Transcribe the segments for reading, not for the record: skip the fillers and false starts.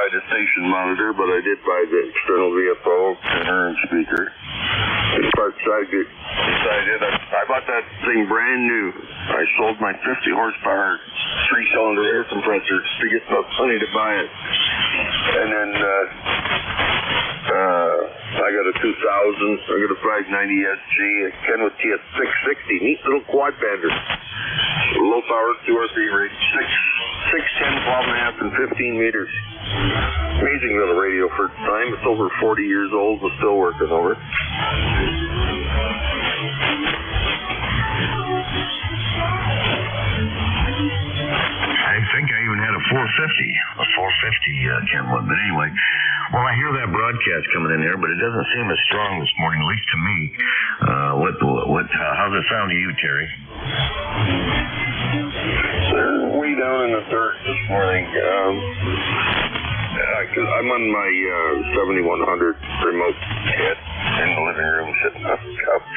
buy the station monitor, but I did buy the external VFO tuner and speaker. I bought that thing brand new. I sold my 50 horsepower 3-cylinder air compressor to get enough money to buy it. And then I got a 2000. I got a 590 SG, a Kenwood TS660, neat little quad bander. Low power 2RP rate, 6, 10, 12.5, and 15 meters. Amazing little radio for its time. It's over 40 years old, but still working over. I think I even had a 450 Kenwood. But anyway, well, I hear that broadcast coming in here, but it doesn't seem as strong this morning, at least to me. How's it sound to you, Terry? They're way down in the dirt this morning. I'm on my 7100 remote kit in the living room, sitting on the couch.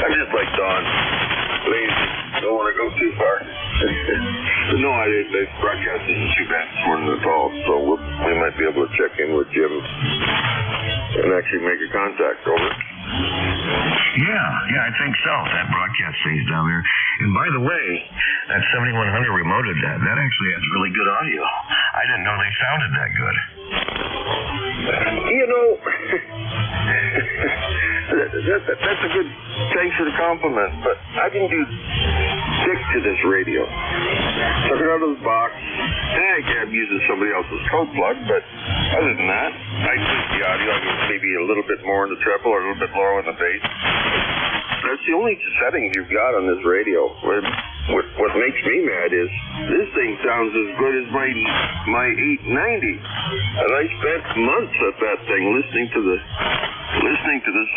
I'm just like Don, lazy, don't want to go too far. No, the broadcast isn't too bad this morning at all, so we might be able to check in with Jim and actually make a contact over. Yeah, I think so. That broadcast stays down there. And by the way, that 7100 remoted, that actually has really good audio. I didn't know they sounded that good. You know, that's a good, thanks for the compliment, but I can do stick to this radio. Took it out of the box. I can't use somebody else's code plug, but other than that, I tweak the audio. I can maybe a little bit more in the treble or a little bit lower in the bass. That's the only settings you've got on this radio. What makes me mad is this thing sounds as good as my 890, and I spent months at that thing listening to the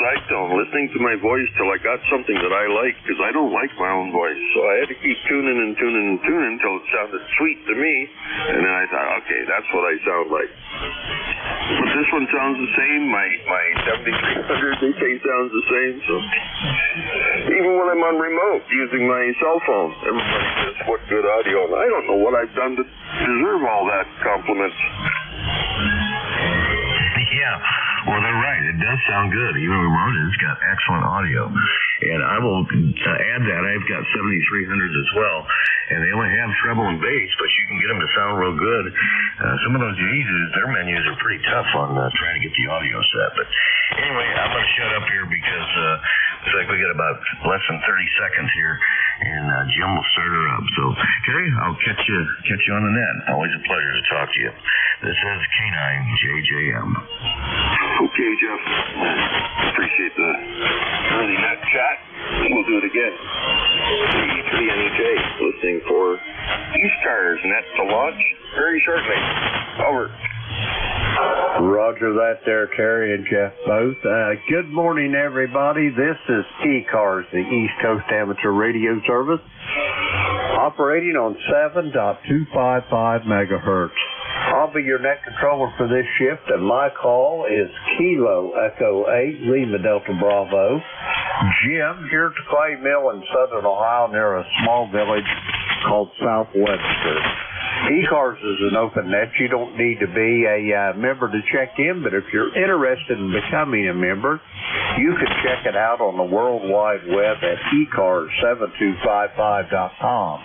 side tone, listening to my voice till I got something that I like, because I don't like my own voice. So I had to keep tuning until it sounded sweet to me, and then I thought, okay, that's what I sound like. But this one sounds the same. My 7300 they say sounds the same. So even when I'm on remote using my cell phone, everybody says what good audio. And I don't know what I've done to deserve all that compliments. Yeah, well, they're right. It does sound good. Even remote, it's got excellent audio. And I will add that. I've got 7300s as well. And they only have treble and bass, but you can get them to sound real good. Some of those Yeezys, their menus are pretty tough on trying to get the audio set. But anyway, I'm going to shut up here because looks like we got about less than 30 seconds here, and Jim will start her up. So, Terry, I'll catch you on the net. Always a pleasure to talk to you. This is K9JJM. Okay, Jeff. Appreciate the early net chat. We'll do it again. 3NEJ, listening for ECARS net to launch very shortly. Over. Roger that there, Terry and Jeff both. Good morning, everybody. This is ECARS, the East Coast Amateur Radio Service, operating on 7.255 megahertz. I'll be your net controller for this shift, and my call is Kilo Echo 8, Lima Delta Bravo. Jim, here at the Clay Mill in southern Ohio near a small village called South Webster. ECARS is an open net. You don't need to be a member to check in, but if you're interested in becoming a member, you can check it out on the World Wide Web at ECARS7255.com.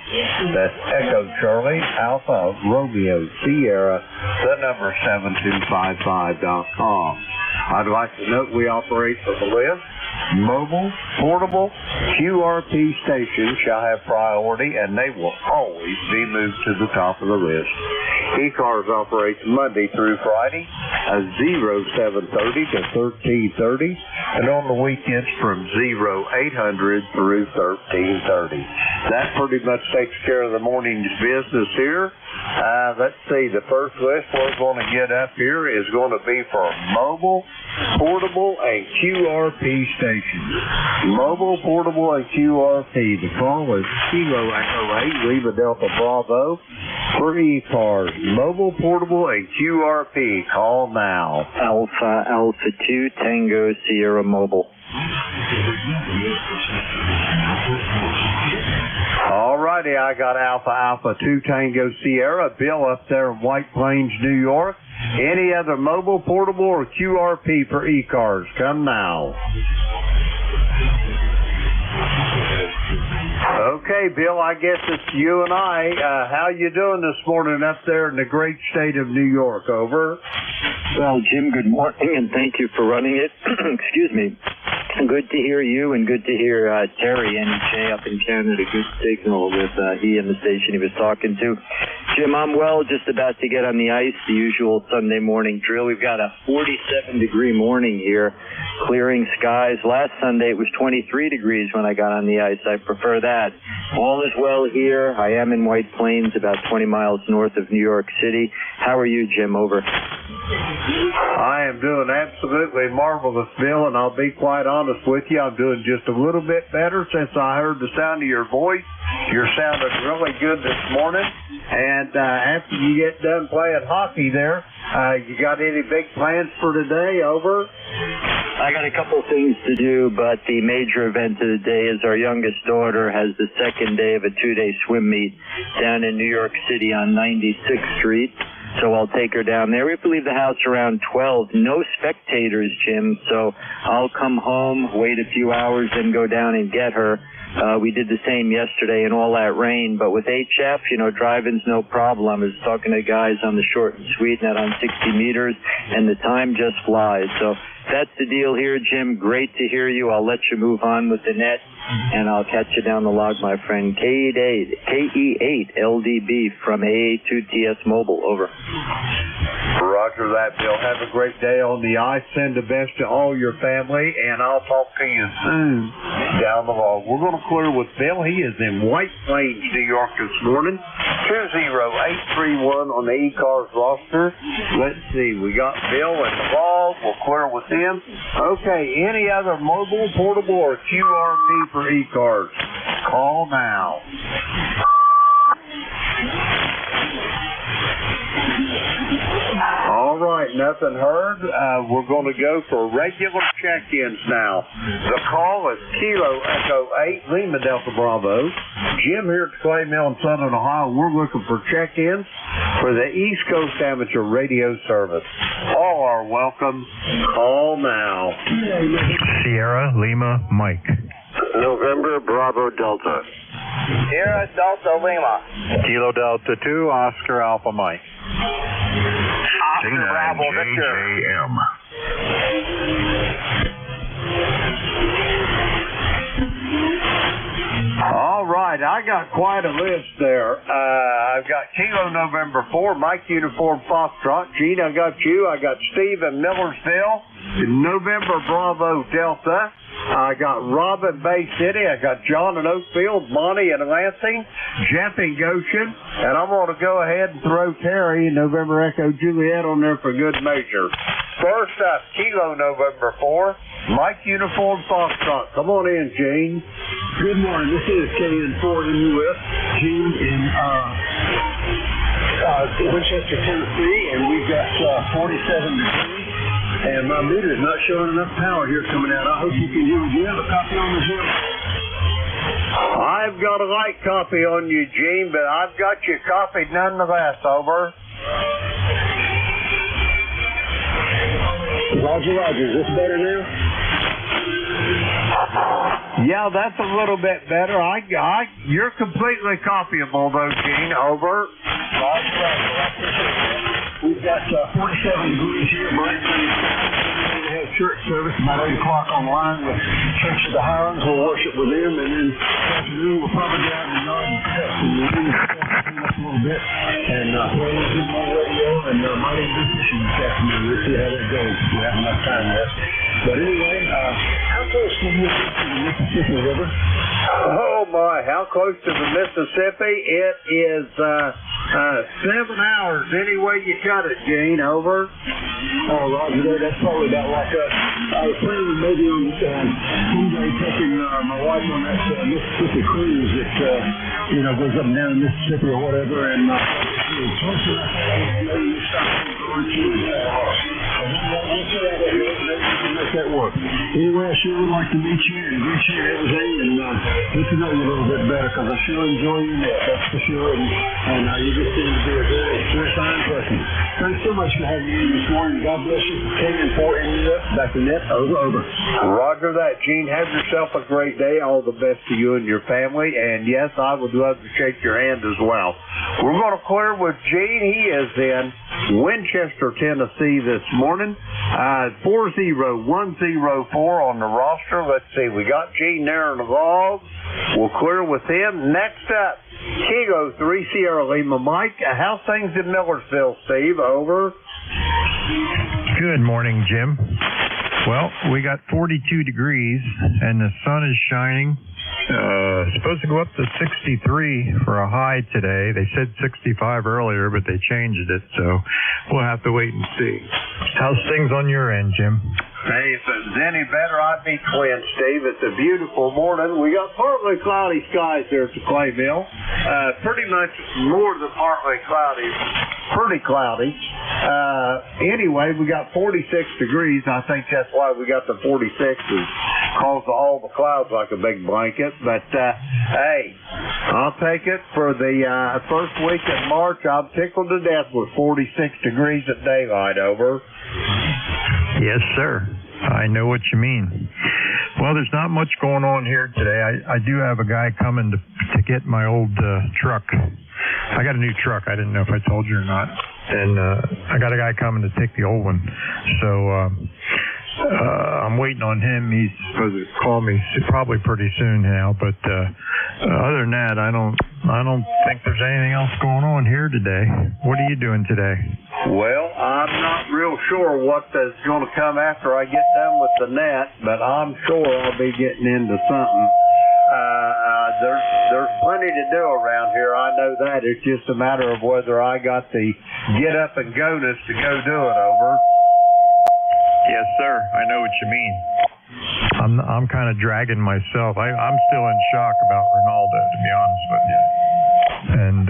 That's Echo Charlie, Alpha, Romeo, Sierra, the number 7255.com. I'd like to note we operate for the list. Mobile, portable, QRP stations shall have priority, and they will always be moved to the top of the list. ECARS operates Monday through Friday, 0730 to 1330, and on the weekends from 0800 through 1330. That pretty much takes care of the morning's business here. Let's see, the first list we're going to get up here is going to be for mobile, portable, and QRP stations. Mobile, portable, and QRP. The call is Kilo Echo 8, Lima Delta Bravo, for ECARS. Mobile, portable, and QRP. Call now. Alpha 2, Tango, Sierra Mobile. All right. righty, I got Alpha 2 Tango Sierra. Bill up there in White Plains, New York. Any other mobile, portable, or QRP for ECARS? Come now. Okay, Bill, I guess it's you and I. How you doing this morning up there in the great state of New York? Over. Well, Jim, good morning, and thank you for running it. Excuse me. Good to hear you, and good to hear Terry, NEJ, up in Canada. Good signal with he and the station he was talking to. Jim, I'm well, just about to get on the ice, the usual Sunday morning drill. We've got a 47-degree morning here, clearing skies. Last Sunday it was 23 degrees when I got on the ice. I prefer that. All is well here. I am in White Plains, about 20 miles north of New York City. How are you, Jim? Over. I am doing absolutely marvelous, Bill, and I'll be quite honest with you. I'm doing just a little bit better since I heard the sound of your voice. You're sounding really good this morning. And after you get done playing hockey there, you got any big plans for today? Over. I got a couple things to do, but the major event of the day is our youngest daughter has the second day of a 2-day swim meet down in New York City on 96th Street. So I'll take her down there. We have to leave the house around 12. No spectators, Jim, so I'll come home, wait a few hours, then go down and get her. We did the same yesterday in all that rain, but with HF, driving's no problem. I was talking to guys on the short and sweet net on 60 meters, and the time just flies. So that's the deal here, Jim. Great to hear you. I'll let you move on with the net, and I'll catch you down the log, my friend. KE8 LDB from AA2TS Mobile. Over. Roger that, Bill. Have a great day on the ice. Send the best to all your family, and I'll talk to you soon down the log. We're going to clear with Bill. He is in White Plains, New York this morning. 20831 on the ECARS roster. Let's see. We got Bill in the log. We'll clear with him. Okay, any other mobile, portable, or QRP for ECARS? Call now. All right, nothing heard. We're going to go for regular check-ins now. The call is Kilo Echo 8, Lima Delta Bravo. Jim here at the Clay Mill in Southern Ohio. We're looking for check-ins for the East Coast Amateur Radio Service. All are welcome. Call now. Sierra Lima Mike. November Bravo Delta. Sierra Delta Lima. Kilo Delta 2 Oscar Alpha Mike. Oscar Bravo Victor. JJM. All right, I got quite a list there. I've got Kilo November 4, Mike Uniform Foxtrot. Gene, I got you. I got Steve in Millersville. November Bravo Delta. I got Rob in Bay City. I got John in Oakfield, Monty in Lansing, Jeff in Goshen, and I'm going to go ahead and throw Terry in November Echo Juliet on there for good measure. First up, Kilo November 4, Mike Uniform Foxtrot. Come on in, Gene. Good morning. This is KN4 in US. Gene in Winchester, Tennessee, and we've got 47 degrees. And my meter is not showing enough power here coming out. I hope you can hear me. Do you have a copy on the Jim? I've got a light copy on you, Gene, but I've got you copied nonetheless. Over. Roger, Roger. Is this better now? Yeah, that's a little bit better. You're completely copyable, though, Gene. Over. Roger, Roger. We've got 47 degrees here, Mike. We have church service about 8 o'clock online with Church of the Highlands. We'll worship with them, and then this afternoon we'll probably go out in the yard and cut and we'll do a little bit and play a little more radio and might even do fishing this afternoon. We'll see how that goes. We have enough time left. But anyway, how close can you get to the Mississippi River? Oh, my. How close to the Mississippi? It is 7 hours any way you cut it, Gene. Over. Oh, Roger, that's probably about like us. I was planning maybe on someday taking my wife on that Mississippi cruise that, goes up and down the Mississippi or whatever, and close enough maybe you stop and go to we'll see how that make that work. But anyway, I sure would like to meet you and greet you and everything, and get to know you a little bit better, because I sure enjoy your net, that's for sure. And you just seem to be a very fine person. Thanks so much for having me this morning. God bless you. King 4 in back to net. Over. Roger that, Gene. Have yourself a great day. All the best to you and your family. And yes, I would love to shake your hand as well. We're going to clear with Gene. He is in Winchester, Tennessee this morning. 40104 on the roster. Let's see. We got Gene there in the log. We'll clear with him. Next up, Kilo 3 Sierra Lima Mike. How's things in Millersville, Steve? Over. Good morning, Jim. Well, we got 42 degrees, and the sun is shining. Supposed to go up to 63 for a high today. They said 65 earlier, but they changed it, so we'll have to wait and see. How's things on your end, Jim? Hey, if it was any better, I'd be twin, Steve. It's a beautiful morning. We got partly cloudy skies here at the Clay Mill. Pretty much more than partly cloudy. Pretty cloudy. Anyway, we got 46 degrees. I think that's why we got the 46 is because of all the clouds like a big blanket. But, hey, I'll take it for the first week in March. I'm tickled to death with 46 degrees at daylight. Over. Yes, sir. I know what you mean. Well, there's not much going on here today. I do have a guy coming to get my old truck. I got a new truck. I didn't know if I told you or not. And I got a guy coming to take the old one. So I'm waiting on him. He's supposed to call me probably pretty soon now. But other than that, I don't think there's anything else going on here today. What are you doing today? Well, I'm not real sure what is going to come after I get done with the net, but I'm sure I'll be getting into something. There's plenty to do around here. I know that. It's just a matter of whether I got the get up and go-ness to go do it. Over. Yes, sir. I know what you mean. I'm kind of dragging myself. I'm still in shock about Ronaldo, to be honest with you. And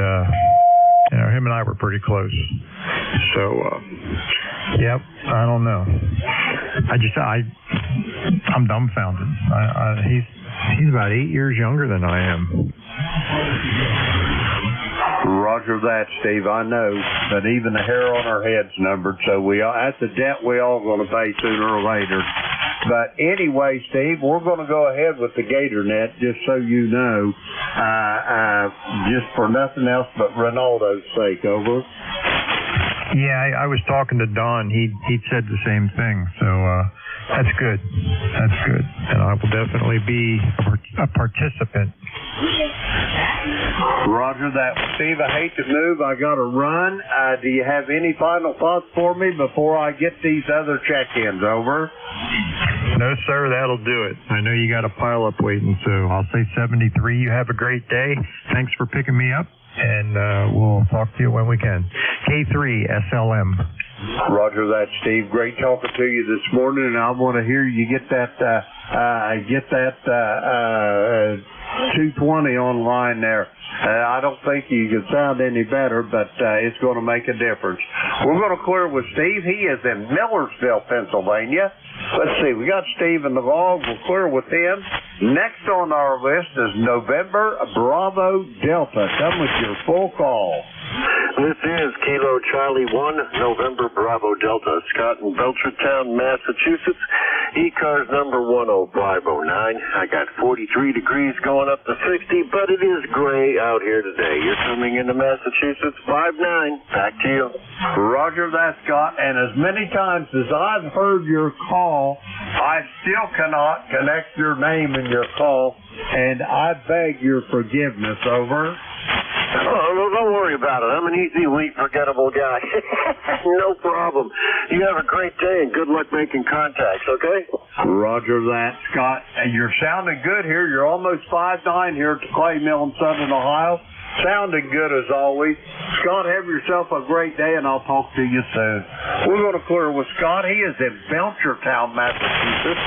him and I were pretty close. So, yep. I don't know. I'm dumbfounded. He's about 8 years younger than I am. Roger that, Steve. I know, but even the hair on our head's numbered, so that's a debt we all going to pay sooner or later. But anyway, Steve, we're going to go ahead with the Gator net, just so you know, just for nothing else but Ronaldo's sake. Over. Yeah, I was talking to Don. He said the same thing, so that's good. That's good, and I will definitely be a participant. Roger that. Steve, I hate to move. I got to run. Do you have any final thoughts for me before I get these other check-ins? Over. No, sir. That'll do it. I know you got a pile up waiting, so I'll say 73. You have a great day. Thanks for picking me up, and we'll talk to you when we can. K3 SLM. Roger that, Steve. Great talking to you this morning, and I want to hear you get that 220 online there. I don't think you can sound any better, but it's going to make a difference. We're going to clear with Steve. He is in Millersville, Pennsylvania. Let's see. We got Steve in the log. We'll clear with him. Next on our list is November Bravo Delta. Come with your full call. This is Kilo Charlie 1, November Bravo Delta, Scott in Belchertown, Massachusetts. ECARS number 10509. I got 43 degrees going up to 60, but it is gray out here today. You're coming into Massachusetts, 5-9. Back to you. Roger that, Scott. And as many times as I've heard your call, I still cannot connect your name in your call, and I beg your forgiveness. Over. Oh, don't worry about it. I'm an easily forgettable guy. No problem. You have a great day and good luck making contacts, okay? Roger that, Scott. And you're sounding good here. You're almost 5-9 here at the Clay Mill in Southern Ohio. Sounding good as always. Scott, have yourself a great day, and I'll talk to you soon. We're going to clear with Scott. He is in Belchertown, Massachusetts.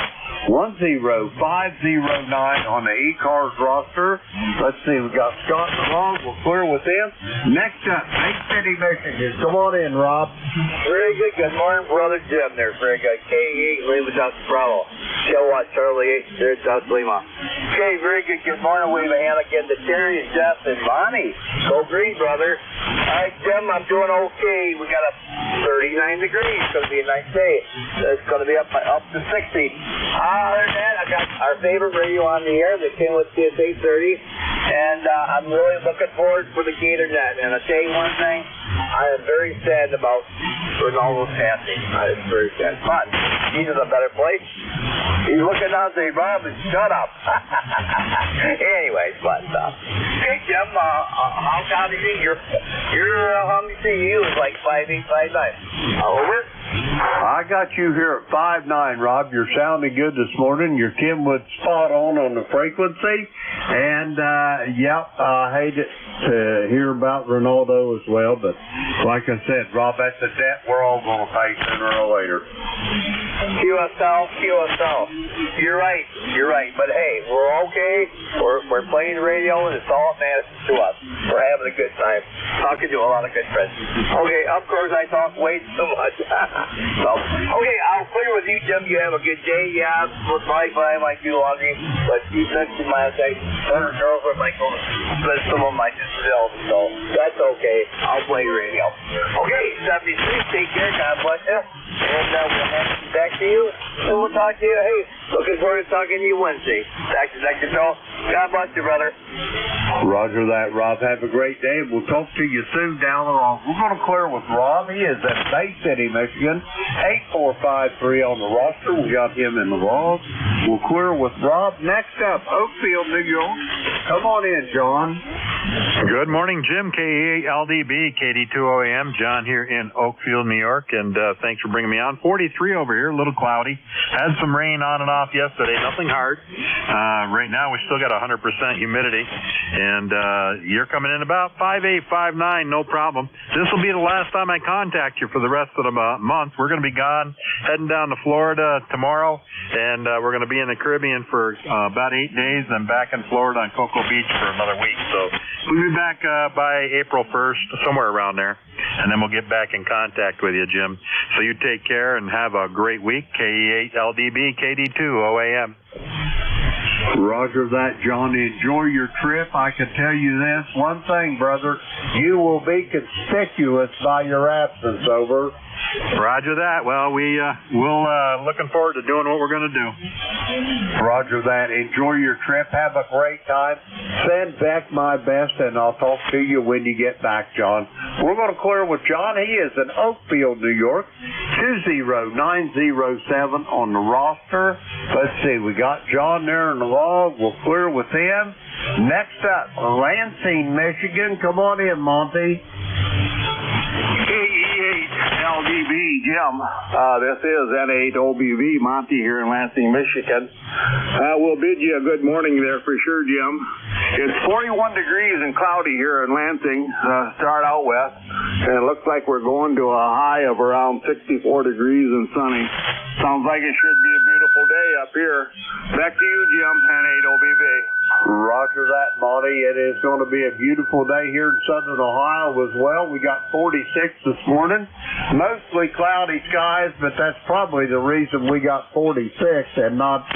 10509 on the ECARS roster. Let's see, we got Scott in the log. We'll clear with him. Next up, Bay City, Michigan. Come on in, Rob. Very good. Good morning, brother Jim there. Very good. K8, Lima Delta Bravo. Kilowatt Charlie 8, there's South Lima. Okay, very good. Good morning. Wave a hand again to Terry and Jeff and Monty. Go green, brother. All right, Jim, I'm doing okay. We got a 39 degrees. It's going to be a nice day. It's going to be up to 60. Other than that, I got our favorite radio on the air that came with us 830. And I'm really looking forward for the Gator Net. And I'll tell you one thing, I am very sad about Ronaldo's passing. I am very sad. But he's in a better place. He's looking down and saying, Bob, shut up. Anyways, but hey, Jim, how do you think your hungry CU is like 5859? Over. I got you here at 5'9", Rob. You're sounding good this morning. Your Kim was spot on the frequency. And, I hate it to hear about Ronaldo as well. But like I said, Rob, that's a debt we're all going to pay sooner or later. QSL. You're right. But hey, we're okay. We're playing radio, and it's all that matters to us. We're having a good time. Talking to a lot of good friends. Okay, of course I talk way too much. So, okay, I'll clear with you, Jim. You have a good day. Yeah, with my I might do laundry, but you mentioned my girlfriend might go spend some of my disability, so that's okay. I'll play radio. Okay, 73. Take care. God bless you. And we'll have to back to you, and we'll talk to you. Hey, looking forward to talking to you Wednesday. Back to the show. God bless you, brother. Roger that, Rob. Have a great day. We'll talk to you soon down the road. We're going to clear with Rob. He is at Bay City, Michigan. 8453 on the roster. We got him in the log. We'll clear with Rob. Next up, Oakfield, New York. Come on in, John. Good morning, Jim. KELDB, KD2OAM. John here in Oakfield, New York, and thanks for bringing me on. 43 over here, a little cloudy. Had some rain on and off yesterday, nothing hard. Right now, we still got 100% humidity, and you're coming in about 58, 59, no problem. This will be the last time I contact you for the rest of the month. We're going to be gone, heading down to Florida tomorrow, and we're going to be in the Caribbean for about 8 days, then back in Florida on Cocoa Beach for another week. So we'll be back by April 1st, somewhere around there, and then we'll get back in contact with you, Jim. So you take care and have a great week. KE8LDB, KD2OAM. Roger that, John. Enjoy your trip. I can tell you this one thing, brother. You will be conspicuous by your absence. Over. Roger that. Well, we'll looking forward to doing what we're going to do. Roger that. Enjoy your trip. Have a great time. Send Beck my best, and I'll talk to you when you get back, John. We're going to clear with John. He is in Oakfield, New York. 20907 on the roster. Let's see. We got John there in the log. We'll clear with him. Next up, Lansing, Michigan. Come on in, Monty. LDB, Jim. This is N8OBV, Monty here in Lansing, Michigan. We'll bid you a good morning there for sure, Jim. It's 41 degrees and cloudy here in Lansing, start out west, and it looks like we're going to a high of around 64 degrees and sunny. Sounds like it should be a beautiful day up here. Back to you, Jim, N8OBV. Roger that, Monty. It is going to be a beautiful day here in southern Ohio as well. We got 46 this morning. Mostly cloudy skies, but that's probably the reason we got 46 and not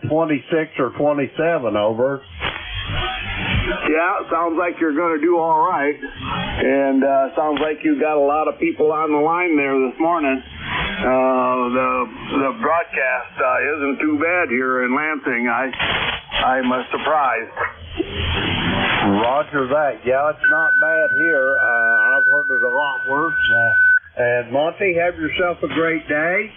26 or 27, over. Yeah, sounds like you're going to do all right. And sounds like you got a lot of people on the line there this morning. The broadcast isn't too bad here in Lansing. I'm surprised. Roger that. Yeah, it's not bad here. I've heard it a lot worse. And Monty, have yourself a great day.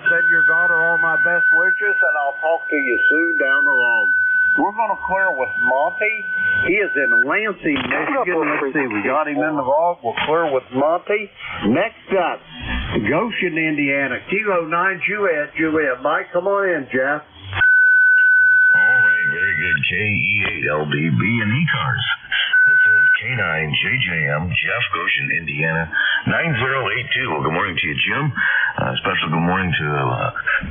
Send your daughter all my best wishes, and I'll talk to you soon down the road. We're going to clear with Monty. He is in Lansing, Michigan. Let's see, we got him in the log. We'll clear with Monty. Next up, Goshen, Indiana. Kilo 9 Juliet. Mike, come on in, Jeff. All right, very good. KE8LDB and ECARS. This is K9JJM, Jeff, Goshen, Indiana, 9082. Well, good morning to you, Jim. Special good morning to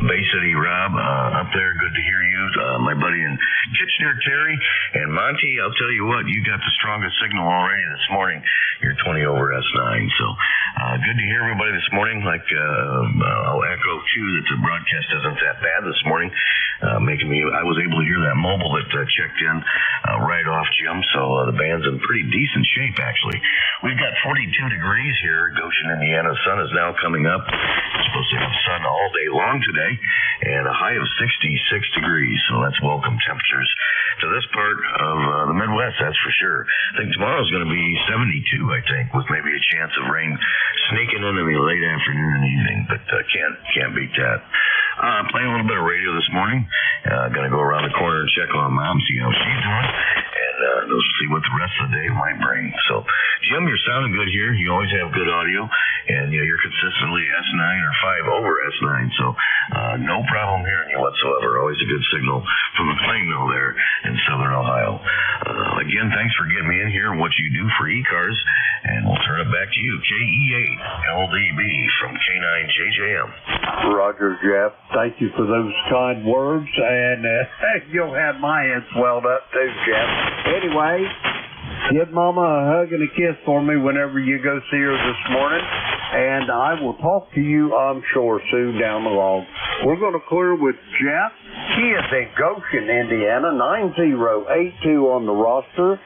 Bay City Rob up there. Good to hear you. My buddy in Kitchener, Terry. And Monty, I'll tell you what, you got the strongest signal already this morning. You're 20 over S9. So Good to hear everybody this morning. I'll echo, too, that the broadcast isn't that bad this morning. I was able to hear that mobile that checked in right off, Jim, so the band's in pretty decent shape, actually. We've got 42 degrees here, Goshen, Indiana. The sun is now coming up. It's supposed to have sun all day long today, and a high of 66 degrees, so that's welcome temperatures to this part of the Midwest, that's for sure. I think tomorrow's going to be 72, I think, with maybe a chance of rain sneaking in the late afternoon and evening, but can't beat that. Playing a little bit of radio this morning. Going to go around the corner and check on Mom, see how she's doing, and see what the rest of the day might bring. So, Jim, you're sounding good here. You always have good audio, and you're consistently S9 or 5 over S9, so no problem hearing you whatsoever. Always a good signal from the plane mill there in Southern Ohio. Again, thanks for getting me in here and what you do for ECARS, and we'll turn it back to you. KE8LDB from K9JJM. Roger, Jeff. Thank you for those kind words, and you'll have my head swelled up too, Jeff. Anyway, give Mama a hug and a kiss for me whenever you go see her this morning, and I will talk to you, I'm sure, soon down the road. We're going to clear with Jeff. He is in Goshen, Indiana, 9082 on the roster.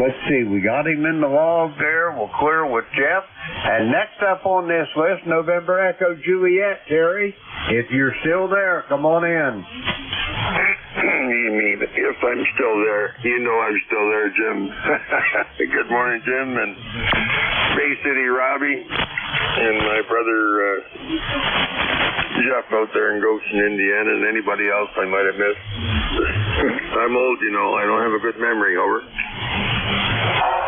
Let's see, we got him in the log there. We'll clear with Jeff. And next up on this list, November Echo Juliet, Terry. If you're still there, come on in. You mean if I'm still there? You know I'm still there, Jim. Good morning, Jim, and Bay City Robbie, and my brother Jeff out there in Goshen, Indiana, and anybody else I might have missed. I'm old, you know. I don't have a good memory, over.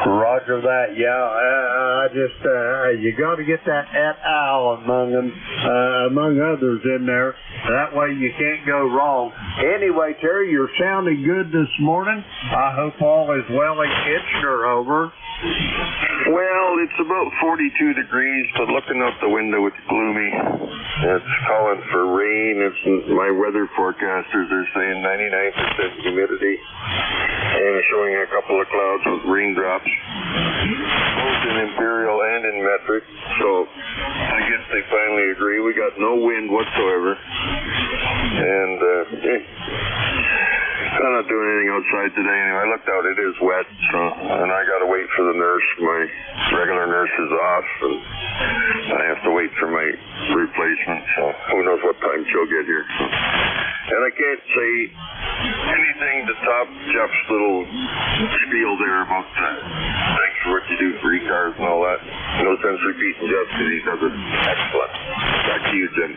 Roger that. Yeah, I just you got to get that et al. Among others in there. That way you can't go wrong. Anyway, Terry, you're sounding good this morning. I hope all is well in Kitchener, over. Well, it's about 42 degrees, but looking out the window, it's gloomy. It's calling for rain. My weather forecasters are saying 99% humidity, and showing a couple of clouds with raindrops, both in imperial and in metric. So I guess they finally agree. We got no wind whatsoever, and I'm not doing anything outside today anyway. I looked out, it is wet, and I got to wait for the nurse. My regular nurse is off, and I have to wait for my replacement, so who knows what time she'll get here. And I can't say anything to top Jeff's little spiel there about thanks for what you do for ECARS and all that. No sense repeating Jeff because he does it excellent. Back to you, Jim.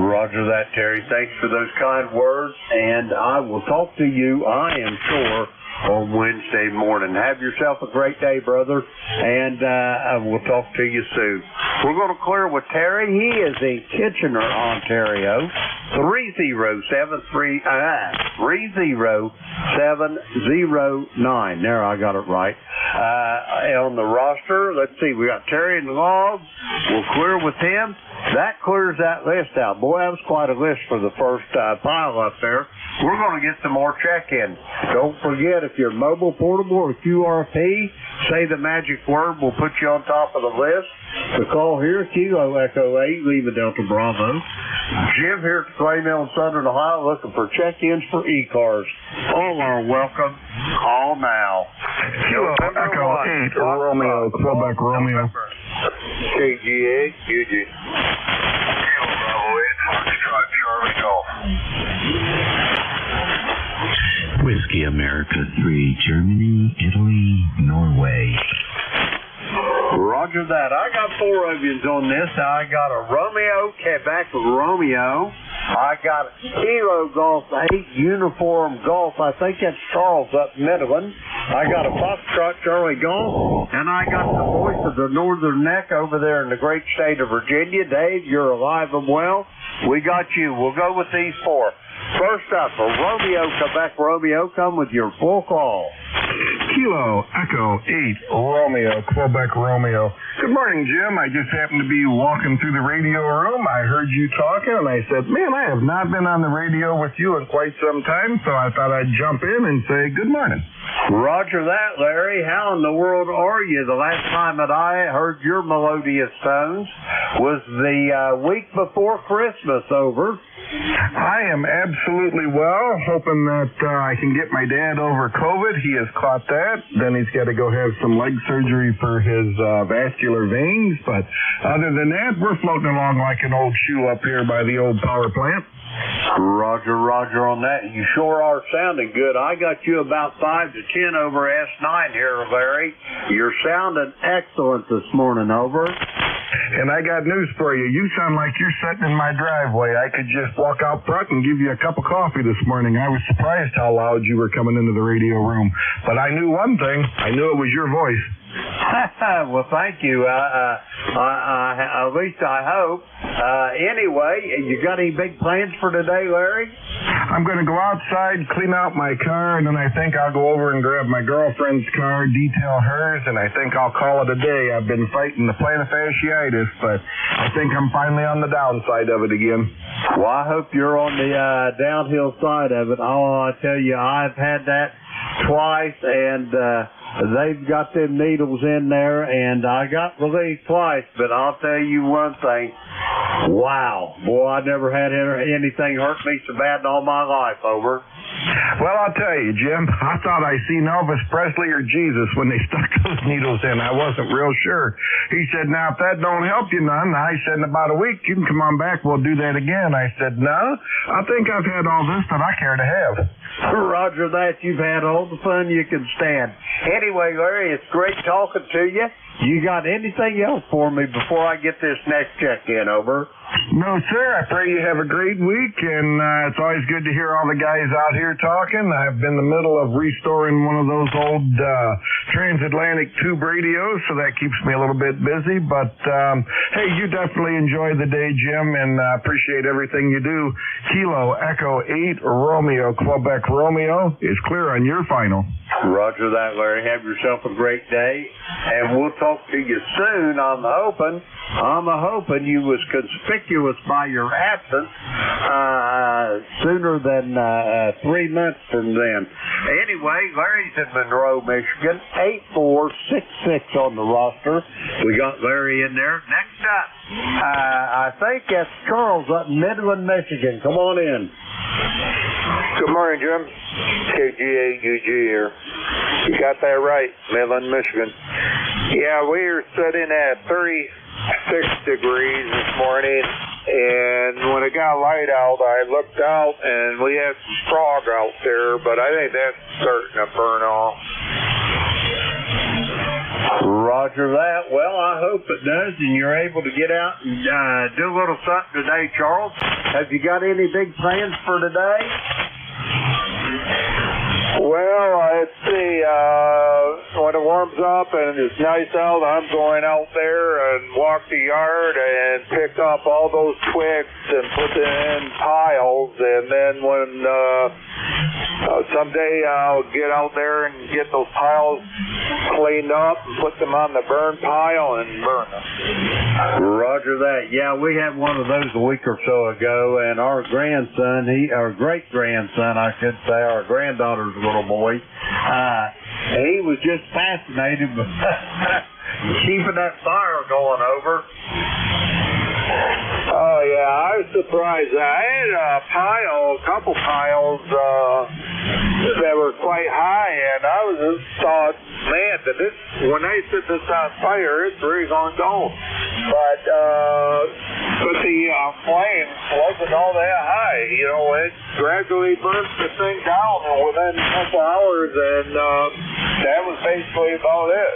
Roger that, Terry. Thanks for those kind words, and I will talk to you, I am sure, on Wednesday morning. Have yourself a great day, brother, and I will talk to you soon. We're going to clear with Terry. He is in Kitchener, Ontario, 30709. There, I got it right. On the roster, let's see, we got Terry in the log. We'll clear with him. That clears that list out. Boy, that was quite a list for the first pile up there. We're going to get some more check-in. Don't forget, if you're mobile, portable, or QRP, say the magic word. We'll put you on top of the list. The call here, Kilo Echo 8, Lima Delta Bravo. Jim here at Clay Mill in Southern Ohio looking for check-ins for ECARS. All are welcome. Call now. Kilo Echo 8, Romeo, Quebec Romeo. KG8, QG. Kilo Bravo 8, Foxtrot, Charlie Golf. Whiskey America 3, Germany, Italy, Norway. Roger that. I got 4 Ovians on this. I got a Romeo, Quebec Romeo. I got a Kilo Golf 8 Uniform Golf. I think that's Charles up Midland. I got a Foxtrot Charlie Golf. And I got the voice of the Northern Neck over there in the great state of Virginia. Dave, you're alive and well. We got you. We'll go with these 4. First up, a Romeo, Quebec Romeo. Come with your full call. Kilo Echo 8 Romeo, Quebec Romeo. Good morning, Jim. I just happened to be walking through the radio room. I heard you talking, and I said, man, I have not been on the radio with you in quite some time, so I thought I'd jump in and say good morning. Roger that, Larry. How in the world are you? The last time that I heard your melodious tones was the week before Christmas. Over. I am absolutely well, hoping that I can get my dad over COVID. He has caught that. Then he's got to go have some leg surgery for his vascular veins. But other than that, we're floating along like an old shoe up here by the old power plant. Roger on that. You sure are sounding good. I got you about 5 to 10 over S9 here, Larry. You're sounding excellent this morning, over. And I got news for you. You sound like you're sitting in my driveway. I could just walk out front and give you a cup of coffee this morning. I was surprised how loud you were coming into the radio room. But I knew one thing. I knew it was your voice. Well, thank you. At least I hope. Anyway, you got any big plans for today, Larry? I'm going to go outside, clean out my car, and then I think I'll go over and grab my girlfriend's car, detail hers, and I think I'll call it a day. I've been fighting the plantar fasciitis, but I think I'm finally on the downside of it again. Well, I hope you're on the downhill side of it. Oh, I tell you, I've had that twice, and they've got them needles in there, and I got relief twice, but I'll tell you one thing. Wow. Boy, I never had anything hurt me so bad in all my life, over. Well, I'll tell you, Jim, I thought I seen Elvis Presley or Jesus when they stuck those needles in. I wasn't real sure. He said, now, if that don't help you none, I said, in about a week, you can come on back, we'll do that again. I said, no, I think I've had all this that I care to have. Roger that. You've had all the fun you can stand. Anyway, Larry, it's great talking to you. You got anything else for me before I get this next check-in, over? No, sir. I pray you have a great week, and it's always good to hear all the guys out here talking. I've been in the middle of restoring one of those old transatlantic tube radios, so that keeps me a little bit busy. But, hey, you definitely enjoy the day, Jim, and appreciate everything you do. Kilo Echo 8 Romeo, Quebec Romeo is clear on your final. Roger that, Larry. Have yourself a great day, and we'll talk to you soon. I'm hoping you was conspicuous by your absence sooner than 3 months from then. Anyway, Larry's in Monroe, Michigan. 8466 on the roster. We got Larry in there. Next up, I think that's Charles up in Midland, Michigan. Come on in. Good morning, Jim. KGAUG here. You got that right, Midland, Michigan. Yeah, we are sitting at 36 degrees this morning, and when it got light out, I looked out, and we had some fog out there, but I think that's starting to burn off. Roger that. Well, I hope it does, and you're able to get out and do a little something today, Charles. Have you got any big plans for today? Well, let's see. When it warms up and it's nice out, I'm going out there and walk the yard and pick up all those twigs and put them in piles. And then when someday I'll get out there and get those piles cleaned up and put them on the burn pile and burn them. Roger that. Yeah, we had one of those a week or so ago, and our grandson, our great-grandson, I should say, our granddaughter's little boy, he was just fascinated with keeping that fire going, over. Oh, yeah, I was surprised. I had a couple piles that were quite high, and I was just thought, man, when they set this on fire, it's really going to go. But the flame wasn't all that high. You know, it gradually burnt the thing down within a couple hours, and that was basically about it.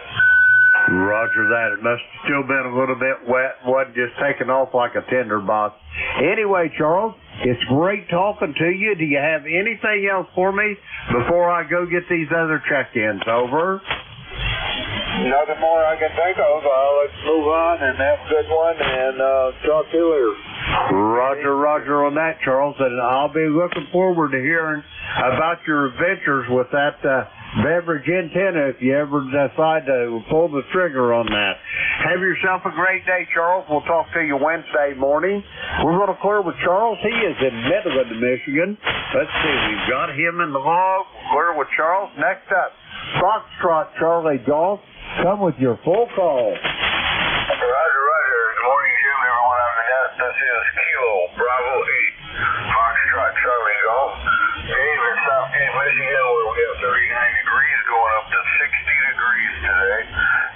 Roger that. It must have still been a little bit wet. Wasn't just taking off like a tinderbox. Anyway, Charles, it's great talking to you. Do you have anything else for me before I go get these other check-ins, over? Nothing more I can think of. Let's move on and have a good one, and talk to you later. Roger on that, Charles. And I'll be looking forward to hearing about your adventures with that beverage antenna if you ever decide to pull the trigger on that. Have yourself a great day, Charles. We'll talk to you Wednesday morning. We're going to clear with Charles. He is in Midland, Michigan. Let's see. We've got him in the log. Clear with Charles. Next up, Foxtrot Charlie Golf. Come with your full call. Roger, roger. Good morning, Jim. Everyone on the net. This is Kilo Bravo 8 Foxtrot Charlie Golf. Dave in Southgate, Michigan, where we have 39 degrees going up to 60 degrees today,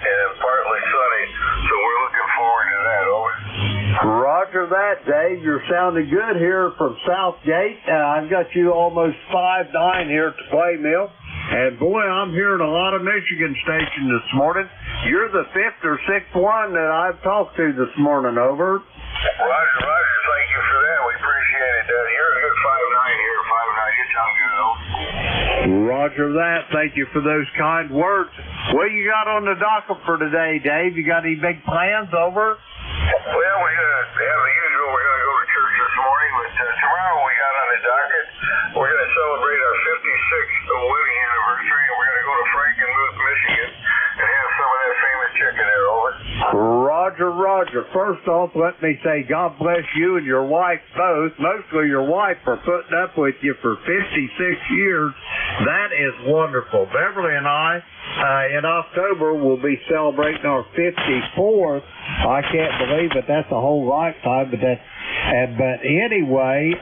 and partly sunny. So we're looking forward to that. Over. Roger that, Dave. You're sounding good here from Southgate. I've got you almost 5'9" here at the Clay Mill. And boy, I'm hearing a lot of Michigan stations this morning. You're the 5th or 6th one that I've talked to this morning, over. Roger, roger. Thank you for that. We appreciate it, Daddy. You're a good 5'9" here. 5'9", you sound good, though. Roger that. Thank you for those kind words. What you got on the docket for today, Dave? You got any big plans, over? Well, we're going to have the usual. We're going to go to church this morning, but tomorrow we got on the docket. We're going to celebrate our 56th wedding anniversary, and we're going to go to Frankenmuth, Michigan, and have some of that famous chicken there, over. Roger, roger. First off, let me say God bless you and your wife both, mostly your wife, for putting up with you for 56 years. That is wonderful. Beverly and I, in October, will be celebrating our 54th. I can't believe it. That's a whole lifetime, but anyway,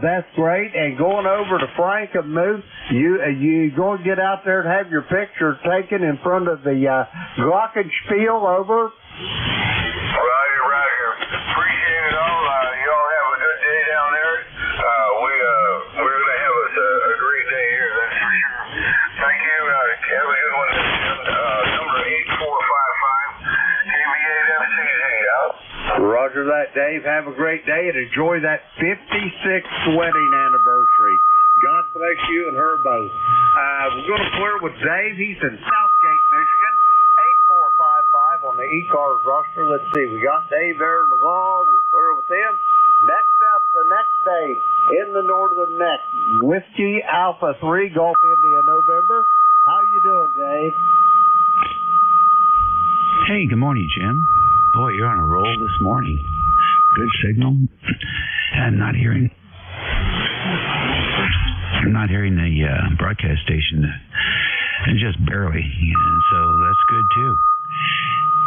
that's great. And going over to Frankenmuth, you go and get out there and have your picture taken in front of the glockenspiel, over. Roger, roger. Appreciate it all. You all have a good day down there. We're going to have a great day here, that's for sure. Thank you. Have a good one. Number 8455, KVA-FCZ, out. Roger that, Dave. Have a great day and enjoy that 56th wedding anniversary. God bless you and her both. We're going to clear with Dave. He's in Southgate, Michigan. 8455 on the ECARS roster. Let's see. We got Dave there in the log. We'll clear with him. Next up, the next day in the Northern Neck, Whiskey Alpha 3, Gulf India, November. How you doing, Dave? Hey, good morning, Jim. Boy, you're on a roll this morning. Good signal. I'm not hearing the broadcast station, just barely. And so that's good too.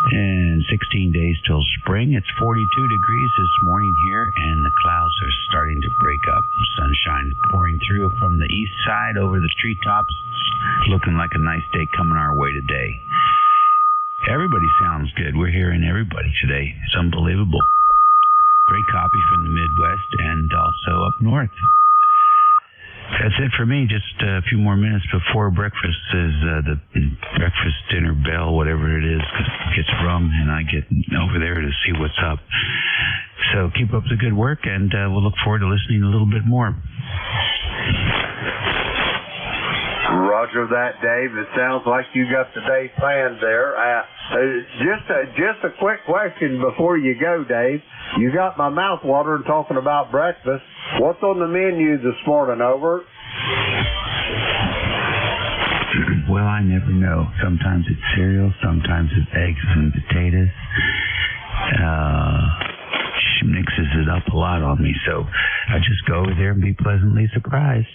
And 16 days till spring. It's 42 degrees this morning here, and the clouds are starting to break up. Sunshine pouring through from the east side over the treetops. Looking like a nice day coming our way today. Everybody sounds good. We're hearing everybody today. It's unbelievable. Great copy from the Midwest and also up north. That's it for me. Just a few more minutes before breakfast is the breakfast dinner bell, whatever it is, gets rung, and I get over there to see what's up. So keep up the good work, and we'll look forward to listening a little bit more. Roger that, Dave. It sounds like you got the day planned there. Just a quick question before you go, Dave. You got my mouth watering talking about breakfast. What's on the menu this morning, over? Well, I never know. Sometimes it's cereal, sometimes it's eggs and potatoes. She mixes it up a lot on me, so I just go over there and be pleasantly surprised.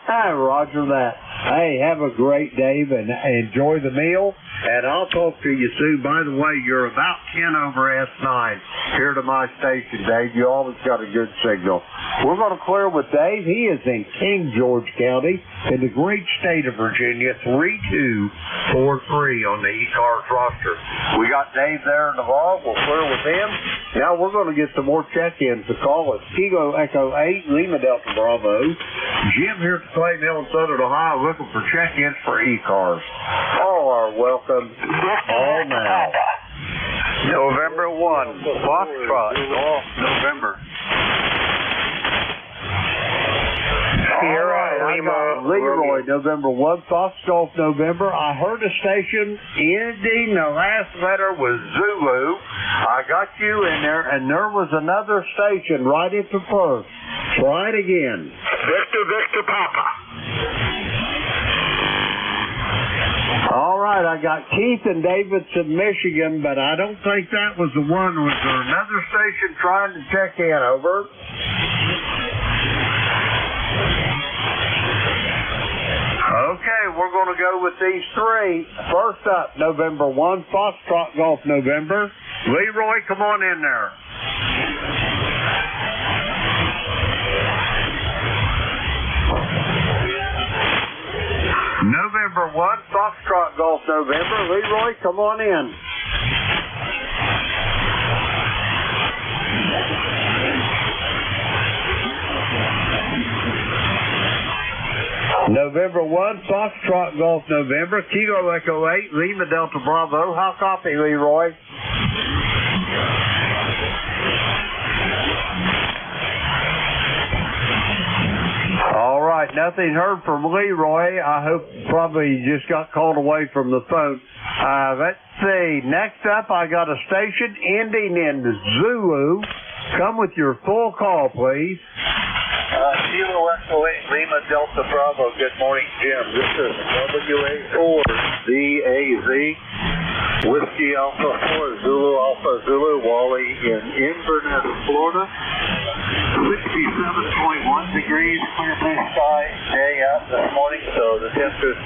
Roger that. Hey, have a great day and enjoy the meal. And I'll talk to you soon. By the way, you're about 10 over S9 here to my station, Dave. You always got a good signal. We're going to clear with Dave. He is in King George County in the great state of Virginia, 3243 on the ECARS roster. We got Dave there in the log. We'll clear with him. Now we're going to get some more check-ins. The call is Kilo Echo 8, Lima Delta Bravo. Jim here at the Clay Mill in Southern Ohio looking for check-ins for ECARS. All are welcome. All now. November 1, Foxtrot, Golf, November. Sierra Lima, Leroy, November 1, Fox Golf, November. I heard a station ending, the last letter was Zulu. I got you in there, and there was another station right at the first. Try it again. Victor Papa. All right, I got Keith in Davidson, Michigan, but I don't think that was the one. Was there another station trying to check in? Over. Okay, we're going to go with these three. First up, November 1, Foxtrot Golf November. Leroy, come on in there. November 1, Foxtrot Golf November. Leroy, come on in. November 1, Foxtrot Golf November. Kilo Echo 8, Lima Delta Bravo. How copy, Leroy? All right, nothing heard from Leroy. I hope probably he just got called away from the phone. Let's see. Next up, I got a station ending in Zulu. Come with your full call, please. Kilo Echo 8, Lima Delta Bravo. Good morning, Jim. This is WA4 ZAZ. Whiskey Alpha 4, Zulu Alpha Zulu, Wally in Inverness, Florida. 67.1 degrees, clear blue sky, day out this morning, so the temperature's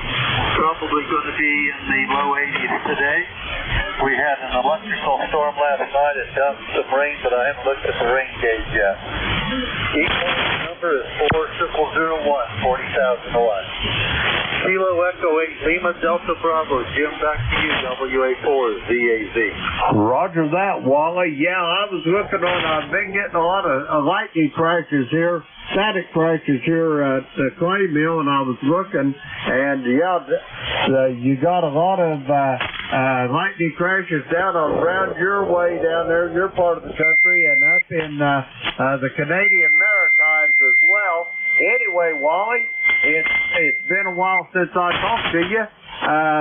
probably going to be in the low 80s today. We had an electrical storm last night. It dumped some rain, but I haven't looked at the rain gauge yet. ECARS number is 40001, 40,000 watts. Kilo Echo 8, Lima Delta Bravo. Jim, back to you, WA4 ZAZ. Roger that, Wally. Yeah, I was looking on, I've been getting a lot of lightning crashes here, static crashes here at the clay mill, and I was looking, and yeah, you got a lot of lightning crashes down around your way down there in your part of the country, and up in the Canadian Maritimes as well. Anyway, Wally, it's been a while since I talked to you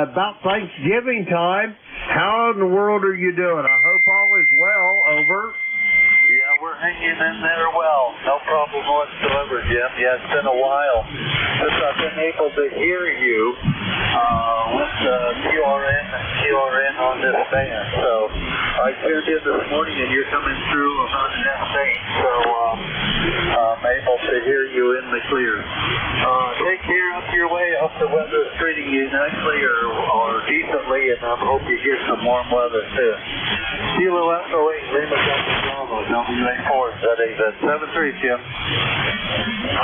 about Thanksgiving time. How in the world are you doing? I hope all is well. Over. Yeah, we're hanging in there well. No problem whatsoever, Jim. Yeah, it's been a while since I've been able to hear you with QRN on this band. So I tuned in this morning, and you're coming through about an F8. So I'm able to hear you in the clear. Take care up your way. I hope the weather is treating you nicely or decently, and I hope you get some warm weather too. Kilo Echo 8, Lima Delta Bravo, WA4, ZAZ 73, Jim.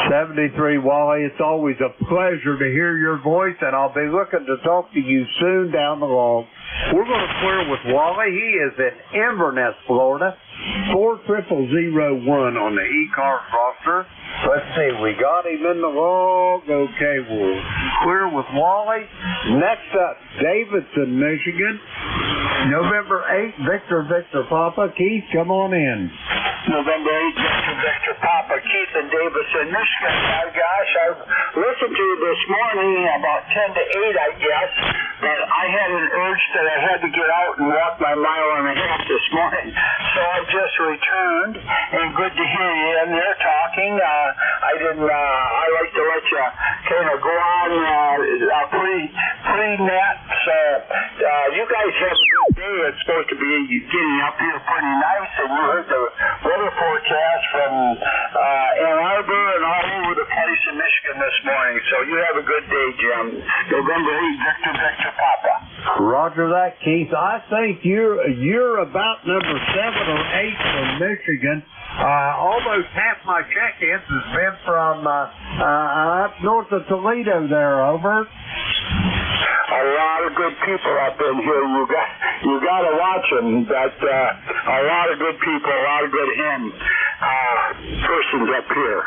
73, Wally. It's always a pleasure to hear your voice, and I'll be looking to talk to you soon down the road. We're going to clear with Wally. He is in Inverness, Florida. 40001 on the ECARS roster. Let's see, we got him in the log. Okay, we'll clear with Wally. Next up, Davidson, Michigan. November 8, Victor Papa. Keith, come on in. November 8, Victor Papa, Keith in Davidson, Michigan. Gosh, I listened to you this morning about 10 to 8, I guess, but I had an urge that I had to get out and walk my mile and a half this morning. So I just returned, and good to hear you in there talking. I like to let you kind of go on pre-net. So you guys have a good day. It's supposed to be getting up here pretty nice, and you heard the weather forecast from Ann Arbor and all over the place in Michigan this morning. So you have a good day, Jim. November 8, Victor Papa. Roger that, Keith. I think you're about number 7 or 8 from Michigan. Almost half my check-ins has been from up north of Toledo there. Over. A lot of good people up in here. You got to watch them. But a lot of good people, a lot of good persons up here.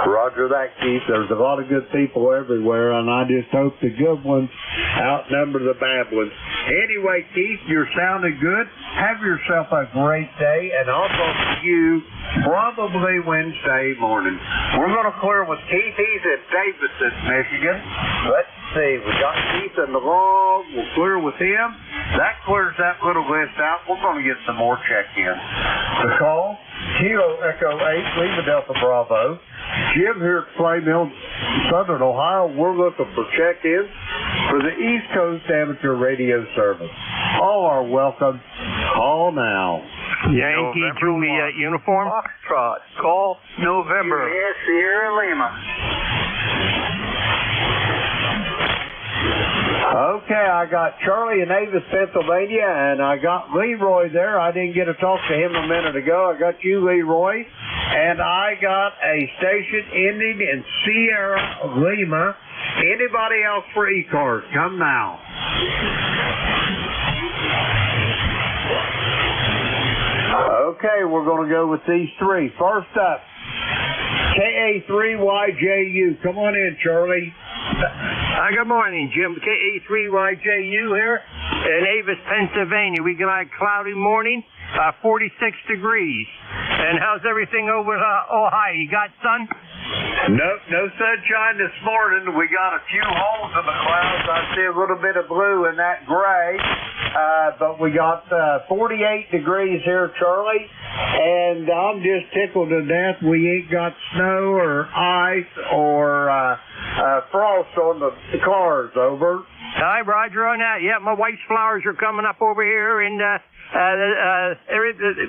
Roger that, Keith. There's a lot of good people everywhere, and I just hope the good ones outnumber the bad ones. Anyway, Keith, you're sounding good. Have yourself a great day, and I'll talk to you probably Wednesday morning. We're going to clear with Keith. He's at Davidson, Michigan. Let's see. We got Keith in the log. We'll clear with him. That clears that little list out. We're going to get some more check-ins. The call, Kilo Echo 8, Lima Delta Bravo. Jim here at Clay Mill, Southern Ohio. We're looking for check-ins for the East Coast Amateur Radio Service. All are welcome. Call now. Yankee Juliet uniform. Foxtrot. Call November. Juliet Sierra Lima. Okay, I got Charlie in Avis, Pennsylvania, and I got Leroy there. I didn't get to talk to him a minute ago. I got you, Leroy, and I got a station ending in Sierra Lima. Anybody else for ECARS? Come now. Okay, we're going to go with these three. First up, KA3YJU. Come on in, Charlie. Good morning, Jim. KA3YJU here in Avis, Pennsylvania. We got a cloudy morning, 46 degrees. And how's everything over in Ohio? You got sun? No sunshine this morning. We got a few holes in the clouds. I see a little bit of blue in that gray. But we got 48 degrees here, Charlie. And I'm just tickled to death we ain't got snow or ice or frost on the cars. Over. Hi, Roger on that. Yeah, my wife's flowers are coming up over here, and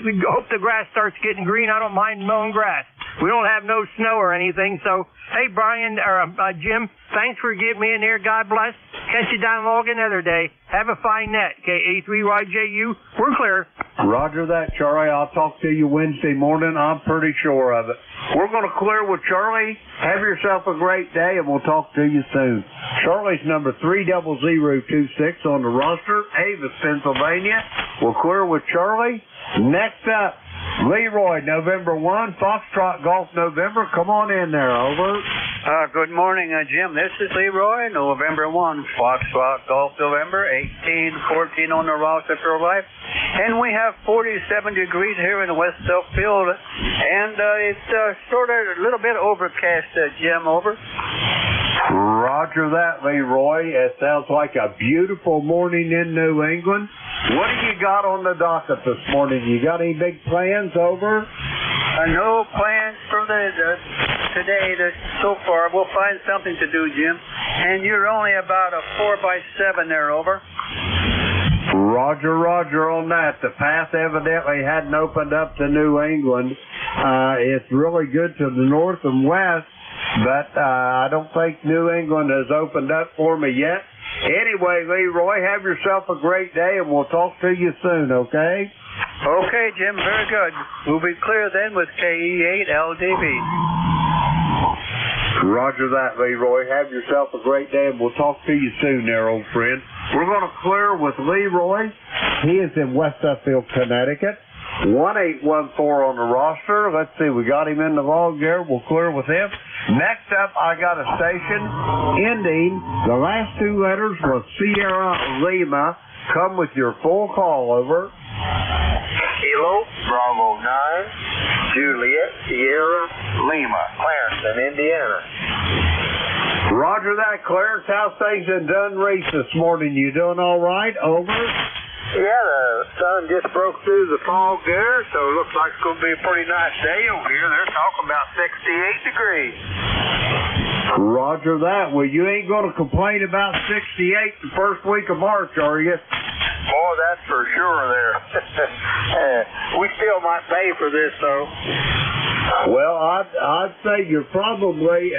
we hope the grass starts getting green. I don't mind mowing grass. We don't have no snow or anything, so hey, Brian or Jim, thanks for getting me in here. God bless. Catch you down Logan another day. Have a fine net. KA3YJU, we're clear. Roger that, Charlie. I'll talk to you Wednesday morning. I'm pretty sure of it. We're going to clear with Charlie. Have yourself a great day, and we'll talk to you soon. Charlie's number 30026 on the roster, Avis, Pennsylvania. We'll clear with Charlie. Next up, Leroy, November 1, Foxtrot Golf November. Come on in there, over. Good morning, Jim. This is Leroy, November 1, Foxtrot Golf November, 1814 on the roster for life. And we have 47 degrees here in the West Southfield. And it's sort of a little bit overcast, Jim, over. Roger that, Leroy. It sounds like a beautiful morning in New England. What do you got on the docket this morning? You got any big plans, over? No plans for today so far. We'll find something to do, Jim. And you're only about a 4x7 there, over. Roger on that. The path evidently hadn't opened up to New England. It's really good to the north and west, but I don't think New England has opened up for me yet. Anyway, Leroy, have yourself a great day, and we'll talk to you soon, okay? Okay, Jim, very good. We'll be clear then with KE8LDV. Roger that, Leroy. Have yourself a great day, and we'll talk to you soon there, old friend. We're going to clear with Leroy. He is in West Suffield, Connecticut. 1814 on the roster. Let's see, we got him in the log there. We'll clear with him. Next up, I got a station ending. The last two letters was Sierra Lima. Come with your full call, over. Kilo, Bravo 9, Juliet, Sierra, Lima, Clarendon, Indiana. Roger that, Clarence. How's things in Dunreese this morning? You doing all right? Over. Yeah, the sun just broke through the fog there, so it looks like it's going to be a pretty nice day over here. They're talking about 68 degrees. Roger that. Well, you ain't going to complain about 68 the first week of March, are you? Oh, that's for sure there. We still might pay for this, though. Well, I'd say you're probably...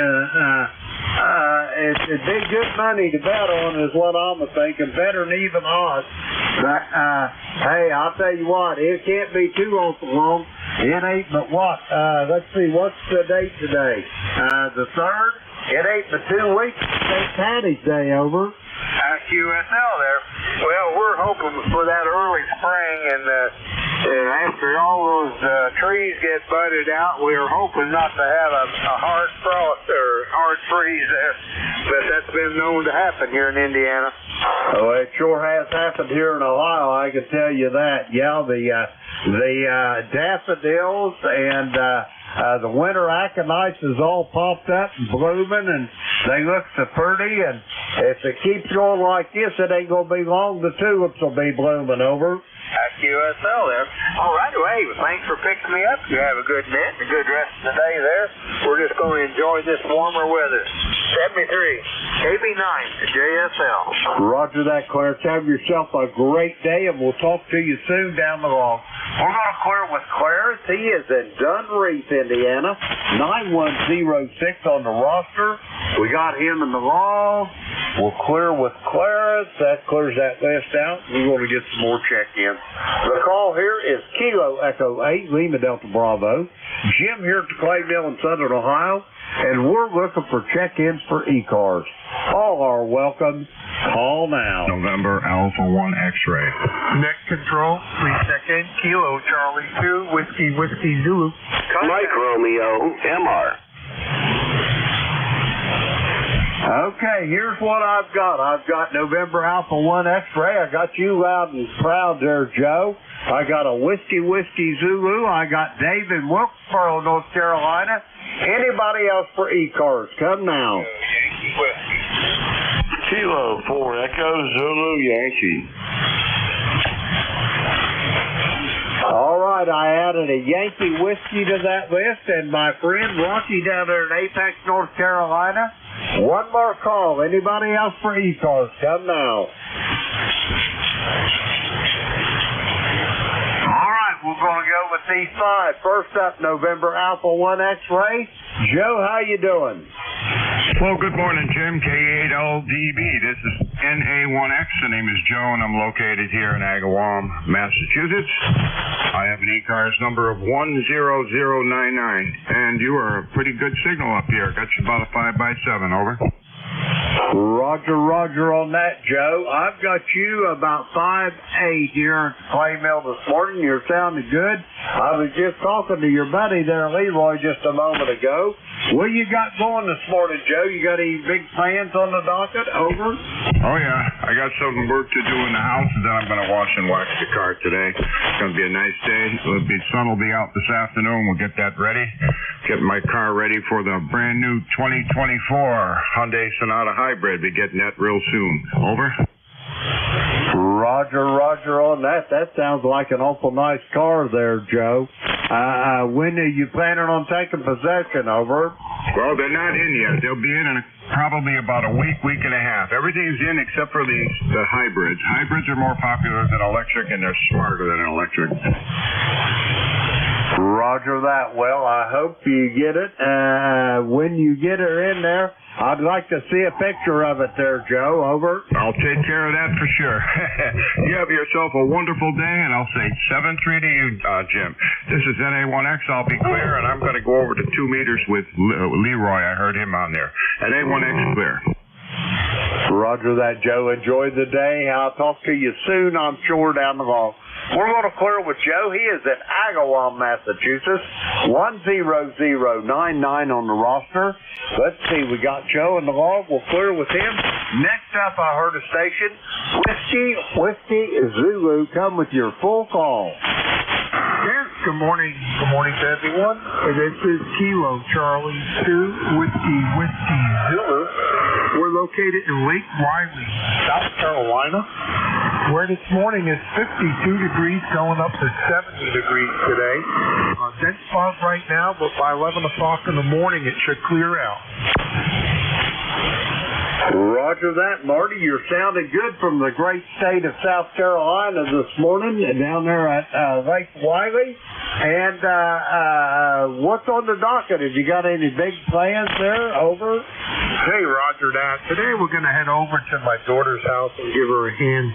it'd be good money to bet on is what I'm thinking, better than even odds. But, hey, I'll tell you what, it can't be too long. It ain't but what? Let's see, what's the date today? The 3rd? It ain't but 2 weeks. St. Patty's Day, over. QSL there. Well, we're hoping for that early spring, and after all those trees get budded out, we're hoping not to have a hard frost or hard freeze there, but that's been known to happen here in Indiana. Oh, it sure has happened here in Ohio, I can tell you that. Yeah, the daffodils and the winter aconites is all popped up and blooming, and they look so pretty, and if it keeps going like this, it ain't going to be long the tulips will be blooming, over. QSL there. All right, well, hey, thanks for picking me up. You have a good net and a good rest of the day there. We're just going to enjoy this warmer weather. 73. AB9 to JSL. Roger that, Clarence. Have yourself a great day, and we'll talk to you soon down the road. We're going to clear with Clarence. He is in Dunreath, Indiana. 9106 on the roster. We got him in the log. We'll clear with Clarence. That clears that list out. We're going to get some more check-ins. The call here is Kilo Echo 8, Lima Delta Bravo. Jim here at the Clay Mill in Southern Ohio, and we're looking for check-ins for ECARS. All are welcome. Call now. November Alpha 1 X-ray. Next control, please check in. Kilo Charlie 2, Whiskey Zulu. Mike Romeo, MR. Okay, here's what I've got. I've got November Alpha 1 X-ray. I got you loud and proud there, Joe. I got a Whiskey Zulu. I got Dave in Wilkesboro, North Carolina. Anybody else for ECARS? Come now. Kilo 4 Echo Zulu Yankee. All right, I added a Yankee whiskey to that list, and my friend Rocky down there in Apex, North Carolina. One more call. Anybody else for ECARS? Come now. All right, we're going to go with C5. First up, November Alpha 1 X-ray. Joe, how you doing? Well, good morning, Jim. K8LDB. This is NA1X. The name is Joe, and I'm located here in Agawam, Massachusetts. I have an ECARS number of 10099, and you are a pretty good signal up here. Got you about a 5x7. Over. Roger on that, Joe. I've got you about 5'8" here at the Clay Mill this morning. You're sounding good. I was just talking to your buddy there, Leroy, just a moment ago. What you got going this morning, Joe? You got any big plans on the docket? Over. Oh, yeah. I got some work to do in the house, and then I'm going to wash and wax the car today. It's going to be a nice day. The sun will be out this afternoon. We'll get that ready. Get my car ready for the brand new 2024 Hyundai Sonata Hybrid. Be getting that real soon. Over. Roger on that. That sounds like an awful nice car there, Joe. When are you planning on taking possession? Over. Well, they're not in yet. They'll be in probably about a week and a half. Everything's in except for the hybrids. Hybrids are more popular than electric, and they're smarter than electric. Roger that. Well, I hope you get it. When you get her in there, I'd like to see a picture of it there, Joe. Over. I'll take care of that for sure. You have yourself a wonderful day, and I'll say 7-3 to you, Jim. This is NA1X. I'll be clear, and I'm going to go over to 2 meters with Leroy. I heard him on there. NA1X clear. Roger that, Joe. Enjoy the day. I'll talk to you soon, I'm sure, down the road. We're going to clear with Joe. He is in Agawam, Massachusetts. 10099 on the roster. Let's see. We got Joe in the log. We'll clear with him. Next up, I heard a station. Whiskey Zulu. Come with your full call. Yes, good morning. Good morning to everyone. This is Kilo Charlie 2, Whiskey Zulu. We're located in Lake Riley, South Carolina, where this morning is 52 degrees going up to 70 degrees today. Dense fog right now, but by 11 o'clock in the morning it should clear out. Roger that, Marty. You're sounding good from the great state of South Carolina this morning down there at Lake Wiley. And what's on the docket? Have you got any big plans there? Over. Hey, Roger that. Today we're going to head over to my daughter's house and give her a hand.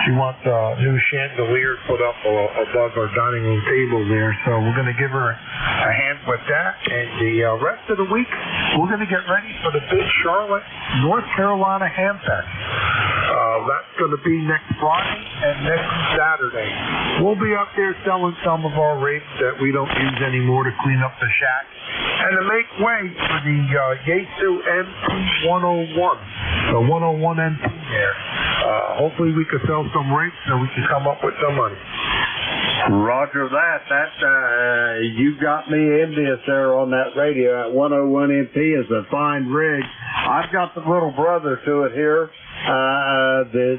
She wants a new chandelier put up above our dining room table there. So we're going to give her a hand with that. And the rest of the week, we're going to get ready for the big Charlotte, North Carolina Ham Fest. That's going to be next Friday and next Saturday. We'll be up there selling some of our rigs that we don't use anymore to clean up the shack and to make way for the Yaesu MP101, the 101 MP there. Hopefully we can sell some rigs so we can come up with some money. Roger that. You got me envious there on that radio. At 101 MP is a fine rig. I've got the little brother to it here, the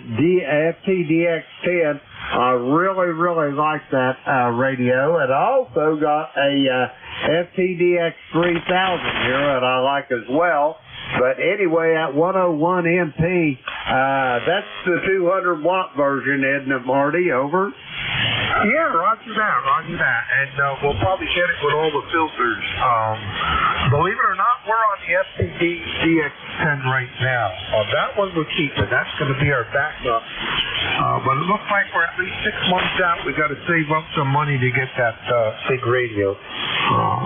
FTDX10. I really like that radio. And I also got a FTDX 3000 here that I like as well. But anyway, at 101 MP, that's the 200-watt version, isn't it, Marty? Over. Yeah, roger that. And we'll probably get it with all the filters. Believe it or not, we're on the FCD DX10 right now. That one we're keeping. That's going to be our backup. But it looks like we're at least 6 months out. We got to save up some money to get that big radio.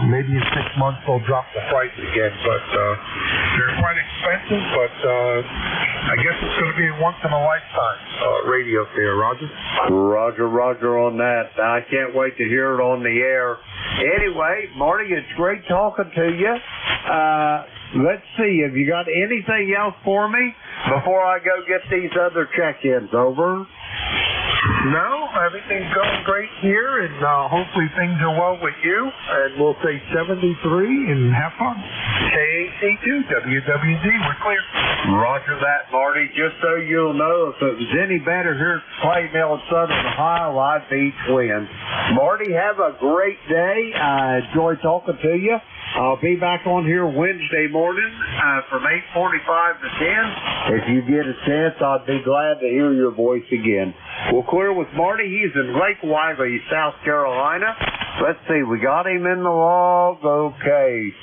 Maybe in 6 months they'll drop the price again. But they're quite expensive. But I guess it's going to be a once-in-a-lifetime radio there, Roger. Roger on that. I can't wait to hear it on the air. Anyway, Marty, it's great talking to you. Let's see, have you got anything else for me before I go get these other check-ins? Over. No, everything's going great here, and hopefully things are well with you. And we'll say 73 and have fun. KAC2, WWZ, we're clear. Roger that, Marty. Just so you'll know, if it was any better here at Clay Mill, Southern Ohio, I'd be twins. Marty, have a great day. I enjoyed talking to you. I'll be back on here Wednesday morning from 8:45 to 10. If you get a chance, I'd be glad to hear your voice again. We'll clear with Marty. He's in Lake Wiley, South Carolina. Let's see, we got him in the log. Okay.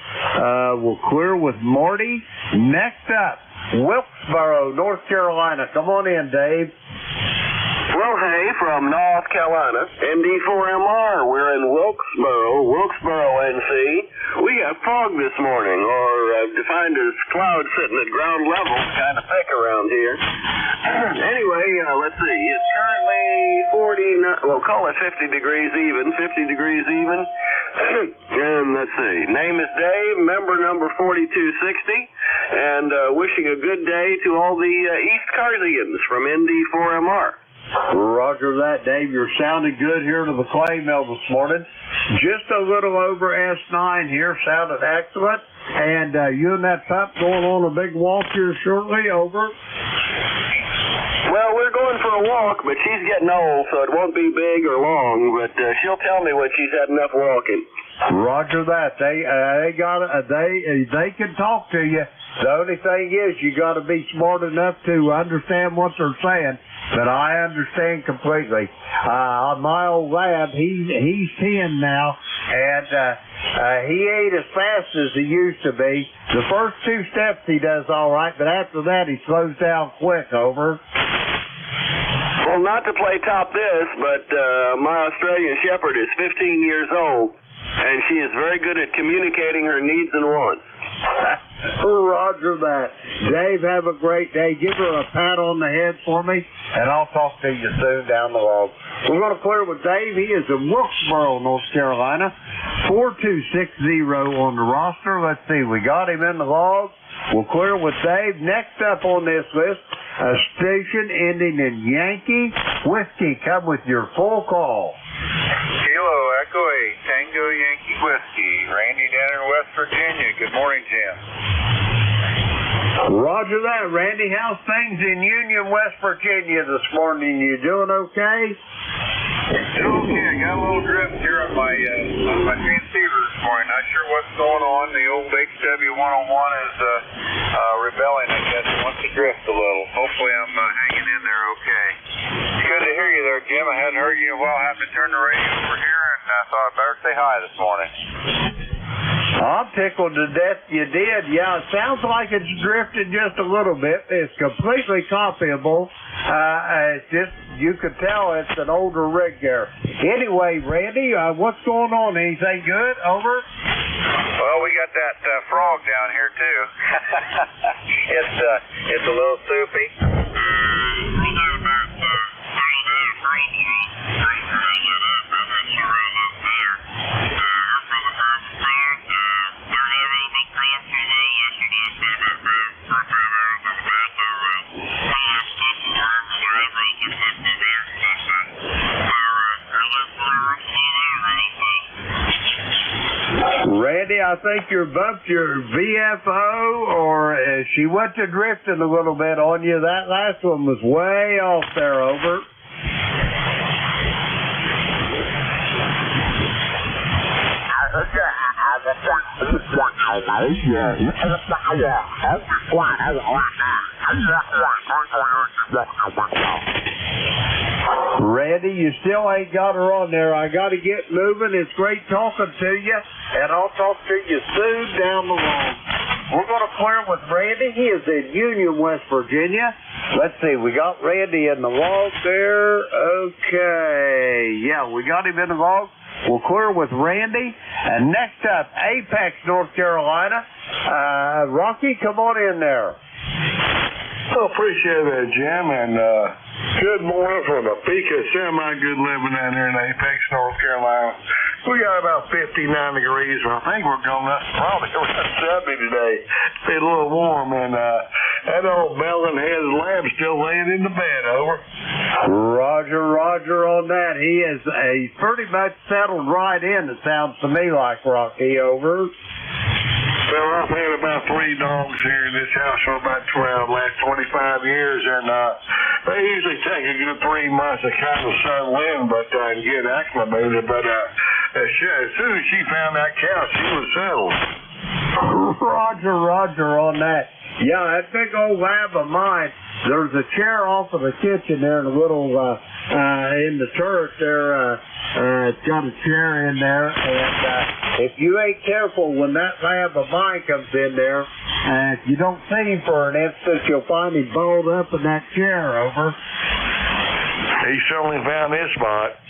We'll clear with Marty. Next up, Wilkesboro, North Carolina. Come on in, Dave. Well, hey, from North Carolina, ND4MR, we're in Wilkesboro, NC. We got fog this morning, or defined as clouds sitting at ground level, kind of thick around here. Anyway, let's see, it's currently 49, well, call it 50 degrees even. And let's see, name is Dave, member number 4260, and wishing a good day to all the East Carsians from ND4MR. Roger that, Dave. You're sounding good here to the Clay Mill this morning. Just a little over S9 here. Sounded excellent. And you and that pup going on a big walk here shortly. Over. Well, we're going for a walk, but she's getting old, so it won't be big or long. But she'll tell me when she's had enough walking. Roger that. They can talk to you. The only thing is, you got to be smart enough to understand what they're saying. But I understand completely. My old lab, he's 10 now, and he ain't as fast as he used to be. The first 2 steps he does all right, but after that he slows down quick. Over. Well, not to play top this, but my Australian Shepherd is 15 years old, and she is very good at communicating her needs and wants. Roger that. Dave, have a great day. Give her a pat on the head for me, and I'll talk to you soon down the log. We're going to clear with Dave. He is in Wilkesboro, North Carolina. 4260 on the roster. Let's see. We got him in the log. We'll clear with Dave. Next up on this list, a station ending in Yankee Whiskey. Come with your full call. Kilo Echo 8, Tango Yankee Whiskey. Randy down in West Virginia. Good morning, Jim. Roger that, Randy. How's things in Union, West Virginia this morning? You doing okay? Doing okay. I got a little drift here on my transceiver this morning. Not sure what's going on. The old HW101 is rebelling, I guess. It wants to drift a little. Hopefully I'm hanging in there okay. It's good to hear you there, Jim. I hadn't heard you in a while. I happened to turn the radio over here, and I thought I'd better say hi this morning. I'm tickled to death you did. Yeah, it sounds like it's drifted just a little bit. It's completely copyable. It's just, you could tell it's an older rig there. Anyway, Randy, what's going on? Anything good? Over? Well, we got that frog down here, too. It's a little soupy. Randy, I think you bumped your VFO, or she went to drifting a little bit on you. That last one was way off there. Over. Randy, you still ain't got her on there. I got to get moving. It's great talking to you, and I'll talk to you soon down the road. We're going to clear with Randy. He is in Union, West Virginia. Let's see. We got Randy in the log there. Okay. Yeah, we got him in the log. We'll clear with Randy. And next up, Apex, North Carolina. Rocky, come on in there. Oh, appreciate that, Jim, and good morning from the peak of semi-good living down there in Apex, North Carolina. We got about 59 degrees, but I think we're going up probably around 70 today. It's been a little warm, and that old Melon Head Lab still laying in the bed, over. Roger on that. He's pretty much settled right in, it sounds to me like, Rocky, over. Well, I've had about 3 dogs here in this house for about the last 25 years, and they usually take a good 3 months to kind of settle in, but and get acclimated. But as soon as she found that couch, she was settled. Roger on that. Yeah, that big old lab of mine, there's a chair off of the kitchen there, and a little in the turret there. It's got a chair in there, and if you ain't careful when that lab of mine comes in there, if you don't see him for an instant, you'll find him balled up in that chair, over. He certainly found his spot.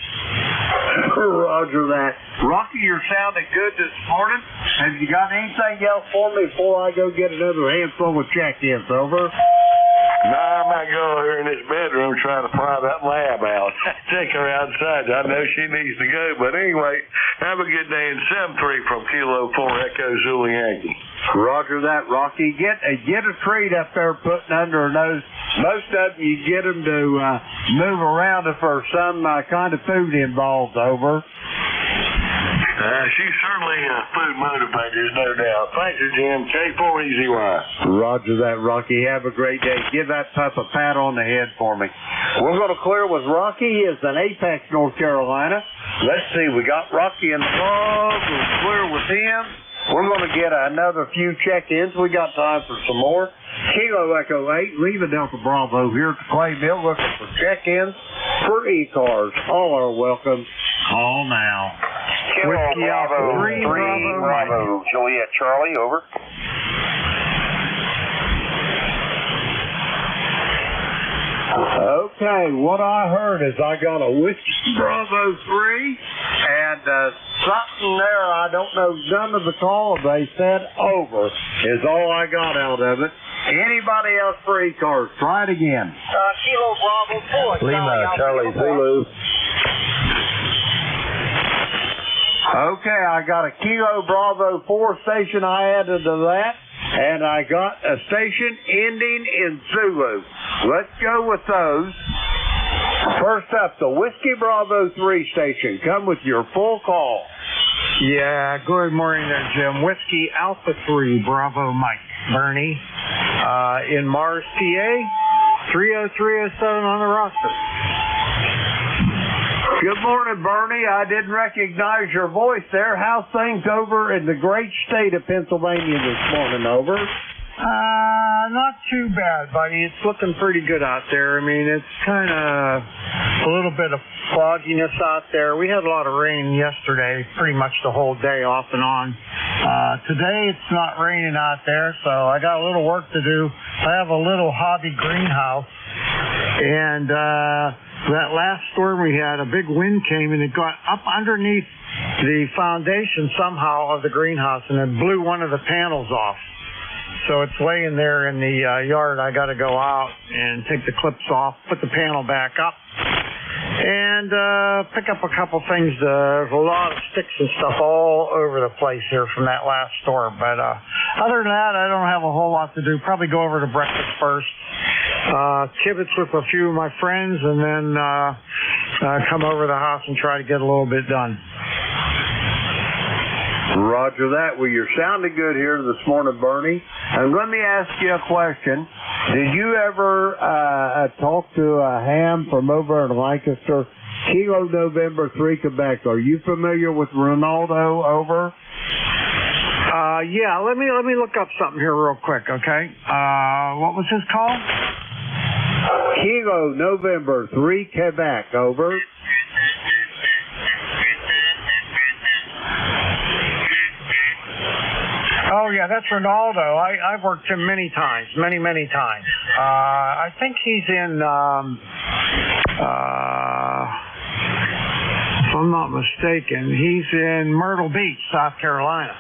Roger that. Rocky, you're sounding good this morning. Have you got anything else for me before I go get another handful of check-ins, over? No, I might go here in this bedroom trying to pry that lab out. Take her outside. I know she needs to go, but anyway, have a good day, and 7-3 from Kilo 4 Echo Zulu Yankee. Roger that, Rocky. Get a treat up there putting under her nose. Most of them, you get them to move around if there's some kind of food involved, over. She's certainly food motivated, no doubt. Thank you, Jim. K4EZY. Roger that, Rocky. Have a great day. Give that pup a pat on the head for me. We're going to clear with Rocky. He is in Apex, North Carolina. Let's see. We got Rocky in the log. We'll clear with him. We're going to get another few check-ins. We got time for some more. Kilo Echo 8, Lima Delta Bravo here at the Clay Mill looking for check-ins for ECARS. All are welcome. Call now. Kilo Bravo 3 Bravo Juliet Charlie, over. Okay, what I heard is I got a Whiskey Bravo 3 and something there, I don't know, none of the call they said over is all I got out of it. Anybody else for ECARS? Try it again. Kilo Bravo 4. Lima, Charlie Zulu. Okay, I got a Kilo Bravo 4 station I added to that, and I got a station ending in Zulu. Let's go with those. First up, the Whiskey Bravo 3 station. Come with your full call. Yeah, good morning there, Jim. Whiskey Alpha 3 Bravo Mike. Bernie, in Mars, PA, 30307 on the roster. Good morning, Bernie. I didn't recognize your voice there. How's things over in the great state of Pennsylvania this morning, over? Not too bad, buddy. It's looking pretty good out there. I mean, it's kind of a little bit of fogginess out there. We had a lot of rain yesterday, pretty much the whole day off and on. Today it's not raining out there, so I got a little work to do. I have a little hobby greenhouse, and that last storm we had, a big wind came and it got up underneath the foundation somehow of the greenhouse, and it blew one of the panels off. So it's laying there in the yard. I got to go out and take the clips off, put the panel back up, and pick up a couple things. There's a lot of sticks and stuff all over the place here from that last storm. But other than that, I don't have a whole lot to do. Probably go over to breakfast first, kibitz with a few of my friends, and then come over to the house and try to get a little bit done. Roger that. Well, you're sounding good here this morning, Bernie. And let me ask you a question. Did you ever talk to a ham from over in Lancaster, Kilo November 3 Quebec? Are you familiar with Ronaldo, over? Yeah, let me look up something here real quick, okay? What was his call? Kilo November 3 Quebec, over. Oh, yeah, that's Ronaldo. I've worked him many times, many times. I think he's in, if I'm not mistaken, he's in Myrtle Beach, South Carolina.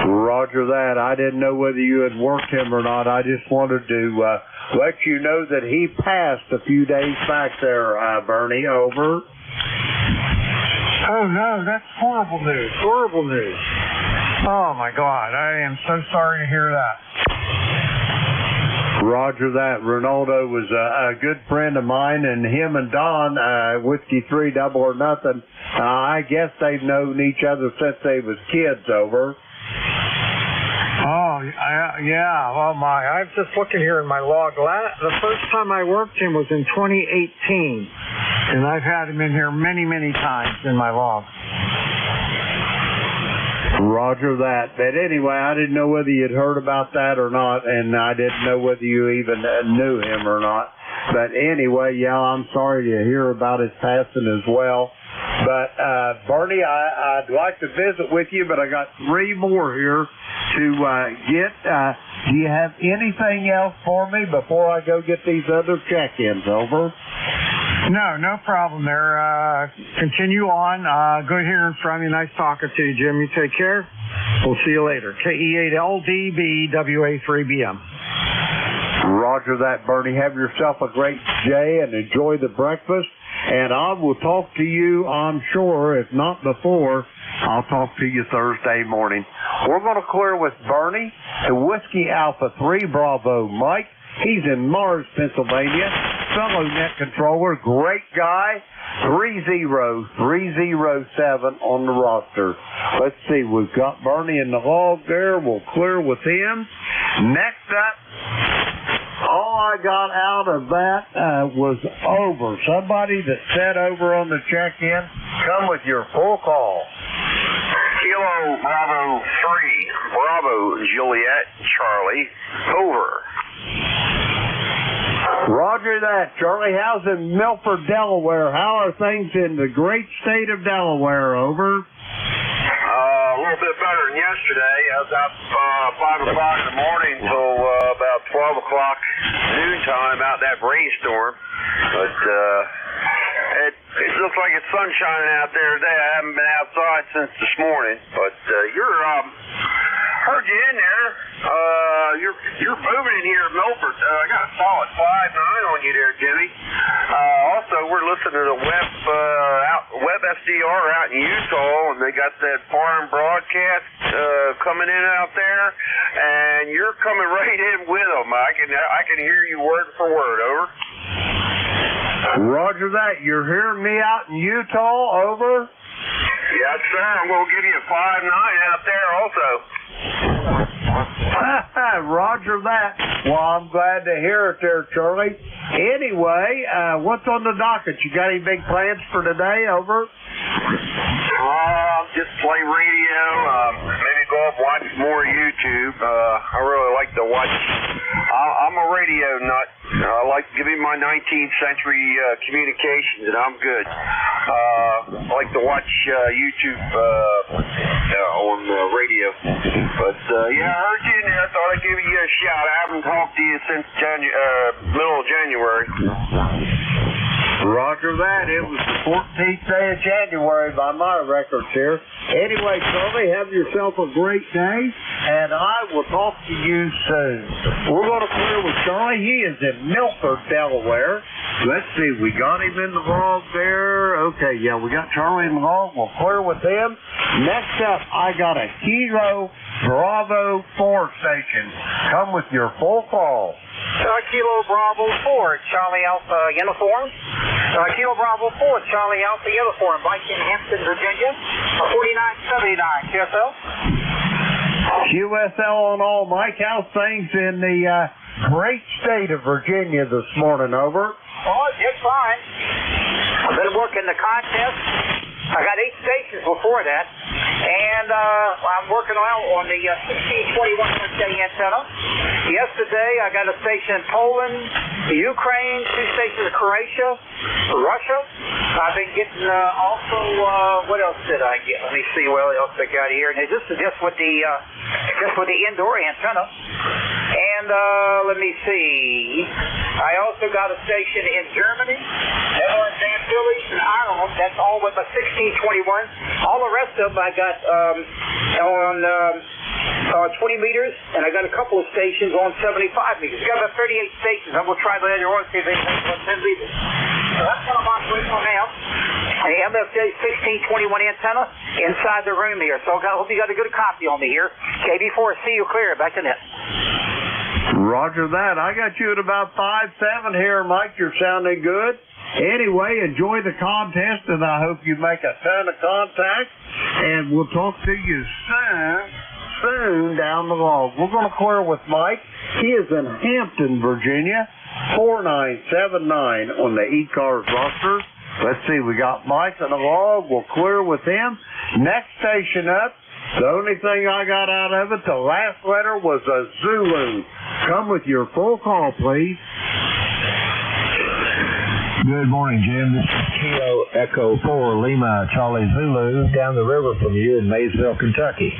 Roger that. I didn't know whether you had worked him or not. I just wanted to let you know that he passed a few days back there, Bernie, over. Oh, no, that's horrible news, horrible news. Oh, my God, I am so sorry to hear that. Roger that. Ronaldo was a good friend of mine, and him and Don, Whiskey 3 Double or Nothing, I guess they've known each other since they was kids, over. Oh, yeah, well, I was just looking here in my log. The first time I worked him was in 2018, and I've had him in here many times in my log. Roger that. But anyway, I didn't know whether you'd heard about that or not, and I didn't know whether you even knew him or not. But anyway, yeah, I'm sorry to hear about his passing as well. But, Bernie, I'd like to visit with you, but I got 3 more here to get. Do you have anything else for me before I go get these other check-ins, over? No problem there. Continue on. Good hearing from you. Nice talking to you, Jim. You take care. We'll see you later. KE8LDBWA3BM. Roger that, Bernie. Have yourself a great day and enjoy the breakfast. And I will talk to you, I'm sure, if not before, I'll talk to you Thursday morning. We're going to clear with Bernie and Whiskey Alpha 3 Bravo Mike. He's in Mars, Pennsylvania. Fellow net controller, great guy. 30307 on the roster. Let's see, we've got Bernie in the log there. We'll clear with him. Next up, all I got out of that was over. Somebody that said over on the check-in, come with your full call. Kilo Bravo 3, Bravo Juliet Charlie, over. Roger that, Charlie. How's in Milford, Delaware? How are things in the great state of Delaware, over? A little bit better than yesterday. I was up 5 o'clock in the morning till about 12 o'clock noontime out that rainstorm. But it looks like it's sun shining out there today. I haven't been outside since this morning. But heard you in there. You're moving in here at Milford. I got a solid 5.9 on you there, Jimmy. Also, we're listening to the Web FDR out in Utah, and they got that foreign broadcast coming in out there, and you're coming right in with them. I can hear you word for word. Over. Roger that. You're hearing me out in Utah. Over. Yes, sir. I'm going to give you a 5.9 out there also. Roger that. Well, I'm glad to hear it there, Charlie. Anyway, what's on the docket? You got any big plans for today? Over. Just play radio. Maybe go up and watch more YouTube. I really like to watch. I'm a radio nut. I like to give me my 19th century communications, and I'm good. I like to watch YouTube on radio. But yeah, I heard you in there. I thought I'd give you a shout. I haven't talked to you since middle of January. Roger that. It was the 14th day of January by my records here. Anyway, Charlie, have yourself a great day, and I will talk to you soon. We're going to clear with Charlie. He is in Milford, Delaware. Let's see. We got him in the log there. Okay, yeah, we got Charlie in the log. We'll clear with him. Next up, I got a Kilo Bravo 4 station. Come with your full call. Kilo Bravo 4, Charlie Alpha Uniform. Kilo Bravo 4, Charlie Alpha Uniform. Mike in Hampton, Virginia. 4979, QSL. QSL on all. Mike, how's things in the great state of Virginia this morning? Over. Oh, just fine. I've been working the contest. I got 8 stations before that. And I'm working on the 1621 day antenna. Yesterday, I got a station in Poland, Ukraine, 2 stations in Croatia, Russia. I've been getting also, what else did I get? Let me see what else I got here. And this is just with the indoor antenna. And let me see. I also got a station in Germany, Netherlands, Antilles, and Ireland. That's all with my 1621. All the rest of them I got on 20 meters, and I got a couple of stations on 75 meters. I got about 38 stations. I'm going to try later on to see if they can on 10 meters. So that's what I'm operating on now. A MFJ 1621 antenna inside the room here. So I hope you got a good copy on me here. KB4, see you clear. Back to net. Roger that. I got you at about 5-7 here, Mike. You're sounding good. Anyway, enjoy the contest, and I hope you make a ton of contacts. And we'll talk to you soon down the road. We're going to clear with Mike. He is in Hampton, Virginia, 4979 on the ECARS roster. Let's see, we got Mike on the log. We'll clear with him. Next station up. The only thing I got out of it, the last letter was a Zulu. Come with your full call, please. Good morning, Jim. This is Kilo Echo 4 Lima Charlie Zulu down the river from you in Maysville, Kentucky.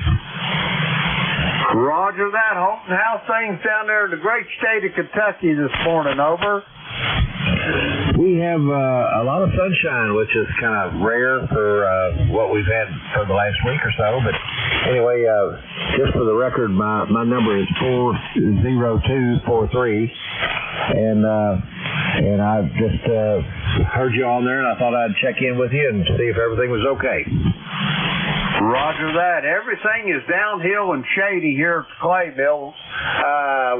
Roger that, Holton. How's things down there in the great state of Kentucky this morning? Over. We have a lot of sunshine, which is kind of rare for what we've had for the last week or so. But anyway, just for the record, my number is 40243, and I just heard you on there, and I thought I'd check in with you and see if everything was okay. Roger that. Everything is downhill and shady here at the clay mills.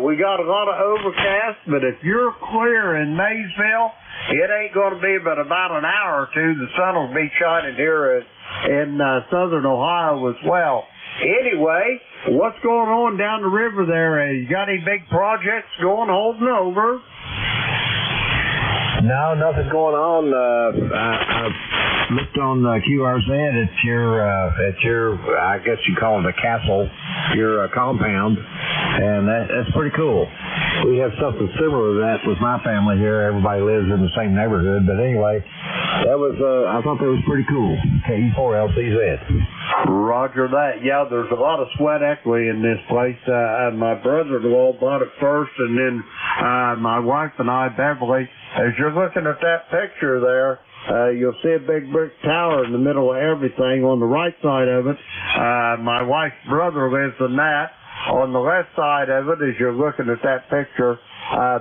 We got a lot of overcast, but if you're clear in Maysville, it ain't going to be but about an hour or two. The sun will be shining here in southern Ohio as well. Anyway, what's going on down the river there? You got any big projects going, holding over? No, nothing going on. I looked on QRZ at your, I guess you call it a castle, your compound, and that's pretty cool. We have something similar to that with my family here. Everybody lives in the same neighborhood, but anyway, that was, I thought that was pretty cool. KE4LCZ. Roger that. Yeah, there's a lot of sweat equity in this place. My brother-in-law bought it first, and then my wife and I, Beverly, as you're looking at that picture there, you'll see a big brick tower in the middle of everything. On the right side of it, my wife's brother lives in that. On the left side of it, as you're looking at that picture,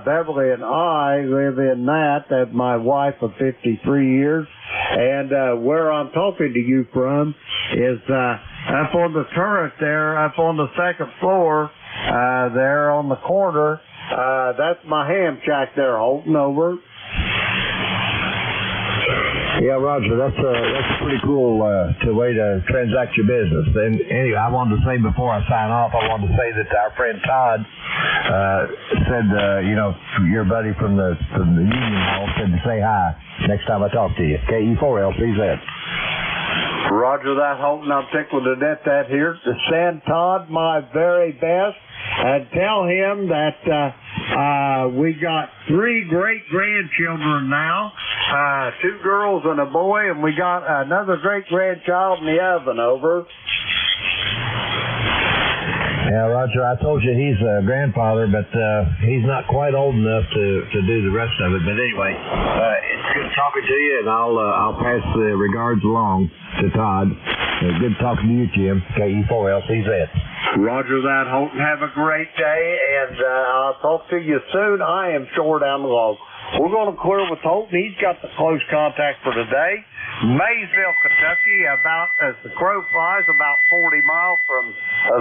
Beverly and I live in that. That's my wife of 53 years. And where I'm talking to you from is up on the turret there, up on the second floor, there on the corner. That's my ham shack there, holding over. Yeah, Roger, that's a pretty cool way to transact your business. And anyway, I wanted to say before I sign off, I wanted to say that our friend Todd said, your buddy from the Union Hall said to say hi next time I talk to you. KE4LCZ. Roger that, Holton. I'm tickled to death that here. To send Todd my very best and tell him that we got 3 great grandchildren now, 2 girls and a boy, and we got another great grandchild in the oven. Over. Yeah, Roger, I told you he's a grandfather, but he's not quite old enough to do the rest of it. But anyway, it's good talking to you, and I'll pass the regards along to Todd. Good talking to you, Jim. KE4LCZ. Roger that, Holton. Have a great day, and I'll talk to you soon. I am sure down the log. We're going to clear with Holton. He's got the close contact for today. Maysville, Kentucky, about, as the crow flies, about 40 miles from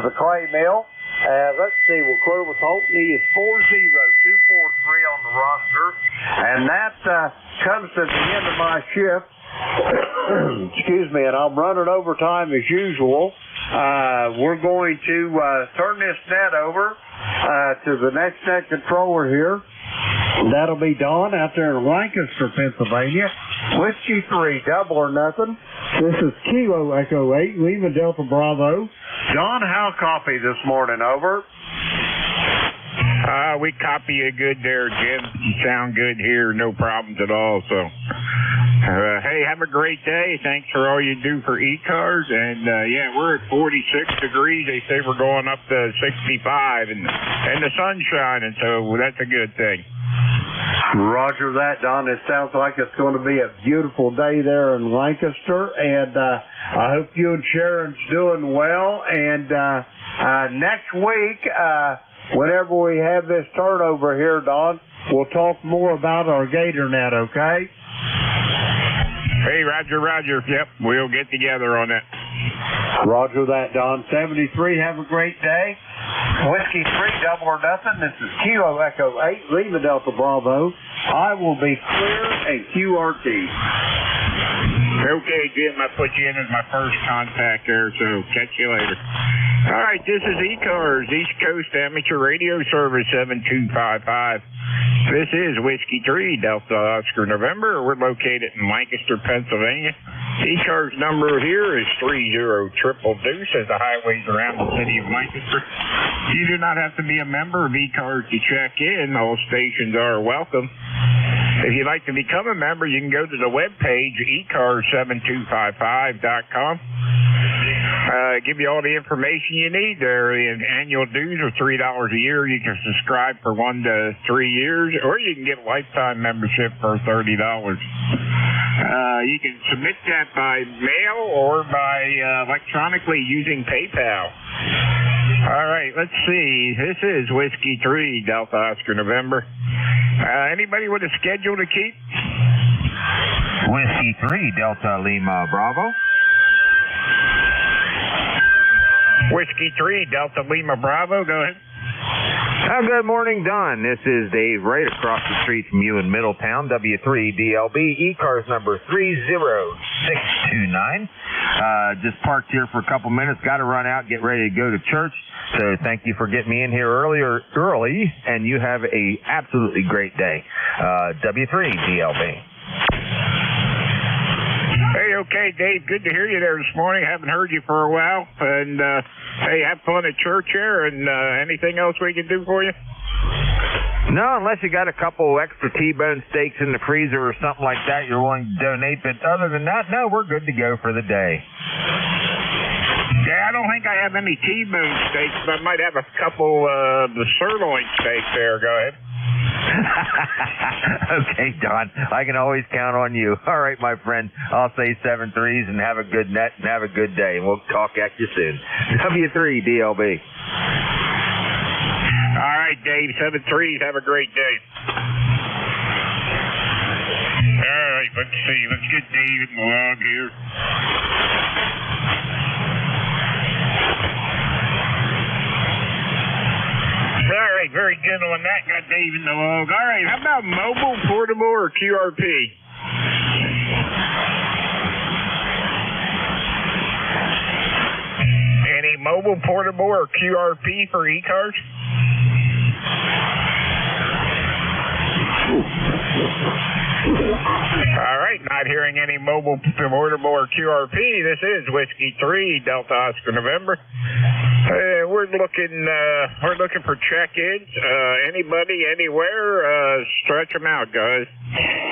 the clay mill. Let's see, we'll clear with Holton. He is 40243 on the roster, and that comes to the end of my shift. Excuse me, and I'm running overtime as usual. We're going to turn this net over to the next net controller here. That'll be Dawn out there in Lancaster, Pennsylvania. Whiskey 3, double or nothing. This is Kilo Echo 8, Lima Delta Bravo. Don, how copy this morning? Over. We copy you good there, Jim. You sound good here, no problems at all. So, hey, have a great day. Thanks for all you do for ECARS. And yeah, we're at 46 degrees. They say we're going up to 65, and the sun's shining, so that's a good thing. Roger that, Don. It sounds like it's going to be a beautiful day there in Lancaster, and I hope you and Sharon's doing well. And next week, whenever we have this turnover here, Don, we'll talk more about our gator net, okay? Hey, Roger. Yep, we'll get together on that. Roger that, Don. 73, have a great day. Whiskey 3, double or nothing. This is Kilo Echo 8, Lima Delta Bravo. I will be clear and QRT. Okay, Jim, I put you in as my first contact there, so catch you later. All right, this is ECARS, East Coast Amateur Radio Service 7255. This is Whiskey 3, Delta Oscar November. We're located in Lancaster, Pennsylvania. ECARS number here is 30222 as the highways around the city of Lancaster. You do not have to be a member of ECARS to check in. All stations are welcome. If you'd like to become a member, you can go to the webpage, ECARS7255.com. Give you all the information you need there. The annual dues are $3 a year. You can subscribe for 1 to 3 years, or you can get a lifetime membership for $30. You can submit that by mail or by electronically using PayPal. All right, let's see. This is Whiskey 3, Delta Oscar November. Anybody with a schedule to keep? Whiskey 3, Delta Lima Bravo. Whiskey 3, Delta Lima Bravo. Go ahead. Good morning, Don. This is Dave right across the street from you in Middletown, W3DLB, ECARS number 30629. Just parked here for a couple minutes, got to run out, get ready to go to church. So thank you for getting me in here early, and you have a absolutely great day. W3DLB. Hey, okay, Dave, good to hear you there this morning. Haven't heard you for a while. And, hey, have fun at church here, and anything else we can do for you? No, unless you got a couple extra T-bone steaks in the freezer or something like that you're willing to donate. But other than that, no, we're good to go for the day. Yeah, I don't think I have any T-bone steaks, but I might have a couple of the sirloin steaks there. Go ahead. Okay, Don. I can always count on you. All right, my friend. I'll say 7 threes and have a good net and have a good day. And we'll talk at you soon. W3DLB. All right, Dave. 7 threes. Have a great day. All right, let's see. Let's get Dave in the log here. All right, very good on that. Got Dave in the log. All right, how about mobile, portable, or QRP? Any mobile, portable, or QRP for ECARS? All right, not hearing any mobile, portable, or QRP. This is Whiskey 3, Delta Oscar November. We're looking for check-ins. Anybody, anywhere, stretch them out, guys.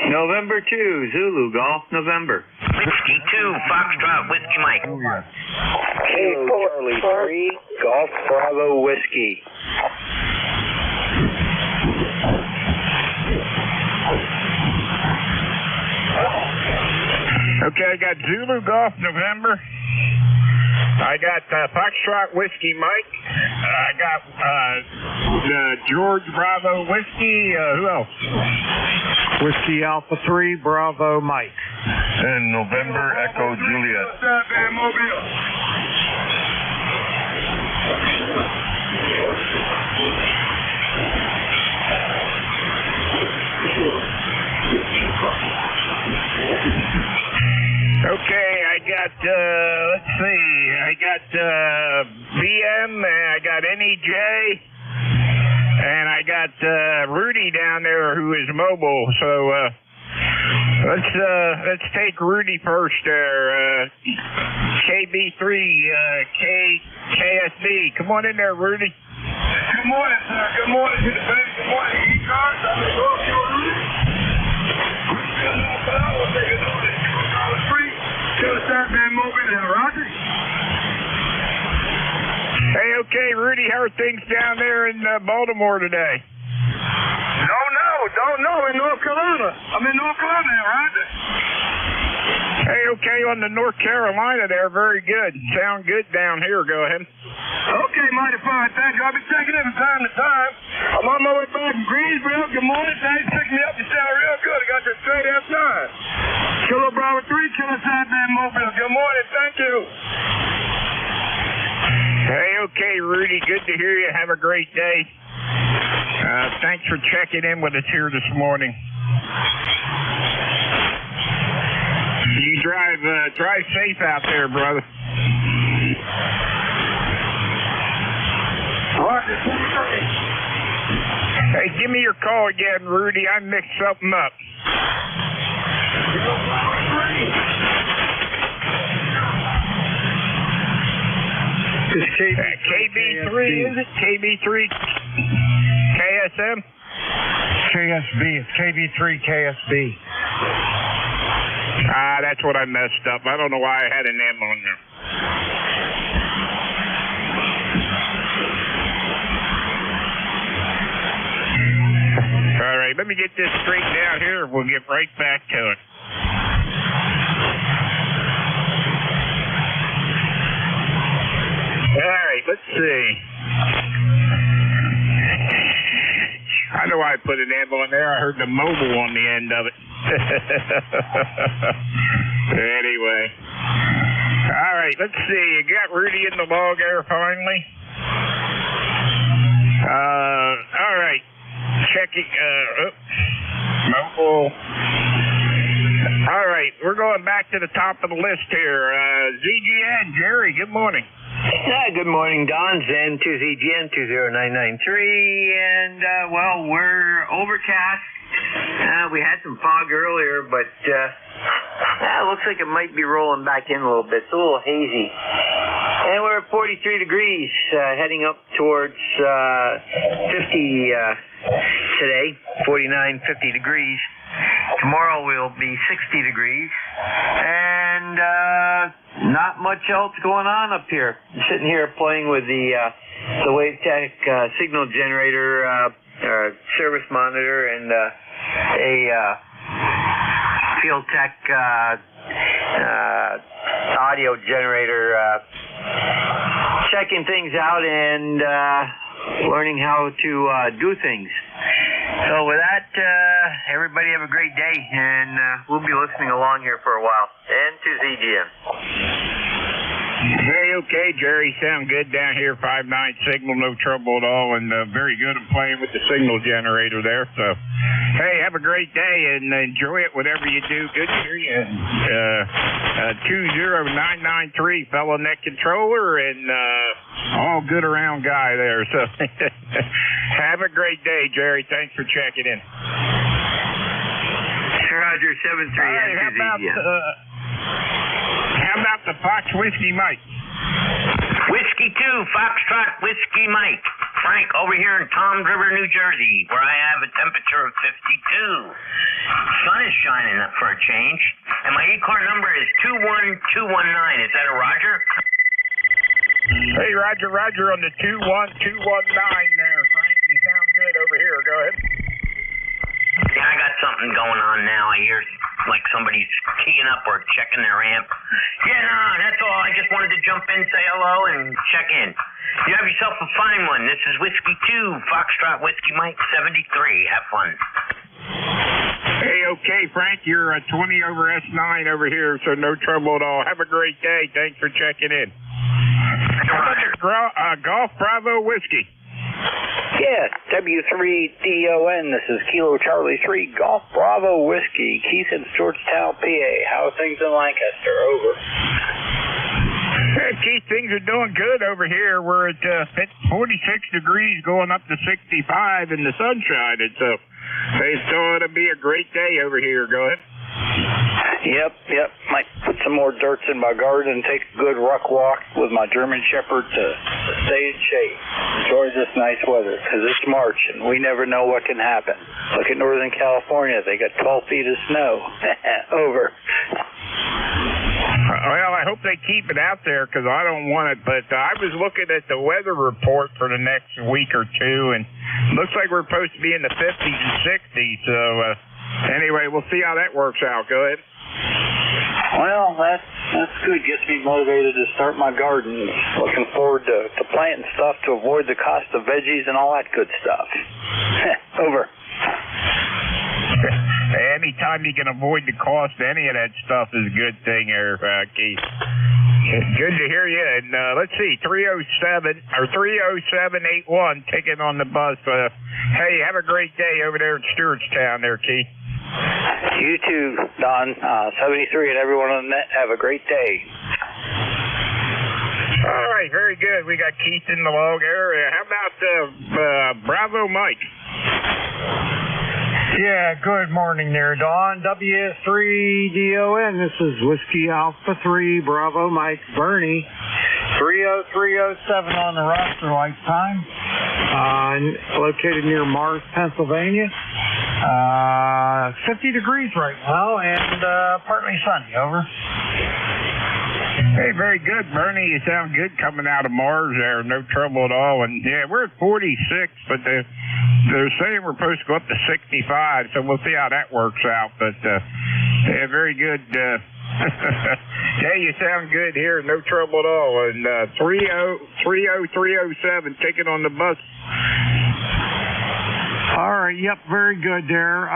November 2, Zulu Golf, November. Whiskey 2, Foxtrot, Whiskey Mike. Charlie 3, Golf Bravo Whiskey. Okay, I got Zulu Golf November. I got Foxtrot Whiskey Mike. I got George Bravo Whiskey. Who else? Whiskey Alpha 3 Bravo Mike. And November Echo Juliet. Okay, I got, let's see, I got VM, I got NEJ, and I got Rudy down there who is mobile. So Let's take Rudy first there. KB3, KSB. Come on in there, Rudy. Good morning, sir. Good morning to the bank. Good morning, ECARS. I'm the North Rudy. We'll take a note at $2 free. Till the start being moving now, Roger. Hey, okay, Rudy, how are things down there in Baltimore today? Don't know. In North Carolina. I'm in North Carolina now, Roger. Hey, okay, on the North Carolina there, very good. Sound good down here. Go ahead. Okay, mighty fine. Thank you. I'll be checking in from time to time. I'm on my way back from Greensboro. Good morning. Thanks for picking me up. You sound real good. I got you straight outside. Kilo Bravo 3, Kilo Southbound Mobile. Good morning. Thank you. Hey, okay, Rudy. Good to hear you. Have a great day. Thanks for checking in with us here this morning. You drive safe out there, brother. Hey, give me your call again, Rudy. I mixed something up. KB3, is it? KB3 KSM? KSB. It's KB3 KSB. That's what I messed up. I don't know why I had an M on there. All right, let me get this straightened out here. We'll get right back to it. All right, let's see. I know I put an amble in there. I heard the mobile on the end of it. Anyway. All right, let's see. You got Rudy in the log there finally. All right. Checking. Mobile. All right, we're going back to the top of the list here. ZGN, Jerry, good morning. Good morning, Don. Zen to ZGN 20993, and well, we're overcast. We had some fog earlier, but it looks like it might be rolling back in a little bit. It's a little hazy. And we're at 43 degrees, heading up towards 50 today, 49, 50 degrees. Tomorrow will be 60 degrees, and not much else going on up here. I'm sitting here playing with the WaveTech signal generator, service monitor, and a FieldTech audio generator, checking things out and learning how to do things. So with that, everybody have a great day, and we'll be listening along here for a while. And to ZGM. Hey, okay, Jerry. Sound good down here. 5.9 signal, no trouble at all, and very good at playing with the signal generator there. So, hey, have a great day and enjoy it, whatever you do. Good to hear you. 20993, fellow net controller, and all good around guy there. So, have a great day, Jerry. Thanks for checking in. Roger, 73. How about the Fox Whiskey Mike? Whiskey 2, Foxtrot Whiskey Mike. Frank, over here in Toms River, New Jersey, where I have a temperature of 52. Sun is shining up for a change. And my ECAR number is 21219. Is that a Roger? Hey, Roger on the 21219 there, Frank. You sound good over here. Go ahead. Yeah, I got something going on now. I hear like somebody's keying up or checking their amp. Yeah, no, that's all. I just wanted to jump in, say hello, and check in. You have yourself a fine one. This is Whiskey 2, Foxtrot Whiskey Mike 73. Have fun. Hey, okay, Frank, you're 20 over S9 over here, so no trouble at all. Have a great day. Thanks for checking in. How about Golf Bravo Whiskey? Yes, W3DON. This is Kilo Charlie 3 Golf Bravo Whiskey, Keith in Georgetown, PA. How are things in Lancaster? Over. Hey, Keith, things are doing good over here. We're at 46 degrees going up to 65 in the sunshine. And so It's going to be a great day over here. Go ahead. Yep. Might put some more dirt in my garden and take a good ruck walk with my German Shepherd to stay in shape. Enjoy this nice weather, because it's March and we never know what can happen. Look at Northern California. They got 12 feet of snow. Over. Well, I hope they keep it out there because I don't want it. But I was looking at the weather report for the next week or two, and looks like we're supposed to be in the 50s and 60s. So anyway, we'll see how that works out. Go ahead. Well, that's good. Gets me motivated to start my garden. Looking forward to planting stuff to avoid the cost of veggies and all that good stuff. Over. Anytime you can avoid the cost of any of that stuff is a good thing there, Keith. Good to hear you. And let's see, 30781 ticket on the bus. Hey, have a great day over there at Stewartstown there, Keith. You too, Don. 73 and everyone on the net, have a great day. All right, very good. We got Keith in the log area. How about Bravo Mike? Yeah, good morning there, Don. W3DON. This is Whiskey Alpha 3, Bravo Mike, Bernie. 30307 on the roster lifetime. Located near Mars, Pennsylvania. 50 degrees right now and partly sunny. Over. Hey, very good, Bernie. You sound good coming out of Mars there. No trouble at all. And yeah, we're at 46, but they're saying we're supposed to go up to 65, so we'll see how that works out. But yeah, very good. Yeah, you sound good here. No trouble at all. And 30307, ticket on the bus. All right. Yep. Very good there.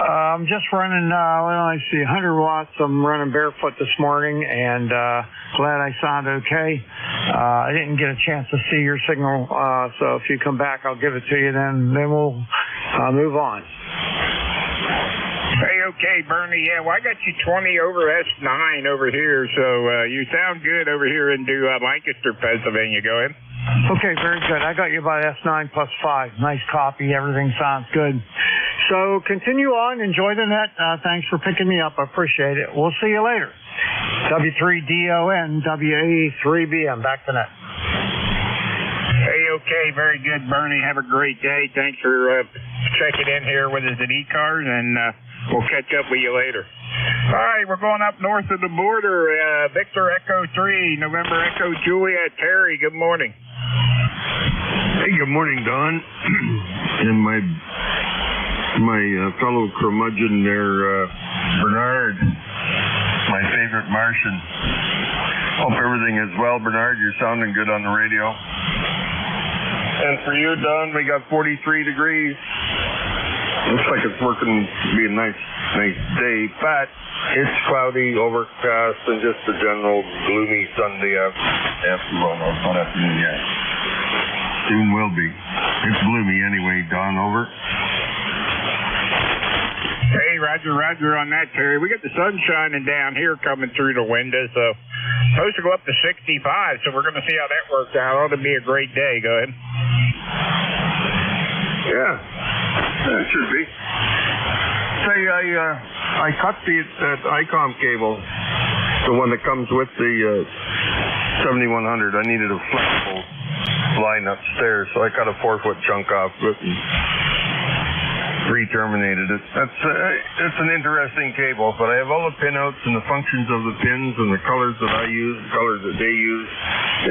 I'm just running, 100 watts. I'm running barefoot this morning, and glad I sound okay. I didn't get a chance to see your signal, so if you come back, I'll give it to you. Then we'll move on. Hey, okay, Bernie. Yeah, well, I got you 20 over S9 over here, so you sound good over here into Lancaster, Pennsylvania. Go ahead. Okay, very good. I got you by S9 plus 5. Nice copy. Everything sounds good. So continue on. Enjoy the net. Thanks for picking me up. I appreciate it. We'll see you later. W3DON, WA3BM. Back to net. Hey, okay. Very good, Bernie. Have a great day. Thanks for checking in here with us at ECARS, and we'll catch up with you later. All right, we're going up north of the border. Victor Echo 3, November Echo Juliet. Terry, good morning. Hey, good morning, Don. And my fellow curmudgeon there, Bernard, my favorite Martian. Hope everything is well, Bernard. You're sounding good on the radio. And for you, Don, we got 43 degrees. Looks like it's working to be a nice day, but it's cloudy, overcast, and just a general gloomy Sunday afternoon yet. Soon will be. It's gloomy anyway, Don. Over. Hey, Roger on that, Terry. We got the sun shining down here coming through the window, so supposed to go up to 65, so we're going to see how that works out. Ought to be a great day. Go ahead. Yeah, it should be. Say, I cut that ICOM cable, the one that comes with the 7100. I needed a flexible line upstairs, so I cut a 4-foot chunk off it and re-terminated it. It's an interesting cable, but I have all the pinouts and the functions of the pins and the colors that I use, the colors that they use.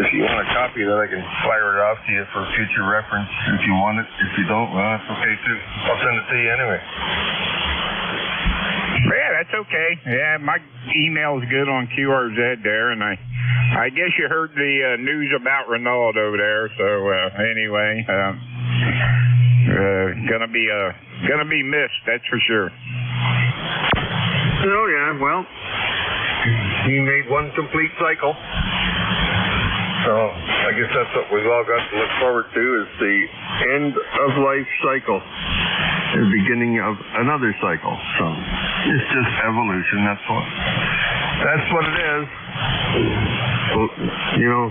If you want a copy of that, I can fire it off to you for future reference if you want it. If you don't, well, that's okay too. I'll send it to you anyway. Yeah, that's okay. Yeah, my email's good on QRZ there, and I guess you heard the news about Renault over there. So anyway, gonna be missed, that's for sure. Oh yeah, well, he made one complete cycle. So I guess that's what we've all got to look forward to, is the end of life cycle, the beginning of another cycle. So it's just evolution. That's what it is. Well,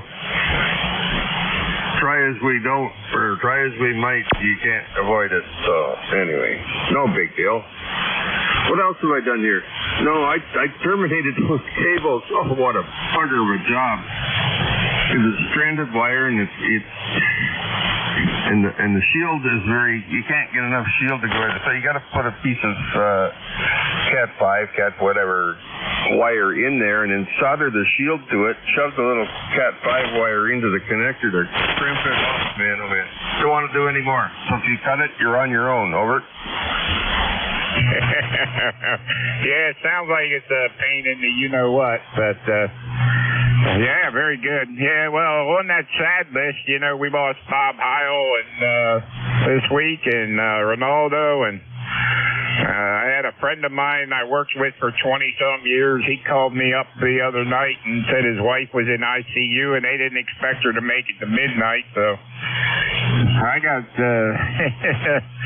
try as we don't, or try as we might, you can't avoid it. So anyway, no big deal. What else have I done here? No, I terminated those cables. Oh, what a bugger of a job. It was stranded wire, and and the shield is you can't get enough shield to go in. So you got to put a piece of Cat whatever wire in there, and then solder the shield to it, shove the little Cat 5 wire into the connector to crimp it off, man. Oh man, don't want to do any more. So if you cut it, you're on your own. Over. Yeah, it sounds like it's a pain in the you-know-what, but, yeah, very good. Yeah, well, on that sad list, we lost Bob Heil this week and Ronaldo, and I had a friend of mine I worked with for 20-some years. He called me up the other night and said his wife was in ICU, and they didn't expect her to make it to midnight, so I got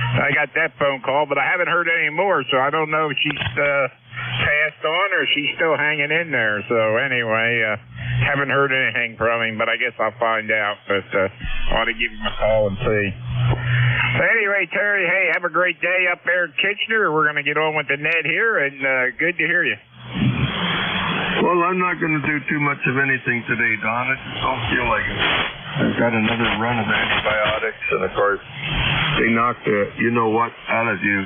I got that phone call, but I haven't heard any more, so I don't know if she's passed on or she's still hanging in there. So anyway, haven't heard anything from him, but I guess I'll find out. But I want to give him a call and see. So anyway, Terry, hey, have a great day up there in Kitchener. We're going to get on with the net here, and good to hear you. Well, I'm not going to do too much of anything today, Don. I just don't feel like it. I've got another run of antibiotics, and of course, they knock the you-know-what out of you,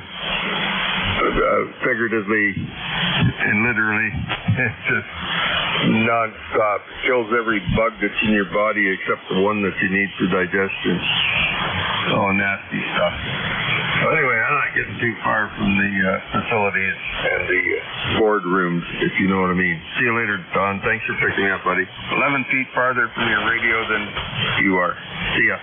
figuratively and literally. It's just non-stop. It kills every bug that's in your body except the one that you need for digestion. Oh, nasty stuff. So anyway, I'm not getting too far from the facilities and the boardrooms, if you know what I mean. See you later, Don. Thanks for picking me up, buddy. 11 feet farther from your radio than you are. See ya.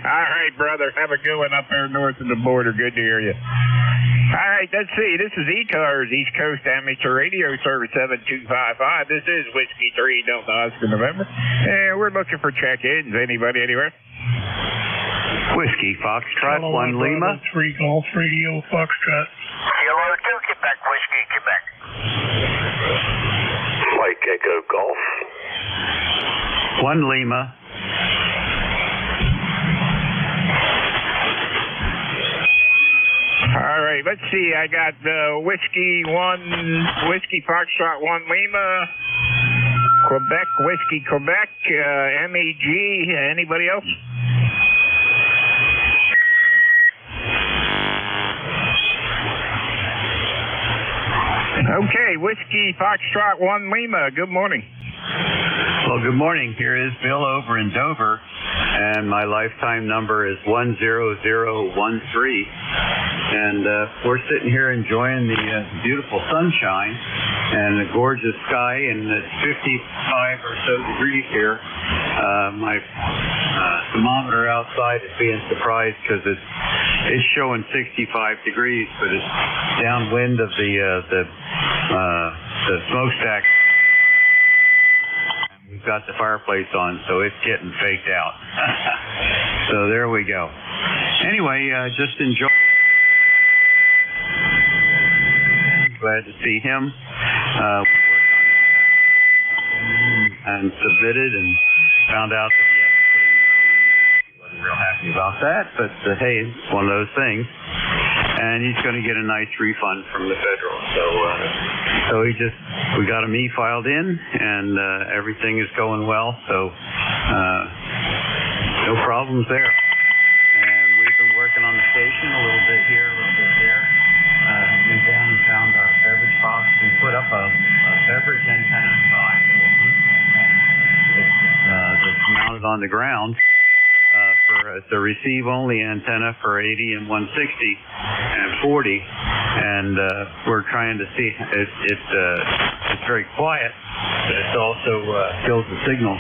All right, brother. Have a good one up there north of the border. Good to hear you. All right, let's see. This is ECARS, East Coast Amateur Radio Service 7255. This is Whiskey 3 Delta Oscar November. And we're looking for check-ins. Anybody anywhere? Whiskey Foxtrot 1 Lima. 3 Golf Radio Foxtrot. Hello to Quebec, Whiskey, Quebec. Mike Echo Golf. 1 Lima. All right, let's see. I got Whiskey Foxtrot 1 Lima, Quebec, Whiskey Quebec, MEG. Anybody else? Okay, Whiskey Foxtrot 1 Lima. Good morning. Well, good morning. Here is Bill over in Dover, and my lifetime number is 10013. And we're sitting here enjoying the beautiful sunshine and the gorgeous sky, and it's 55 or so degrees here. My thermometer outside is being surprised because it's showing 65 degrees, but it's downwind of the smokestack. We've got the fireplace on, so it's getting faked out. So there we go. Anyway, just enjoy. Glad to see him. And submitted and found out that he wasn't real happy about that, but hey, it's one of those things. And he's going to get a nice refund from the federal. So we got him e-filed in, and everything is going well. So no problems there. And we've been working on the station a little bit here, a little bit there. Went down and found our beverage box. We put up a beverage antenna that's mounted on the ground. It's a receive-only antenna for 80 and 160 and 40, and we're trying to see. It's very quiet, but it also kills the signal.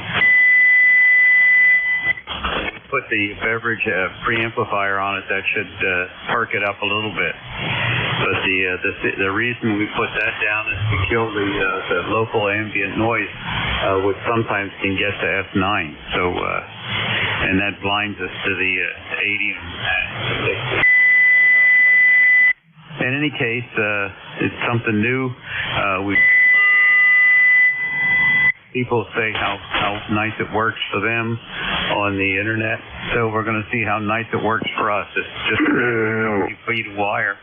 Put the beverage preamplifier on it. That should perk it up a little bit. But the reason we put that down is to kill the local ambient noise, which sometimes can get to F9. So. And that blinds us to the 80 and 60. In any case, it's something new. people say how nice it works for them on the internet. So we're going to see how nice it works for us. It's just you feed a wire.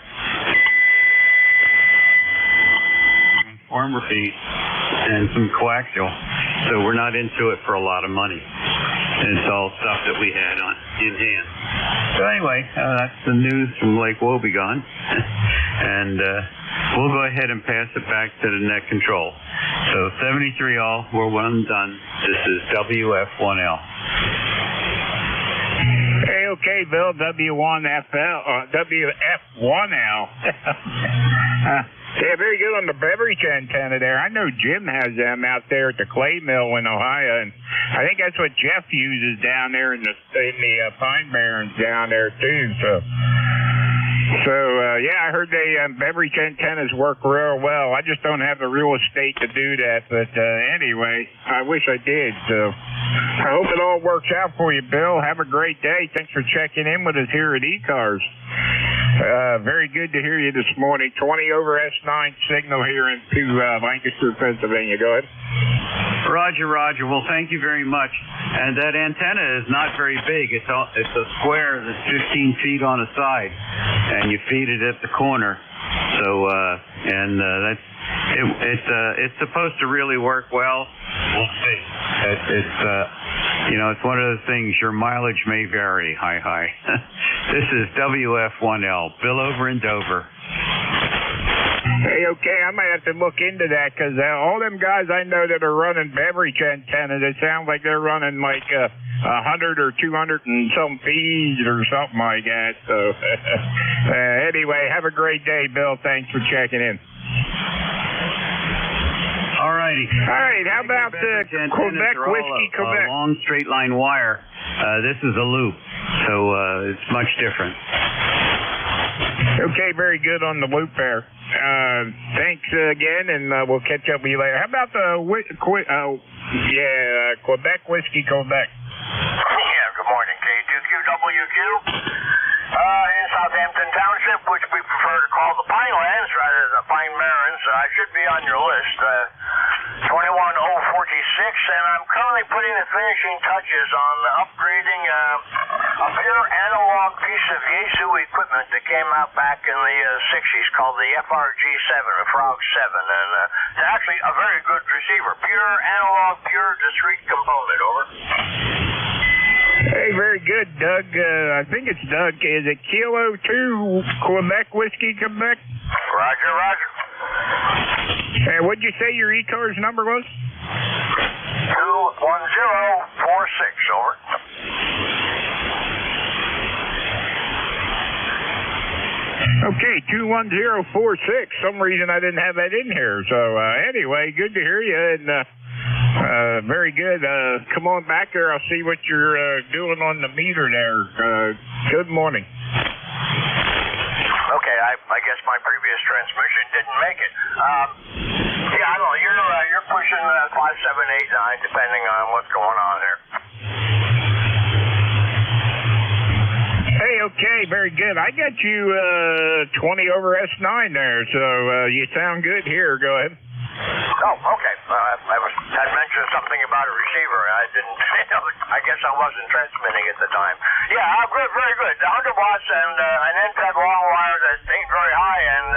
Transformer feed and some coaxial. So we're not into it for a lot of money. And it's all stuff that we had in hand. So anyway, that's the news from Lake Wobegon. And we'll go ahead and pass it back to the net control. So 73 all, we're one done. This is WF1L. Hey, okay, Bill, WF1L. Yeah, very good on the beverage antenna there. I know Jim has them out there at the clay mill in Ohio, and I think that's what Jeff uses down there in the Pine Barrens down there too. So yeah, I heard they beverage antennas work real well. I just don't have the real estate to do that, but anyway, I wish I did. So I hope it all works out for you, Bill. Have a great day. Thanks for checking in with us here at ECARS. Very good to hear you this morning. 20 over S9 signal here into Lancaster, Pennsylvania. Go ahead. Roger. Well, thank you very much. And that antenna is not very big. It's a square that's 15 feet on a side, and you feed it at the corner. So it's supposed to really work well. We'll see. It's one of those things. Your mileage may vary. Hi. This is WF1L. Bill over in Dover. Hey, okay, I might have to look into that because all them guys I know that are running beverage antennas, it sounds like they're running like 100 or 200 and some feeds or something like that. So anyway, have a great day, Bill. Thanks for checking in. All righty. All right, how about Quebec Whiskey, Quebec? Long straight line wire. This is a loop, so it's much different. Okay, very good on the loop there. Thanks again, and we'll catch up with you later. How about the Quebec Whiskey, Quebec? Yeah, good morning, K2QWQ. In Southampton Township, which we prefer to call the Pinelands rather than the Pine Barrens. I should be on your list. 21046, and I'm currently putting the finishing touches on the upgrading a pure analog piece of Yaesu equipment that came out back in the 60s called the FRG7, or Frog 7, and it's actually a very good receiver. Pure analog, pure discrete component, over. Hey, very good, Doug. I think it's Doug. Is it Kilo 2 Quebec Whiskey, Quebec? Roger. And what'd you say your ECARS number was? 21046, over. Okay, 21046. Some reason I didn't have that in here. So anyway, good to hear you, and very good. Come on back there. I'll see what you're doing on the meter there. Good morning. Okay, I guess my previous transmission didn't make it. Yeah, I don't know. You're pushing 5, 7, 8, 9, depending on what's going on there. Hey, okay, very good. I got you 20 over S9 there, so you sound good here. Go ahead. Oh, okay. I mentioned something about a receiver. I didn't. I guess I wasn't transmitting at the time. Yeah, good, very good. 100 watts and an NPEG long wire that ain't very high and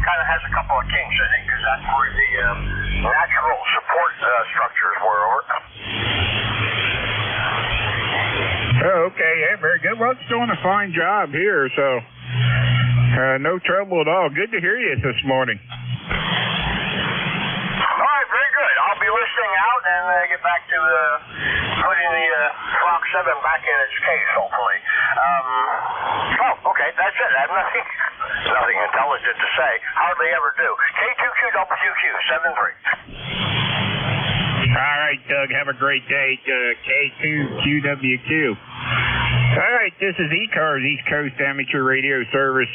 kind of has a couple of kinks, I think, because that's where the natural support structures were. Over. Oh, okay. Yeah, very good. Well, it's doing a fine job here, so no trouble at all. Good to hear you this morning. I'll be listening out and get back to putting the Frog 7 back in its case, hopefully. Okay, that's it. I have nothing intelligent to say. Hardly ever do. K2QWQ 73. All right, Doug. Have a great day. K2QWQ. All right, this is ECARS, East Coast Amateur Radio Service.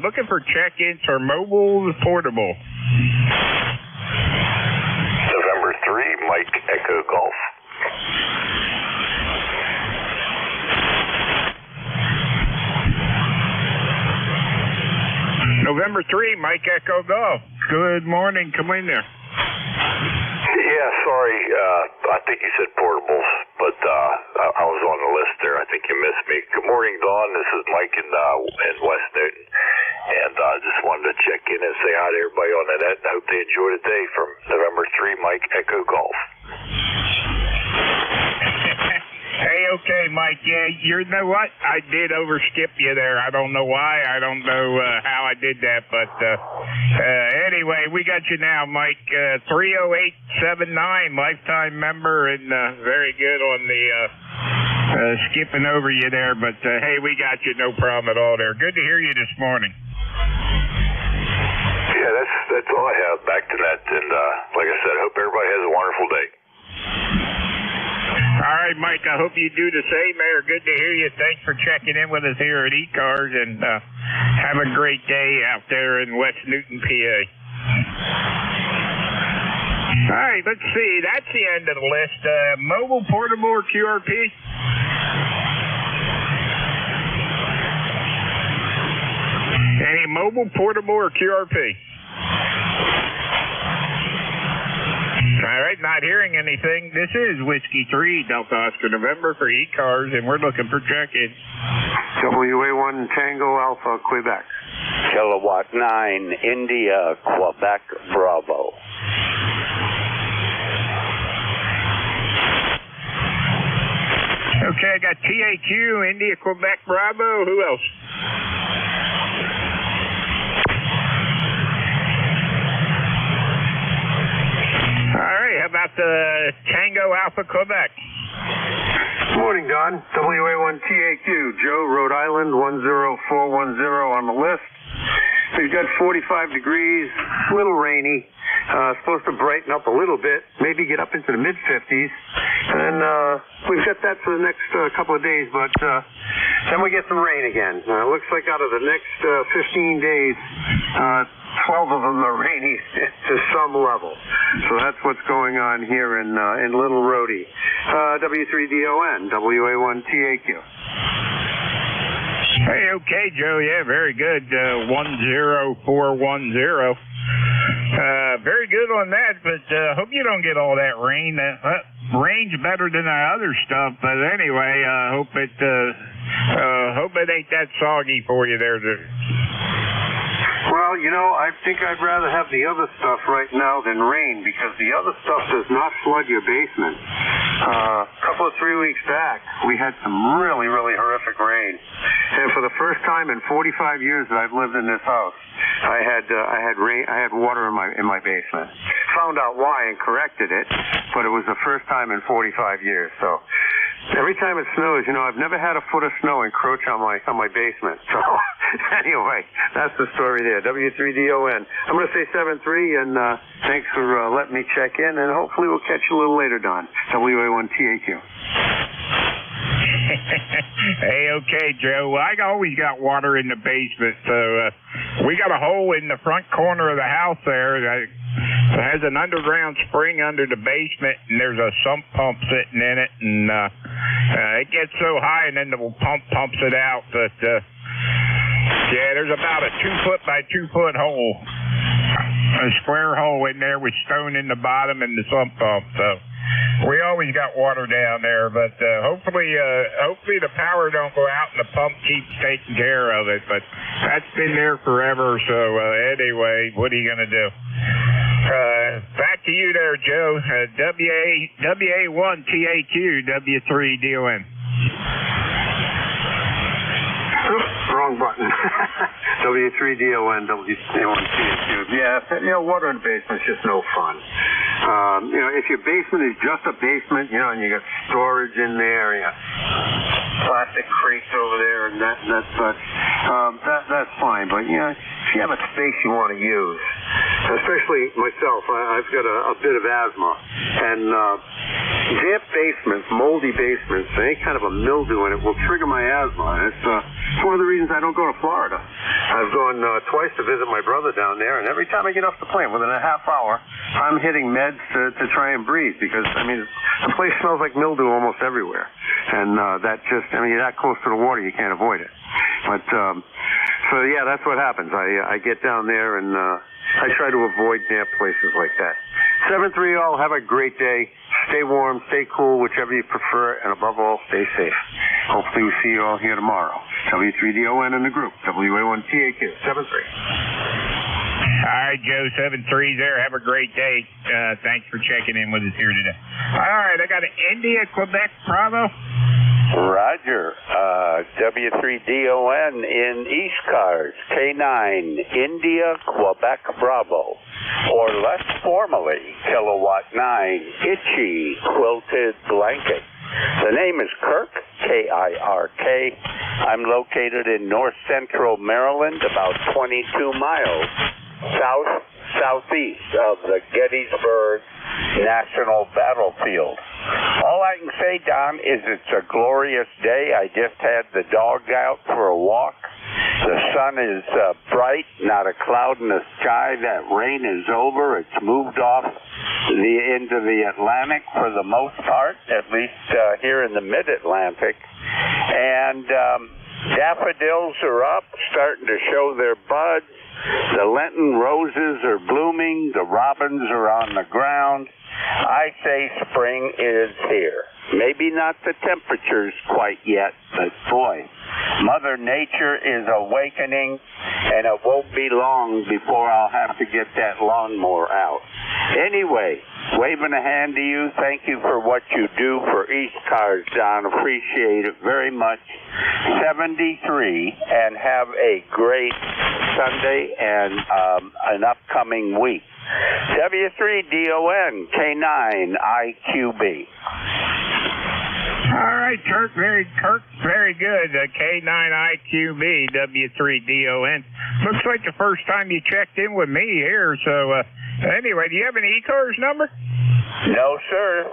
Looking for check-ins for mobile portable. November 3, Mike Echo Golf. November 3, Mike Echo Golf. Good morning. Come in there. Yeah, sorry. I think you said portables, but I was on the list there. I think you missed me. Good morning, Dawn. This is Mike in West Newton. And I just wanted to check in and say hi to everybody on the net. I hope they enjoy the day. From November 3, Mike, Echo Golf. Hey, okay, Mike. Yeah, you know what? I did overskip you there. I don't know why. I don't know how I did that. But anyway, we got you now, Mike. 30879, lifetime member, and very good on the skipping over you there. But, hey, we got you. No problem at all there. Good to hear you this morning. Yeah, that's all I have. Back to that. And like I said, hope everybody has a wonderful day. All right, Mike, I hope you do the same there. Good to hear you. Thanks for checking in with us here at ECARS, and have a great day out there in West Newton, PA. All right, let's see. That's the end of the list. Mobile, portable, or QRP? Any mobile, portable, or QRP? All right, not hearing anything. This is Whiskey 3, Delta Oscar November for ECARS, and we're looking for check-in. WA1 Tango Alpha, Quebec. Kilowatt 9, India, Quebec, Bravo. Okay, I got TAQ, India, Quebec, Bravo. Who else? All right, how about the Tango Alpha, Quebec? Good morning, Don. WA1 TAQ, Joe, Rhode Island, 10410 on the list. We've got 45 degrees, a little rainy. Supposed to brighten up a little bit, maybe get up into the mid-50s. And we've got that for the next couple of days, but then we get some rain again. Looks like out of the next 15 days, 12 of them are rainy to some level. So that's what's going on here in Little Rhodey. W3DON, WA1 TAQ. Hey, okay, Joe. Yeah, very good. 10410. Very good on that, but hope you don't get all that rain. Rain's better than the other stuff, but anyway, hope it ain't that soggy for you there. Well, you know, I think I'd rather have the other stuff right now than rain, because the other stuff does not flood your basement. A couple of 3 weeks back, we had some really, really horrific rain. And for the first time in 45 years that I've lived in this house, I had water in my basement. Found out why and corrected it, but it was the first time in 45 years. So every time it snows, you know, I've never had a foot of snow encroach on my basement. So anyway, that's the story there. W3DON. I'm going to say 7-3, and thanks for letting me check in, and hopefully we'll catch you a little later, Don. WA1TAQ. Hey, okay, Joe. Well, I always got water in the basement, so we got a hole in the front corner of the house there that has an underground spring under the basement, and there's a sump pump sitting in it, and it gets so high, and then the pump pumps it out. But yeah, there's about a 2-foot by 2-foot hole, a square hole in there with stone in the bottom and the sump pump. So we always got water down there, but hopefully the power don't go out and the pump keeps taking care of it. But that's been there forever. So anyway, what are you gonna do? Back to you there, Joe. WA1 TAQ, W3DON. Wrong button. W3DON, W1TAQ. Yeah, you know, water in the basement's just no fun. You know, if your basement is just a basement, you know, and you got storage in there, you got plastic crates over there, and that's fine. But, you know, if you have a space you want to use, especially myself, I've got a bit of asthma, and damp basements, moldy basements, any kind of a mildew in it will trigger my asthma. It's one of the reasons I don't go to Florida. I've gone twice to visit my brother down there, and every time I get off the plane, within a half hour, I'm hitting meds to try and breathe, because, I mean, the place smells like mildew almost everywhere. And that just, I mean, you're that close to the water, you can't avoid it. But, So yeah, that's what happens. I get down there and I try to avoid damp places like that. 7-3 all, have a great day. Stay warm, stay cool, whichever you prefer, and above all, stay safe. Hopefully we see you all here tomorrow. W3DON in the group, WA1TAQ, 7-3. All right, Joe, 7-3 there. Have a great day. Thanks for checking in with us here today. All right, I got an India, Quebec, Bravo. Roger. W3DON in ECARS, K9, India, Quebec, Bravo. Or less formally, Kilowatt 9, Itchy, Quilted Blanket. The name is Kirk, K-I-R-K. I'm located in north central Maryland, about 22 miles southeast of the Gettysburg National Battlefield. All I can say, Don, is it's a glorious day. I just had the dog out for a walk. The sun is bright, not a cloud in the sky. That rain is over. It's moved off into the Atlantic for the most part, at least here in the mid-Atlantic. And daffodils are up, starting to show their buds. The Lenten roses are blooming. The robins are on the ground. I say spring is here. Maybe not the temperatures quite yet, but boy, Mother Nature is awakening, and it won't be long before I'll have to get that lawnmower out. Anyway, waving a hand to you, thank you for what you do for ECARS, Don. Appreciate it very much. 73, and have a great Sunday and an upcoming week. W3DON, K9, IQB. All right, Kirk, very good. K9IQB, W3DON. Looks like the first time you checked in with me here. So, anyway, do you have an ECARS number? No, sir.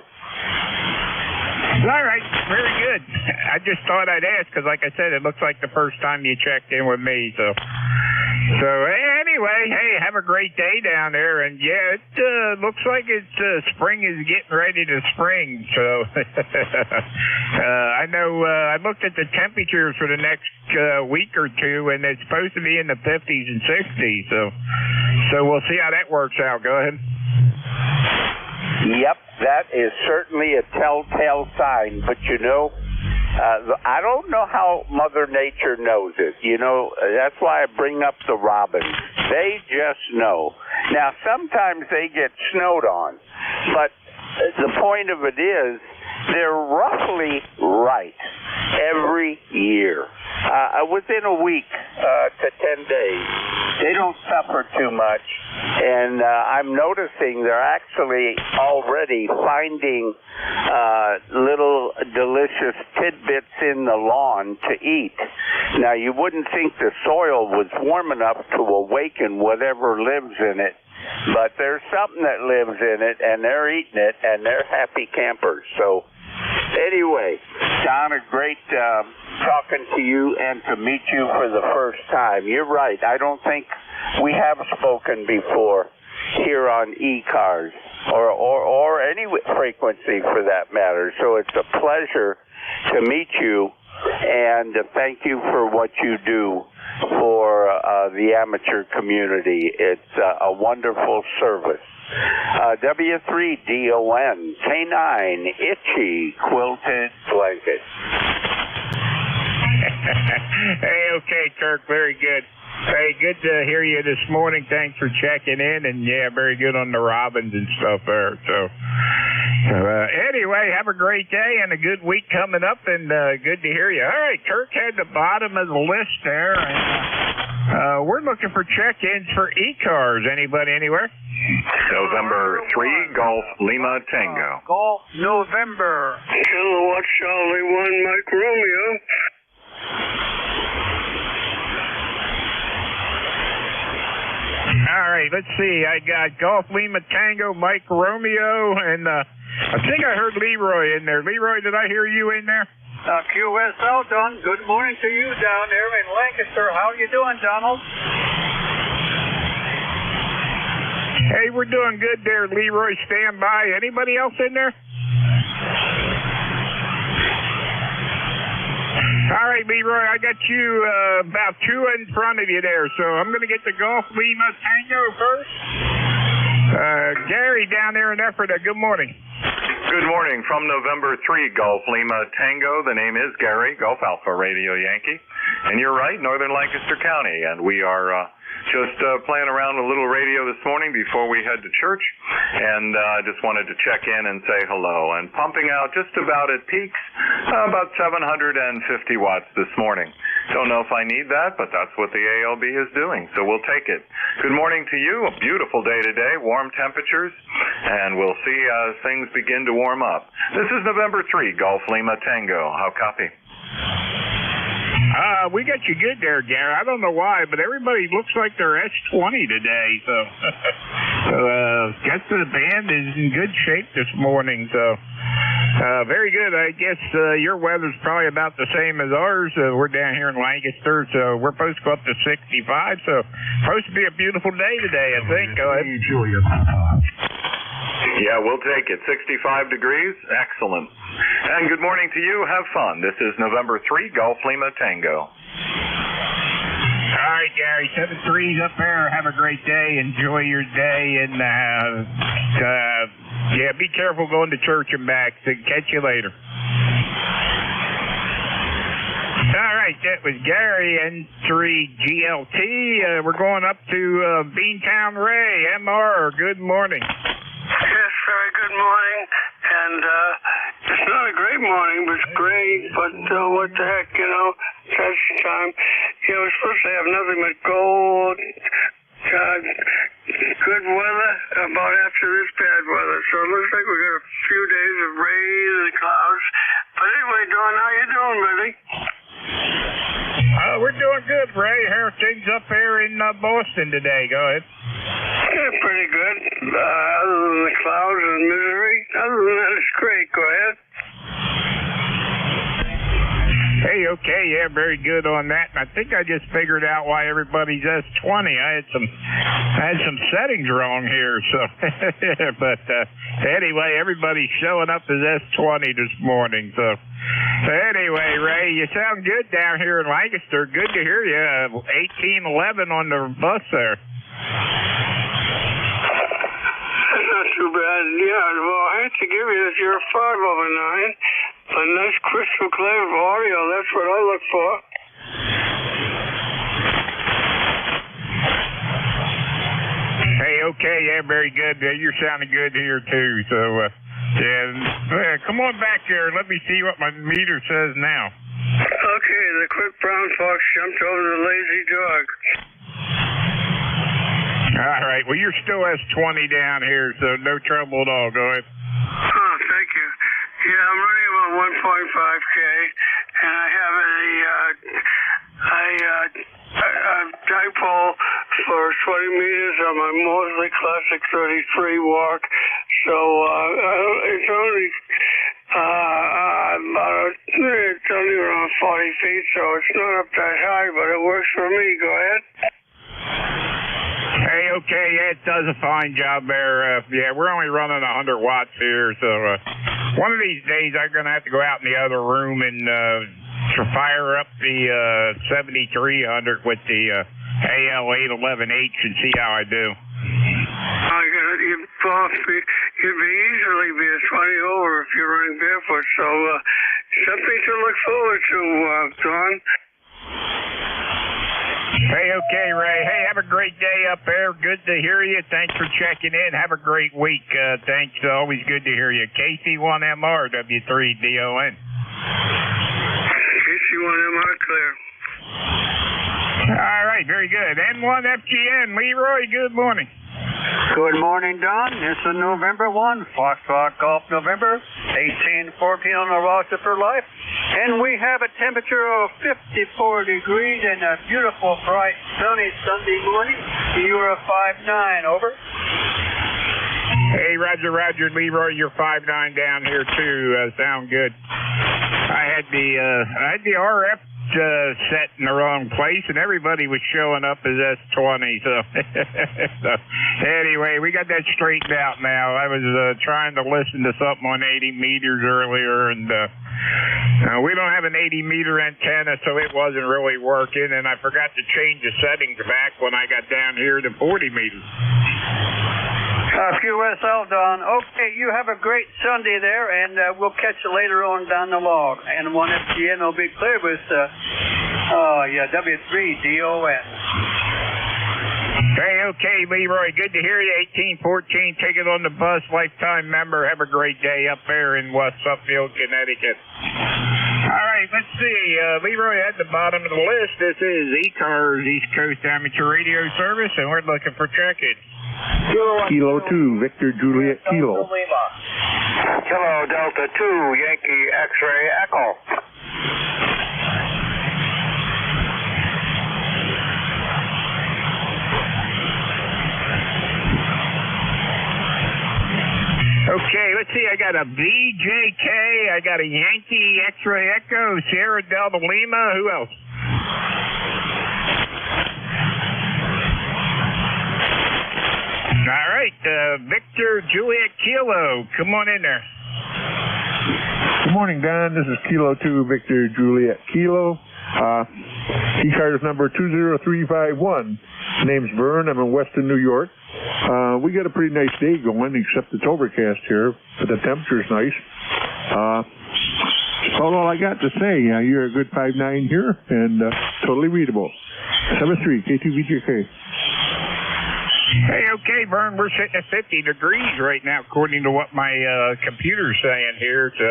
All right, very good. I just thought I'd ask because, like I said, it looks like the first time you checked in with me. So anyway, hey, have a great day down there. And yeah, it looks like it's spring is getting ready to spring. So I know I looked at the temperatures for the next week or two, and it's supposed to be in the 50s and 60s. So we'll see how that works out. Go ahead. Yep, that is certainly a telltale sign. But you know, I don't know how Mother Nature knows it. You know, that's why I bring up the robins. They just know. Now, sometimes they get snowed on, but the point of it is they're roughly right every year. Within a week to 10 days, they don't suffer too much, and I'm noticing they're actually already finding little delicious tidbits in the lawn to eat. Now, you wouldn't think the soil was warm enough to awaken whatever lives in it, but there's something that lives in it, and they're eating it, and they're happy campers. So anyway, Don, a great talking to you and to meet you for the first time. You're right. I don't think we have spoken before here on ECARS or any frequency for that matter. So it's a pleasure to meet you, and thank you for what you do for the amateur community. It's a wonderful service. W3DON, K9, Itchy, Quilted Blanket. Hey, okay, Kirk, very good. Hey, good to hear you this morning. Thanks for checking in, and yeah, very good on the robins and stuff there. So anyway, have a great day and a good week coming up, and good to hear you. All right, Kirk had the bottom of the list there, and we're looking for check-ins for ECARS. Anybody anywhere? November 3, Golf Lima Tango. Golf November. Kilowatt Charlie 1, Mike Romeo. All right, let's see. I got Golf Lima Tango, Mike Romeo, and I think I heard Leroy in there. Leroy, did I hear you in there? QSL, Don. Good morning to you down there in Lancaster. How you doing, Donald? Hey, we're doing good there, Leroy. Stand by. Anybody else in there? All right, Leroy, I got you about 2 in front of you there, so I'm going to get the Golf Lima Tango first. Gary down there in Ephrata, good morning. Good morning. From November 3, Golf Lima Tango. The name is Gary, Golf Alpha Radio Yankee. And you're right, Northern Lancaster County. And we are just playing around with a little radio this morning before we head to church. And I just wanted to check in and say hello. And pumping out just about at peaks, about 750 watts this morning. Don't know if I need that, but that's what the ALB is doing. So we'll take it. Good morning to you. A beautiful day today. Warm temperatures. And we'll see as things begin to warm up. This is November 3, Golf Lima Tango. How copy? We got you good there, Gary. I don't know why, but everybody looks like they're S20 today. So, guess the band is in good shape this morning. So, very good. I guess your weather's probably about the same as ours. We're down here in Lancaster, so we're supposed to go up to 65. So, supposed to be a beautiful day today, I think. Go ahead. Julia. Yeah, we'll take it. 65 degrees. Excellent. And good morning to you. Have fun. This is November 3, Golf Lima Tango. All right, Gary. 7-3's up there. Have a great day. Enjoy your day. And, yeah, be careful going to church and back. So catch you later. All right, that was Gary, N3 GLT. We're going up to Beantown Ray, MR. Good morning. Yes, very good morning. And it's not a great morning, but it's great. But what the heck, you know, that's the time. You know, we're supposed to have nothing but gold, good weather about after this bad weather. So it looks like we got a few days of rain and clouds. But anyway, Don, how you doing, buddy? We're doing good, Ray. How are things up here in Boston today? Go ahead. Yeah, pretty good. Other than the clouds and misery. Other than that, it's great. Go ahead. Hey, okay, yeah, very good on that. And I think I just figured out why everybody's S20. I had some settings wrong here, so but anyway, everybody's showing up as S20 this morning. So anyway, Ray, you sound good down here in Lancaster. Good to hear you. 1811 on the bus there. That's not too bad. Yeah, well, I hate to give you this. You're a 5/9. A nice crystal clear audio, that's what I look for. Hey, okay, yeah, very good. You're sounding good here, too. So, yeah, come on back here. Let me see what my meter says now. Okay, the quick brown fox jumped over the lazy dog. All right, well, you're still S20 down here, so no trouble at all. Go ahead. Oh, thank you. Yeah, I'm running about 1.5K, and I have a dipole for 20 meters on my Mosley Classic 33 walk. So it's only it's only around 40 feet, so it's not up that high, but it works for me. Go ahead. Hey, okay, yeah, it does a fine job there. Yeah, we're only running 100 watts here, so one of these days I'm going to have to go out in the other room and fire up the 7300 with the AL811H and see how I do. You'd be easily be a 20 over if you're running barefoot, so something to look forward to, Don. Hey, okay, Ray. Hey, have a great day up there. Good to hear you. Thanks for checking in. Have a great week. Thanks. Always good to hear you. KC1MR, W3DON. KC1MR, clear. All right, very good. N1FGN, Leroy, good morning. Good morning, Don. It's a November 1, Foxtrot Golf November, 1814 on the roster for life. And we have a temperature of 54 degrees and a beautiful, bright, sunny Sunday morning. You are a 5'9", over. Hey, Roger, Leroy, you're 5'9" down here, too. Sound good. I had the RF set in the wrong place, and everybody was showing up as S20. So, so anyway, we got that straightened out now. I was trying to listen to something on 80 meters earlier, and we don't have an 80 meter antenna, so it wasn't really working, and I forgot to change the settings back when I got down here to 40 meters. QSL, Don. Okay, you have a great Sunday there, and we'll catch you later on down the log. And 1FGN will be clear with, W3DON. Okay, Leroy, good to hear you. 1814, ticket on the bus, lifetime member. Have a great day up there in West Suffield, Connecticut. All right, let's see. Leroy at the bottom of the list. This is ECARS, East Coast Amateur Radio Service, and we're looking for check-in. Kilo 2, Victor Juliet Kilo. Kilo Delta 2, Yankee X-Ray Echo. Okay, let's see. I got a BJK. I got a Yankee X-Ray Echo, Sierra Delta Lima. Who else? All right, Victor Juliet Kilo. Come on in there. Good morning, Don. This is Kilo 2, Victor Juliet Kilo. ECARS number 20351. Name's Vern. I'm in Weston, New York. We got a pretty nice day going, except it's overcast here, but the temperature's nice. That's all I got to say. You're a good 5'9" here, and totally readable. 7-3, K2VJK. Hey, okay, Vern, we're sitting at 50 degrees right now, according to what my computer's saying here. So,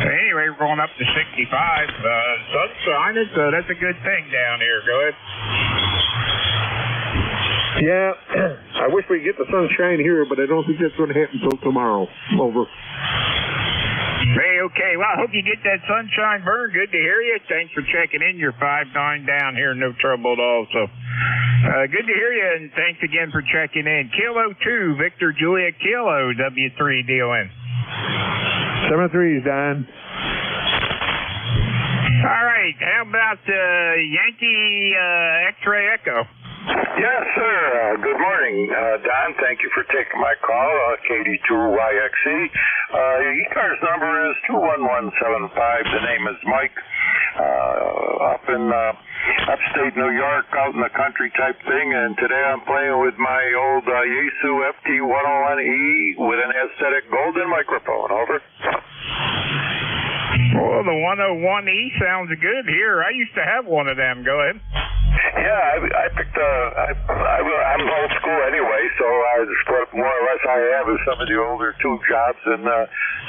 anyway, we're going up to 65. Sun's shining, so that's a good thing down here. Go ahead. Yeah, I wish we could get the sunshine here, but I don't think that's going to happen until tomorrow. Over. Hey, okay. Well, I hope you get that sunshine, Vern. Good to hear you. Thanks for checking in. You're 5'9" down here. No trouble at all. So, good to hear you, and thanks again for checking in. Kilo 2, Victor Juliet Kilo, W3DON. 7-3, Don. All right. How about Yankee X-Ray Echo? Yes, sir. Good morning, Don. Thank you for taking my call, KD2YXE. ECARS number is 21175. The name is Mike. Up in upstate New York, out in the country type thing, and today I'm playing with my old Yaesu FT101E with an aesthetic golden microphone. Over. Oh, the 101E sounds good here. I used to have one of them. Go ahead. Yeah, I picked I'm old school anyway, so just what more or less I have is some of the older tube jobs and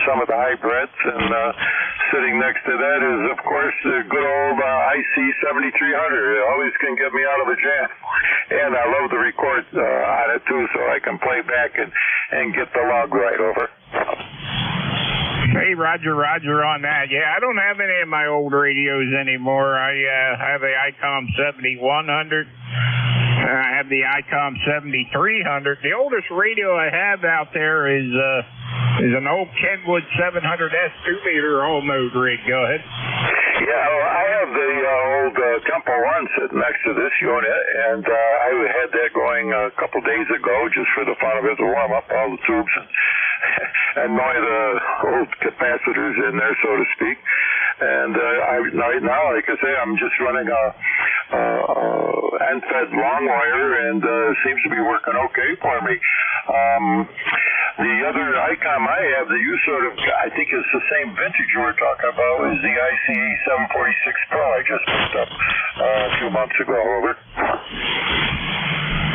some of the hybrids, and sitting next to that is, of course, the good old IC 7300. It always can get me out of a jam, and I love the record on it too, so I can play back and get the log right. Over. Hey, Roger on that. Yeah, I don't have any of my old radios anymore. I have a ICOM 7100. I have the ICOM 7300. The oldest radio I have out there is an old Kenwood 700S 2-meter all-mode rig. Go ahead. Yeah, well, I have the old Tempo 1 sitting next to this unit, and I had that going a couple days ago just for the fun of it to warm up all the tubes and annoy the old capacitors in there, so to speak. And right now, like I say, I'm just running a end-fed long wire, and seems to be working okay for me. The other ICOM I have that you sort of, I think is the same vintage you were talking about, is the ICA 746 Pro I just picked up a few months ago. Over.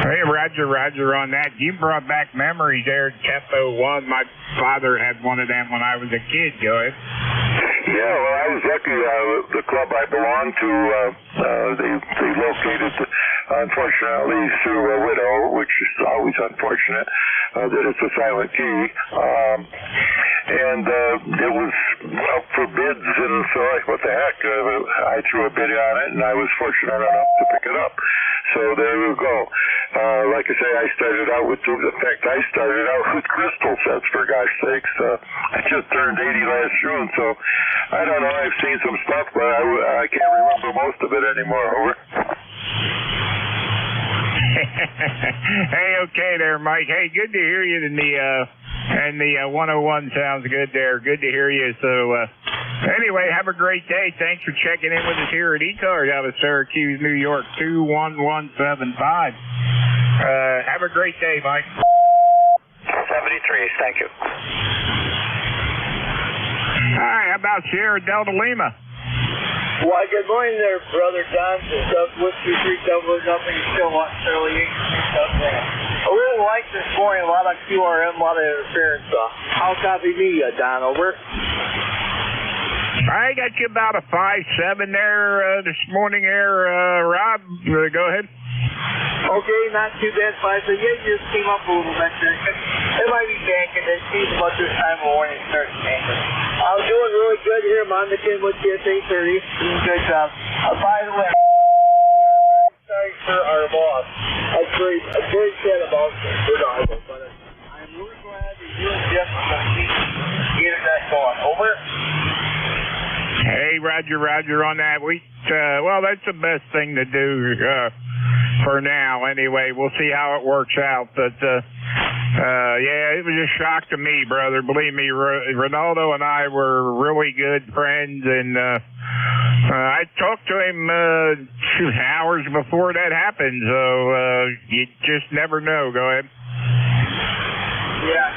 Hey, Roger on that. You brought back memories there at Tempo 1. My father had one of them when I was a kid. Go ahead. Yeah, well, I was lucky. The club I belonged to, they located, unfortunately, through a widow, which is always unfortunate, that it's a silent key. And it was up for bids, and so what the heck, I threw a bid on it, and I was fortunate enough to pick it up. So there you go. Like I say, I started out with crystal sets, for gosh sakes. I just turned 80 last June, so I don't know. I've seen some stuff, but I can't remember most of it anymore. Over. Hey, okay there, Mike. Hey, good to hear you. And the 101 sounds good there. Good to hear you. So, anyway, have a great day. Thanks for checking in with us here at ECARS out of Syracuse, New York, 21175. Have a great day, Mike. 73, thank you. Hi, how about Sierra Delta Lima? Why, good morning there, Brother Don. Whiskey 3 double nothing, still want Shirley I really like this morning, a lot of QRM, a lot of interference. How copy me, Don, over? I got you about a 5-7 there this morning there, Rob. Go ahead. Okay, not too bad, 5. So yeah, you just came up a little bit there. It might be banking. It seems about this time of morning it starts banking. I'm doing really good here. I'm on the 10 with you at 8:30. Doing a good job. By the way, we are very sorry for our loss. I'm very sad about Bernardo, but I'm really glad that you and Jeff are going to keep getting that going. Over. Hey, Roger on that. Well, that's the best thing to do for now. Anyway, we'll see how it works out. But yeah, it was a shock to me, brother. Believe me, Ronaldo and I were really good friends, and I talked to him 2 hours before that happened. So you just never know. Go ahead. Yeah,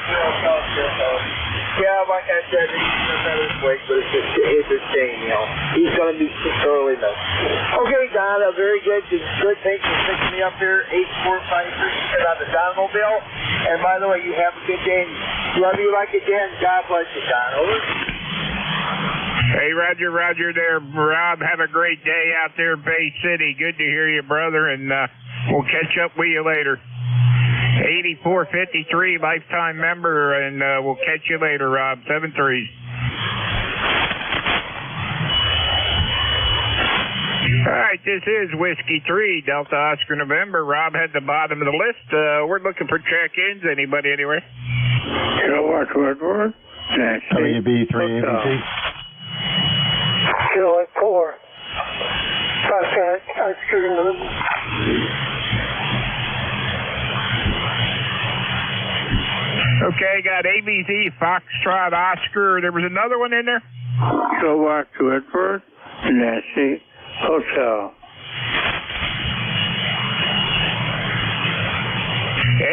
yeah, like I said, he's not this week, but it's a shame, you know. He's going to be thoroughly missed. Okay, Don, very good. Good. Thanks for picking me up here. 8453 on the Donmobile. And by the way, you have a good day. Love you like a Dan. God bless you, Don. Over. Hey, Roger there, Rob. Have a great day out there in Bay City. Good to hear you, brother, and we'll catch up with you later. 8453, lifetime member, and we'll catch you later, Rob. 7-3. All right, this is Whiskey 3, Delta Oscar November. Rob had the bottom of the list. We're looking for check-ins. Anybody anywhere? Kilowatt Woodward. WB3 ABC. Kilowatt 4. Okay, got ABC, Foxtrot, Oscar. There was another one in there? Kilowatt Woodward. Nancy Hotel.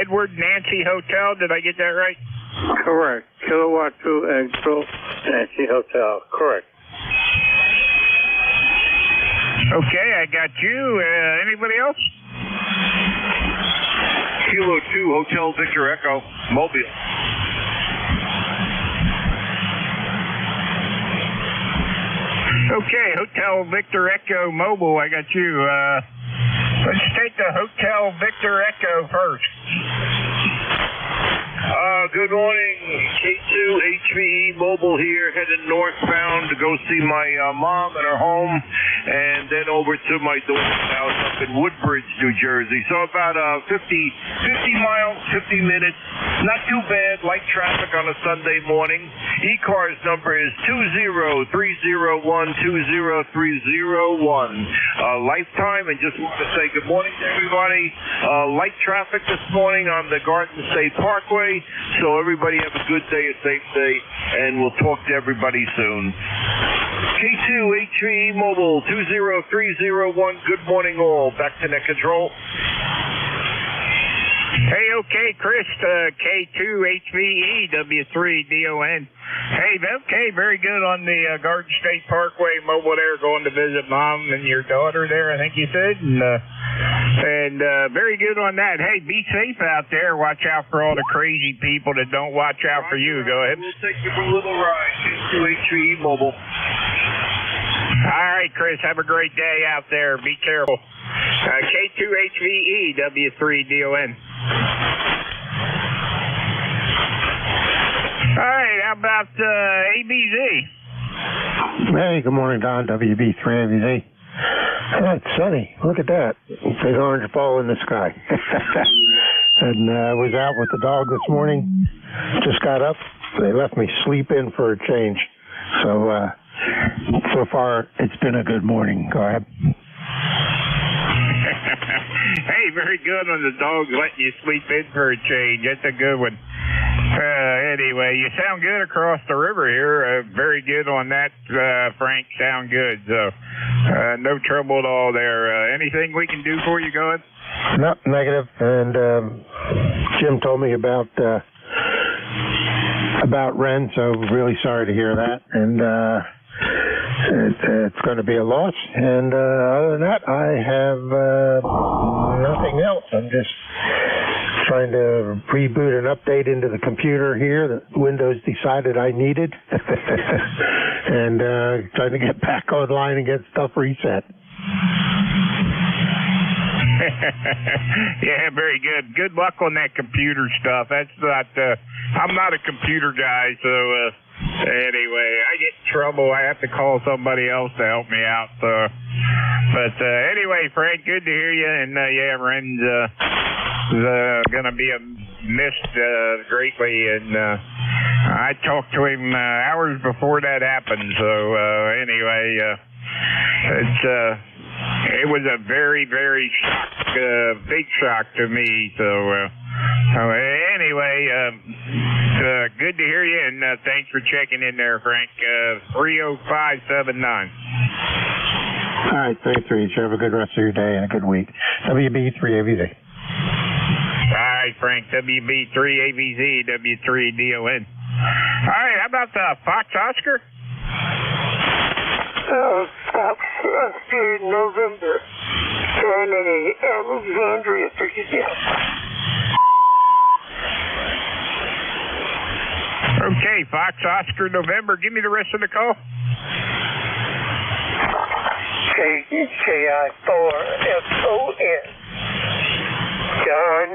Edward Nancy Hotel. Did I get that right? Correct. Kilowatt 2 Expo Nancy Hotel. Correct. Okay, I got you. Anybody else? Kilo 2 Hotel Victor Echo, Mobile. Okay, Hotel Victor Echo Mobile, I got you. Let's take the Hotel Victor Echo first. Good morning, K2 HVE Mobile here, heading northbound to go see my mom at her home, and then over to my daughter's house up in Woodbridge, New Jersey. So about 50 miles, 50 minutes. Not too bad, light traffic on a Sunday morning. ECARS number is 20301-20301. Lifetime, and just want to say good morning to everybody. Light traffic this morning on the Garden State Parkway. So everybody have a good day, a safe day, and we'll talk to everybody soon. K2 HVE Mobile 20301. Good morning all. Back to net control. Hey, okay, Chris, K2 HVE W3DON. Hey, okay, very good on the Garden State Parkway Mobile there, going to visit mom and your daughter there, I think you said, and very good on that. Hey, be safe out there. Watch out for all the crazy people that don't watch out for you. Go ahead. We'll take you for a little ride. K2 HVE Mobile. All right, Chris, have a great day out there. Be careful. K2 HVE W3DON. All right, how about ABZ? Hey, good morning, Don. WB3 ABZ. It's sunny. Look at that. Big orange ball in the sky. And I was out with the dog this morning. Just got up. They left me sleep in for a change. So far, it's been a good morning. Go ahead. Hey, very good on the dogs letting you sleep in for a change. That's a good one. Anyway, you sound good across the river here. Very good on that, Frank. Sound good. So, no trouble at all there. Anything we can do for you, going? No, negative. And Jim told me about Ren, so really sorry to hear that. And it's going to be a loss. And other than that, I have nothing else. I'm just trying to reboot and update into the computer here that Windows decided I needed. And trying to get back online and get stuff reset. Yeah, very good. Good luck on that computer stuff. That's not, I'm not a computer guy, so anyway, I get in trouble. I have to call somebody else to help me out. But anyway, Frank, good to hear you. And yeah, Ren's going to be missed greatly. And I talked to him hours before that happened. So anyway, it was a very, very big shock to me. So anyway, good to hear you, and thanks for checking in there, Frank. 30579. All right, thanks, Reach. Have a good rest of your day and a good week. WB3AVZ. All right, Frank. WB3AVZ, W3DON. All right, how about Fox Oscar? Fox Oscar, November. Down in Alexandria, Virginia. Okay, Fox Oscar, November. Give me the rest of the call. KI4FON. John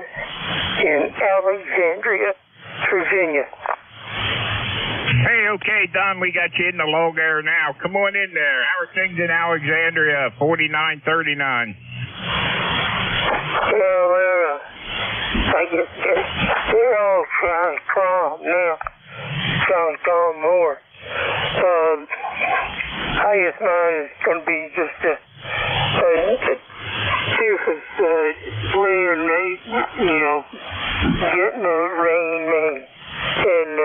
in Alexandria, Virginia. Hey, okay, Don, we got you in the log air now. Come on in there. How are things in Alexandria, 4939? Well, I guess they're all trying to calm now. Trying to calm more. I guess mine is going to be just a surface layer, getting the rain, man. And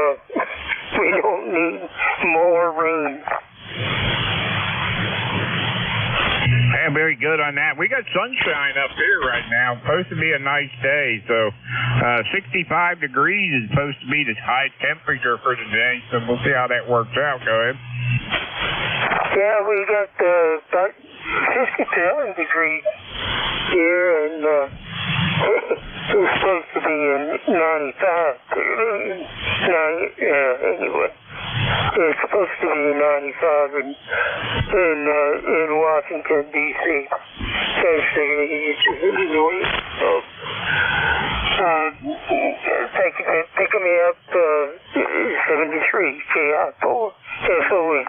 we don't need more rain. Yeah, very good on that. We got sunshine up here right now. It's supposed to be a nice day. So 65 degrees is supposed to be the high temperature for today. So we'll see how that works out. Go ahead. Yeah, we got about 57 degrees here, and it's supposed to be 95. Anyway, it's supposed to be 95 in Washington, D.C. Illinois. Picking me up 73 KI4 FON.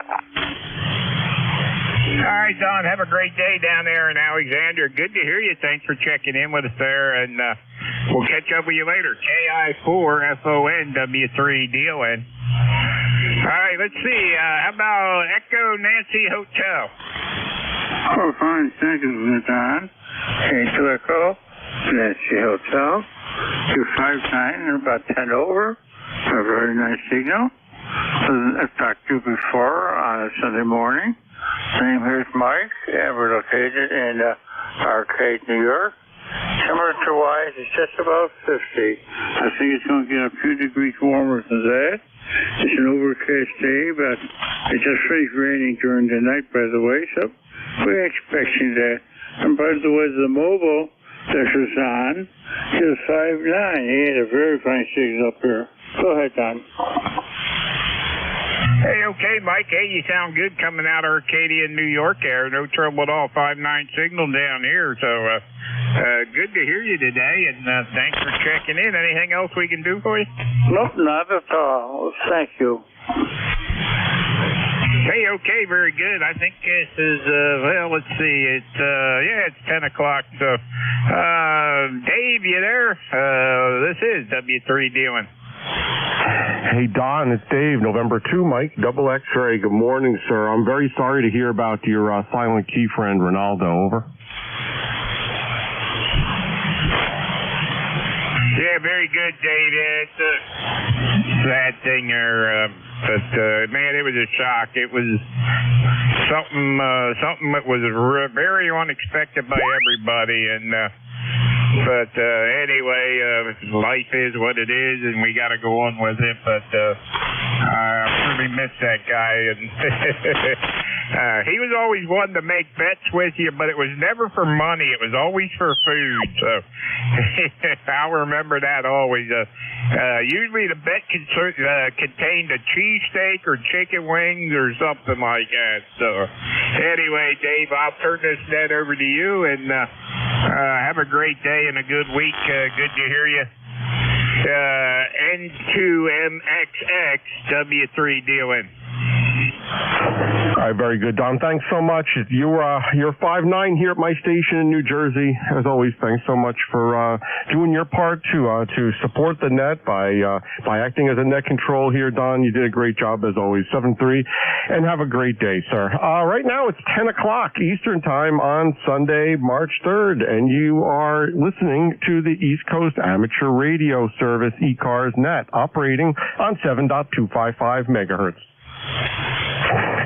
All right, Don, have a great day down there in Alexandria. Good to hear you. Thanks for checking in with us there, and we'll catch up with you later. KI4FON, W3DON. All right, let's see. How about Echo Nancy Hotel? Oh, fine. Thank you, Don. Hey, to Echo Nancy Hotel. 259, about 10 over. A very nice signal. I've talked to you before on a Sunday morning. Name here's Mike, and we're located in Arcade, New York. Temperature-wise, it's just about 50. I think it's going to get a few degrees warmer than that. It's an overcast day, but it just finished raining during the night, by the way, so we're expecting that. And by the way, the mobile that was on is 59. He had a very fine signal up here. Go ahead, Don. Hey, okay, Mike. Hey, you sound good coming out of Arcadia, New York there. No trouble at all. 5-9 signal down here. So, good to hear you today, and thanks for checking in. Anything else we can do for you? Nope, not at all. Thank you. Hey, okay, very good. I think this is, let's see, it's 10 o'clock, so, Dave, you there? This is W3 dealing. Hey, Don, it's Dave, November 2, Mike, double X-ray. Good morning, sir. I'm very sorry to hear about your silent key friend, Ronaldo. Over. Yeah, very good, Dave. It's a sad thing there, but man, it was a shock. It was something that was very unexpected by everybody, and but anyway, life is what it is, and we got to go on with it. But I really miss that guy, and he was always one to make bets with you, but it was never for money. It was always for food. So I'll remember that always. Usually the bet contained a cheesesteak or chicken wings or something like that. So anyway, Dave, I'll turn this net over to you, and have a great day and a good week. Good to hear you. N2MXX W3 dealing. All right, very good, Don. Thanks so much. You're 5'9" here at my station in New Jersey. As always, thanks so much for doing your part to support the net by acting as a net control here, Don. You did a great job as always. 7-3, and have a great day, sir. Right now it's 10 o'clock Eastern Time on Sunday, March 3rd, and you are listening to the East Coast Amateur Radio Service, ECARS Net, operating on 7.255 megahertz.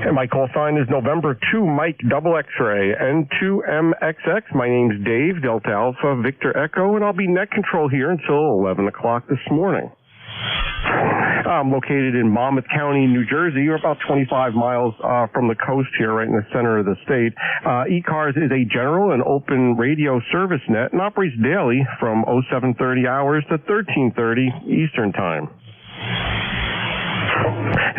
And my call sign is November 2, Mike, double X-ray, N2MXX. My name's Dave, Delta Alpha, Victor Echo, and I'll be net control here until 11 o'clock this morning. I'm located in Monmouth County, New Jersey. You're about 25 miles from the coast here, right in the center of the state. ECARS is a general and open radio service net and operates daily from 0730 hours to 1330 Eastern Time.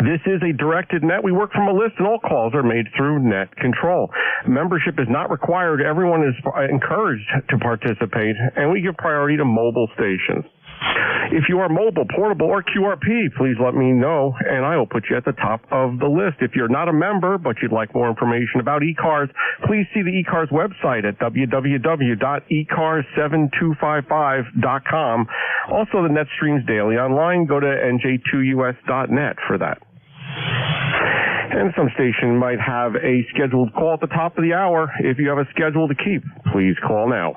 This is a directed net. We work from a list, and all calls are made through net control. Membership is not required. Everyone is encouraged to participate, and we give priority to mobile stations. If you are mobile, portable, or QRP, please let me know, and I will put you at the top of the list. If you're not a member, but you'd like more information about ECARS, please see the ECARS website at www.ecars7255.com. Also, the net streams daily online. Go to nj2us.net for that. And some station might have a scheduled call at the top of the hour. If you have a schedule to keep, please call now.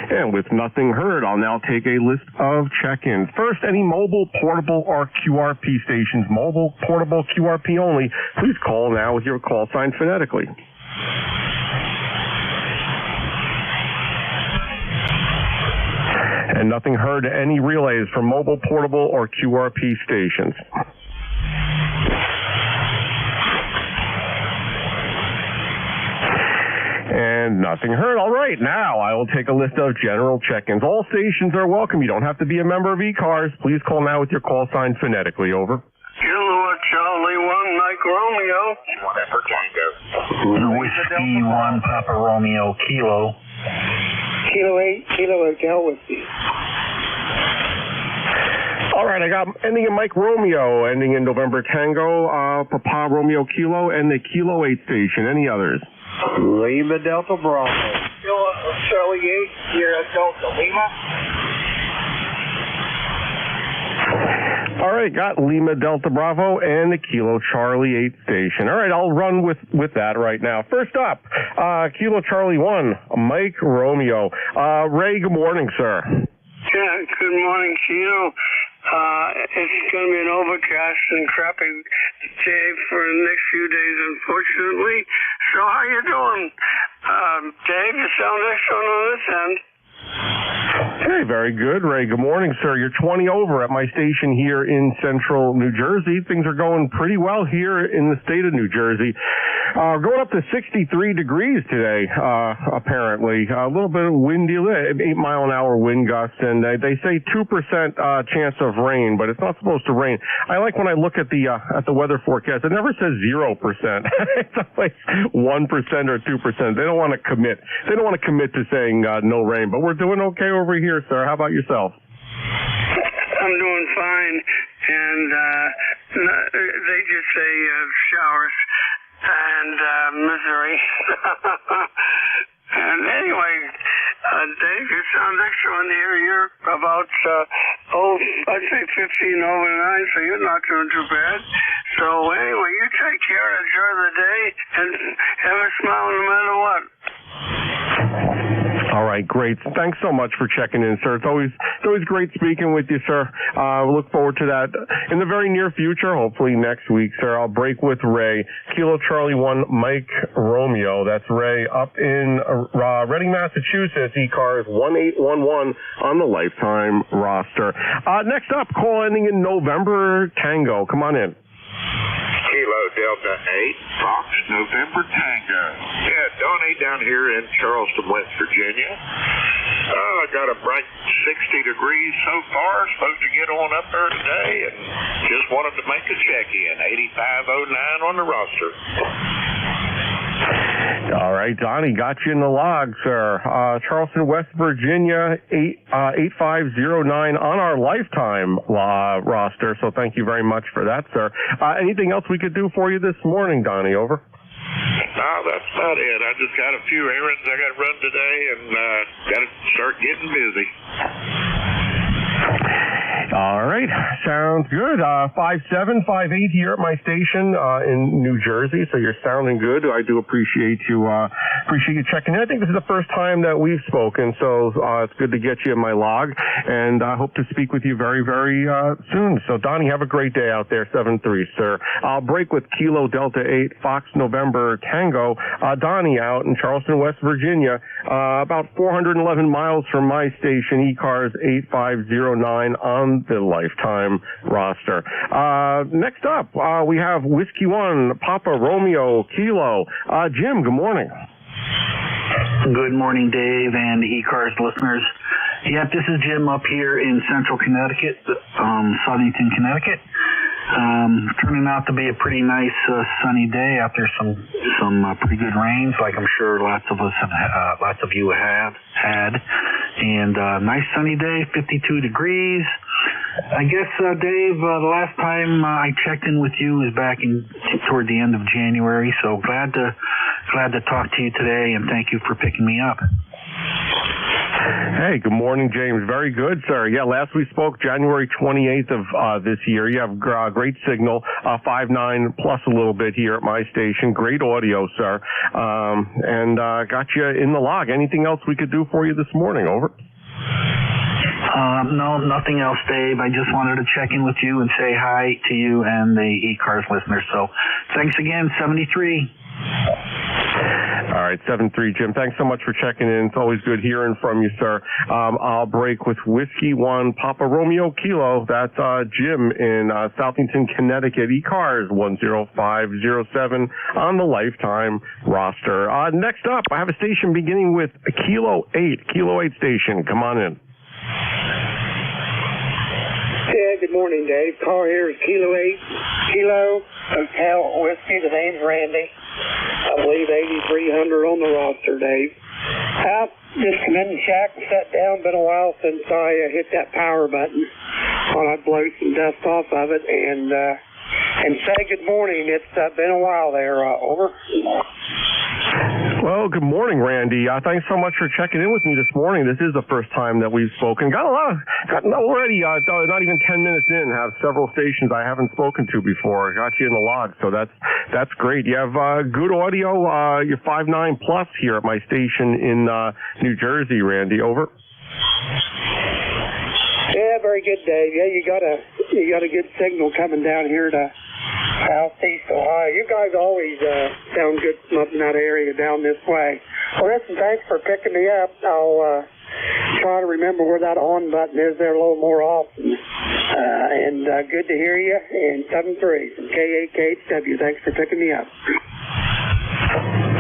And with nothing heard, I'll now take a list of check-ins. First, any mobile, portable, or QRP stations, mobile, portable, QRP only, please call now with your call sign phonetically. And nothing heard, any relays from mobile, portable, or QRP stations. And nothing heard. All right, now I will take a list of general check-ins. All stations are welcome. You don't have to be a member of ECARS. Please call now with your call sign phonetically. Over. Kilo Charlie 1, Mike Romeo. Whiskey 1, Papa Romeo, Kilo. Kilo 8, Kilo Hotel Whiskey. All right, I got ending in Mike Romeo, ending in November Tango, Papa Romeo Kilo, and the Kilo 8 station. Any others? Lima Delta Bravo. Kilo Charlie 8, Sierra Delta Lima. All right, got Lima Delta Bravo and the Kilo Charlie 8 station. All right, I'll run with that right now. First up, Kilo Charlie 1, Mike Romeo. Ray, good morning, sir. Yeah, good morning, Kilo. It's going to be an overcast and crappy day for the next few days, unfortunately. So how you doing? Dave, you sound excellent on this end. Hey, very good, Ray. Good morning, sir. You're 20 over at my station here in central New Jersey. Things are going pretty well here in the state of New Jersey. Going up to 63 degrees today, apparently. A little bit of windy, 8-mile-an-hour wind gusts, and they say 2% chance of rain, but it's not supposed to rain. I like when I look at the weather forecast. It never says 0%. It's always 1% or 2%. They don't want to commit. They don't want to commit to saying no rain, but we're doing okay over here, sir. How about yourself? I'm doing fine, and they just say showers and misery. And anyway, Dave, you sound excellent here. You're about, I'd say 15 over 9, so you're not doing too bad. So anyway, you take care, enjoy the day, and have a smile no matter what. All right, great. Thanks so much for checking in, sir. It's always great speaking with you, sir. We look forward to that in the very near future, hopefully next week, sir. I'll break with Ray. Kilo Charlie 1 Mike Romeo. That's Ray up in Reading, Massachusetts. ECARS 1811 on the lifetime roster. Next up, call ending in November Tango. Come on in. Kilo Delta 8, Fox November Tango. Yeah, Donnie down here in Charleston, West Virginia. I got a bright 60 degrees so far. Supposed to get on up there today, and just wanted to make a check-in. 8509 on the roster. All right, Donnie, got you in the log, sir. Charleston, West Virginia, 8509 on our lifetime roster, so thank you very much for that, sir. Anything else we could do for you this morning, Donnie? Over. No, that's about it. I just got a few errands I got to run today, and got to start getting busy. All right, sounds good. 5758 here at my station in New Jersey, so you're sounding good. I do appreciate you checking in. I think this is the first time that we've spoken, so it's good to get you in my log, and I hope to speak with you very, very soon. So, Donnie, have a great day out there, 7-3, sir. I'll break with Kilo Delta 8, Fox November Tango. Donnie out in Charleston, West Virginia, about 411 miles from my station, ECARS 8509 on the lifetime roster. Next up, we have Whiskey 1, Papa Romeo Kilo. Jim, good morning. Good morning, Dave and ECARS listeners. Yep, this is Jim up here in central Connecticut, Southington, Connecticut. Turning out to be a pretty nice sunny day after some pretty good rains, like I'm sure lots of you have had. And nice sunny day, 52 degrees. I guess, Dave, the last time I checked in with you was back toward the end of January. So glad to talk to you today, and thank you for picking me up. Hey, good morning, James. Very good, sir. Yeah, last we spoke January 28th of this year. You have great signal, 5.9 plus a little bit here at my station. Great audio, sir. And got you in the log. Anything else we could do for you this morning? Over. No, nothing else, Dave. I just wanted to check in with you and say hi to you and the ECARS listeners. So thanks again, 73. All right, 7-3, Jim. Thanks so much for checking in. It's always good hearing from you, sir. I'll break with Whiskey 1, Papa Romeo Kilo. That's Jim in Southington, Connecticut. ECARS 10507 on the lifetime roster. Next up, I have a station beginning with Kilo 8 station. Come on in. Yeah, good morning, Dave. Call here is Kilo 8, Kilo Hotel Whiskey. The name's Randy. I believe 8300 on the roster, Dave. I've just come in the shack and sat down. Been a while since I hit that power button. Thought I'd blow some dust off of it and say good morning. It's been a while there. Over. Well, good morning, Randy. Thanks so much for checking in with me this morning. This is the first time that we've spoken. Got already, not even 10 minutes in, have several stations I haven't spoken to before. Got you in the log, so that's great. You have good audio. You're 5.9 plus here at my station in New Jersey, Randy. Over. Yeah, very good, Dave. Yeah, you got a good signal coming down here to Southeast Ohio. You guys always sound good up in that area down this way. Well, listen, thanks for picking me up. I'll try to remember where that on button is there a little more often. And good to hear you. And 7-3 from KAKHW. Thanks for picking me up.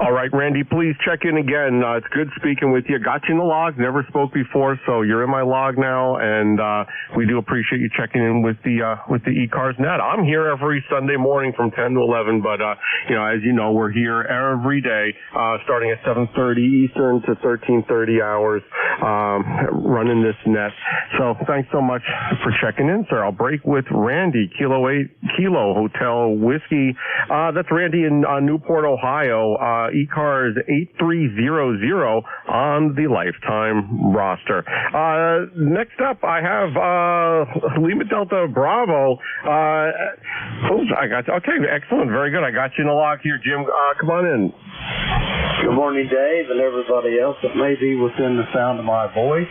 All right, Randy, please check in again. It's good speaking with you. Got you in the log. Never spoke before, so you're in my log now, and we do appreciate you checking in with the ECARS net. I'm here every Sunday morning from 10 to 11, but as you know, we're here every day, starting at 7:30 Eastern to 13:30 hours, running this net. So thanks so much for checking in, sir. I'll break with Randy, Kilo 8 Kilo Hotel Whiskey. That's Randy in Newport, Ohio. ECARS 8300 on the lifetime roster. Next up, I have Lima Delta Bravo. I got you. Okay, excellent, very good. I got you in the log here, Jim. Come on in. Good morning, Dave, and everybody else that may be within the sound of my voice.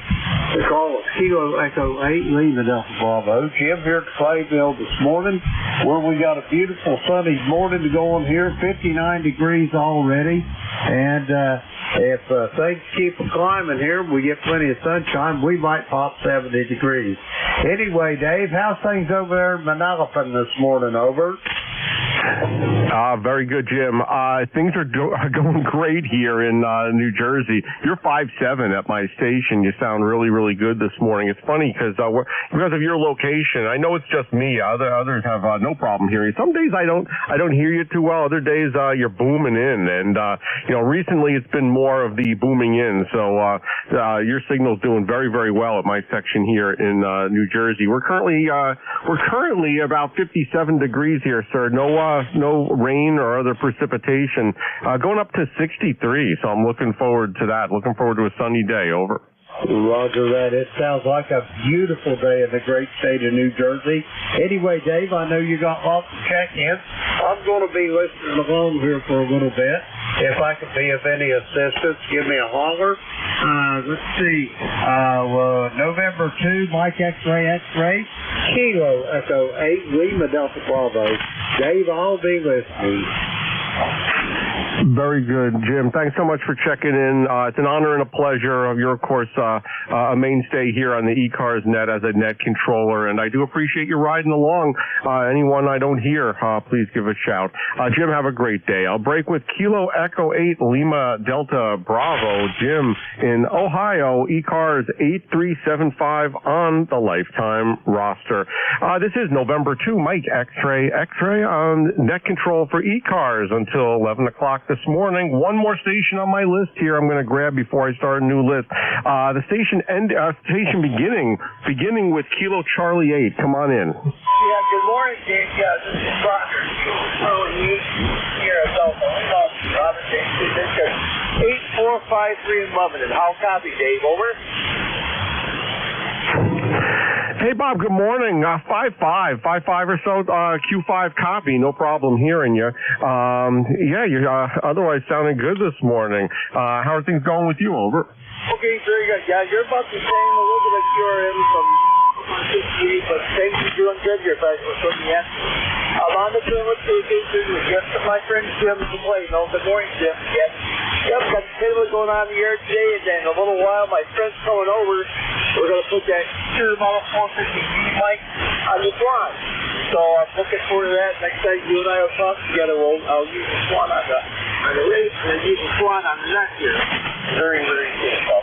The call is Kilo Echo 8, Lima Delta Bravo. Jim here at Clayville this morning, where we got a beautiful sunny morning to go on here, 59 degrees already. And if things keep climbing here, we get plenty of sunshine, we might pop 70 degrees. Anyway, Dave, how's things over there in Manalapan this morning? Over. Very good, Jim. Things are going great here in New Jersey. You're 5'7" at my station. You sound really, really good this morning. It's funny because of your location. I know it's just me. Others have no problem hearing you. Some days I don't hear you too well. Other days you're booming in, and recently it's been more of the booming in. So your signal's doing very, very well at my section here in New Jersey. We're currently about 57 degrees here, sir. No rain or other precipitation. Going up to 63, so I'm looking forward to that. Looking forward to a sunny day. Over. Roger that. It sounds like a beautiful day in the great state of New Jersey. Anyway, Dave, I know you got lots of check-ins. I'm going to be listening along here for a little bit. If I can be of any assistance, give me a holler. Let's see. November 2, Mike X-Ray, Kilo Echo 8, Lima Delta Bravo. Dave, I'll be listening. Very good, Jim. Thanks so much for checking in. It's an honor and a pleasure. You're, of course, a mainstay here on the ECARS net as a net controller, and I do appreciate you riding along. Anyone I don't hear, please give a shout. Jim, have a great day. I'll break with Kilo Echo 8 Lima Delta Bravo. Jim in Ohio, ECARS 8375 on the lifetime roster. This is November 2, Mike X-Ray on net control for ECARS until 11 o'clock this morning. One more station on my list here I'm going to grab before I start a new list. The station beginning with Kilo Charlie 8. Come on in. Yeah, good morning, Dave. Yeah, this is Roger. Here at Robert James. 8453 in Lebanon. How copy, Dave? Over. Hey, Bob, good morning. 5-5 or so, Q5 copy, no problem hearing you. You're otherwise sounding good this morning. How are things going with you? Over. Okay, very good. Yeah, you're about the same, a little bit of QRM from 68, but things are doing good here, but we're looking at. I'm on the train with vacation with just my friend Jim to play. No, good morning, Jim. Yep, got the table going on in the air today, and then in a little while, my friend's coming over. We're going to put that Sure Model 450 mic on the Swan. So I'm looking forward to that. Next time you and I will talk together, I'll use the Swan on the race, and use the Swan on the neck here. Very, very good. So,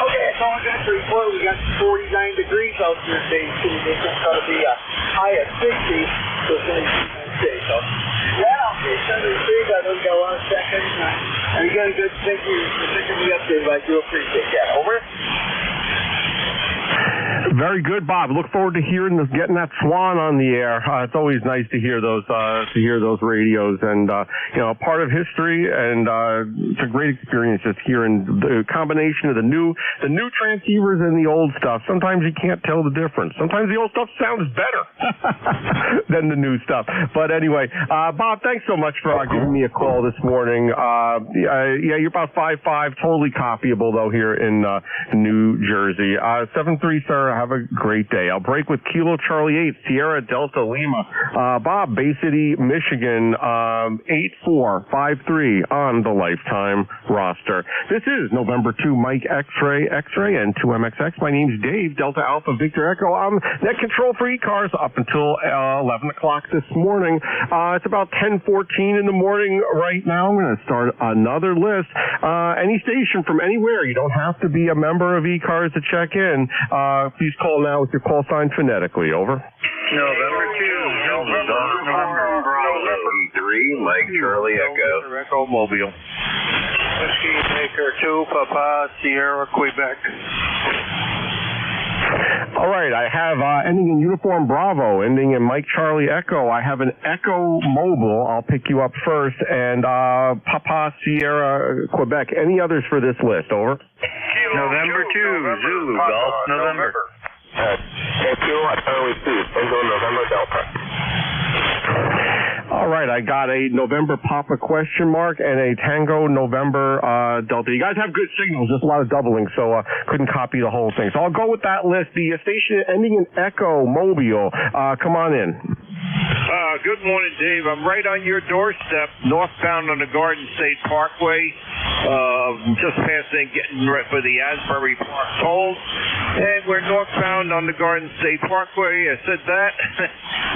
okay, that's all I got to report. We got 49 degrees out here today. It's going to be a high of 60, so it's going to be a nice day. So, yeah, okay, Sunday Steve, I know you got a lot of seconds. And you got a good thank you for picking me up, Dave. I do appreciate that. Over. Very good, Bob. Look forward to getting that Swan on the air. It's always nice to hear those radios, and part of history, and it's a great experience just hearing the combination of the new transceivers and the old stuff. Sometimes you can't tell the difference. Sometimes the old stuff sounds better than the new stuff. But anyway, Bob, thanks so much for giving me a call this morning. You're about 5'5", totally copyable though here in New Jersey. 7-3, sir. have a great day. I'll break with Kilo Charlie 8, Sierra Delta Lima. Bob, Bay City, Michigan, 8453 on the lifetime roster. This is November 2, Mike X-Ray, and 2MXX. My name's Dave, Delta Alpha Victor Echo. I'm net control for ECARS up until 11 o'clock this morning. It's about 10:14 in the morning right now. I'm going to start another list. Any station from anywhere. You don't have to be a member of ECARS to check in. Please call now with your call sign phonetically. Over. November 2, November Bravo 3, Mike Charlie Echo. Echo Mobile. Whiskey Maker 2, Papa Sierra Quebec. All right, I have ending in Uniform Bravo, ending in Mike Charlie Echo. I have an Echo Mobile. I'll pick you up first, and Papa Sierra Quebec. Any others for this list? Over. November 2, Zulu Golf November. November Delta. All right, I got a November Papa question mark and a Tango November Delta. You guys have good signals, just a lot of doubling, so couldn't copy the whole thing. So I'll go with that list. The station ending in Echo Mobile. Come on in. Good morning, Dave. I'm right on your doorstep, northbound on the Garden State Parkway, just passing, getting ready for the Asbury Park tolls. And we're northbound on the Garden State Parkway. I said that.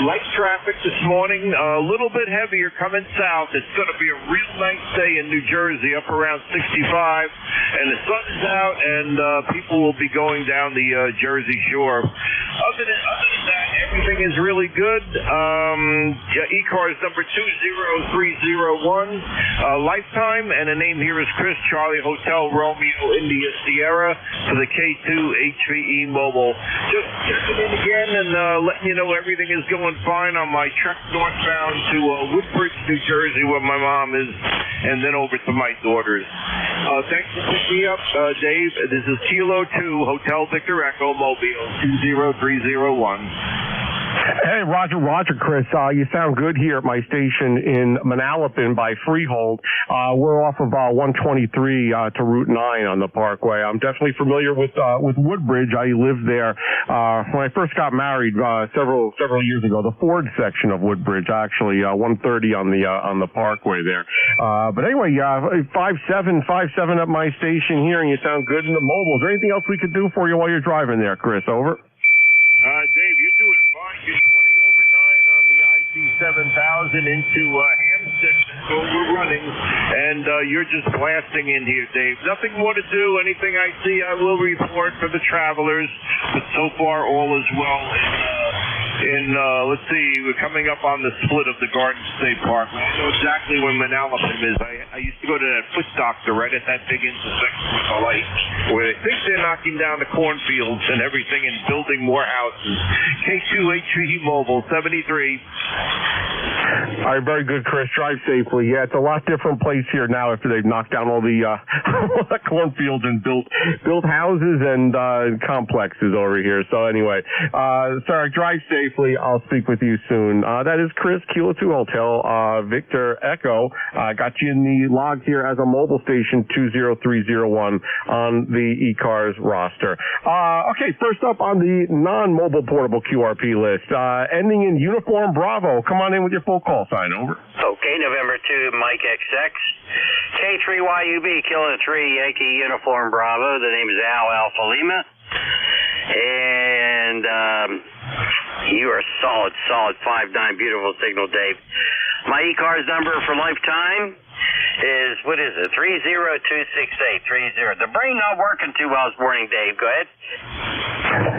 Light traffic this morning, a little bit heavier coming south. It's going to be a real nice day in New Jersey, up around 65. And the sun is out, and people will be going down the Jersey Shore. Other than that, everything is really good. ECARS number 20301, Lifetime, and the name here is Chris Charlie Hotel Romeo India Sierra for the K2 HVE Mobile. Just checking in again and letting you know everything is going fine on my trek northbound to Woodbridge, New Jersey, where my mom is, and then over to my daughters. Thanks for picking me up, Dave. This is Kilo 2, Hotel Victor Echo Mobile 20301. Hey, Roger, Chris. You sound good here at my station in Manalapan by Freehold. We're off of 123 to Route 9 on the Parkway. I'm definitely familiar with Woodbridge. I lived there when I first got married several years ago. The Ford section of Woodbridge, actually, 130 on the Parkway there. But anyway, 57 at my station here, and you sound good in the mobile. Is there anything else we could do for you while you're driving there, Chris? Over. Dave, you're doing fine. You're 20 over 9 on the IC-7000 into Hampstead. That's where we're running. And you're just blasting in here, Dave. Nothing more to do. Anything I see, I will report for the travelers. But so far, all is well. Let's see, we're coming up on the split of the Garden State Park. I know exactly where Manalapan is. I used to go to that foot doctor right at that big intersection with the light, where they think they're knocking down the cornfields and everything and building more houses. K2 HVE Mobile 73. All right, very good, Chris. Drive safely. Yeah, it's a lot different place here now after they've knocked down all the cornfields and built houses and complexes over here. So anyway, sorry, drive safely. I'll speak with you soon. That is Chris, Kilo 2 Hotel, Victor Echo. Got you in the log here as a mobile station 20301 on the ECARS roster. Okay, first up on the non-mobile portable QRP list, ending in Uniform Bravo. Come on in with your full call sign. Over. Okay, November 2, Mike XX. K3YUB, Kilo 3, Yankee Uniform Bravo. The name is Al Alpha Lima. And you are solid 5-9, beautiful signal, Dave. My ECARS number for lifetime is, 30268, The brain not working too well this morning, Dave. Go ahead.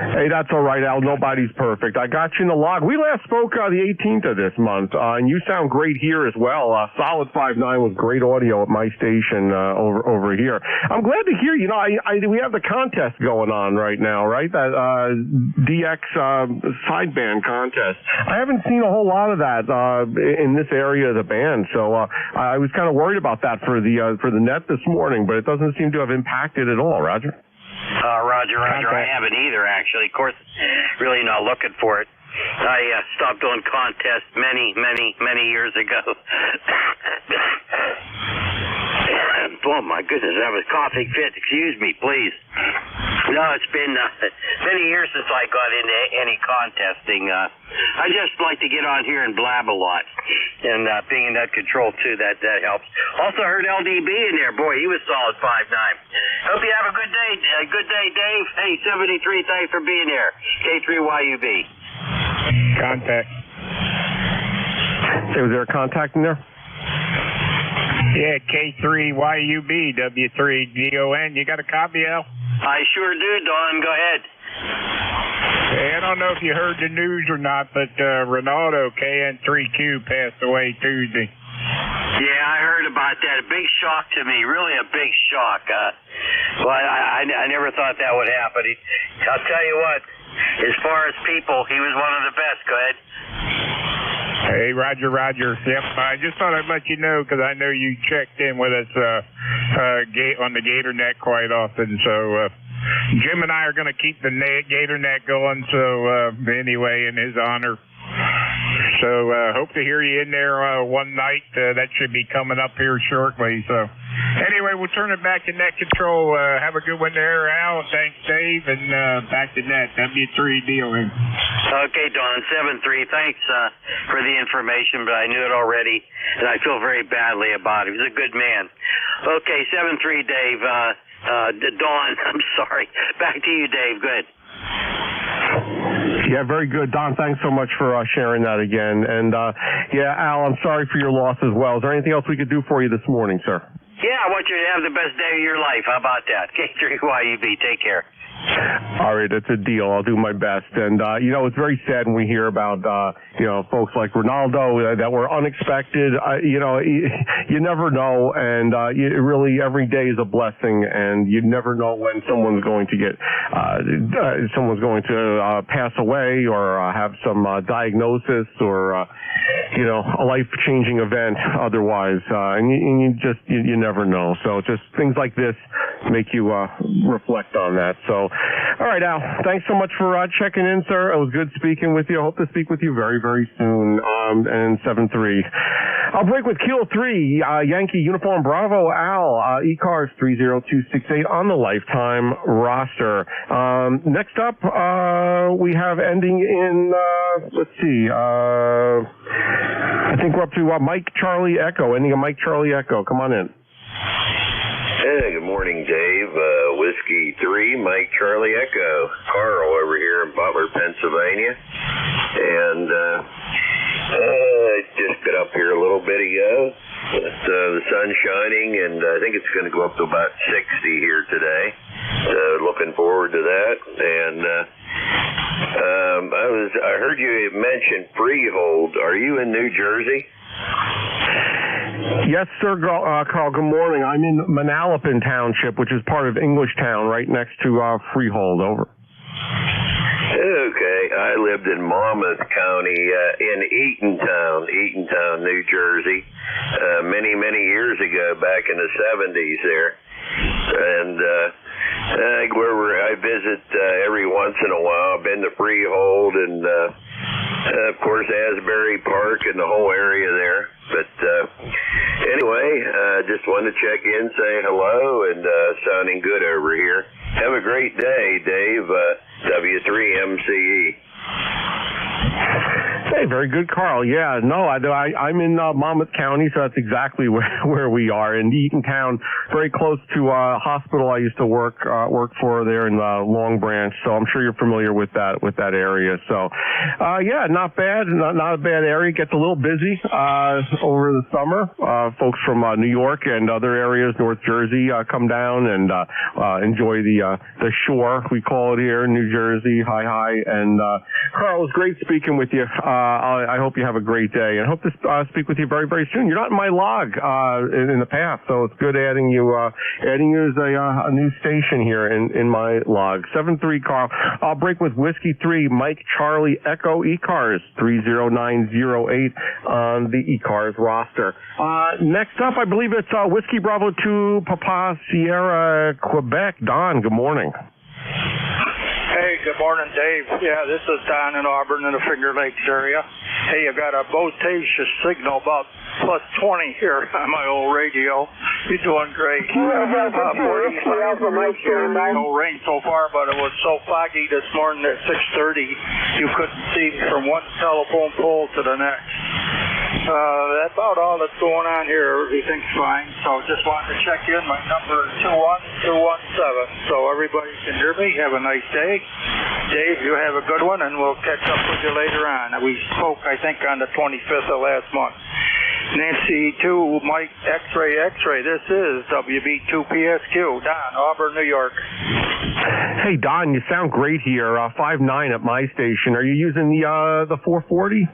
Hey, that's all right, Al. Nobody's perfect. I got you in the log. We last spoke the 18th of this month, and you sound great here as well. Solid 5.9 with great audio at my station over here. I'm glad to hear. You know, we have the contest going on right now, right? That DX sideband contest. I haven't seen a whole lot of that in this area of the band, so I was kind of worried about that for the net this morning, but it doesn't seem to have impacted at all, Roger. Roger. I haven't either, actually. Of course, really not looking for it. I stopped doing contests many years ago. Oh, my goodness, that was coughing fit. Excuse me, please. No, it's been many years since I got into any contesting. I just like to get on here and blab a lot, and being in that control too, that helps. Also heard LDB in there. Boy, he was solid 5'9". Hope you have a good day. Good day, Dave. Hey, 73. Thanks for being here. K3YUB. Contact. Hey, was there a contact in there? Yeah, K3YUB, W3DON. You got a copy, Al? I sure do, Don. Go ahead. Hey, I don't know if you heard the news or not, but Ronaldo, KN3Q, passed away Tuesday. Yeah, I heard about that. A big shock to me. Really a big shock. Well, I never thought that would happen. I'll tell you what, as far as people, he was one of the best. Go ahead. Hey, Roger. Yep, I just thought I'd let you know because I know you checked in with us on the Gator Net quite often. So Jim and I are going to keep the Gator Net going. So anyway, in his honor. So hope to hear you in there one night. That should be coming up here shortly. So anyway, we'll turn it back to Net Control. Have a good one there, Al. Thanks, Dave. And back to Net, W3DON. Okay, Don, 7-3. Thanks for the information, but I knew it already, and I feel very badly about it. He was a good man. Okay, 7-3, Dave. Don, I'm sorry. Back to you, Dave. Good. Yeah, very good. Don, thanks so much for sharing that again. And, yeah, Al, I'm sorry for your loss as well. Is there anything else we could do for you this morning, sir? Yeah, I want you to have the best day of your life. How about that? K3YUB. Take care. All right, that's a deal. I'll do my best. And, it's very sad when we hear about, folks like Ronaldo that were unexpected. You never know. And, really every day is a blessing. And you never know when someone's going to pass away or have some diagnosis or, a life-changing event otherwise. And you never know. So just things like this make you reflect on that. So, all right, Al, thanks so much for checking in, sir. It was good speaking with you. I hope to speak with you very, very soon. And 7-3. I'll break with Kilo 3, Yankee Uniform Bravo, Al, ECARS 30268 on the lifetime roster. Next up, we have ending in, I think we're up to Mike Charlie Echo, ending in Mike Charlie Echo. Come on in. Hey, good morning, Dave. Whiskey 3, Mike Charlie Echo. Carl over here in Butler, Pennsylvania. And I just got up here a little bit ago. The sun's shining, and I think it's going to go up to about 60 here today. Looking forward to that. And I heard you mention Freehold. Are you in New Jersey? Yes, sir, Carl. Good morning. I'm in Manalapan Township, which is part of Englishtown, right next to Freehold. Over. Okay. I lived in Monmouth County in Eatontown, New Jersey, many, many years ago, back in the 70s there. And I visit every once in a while. I've been to Freehold and, of course, Asbury Park and the whole area there. But anyway, just wanted to check in, say hello, and sounding good over here. Have a great day, Dave, W3MCE. Hey, very good, Carl. Yeah, no, I'm in Monmouth County, so that's exactly where we are in Eatontown, very close to a hospital I used to work for there in Long Branch. So I'm sure you're familiar with that area. So, yeah, not bad, not a bad area. Gets a little busy over the summer. Folks from New York and other areas, North Jersey, come down and enjoy the shore, we call it here in New Jersey. Hi, and Carl, it was great speaking with you. I hope you have a great day, and hope to speak with you very, very soon. You're not in my log in the past, so it's good adding you as a new station here in my log. 7-3, Carl. I'll break with Whiskey 3, Mike Charlie Echo ECARS 30908 on the ECARS roster. Next up, I believe it's Whiskey Bravo 2, Papa Sierra, Quebec. Don, good morning. Hey, good morning, Dave. Yeah, this is Don in Auburn in the Finger Lakes area. Hey, I got a bodacious signal about plus 20 here on my old radio. You're doing great. No rain so far, but it was so foggy this morning at 6:30 you couldn't see from one telephone pole to the next. That's about all that's going on here. Everything's fine. So just wanted to check in. My number is 21217. So everybody can hear me. Have a nice day. Dave, you have a good one, and we'll catch up with you later on. We spoke, I think, on the 25th of last month. Nancy 2, Mike X-Ray. This is WB2PSQ. Don, Auburn, New York. Hey, Don, you sound great here. 5.9 at my station. Are you using the 440?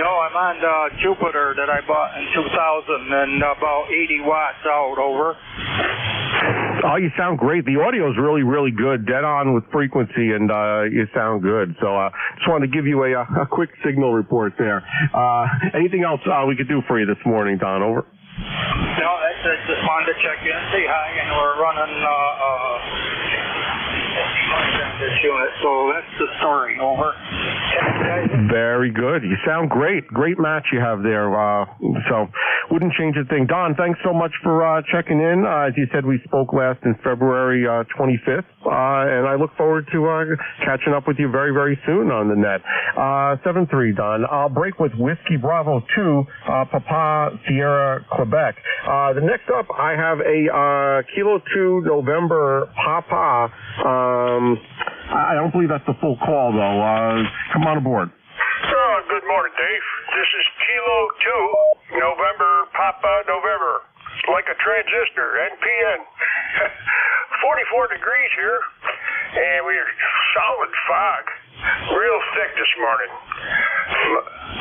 No, I'm on Jupiter that I bought in 2000 and about 80 watts out, over. Oh, you sound great. The audio is really, really good, dead on with frequency, and you sound good. So just wanted to give you a quick signal report there. Anything else we could do for you this morning, Don? Over. No, that's it. Just wanted to check in, say hi, and we're running this unit. So that's the story, over. Very good. You sound great. Great match you have there. So wouldn't change a thing. Don, thanks so much for checking in. As you said, we spoke last in February 25th, and I look forward to catching up with you very, very soon on the net. 7-3, Don. I'll break with Whiskey Bravo 2, Papa Sierra, Quebec. The next up, I have a Kilo 2 November Papa. I don't believe that's the full call, though. Come on aboard. Good morning, Dave. This is Kilo 2, November, Papa, November. It's like a transistor, NPN. 44 degrees here, and we're solid fog. Real thick this morning.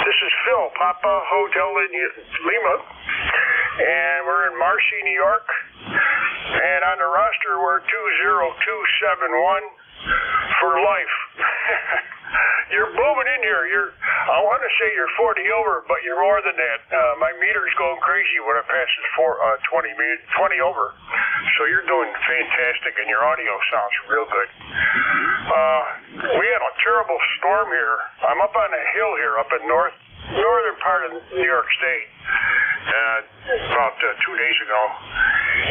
This is Phil, Papa Hotel in Lima, and we're in Marcy, New York. And on the roster, we're 20271 for life. You're booming in here. I want to say you're 40 over, but you're more than that. My meter's going crazy when it passes 20 over. So you're doing fantastic, and your audio sounds real good. We had a terrible storm here. I'm up on a hill here, up in northern part of New York State, about 2 days ago,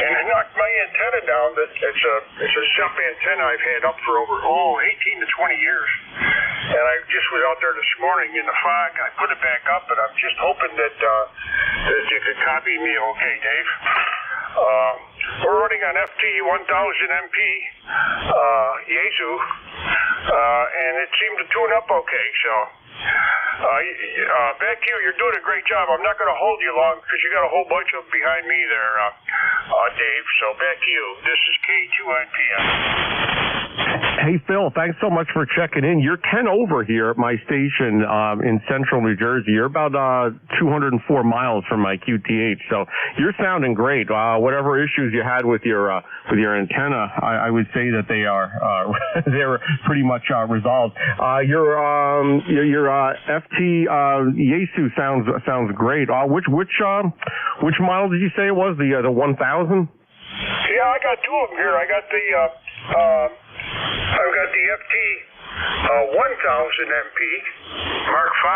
and it knocked my antenna down. It's a SEP antenna I've had up for over 18 to 20 years, and I just was out there this morning in the fog. I put it back up, and I'm just hoping that you could copy me okay, Dave. We're running on FT 1000 MP Yaesu, and it seemed to tune up okay, so back to you. You're doing a great job. I'm not going to hold you long because you got a whole bunch of them behind me there, Dave. So back to you. This is K2NPM. Hey, Phil, thanks so much for checking in. You're 10 over here at my station in central New Jersey. You're about 204 miles from my QTH, so you're sounding great. Whatever issues you had with your antenna, I would say that they're pretty much resolved. Your FT Yaesu sounds great. Which model did you say it was? The 1000? Yeah, I got two of them here. I got the FT 1000 MP Mark V,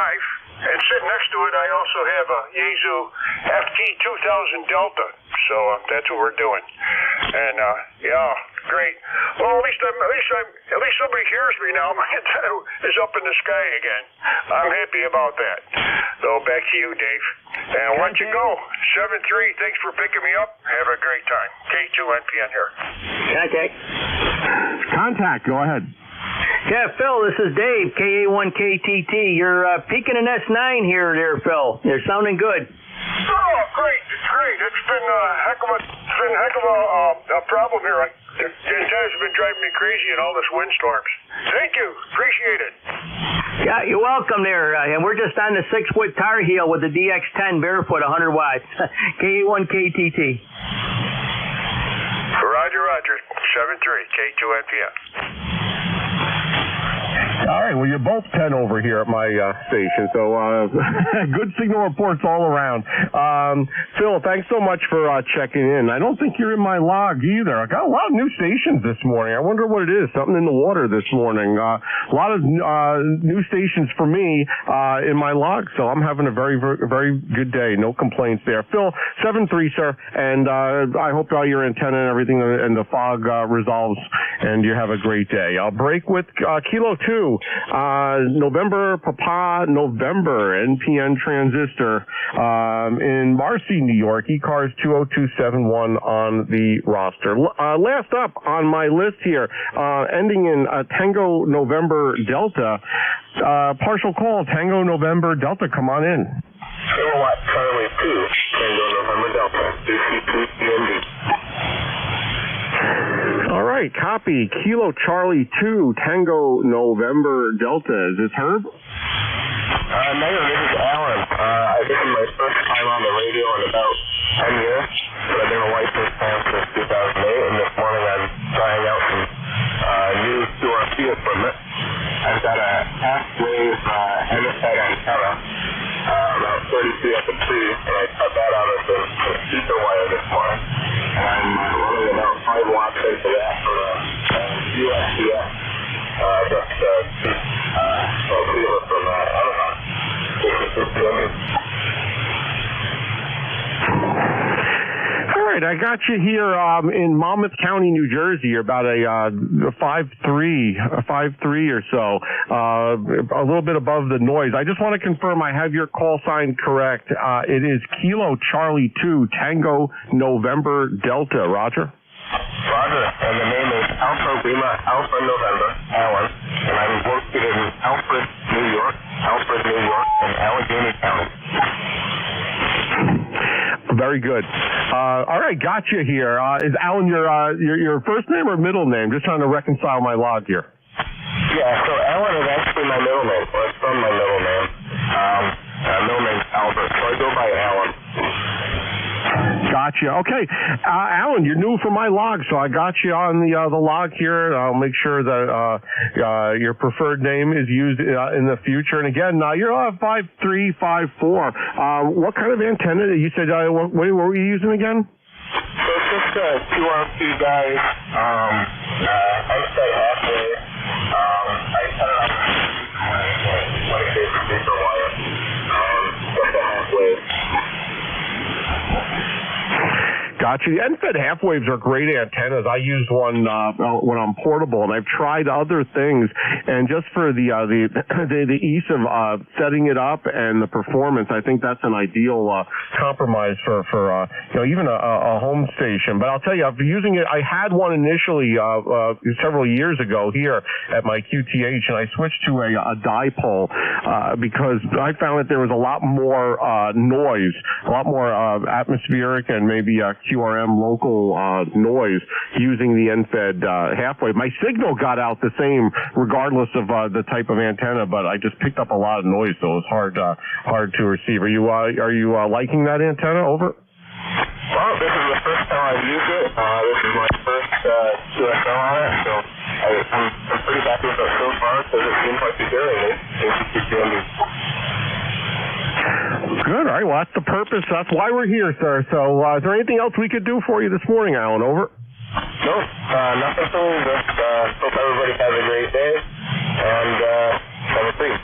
and sitting next to it, I also have a Yaesu FT 2000 Delta. So that's what we're doing. And yeah, great. Well, at least somebody hears me now. My antenna is up in the sky again. I'm happy about that. So back to you, Dave. And I'll let you go. 7-3. Thanks for picking me up. Have a great time. K2NPN here. Contact. Go ahead. Yeah, Phil, this is Dave, KA1KTT. You're peaking an S9 here, Phil. You're sounding good. Oh, great. It's great. It's been a heck of a problem here. The antenna's been driving me crazy in all this windstorms. Thank you. Appreciate it. Yeah, you're welcome there. And we're just on the 6-foot tar heel with the DX10 barefoot, 100 watts. KA1KTT. Roger. 7-3, K2NPN. All right, well, you're both 10 over here at my station, so good signal reports all around. Phil, thanks so much for checking in. I don't think you're in my log either. I got a lot of new stations this morning. I wonder what it is. Something in the water this morning. A lot of new stations for me in my log, so I'm having a very, very, very good day. No complaints there. Phil, 7-3, sir, and I hope all your antenna and everything and the fog resolves, and you have a great day. I'll break with Kilo 2, November Papa November NPN transistor in Marcy, New York, ECARS 20271 on the roster. Last up on my list here, ending in Tango November Delta, partial call, Tango November Delta, come on in. Kilowatt Charlie 2, Tango November Delta, DC2CND. All right, copy. Kilo Charlie 2, Tango November Delta. Is this Herb? Negative, this is Alan. This is my first time on the radio in about 10 years, but I've been a licensed fan since 2008, and this morning I'm trying out some new QRP equipment. I've got a half-wave MSAT antenna, about 30 feet up a tree, and I cut that out of the ether wire this morning. And I'm running about 5 watts into that for USDS. Just from Amazon. All right, I got you here in Monmouth County, New Jersey. You're about a 5'3", or so, a little bit above the noise. I just want to confirm I have your call sign correct. It is Kilo Charlie 2, Tango November Delta. Roger? Roger, and the name is Alpha Lima Alpha November, Alan, and I'm located in Alfred, New York, in Allegheny County. Very good. All right, got you here. Is Alan your first name or middle name? Just trying to reconcile my log here. Yeah, so Alan is actually my middle name, or it's from my middle name. Middle name's Albert, so I go by Alan. Gotcha. Okay, Alan, you're new for my log, so I got you on the log here. I'll make sure that your preferred name is used in the future. And again, you're 5354. What kind of antenna? You said what were you using again? So it's just a QRP guy. I say halfway. I set it up like a speaker wire. Just a halfway. Gotcha. The end-fed half-waves are great antennas. I use one when I'm portable, and I've tried other things. And just for the ease of setting it up and the performance, I think that's an ideal compromise for even a home station. But I'll tell you, I've been using it. I had one initially several years ago here at my QTH, and I switched to a dipole because I found that there was a lot more noise, a lot more atmospheric and maybe QRM local noise using the end-fed half-wave. My signal got out the same regardless of the type of antenna, but I just picked up a lot of noise, so it was hard to receive. Are you liking that antenna? Over? Well, this is the first time I've used it. This is my first QSL on it, so I'm pretty happy with it so far because it seems like you're hearing me. Good. All right. Well, that's the purpose. That's why we're here, sir. So is there anything else we could do for you this morning, Alan? Over? No, nothing for me. Just hope everybody has a great day. And 7-3.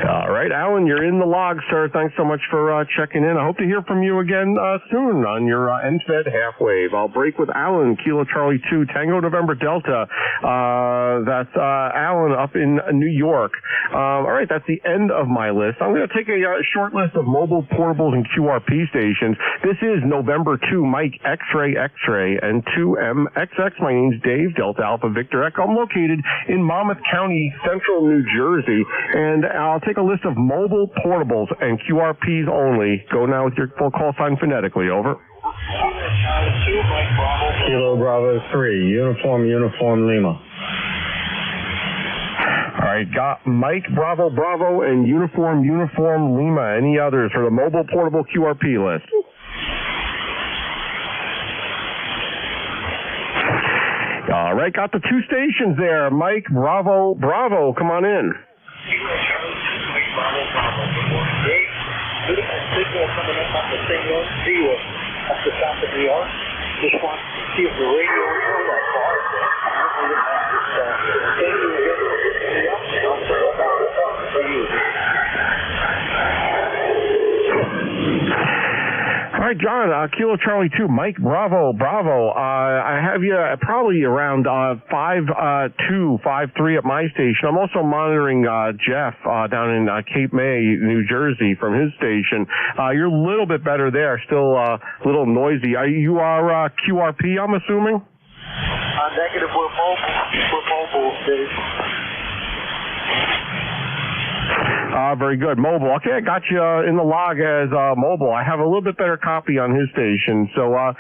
All right, Alan, you're in the log, sir. Thanks so much for checking in. I hope to hear from you again soon on your end-fed half-wave. I'll break with Alan, Kilo Charlie 2, Tango November Delta. That's Alan up in New York. All right, that's the end of my list. I'm going to take a short list of mobile portables and QRP stations. This is November 2, Mike X-Ray X-Ray and 2MXX. My name's Dave, Delta Alpha Victor Echo. I'm located in Monmouth County, central New Jersey, and I'll take a list of mobile portables and QRPs only. Go now with your full call sign phonetically. Over. Kilo Bravo 3, Uniform Lima. All right, got Mike Bravo Bravo and Uniform Lima. Any others for the mobile portable QRP list? All right. right, got the two stations there. Mike, Bravo, Bravo, come on in. Signal coming up on the signal zero at the top of the arc. Just want to see if the radio will go that far. Thank you for you. All right, John, Kilo Charlie 2, Mike, Bravo, Bravo. I have you probably around 5-2, 5-3 at my station. I'm also monitoring Jeff down in Cape May, New Jersey, from his station. You're a little bit better there, still a little noisy. You are QRP, I'm assuming? Negative, we're mobile, Dave. Very good. Mobile. Okay, I got you in the log as mobile. I have a little bit better copy on his station. So, all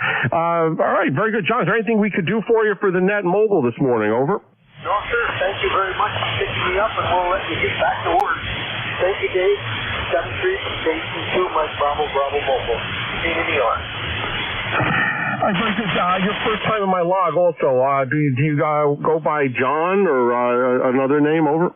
right, very good. John, is there anything we could do for you for the net mobile this morning? Over. No, sir. Thank you very much for picking me up, and we'll let you get back to work. Thank you, Dave. 7-3 from Station 2, Mike, Bravo, Bravo, Mobile. See you in the yard. All right, very good. Your first time in my log also. Do you go by John or another name? Over.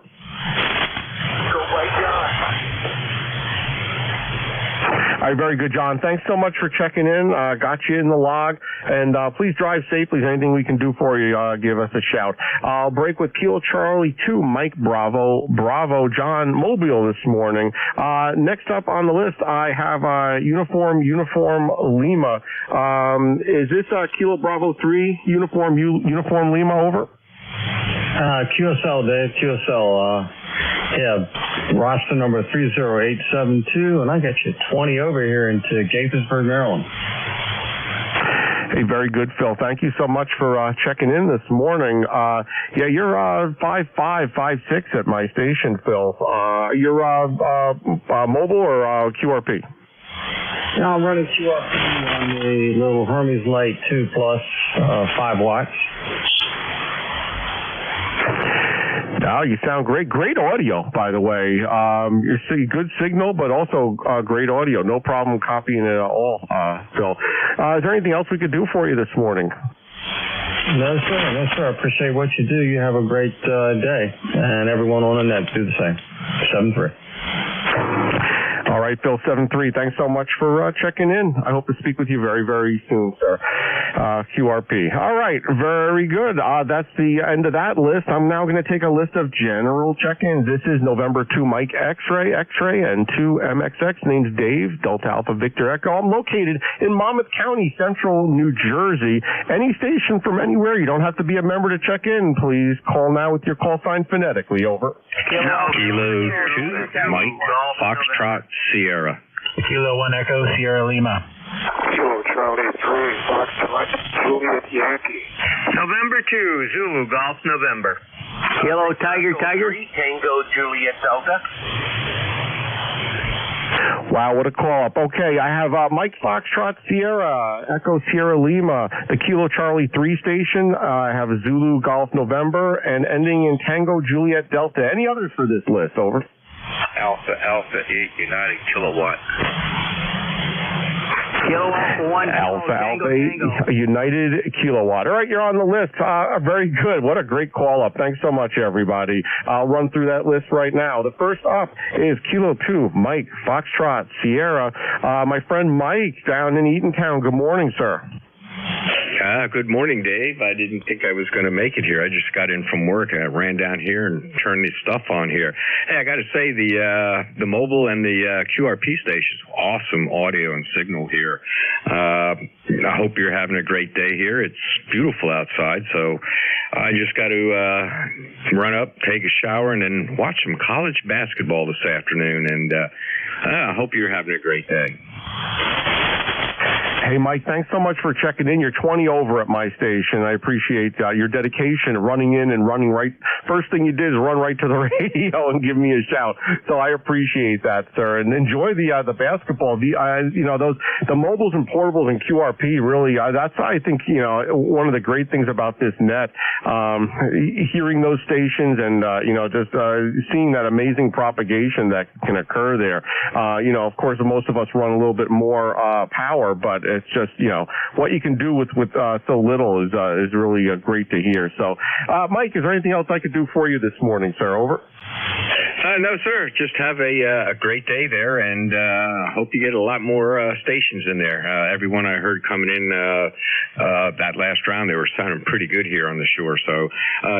All right, very good, John. Thanks so much for checking in. Got you in the log. And please drive safely. Anything we can do for you, give us a shout. I'll break with Kilo Charlie 2, Mike, Bravo, Bravo, John, Mobile this morning. Next up on the list, I have Uniform Lima. Is this Kilo Bravo 3, Uniform Lima, over? QSL, Dave, QSL. Yeah, roster number 30872, and I got you 20 over here into Gaithersburg, Maryland. Hey, very good, Phil. Thank you so much for checking in this morning. Yeah, you're 5'5", 5'6" at my station, Phil. You're mobile or QRP? Yeah, I'm running QRP on the little Hermes Light 2 Plus, 5 watts. Now you sound great. Great audio, by the way. You're good signal, but also great audio. No problem copying it at all, Phil. Is there anything else we could do for you this morning? No, sir. No, sir. I appreciate what you do. You have a great day. And everyone on the net do the same. 7-3. All right, Phil, 7-3. Thanks so much for checking in. I hope to speak with you very, very soon, sir. QRP. All right, very good. That's the end of that list. I'm now going to take a list of general check-ins. This is November 2 Mike X-Ray, and 2 MXX. Name's Dave, Delta Alpha Victor Echo. I'm located in Monmouth County, central New Jersey. Any station from anywhere. You don't have to be a member to check in. Please call now with your call sign phonetically. Over. Kilo 2 Mike Foxtrot Sierra. Kilo 1 Echo Sierra Lima. Kilo Charlie 3 Foxtrot Juliet Yankee. November 2 Zulu Golf November. Kilo Tiger 3 Tango Juliet Delta. Wow, what a call up. Okay, I have Mike Foxtrot Sierra, Echo Sierra Lima, the Kilo Charlie 3 station. I have Zulu Golf November, and ending in Tango Juliet Delta. Any others for this list? Over. Alpha 8 United Kilowatt. Kilo Alpha 1. Alpha 8 United Kilowatt. All right, you're on the list. Very good. What a great call up. Thanks so much, everybody. I'll run through that list right now. The first up is Kilo 2, Mike Foxtrot Sierra. My friend Mike down in Eatontown. Good morning, sir. Good morning, Dave. I didn't think I was going to make it here. I just got in from work and I ran down here and turned this stuff on here. Hey, I got to say the mobile and the QRP stations, awesome audio and signal here. I hope you're having a great day here. It's beautiful outside, so I just got to run up, take a shower, and then watch some college basketball this afternoon. And I hope you're having a great day. Hey, Mike, thanks so much for checking in. You're 20 over at my station. I appreciate your dedication, running in and running right. First thing you did is run right to the radio and give me a shout. So I appreciate that, sir. And enjoy the basketball. The mobiles and portables and QRP, really, that's, I think, one of the great things about this net. Hearing those stations and, just seeing that amazing propagation that can occur there. Of course, most of us run a little bit more power, but it's just, what you can do with so little is really great to hear. So, Mike, is there anything else I could do for you this morning, sir? Over. No, sir. Just have a great day there, and hope you get a lot more stations in there. Everyone I heard coming in that last round, they were sounding pretty good here on the shore. So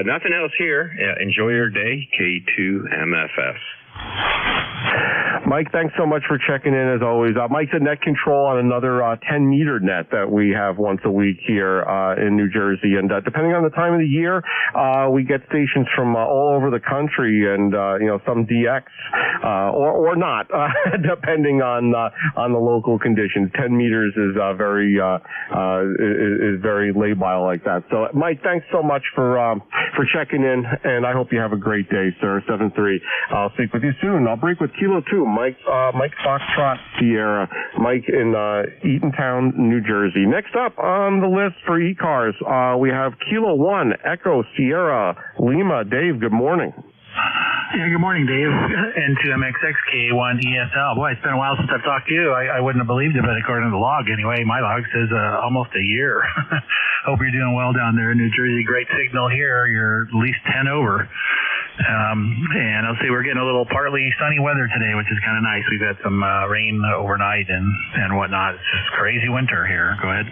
nothing else here. Enjoy your day, K2MFS. Mike, thanks so much for checking in as always. Mike's a net control on another 10-meter net that we have once a week here in New Jersey. And depending on the time of the year, we get stations from all over the country and, some DX or not, depending on the local conditions. 10 meters is very labile like that. So, Mike, thanks so much for checking in, and I hope you have a great day, sir. 7-3. I'll speak with you soon. I'll break with Kilo 2, Mike Foxtrot Sierra, Mike in Eatontown, New Jersey. Next up on the list for ECARS, we have Kilo 1, Echo Sierra Lima. Dave, good morning. Yeah, good morning, Dave. N2MXX K1 ESL. Boy, it's been a while since I've talked to you. I wouldn't have believed it, but according to the log, anyway, my log says almost a year. Hope you're doing well down there in New Jersey. Great signal here. You're at least 10 over. And I'll say we're getting a little partly sunny weather today, which is kind of nice. We've had some rain overnight and whatnot. It's just crazy winter here. Go ahead.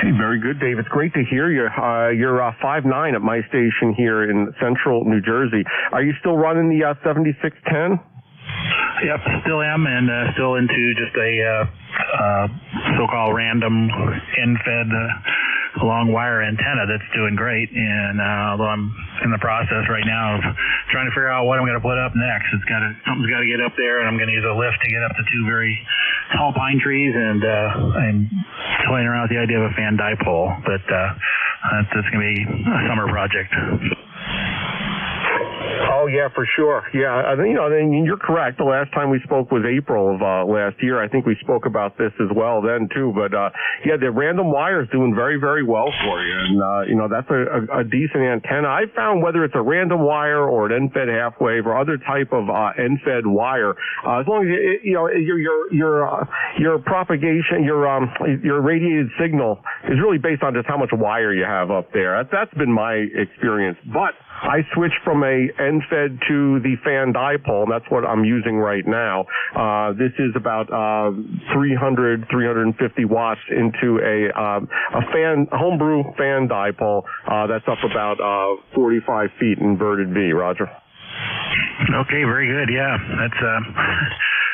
Hey, very good, Dave. It's great to hear you. You're 5'9" at my station here in central New Jersey. Are you still running the 7610? Yep, still am, and still into just a so-called random end-fed long wire antenna that's doing great. And although I'm in the process right now of trying to figure out what I'm going to put up next, something's got to get up there, and I'm going to use a lift to get up to two very tall pine trees. And I'm toying around with the idea of a fan dipole, but that's going to be a summer project. Oh, yeah, for sure. Yeah, you're correct. The last time we spoke was April of last year. I think we spoke about this as well then, too. But, the random wire is doing very, very well for you. And, that's a decent antenna. I found whether it's a random wire or an end-fed half wave or other type of end-fed wire, as long as, your propagation, your radiated signal is really based on just how much wire you have up there. That's been my experience. But I switched from a end-fed to the fan dipole, and that's what I'm using right now. This is about 300, 350 watts into a homebrew fan dipole. That's up about 45 feet inverted V. Roger. Okay, very good. Yeah, that's.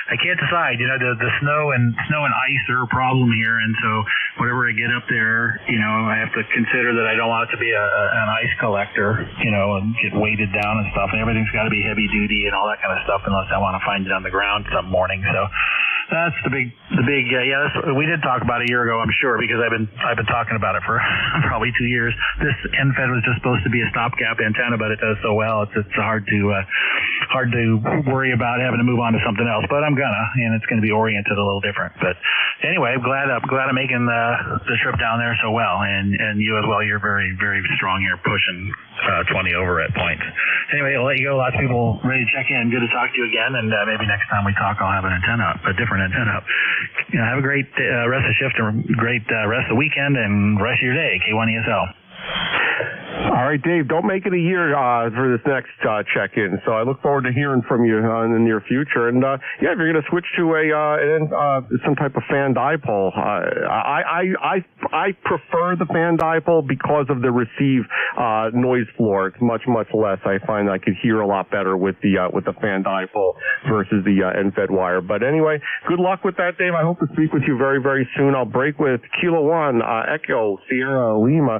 I can't decide. The snow and ice are a problem here, and so whenever I get up there, I have to consider that I don't want it to be an ice collector, and get weighted down and stuff. And everything's got to be heavy duty and all that kind of stuff, unless I want to find it on the ground some morning. So that's the big. We did talk about a year ago, I'm sure, because I've been talking about it for probably 2 years. This end-fed was just supposed to be a stopgap antenna, but it does so well. It's hard to worry about having to move on to something else. But I'm and it's going to be oriented a little different. But anyway, I'm glad I'm making the trip down there so well, and you as well. You're very, very strong here, pushing 20 over at points. Anyway, I'll let you go. Lots of people ready to check in. Good to talk to you again, and maybe next time we talk, I'll have a different antenna up. Have a great rest of the shift and great rest of the weekend and rest of your day. K1 ESL. All right, Dave, don't make it a year for this next check-in. So I look forward to hearing from you in the near future. And if you're going to switch to some type of fan dipole, I prefer the fan dipole because of the receive noise floor. It's much less. I find I could hear a lot better with the fan dipole versus the end-fed wire. But anyway, good luck with that, Dave. I hope to speak with you very, very soon. I'll break with Kilo 1, Echo Sierra Lima.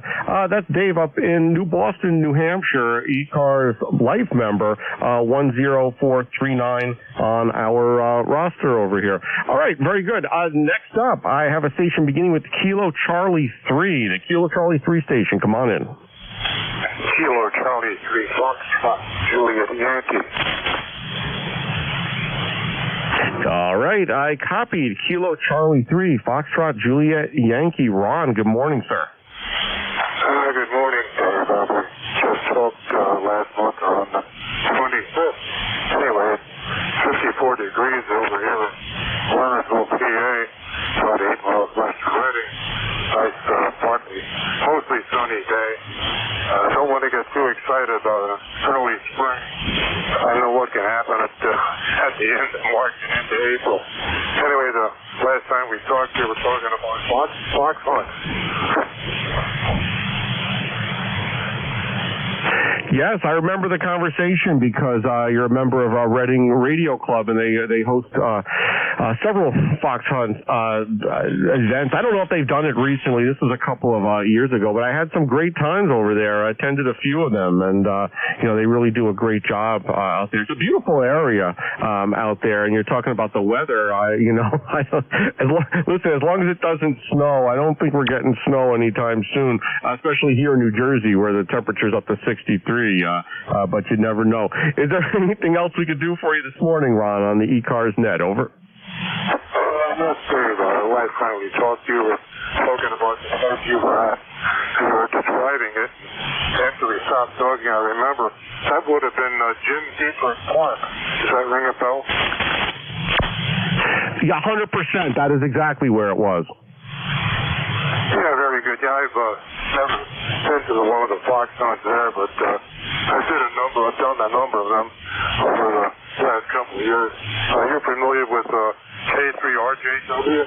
That's Dave up in New Boston, New Hampshire, ECARS Life member 10439 on our roster over here. All right, very good. Next up, I have a station beginning with Kilo Charlie 3, the Kilo Charlie 3 station. Come on in. Kilo Charlie 3, Foxtrot Juliet Yankee. All right, I copied Kilo Charlie 3, Foxtrot Juliet Yankee. Ron, good morning, sir. Good morning, Dave. We just talked last month on the 25th. Anyway, 54 degrees over here in Lernerville, PA. About 8 miles by about early spring. I know what can happen at the end of March and into April. Anyway, the last time we talked, we were talking about fox hunts. Yes, I remember the conversation because you're a member of our Reading Radio Club, and they host several fox hunt events. I don't know if they've done it recently. This was a couple of years ago, but I had some great times over there. I attended a few of them, and they really do a great job out there. It's a beautiful area out there, and you're talking about the weather. Listen, as long as it doesn't snow, I don't think we're getting snow anytime soon, especially here in New Jersey where the temperature's up to 63. But you never know. Is there anything else we could do for you this morning, Ron, on the ECARS net? Over. Let's see. The last time we talked, you were talking about the boat you were describing it. After we stopped talking, I remember that would have been Jim Deeper's Park. Does that ring a bell? Yeah, 100%. That is exactly where it was. Yeah, very good. Yeah, I've never been to one of the fox hunts there, but I've done a number of them over the last couple of years. You're familiar with K3RJW?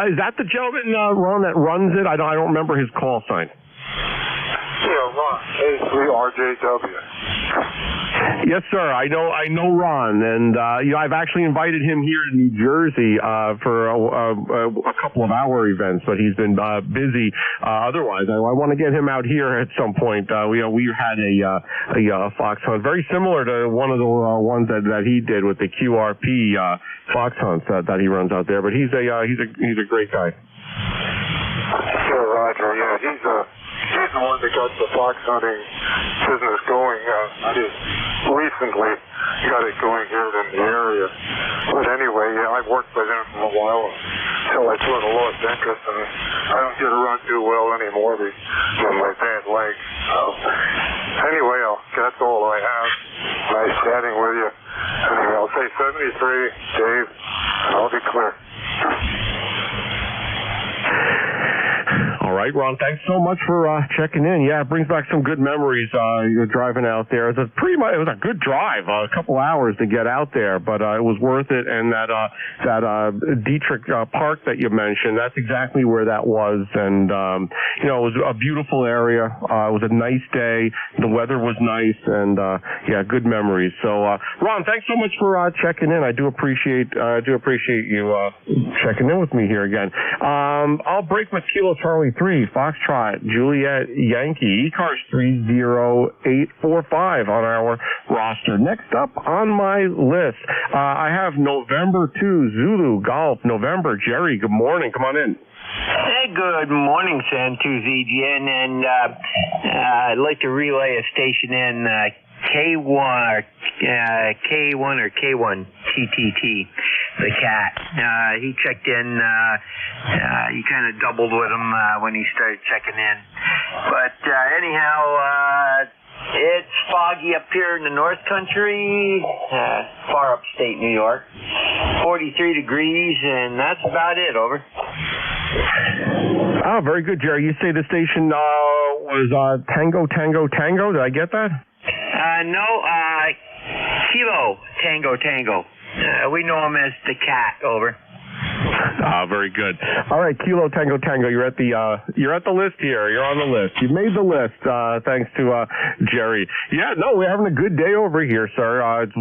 Is that the gentleman, Ron, that runs it? I don't remember his call sign. Yeah, Ron, K3RJW. Yes, sir. I know Ron, and I've actually invited him here to New Jersey for a couple of our events, but he's been busy. Otherwise, I want to get him out here at some point. We had a fox hunt very similar to one of the ones that he did with the QRP fox hunts that he runs out there. But he's a great guy. Sure, Roger. Yeah, he's the one that got the fox hunting business going. I just recently got it going here in the area. But anyway, yeah, I've worked with him for a while until I sort of lost interest, and I don't get to run too well anymore because of my bad leg. So anyway, that's all I have. Nice chatting with you. Anyway, I'll say 73, Dave, and I'll be clear. All right, Ron, thanks so much for checking in. Yeah, it brings back some good memories. You're driving out there. It was a good drive, a couple hours to get out there, but it was worth it. And that Dietrich Park that you mentioned, that's exactly where that was. And it was a beautiful area. It was a nice day. The weather was nice, and good memories. So, Ron, thanks so much for checking in. I do appreciate you checking in with me here again. I'll break with Kilo Charlie 3, Foxtrot, Juliet, Yankee, ECARS 30845 on our roster. Next up on my list, I have November 2, Zulu, Golf, November. Jerry, good morning. Come on in. Hey, good morning, San2ZGN, and I'd like to relay a station in K1 or K1 TTT, the cat. He checked in. You kind of doubled with him when he started checking in. But anyhow, it's foggy up here in the North Country, far upstate New York. 43 degrees, and that's about it. Over. Oh, very good, Jerry. You say the station was Tango. Did I get that? No, Kilo Tango. We know him as the cat. Over. Very good. All right, Kilo Tango. You're at the list here. You're on the list. You made the list. Thanks to Jerry. Yeah, no, we're having a good day over here, sir. It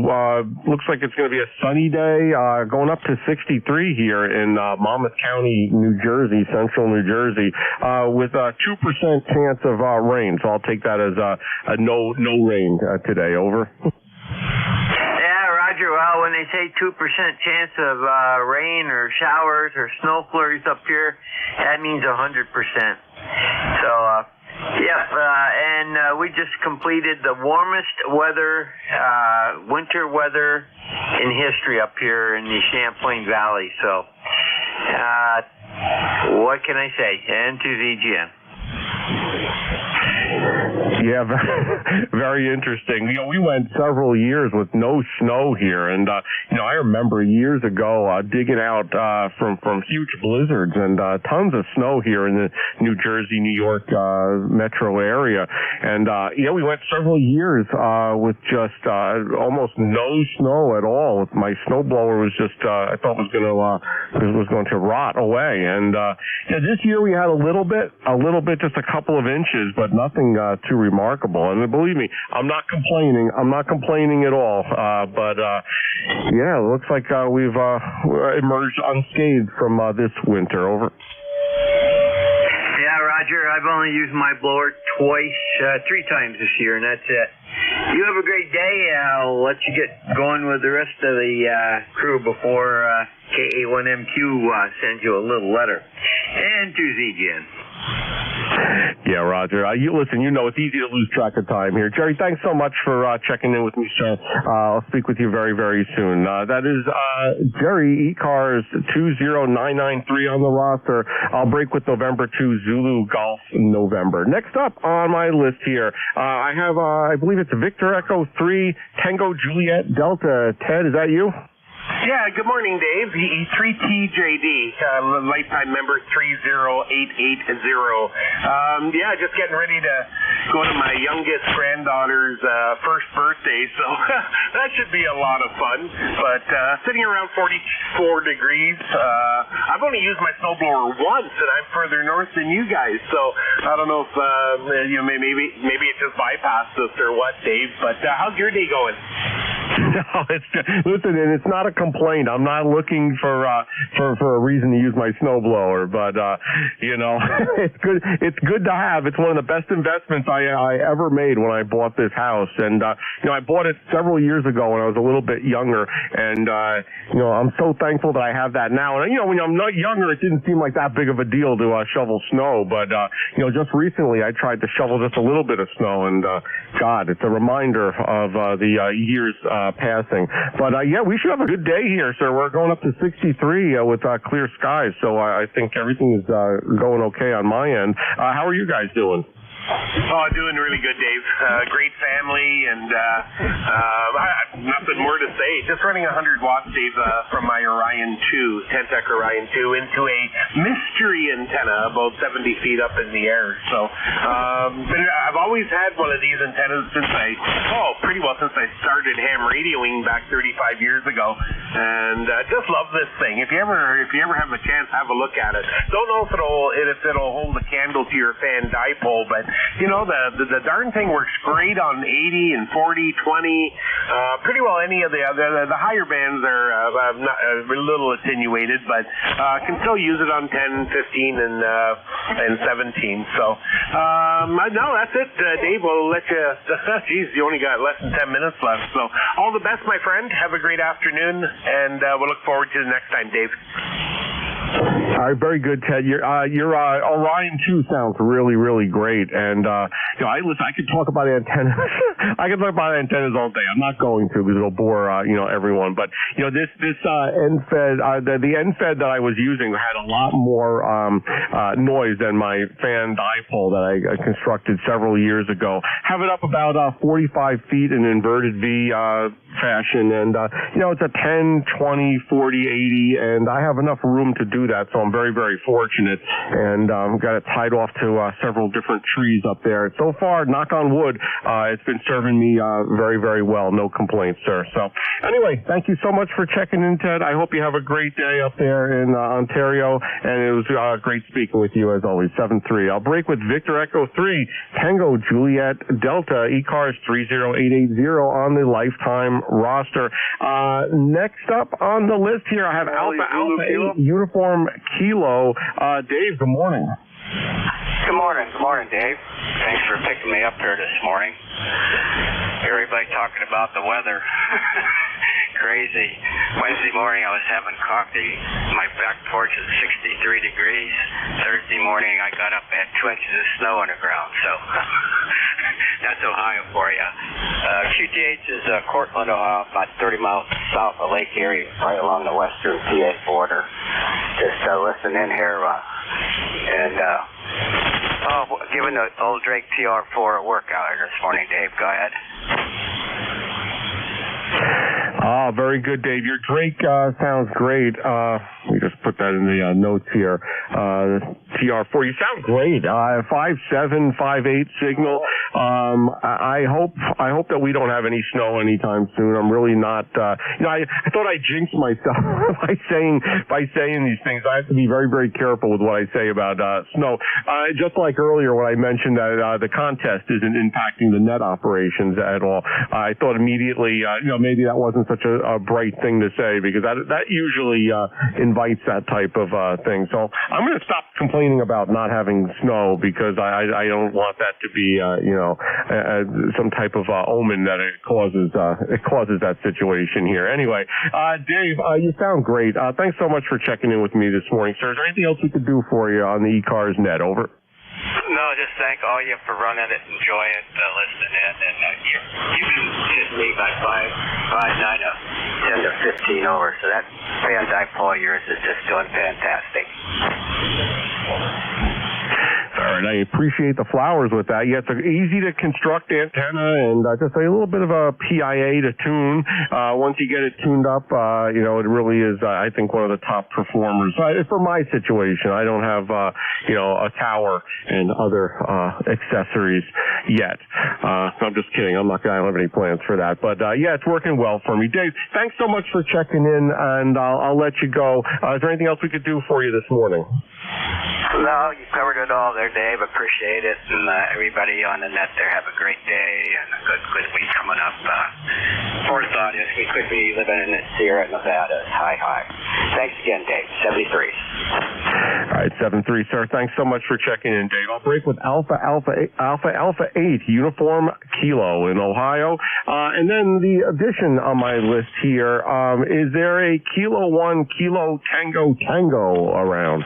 looks like it's going to be a sunny day, going up to 63 here in Monmouth County, New Jersey, central New Jersey, with a 2% chance of rain. So I'll take that as a no rain today. Over. Roger. Well, when they say 2% chance of rain or showers or snow flurries up here, that means 100%. So, and we just completed the warmest winter weather in history up here in the Champlain Valley. So, what can I say? N to ZGN. Yeah, very interesting. We went several years with no snow here, and I remember years ago digging out from huge blizzards and tons of snow here in the New Jersey, New York metro area, and we went several years with just almost no snow at all. My snowblower was just I thought was going to rot away, and this year we had a little bit, just a couple of inches, but nothing too remarkable. And believe me, I'm not complaining. I'm not complaining at all. But it looks like we've emerged unscathed from this winter. Over. Yeah, Roger, I've only used my blower twice, 3 times this year, and that's it. You have a great day. I'll let you get going with the rest of the crew before KA1MQ sends you a little letter. And to ZGN. Yeah, Roger. Listen, it's easy to lose track of time here. Jerry, thanks so much for checking in with me, sir. I'll speak with you very, very soon. That is Jerry, ECARS 20993 on the roster. I'll break with November 2, Zulu Golf November. Next up on my list here, I have, I believe it's Victor Echo 3, Tango Juliet Delta. Ted, is that you? Yeah, good morning, Dave. 3TJD, lifetime member 30880. Just getting ready to go to my youngest granddaughter's first birthday, so that should be a lot of fun. But sitting around 44 degrees, I've only used my snowblower once, and I'm further north than you guys, so I don't know if maybe it just bypassed us or what, Dave. But how's your day going? No, listen, and it's not a complaint. I'm not looking for a reason to use my snowblower, but it's good. It's good to have. It's one of the best investments I ever made when I bought this house, and I bought it several years ago when I was a little bit younger, and I'm so thankful that I have that now. And when I'm not younger, it didn't seem like that big of a deal to shovel snow, but just recently I tried to shovel just a little bit of snow, and God, it's a reminder of the years passing. But we should have a good day here, sir. We're going up to 63 with clear skies, so I think everything is going okay on my end. How are you guys doing? Oh, doing really good, Dave. Great family, and nothing more to say. Just running 100 watts, Dave, from my Orion 2, Tentec Orion 2, into a mystery antenna about 70 feet up in the air. So I've always had one of these antennas since I started ham radioing back 35 years ago, and just love this thing. If you ever have a chance, have a look at it. Don't know if it'll hold a candle to your fan dipole, but the darn thing works great on 80 and 40, 20. Pretty well any of the higher bands are a little attenuated, but can still use it on 10, 15, and 17. So no, that's it, Dave. We'll let you. Geez, you only got less than 10 minutes left. So all the best, my friend. Have a great afternoon, and we'll look forward to the next time, Dave. All right, very good, Ted. Your Orion 2 sounds really, really great, and I could talk about antennas. I could talk about antennas all day. I'm not going to because it'll bore everyone. But this end-fed, the end-fed that I was using had a lot more noise than my fan dipole that I constructed several years ago. Have it up about 45 feet in inverted V fashion, and it's a 10, 20, 40, 80, and I have enough room to do that, so I'm very, very fortunate, and got it tied off to several different trees up there. So far, knock on wood, it's been serving me very, very well. No complaints, sir. So anyway, thank you so much for checking in, Ted. I hope you have a great day up there in Ontario, and it was great speaking with you as always. 7-3. I'll break with Victor Echo 3, Tango Juliet Delta, ECARS 30880 on the lifetime roster. Next up on the list here, I have Alpha 8 Uniform Kilo. Dave, good morning. Good morning, Dave. Thanks for picking me up here this morning. Everybody talking about the weather. Crazy. Wednesday morning I was having coffee. My back porch is 63 degrees. Thursday morning I got up and had 2 inches of snow on the ground, so that's Ohio for you. QTH is Cortland, Ohio, about 30 miles south of Lake Erie, right along the western PA border. Just listening in here, and Oh, giving the old Drake TR4 a workout here this morning, Dave. Go ahead. Ah, very good, Dave. Your Drake sounds great. Let me just put that in the notes here. TR4, you sound great. 5.7, 5.8 signal. I hope that we don't have any snow anytime soon. I'm really not. I thought I jinxed myself by saying these things. I have to be very, very careful with what I say about snow. Just like earlier when I mentioned that the contest isn't impacting the net operations at all. I thought immediately, maybe that wasn't such a bright thing to say, because that usually invites that type of thing. So I'm going to stop complaining about not having snow, because I don't want that to be some type of omen that it causes that situation here. Anyway, Dave, you sound great. Thanks so much for checking in with me this morning, sir. Is there anything else we could do for you on the ECARS net? Over. No, just thank all you for running it, enjoy it, listening in, and you can hit me by 10 to 15 over, so that Van Dyke of yours is just doing fantastic. All right, I appreciate the flowers with that. Yeah, it's an easy to construct antenna, and just a little bit of a PIA to tune. Once you get it tuned up, it really is, I think, one of the top performers. For my situation, I don't have, a tower and other accessories yet. I'm just kidding. I don't have any plans for that. But, it's working well for me. Dave, thanks so much for checking in, and I'll let you go. Is there anything else we could do for you this morning? No, you covered it all there, Dave. Appreciate it. And everybody on the net there, have a great day and a good week coming up. Forethought is we could be living in the Sierra Nevada. High. Thanks again, Dave. 73. All right, 73, sir. Thanks so much for checking in, Dave. I'll break with Alpha 8 Uniform Kilo in Ohio. And then the addition on my list here, is there a Kilo 1 Kilo Tango around?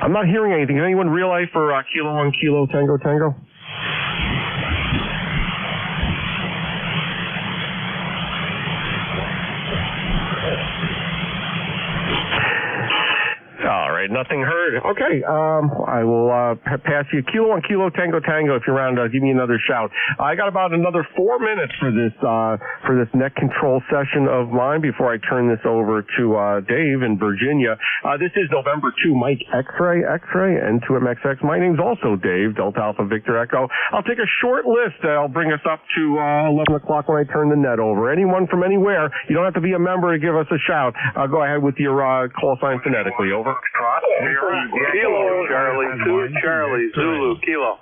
I'm not hearing anything. Is anyone real life for Kilo 1 Kilo Tango? All right, nothing heard. Okay, I will pass you Kilo 1 Kilo Tango if you're around. Give me another shout. I got about another 4 minutes for this net control session of mine before I turn this over to Dave in Virginia. This is November 2, Mike X-Ray, and 2MXX. My name's also Dave, Delta Alpha Victor Echo. I'll take a short list that'll bring us up to 11 o'clock when I turn the net over. Anyone from anywhere, you don't have to be a member to give us a shout. Go ahead with your call sign phonetically. Over. Kilo, Charlie, Zulu, Kilo.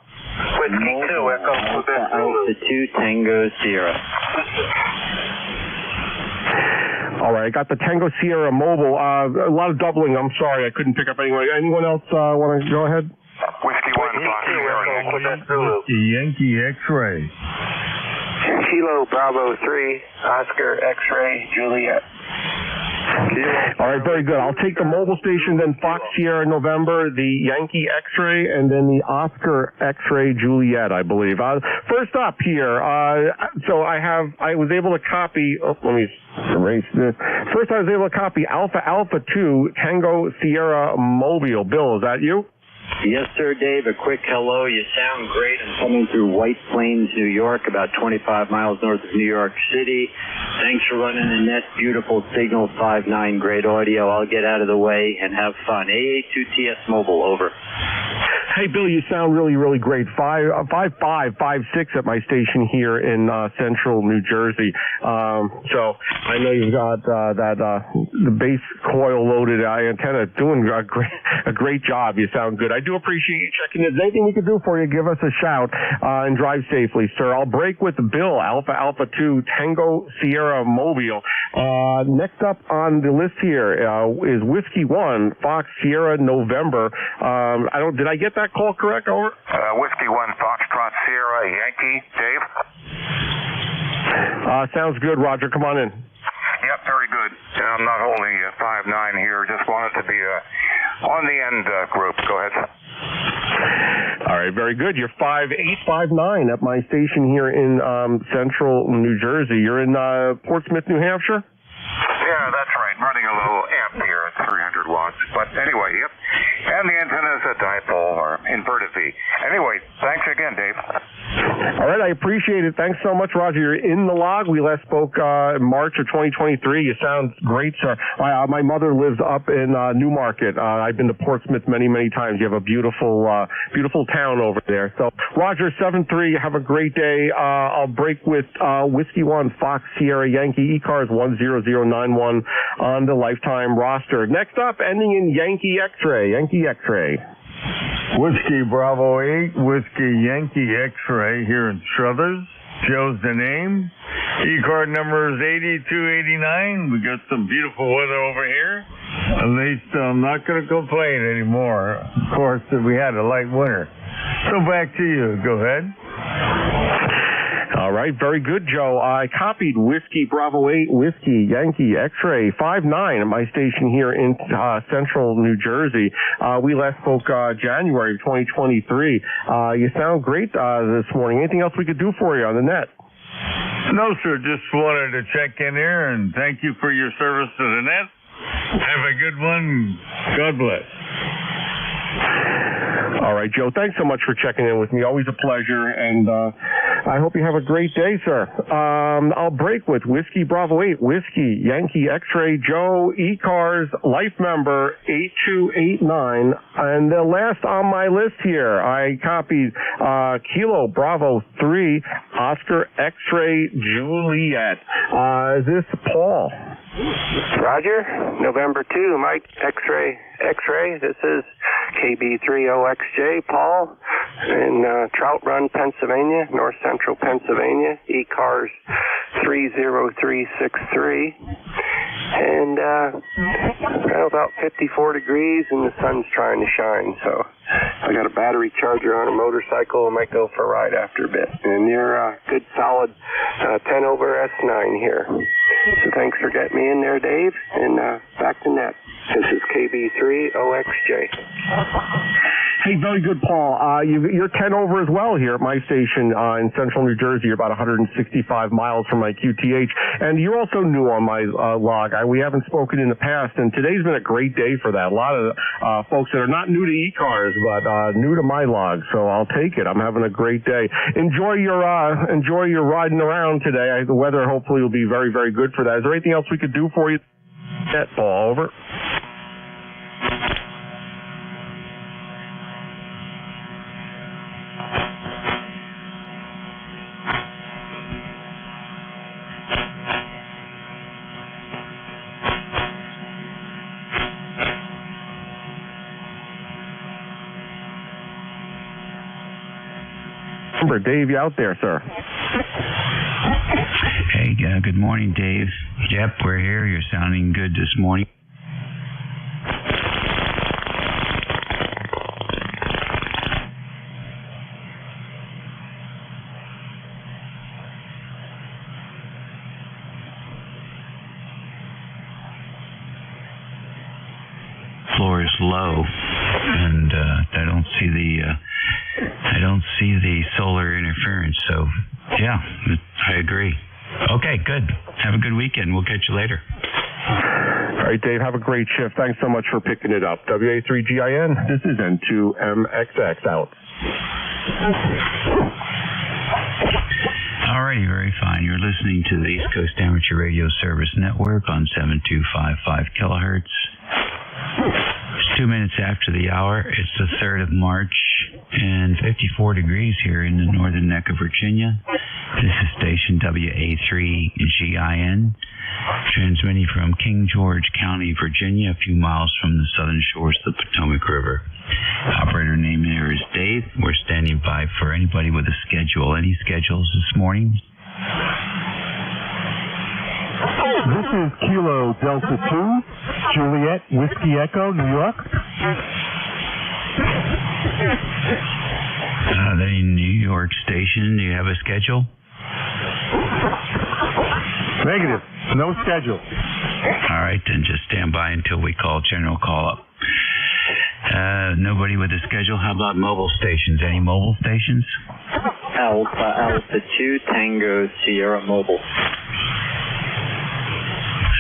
Whiskey 2, Echo, Quebec, Zulu. 2 Tango Sierra. All right, I got the Tango Sierra mobile. A lot of doubling. I'm sorry, I couldn't pick up anyone. Anyone else want to go ahead? Whiskey 1, Fox, Sierra, Quebec, Zulu. Yankee X-Ray. Kilo, Bravo 3, Oscar, X-Ray, Juliet. All right, very good. I'll take the mobile station, then Fox Sierra November, the Yankee X-Ray, and then the Oscar X-Ray Juliet, I believe. First up here, so I was able to copy, let me erase this. First I was able to copy Alpha 2 Tango Sierra Mobile. Bill, is that you? Yes, sir, Dave. A quick hello. You sound great. I'm coming through White Plains, New York, about 25 miles north of New York City. Thanks for running the net. Beautiful signal, 5.9, great audio. I'll get out of the way and have fun. AA2TS Mobile, over. Hey, Bill, you sound really, really great. 5.5, 5.6 at my station here in central New Jersey. So I know you've got the base coil loaded antenna doing a great job. You sound good. I do appreciate you checking in. Is there anything we can do for you? Give us a shout and drive safely, sir. I'll break with Bill, Alpha 2 Tango Sierra Mobile. Next up on the list here is Whiskey 1 Fox Sierra November. Did I get that call correct? Over. Whiskey 1, Foxtrot, Sierra, Yankee. Dave? Sounds good, Roger. Come on in. Yep, very good. I'm not holding 5.9 here. Just wanted to be on the end group. Go ahead. All right, very good. You're 5.8, 5.9 at my station here in central New Jersey. You're in Portsmouth, New Hampshire? Yeah, low amp here at 300 watts. But anyway, yep. And the antenna is a dipole or inverted V. Anyway, thanks again, Dave. All right, I appreciate it. Thanks so much, Roger. You're in the log. We last spoke in March of 2023. You sound great, sir. My mother lives up in Newmarket. I've been to Portsmouth many, many times. You have a beautiful town over there. So, Roger, 7-3, have a great day. I'll break with Whiskey 1, Fox Sierra Yankee, ECARS 10091 on the lifetime roster. Next up, ending in Yankee X-Ray. Yankee X-Ray. Whiskey Bravo 8, Whiskey Yankee X-Ray here in Struthers. Joe's the name. E-card number is 8289. We got some beautiful weather over here. At least I'm not going to complain anymore. Of course, we had a light winter. So back to you. Go ahead. All right, very good, Joe. I copied Whiskey Bravo 8, Whiskey Yankee X-Ray 59 at my station here in central New Jersey. We last spoke January of 2023. You sound great this morning. Anything else we could do for you on the net? No, sir. Just wanted to check in here and thank you for your service to the net. Have a good one. God bless. All right, Joe, thanks so much for checking in with me. Always a pleasure, and I hope you have a great day, sir. I'll break with Whiskey Bravo 8, Whiskey Yankee X-Ray, Joe, ECARS, life member 8289. And the last on my list here, I copied Kilo Bravo 3, Oscar X-Ray Juliet. Is this Paul? Roger, November 2, Mike X-Ray. This is KB30XJ, Paul, in Trout Run, Pennsylvania, north central Pennsylvania, ECARS 30363. And about 54 degrees, and the sun's trying to shine, so I got a battery charger on a motorcycle. I might go for a ride after a bit. And you're a good solid 10 over S9 here. So thanks for getting me in there, Dave, and back to net. This is KB30XJ. Hey, very good, Paul. You're 10 over as well here at my station in central New Jersey. You're about 165 miles from my QTH. And you're also new on my log. We haven't spoken in the past, and today's been a great day for that. A lot of folks that are not new to ECARS, but new to my log. So I'll take it. I'm having a great day. Enjoy your riding around today. The weather hopefully will be very, very good for that. Is there anything else we could do for you? Paul, over. Dave, you out there, sir? Hey, good morning, Dave. Yep, we're here. You're sounding good this morning. Floor is low, and I don't see the solar interference. So, yeah, I agree. Okay, good. Have a good weekend. We'll catch you later. All right, Dave, have a great shift. Thanks so much for picking it up. WA3GIN, this is N2MXX out. All righty, very fine. You're listening to the East Coast Amateur Radio Service Network on 7255 kilohertz. It's 2 minutes after the hour. It's the 3rd of March and 54 degrees here in the northern neck of Virginia. This is station WA3GIN, transmitting from King George County, Virginia, a few miles from the southern shores of the Potomac River. Operator name here is Dave. We're standing by for anybody with a schedule. Any schedules this morning? This is Kilo Delta 2, Juliet, Whiskey Echo, New York. The New York station, do you have a schedule? Negative. No schedule. All right, then just stand by until we call general call-up. Nobody with a schedule? How about mobile stations? Any mobile stations? Alpha 2, Tango, Sierra Mobile.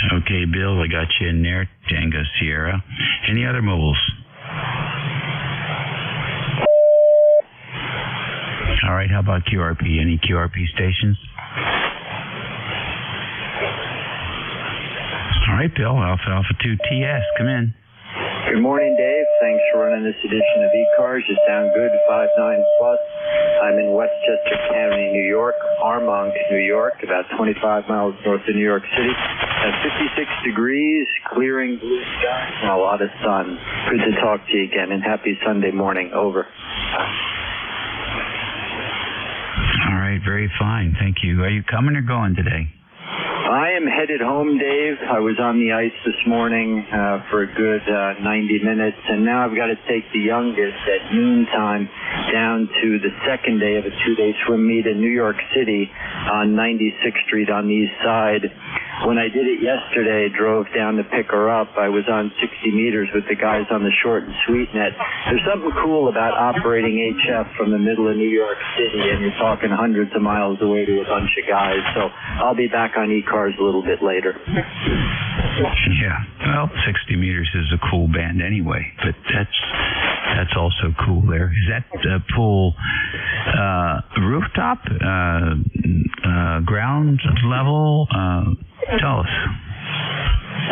Okay, Bill, I got you in there. Tango Sierra. Any other mobiles? All right, how about QRP? Any QRP stations? All right, Bill, Alpha 2 TS, come in. Good morning, Dave. Thanks for running this edition of ECARS. You sound good, 5.9 plus. I'm in Westchester County, New York, Armonk, New York, about 25 miles north of New York City. At 56 degrees, clearing blue sky, and a lot of sun. Good to talk to you again, and happy Sunday morning. Over. All right, very fine. Thank you. Are you coming or going today? I am headed home, Dave. I was on the ice this morning for a good 90 minutes, and now I've got to take the youngest at noontime down to the second day of a 2-day swim meet in New York City on 96th Street on the east side. When I did it yesterday, drove down to pick her up, I was on 60 meters with the guys on the short and sweet net. There's something cool about operating HF from the middle of New York City, and you're talking hundreds of miles away to a bunch of guys. So I'll be back on ECARS a little bit later. Yeah, well, 60 meters is a cool band anyway, but that's also cool there. Is that pool rooftop, ground level? Tell us.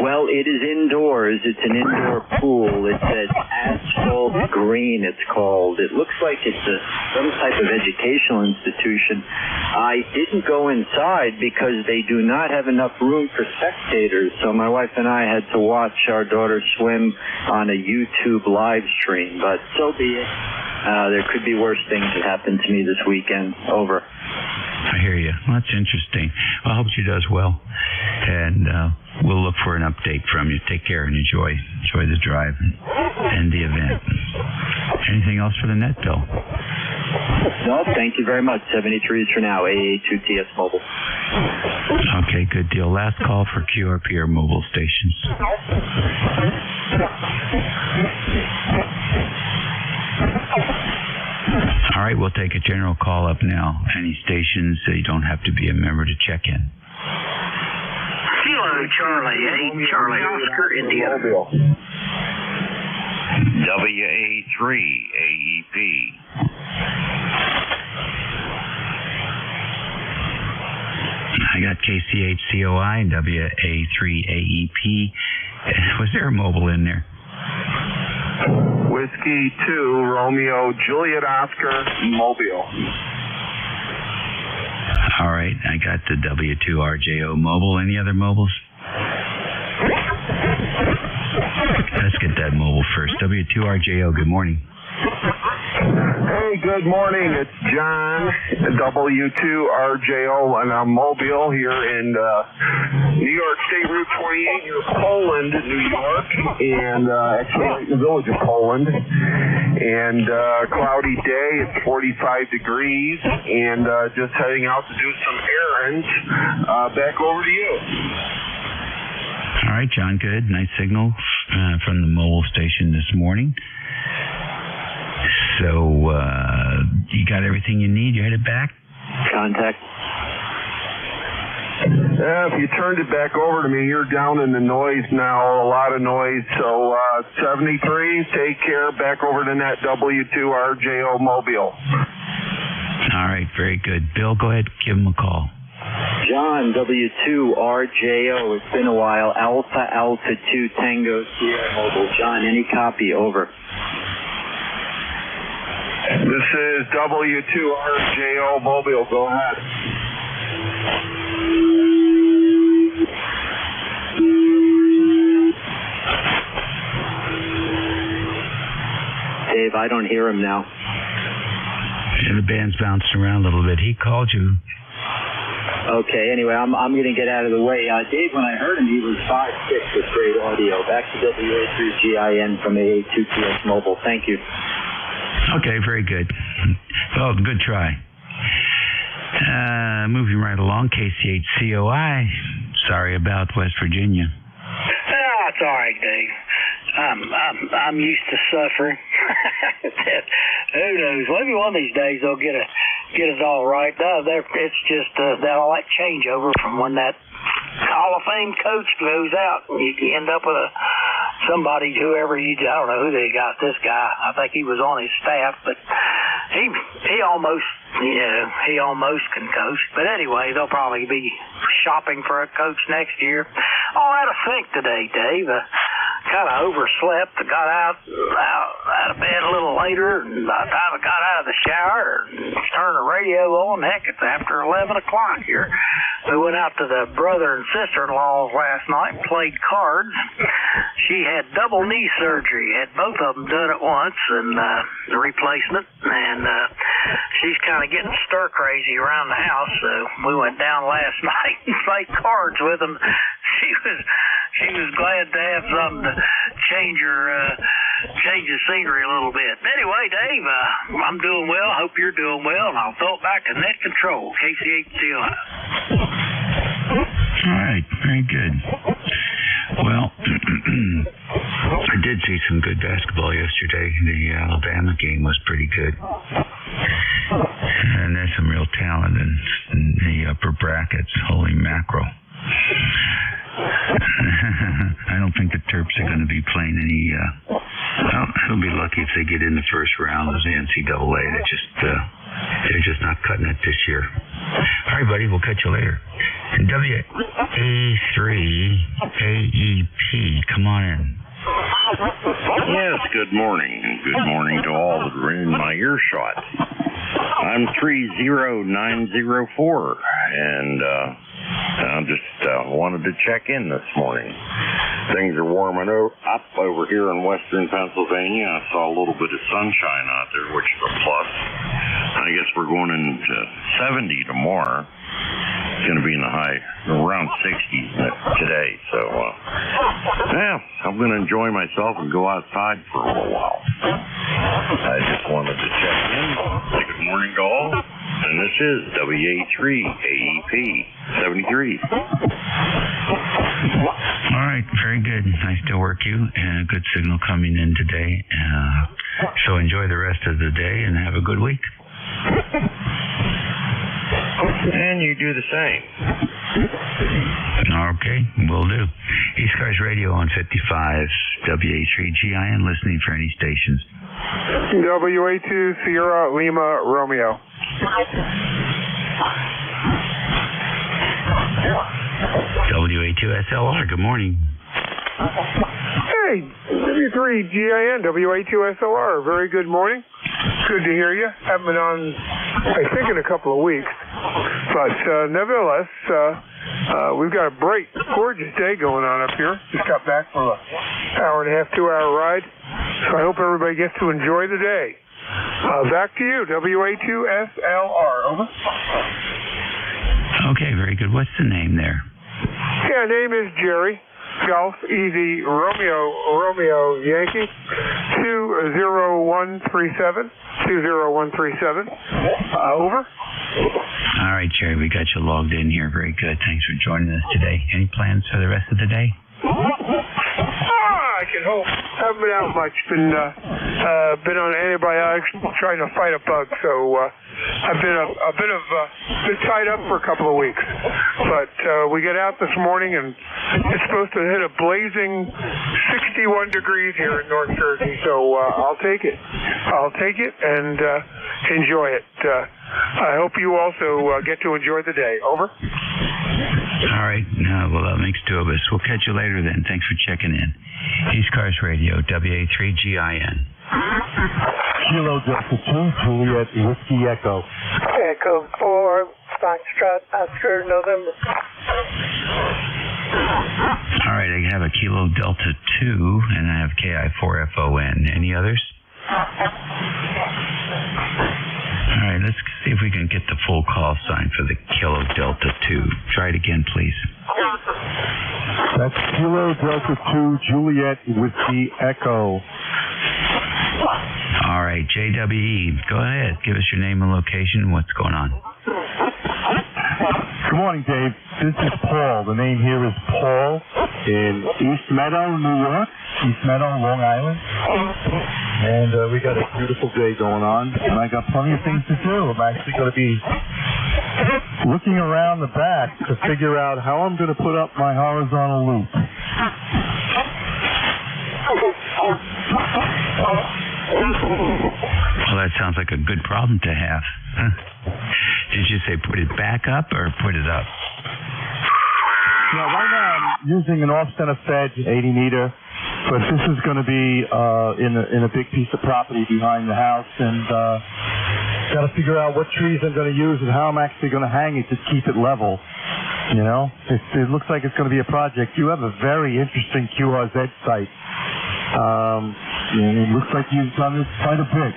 Well, it is indoors. It's an indoor pool. It's at Asphalt Green, it's called. It looks like it's some type of educational institution. I didn't go inside because they do not have enough room for spectators, so my wife and I had to watch our daughter swim on a YouTube live stream, but so be it. There could be worse things that happened to me this weekend. Over. I hear you. Well, that's interesting. Well, I hope she does well, and we'll look for an update from you. Take care and enjoy the drive and the event. Anything else for the net, Bill? No, thank you very much. 73s for now, AA2TS Mobile. Okay, good deal. Last call for QRP or mobile stations. All right, we'll take a general call up now. Any stations, you don't have to be a member to check in. Kilo Charlie, Charlie Oscar, India. WA3 AEP. I got KCHCOI and WA3 AEP. Was there a mobile in there? Whiskey 2, Romeo, Juliet Oscar, Mobile. All right, I got the W2RJO mobile. Any other mobiles? Let's get that mobile first. W2RJO, good morning. Hey, good morning. It's John, W2RJO, and I'm Mobile here in New York State Route 28 near Poland, New York, and actually right in the village of Poland. And cloudy day, it's 45 degrees, and just heading out to do some errands. Back over to you. All right, John, good. Nice signal from the mobile station this morning. So, you got everything you need? You headed back? Contact. If you turned it back over to me, you're down in the noise now, a lot of noise. So, 73, take care. Back over to that W2RJO Mobile. All right, very good. Bill, go ahead, give him a call. John, W2RJO. It's been a while. Alpha 2 Tango Sierra Mobile. John, any copy? Over. This is W2RJO Mobile. Go ahead. Dave, I don't hear him now. Yeah, the band's bouncing around a little bit. He called you. Okay, anyway, I'm going to get out of the way. Dave, when I heard him, he was 5'6" with great audio. Back to WA3GIN from AA2TS Mobile. Thank you. Okay, very good. Well, good try. Moving right along, KCHCOI. Sorry about West Virginia. It's all right, Dave. I'm used to suffering. Who knows? Maybe one of these days they'll get us all right. It's just that all that changeover from when that Hall of Fame coach goes out, you end up with somebody, whoever I don't know who they got. This guy, I think he was on his staff, but he almost can coach. But anyway, they'll probably be shopping for a coach next year. Oh, I had a think today, Dave. Kind of overslept. I got out of bed a little later, and by the time I got out of the shower and turned the radio on, heck, it's after 11 o'clock here. We went out to the brother and sister-in-laws last night and played cards. She had double knee surgery, had both of them done at once, and the replacement, and she's kind of getting stir-crazy around the house, so we went down last night and played cards with them. She was glad to have something to change the scenery a little bit. Anyway, Dave, I'm doing well. Hope you're doing well, and I'll throw it back to Net Control, KCHCI. All right, very good. Well, I did see some good basketball yesterday. The Alabama game was pretty good. And there's some real talent in the upper brackets. Holy mackerel. I don't think the Terps are going to be playing any. They'll be lucky if they get in the first round of the NCAA. They're just not cutting it this year. All right, buddy. We'll catch you later. WA3 AEP, come on in. Yes, good morning. Good morning to all that are in my earshot. I'm 30904, and I just wanted to check in this morning. Things are warming up over here in western Pennsylvania. I saw a little bit of sunshine out there, which is a plus. I guess we're going into 70 tomorrow. It's going to be in the high, around 60s today. So, I'm going to enjoy myself and go outside for a little while. I just wanted to check in. Say good morning to all. And this is WA3 AEP 73. All right, very good. Nice to work you. Good signal coming in today. So enjoy the rest of the day and have a good week. And you do the same. Okay, will do. ECARS Radio on 55, WA3GIN, listening for any stations. WA2 Sierra Lima Romeo. WA2SLR, good morning. Hey, W3GIN, WA2SLR, very good morning. Good to hear you. Haven't been on, I think, in a couple of weeks. But nevertheless, we've got a bright, gorgeous day going on up here. Just got back from an hour and a half, 2-hour ride. So I hope everybody gets to enjoy the day. Back to you, WA2SLR. Over. Okay, very good. What's the name there? Yeah, name is Jerry. Golf, Easy, Romeo, Yankee, 20137. 20137. Over. All right, Jerry, we got you logged in here. Very good. Thanks for joining us today. Any plans for the rest of the day? I can hope. Haven't been out much. Been on antibiotics, trying to fight a bug. So I've been been tied up for a couple of weeks. But we get out this morning, and it's supposed to hit a blazing 61 degrees here in North Jersey. So I'll take it. I'll take it and enjoy it. I hope you also get to enjoy the day. Over. All right. Well, that makes two of us. We'll catch you later then. Thanks for checking in. ECARS Radio, WA3GIN. Kilo Delta 2, Juliet Whiskey Echo. Echo 4, Foxtrot, Oscar, November. All right. I have a Kilo Delta 2, and I have KI4FON. Any others? All right, let's see if we can get the full call sign for the Kilo Delta 2. Try it again, please. That's Kilo Delta 2, Juliet Whiskey Echo. All right, JWE, go ahead. Give us your name and location and what's going on. Good morning, Dave. This is Paul. The name here is Paul in East Meadow, New York. East Meadow, Long Island. And we got a beautiful day going on. And I got plenty of things to do. I'm actually going to be looking around the back to figure out how I'm going to put up my horizontal loop. Well, that sounds like a good problem to have. Did you say put it back up or put it up? Now, right now I'm using an off-center fed 80 meter, but this is going to be in a big piece of property behind the house, and got to figure out what trees I'm going to use and how I'm actually going to hang it to keep it level. You know, it looks like it's going to be a project. You have a very interesting QRZ site. It looks like you've done this quite a bit.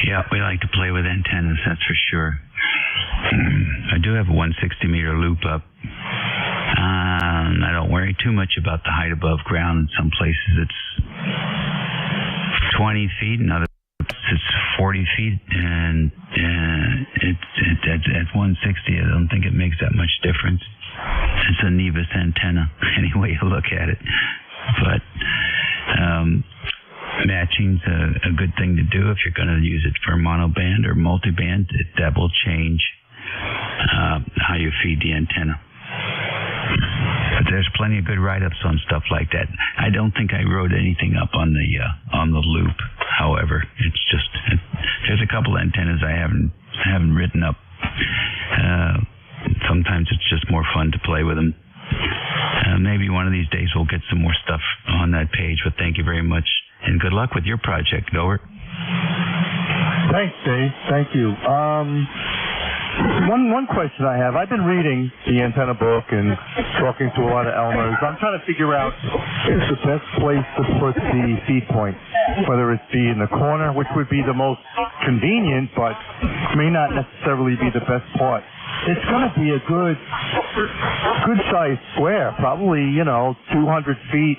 Yeah, we like to play with antennas, that's for sure. I do have a 160 meter loop up. I don't worry too much about the height above ground. In some places it's 20 feet, in other places it's 40 feet, and at 160 I don't think it makes that much difference. It's a Nevis antenna, any way you look at it. But matching's a good thing to do if you're going to use it for monoband or multiband. That will change how you feed the antenna. But there's plenty of good write-ups on stuff like that. I don't think I wrote anything up on the loop. However, it's just there's a couple antennas I haven't written up. Sometimes it's just more fun to play with them. Maybe one of these days we'll get some more stuff on that page. But thank you very much, and good luck with your project, Over. Thanks, Dave. Thank you. One question I have. I've been reading the antenna book and talking to a lot of Elmers. I'm trying to figure out the best place to put the feed point, whether it be in the corner, which would be the most convenient, but may not necessarily be the best part. It's going to be a good sized square, probably 200 feet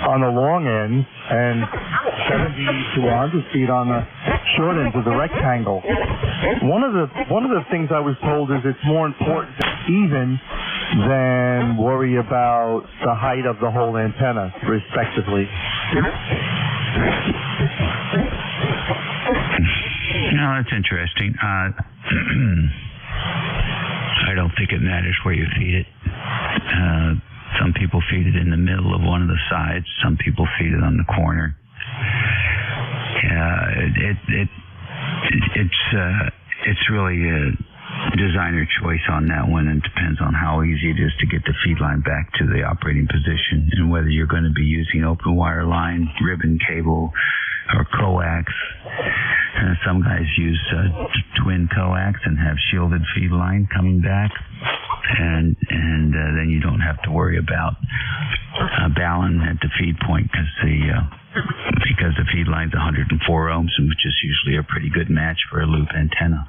on the long end and 70 to 100 feet on the short end of the rectangle. One of the things I was told is it's more important to even than worry about the height of the whole antenna, respectively. No, that's interesting. I don't think it matters where you feed it. Some people feed it in the middle of one of the sides. Some people feed it on the corner. It's really a designer choice on that one, and depends on how easy it is to get the feed line back to the operating position, and whether you're going to be using open wire line, ribbon cable, or coax. Some guys use twin coax and have shielded feed line coming back, and then you don't have to worry about balun at the feed point because the feed line's 104 ohms, which is usually a pretty good match for a loop antenna.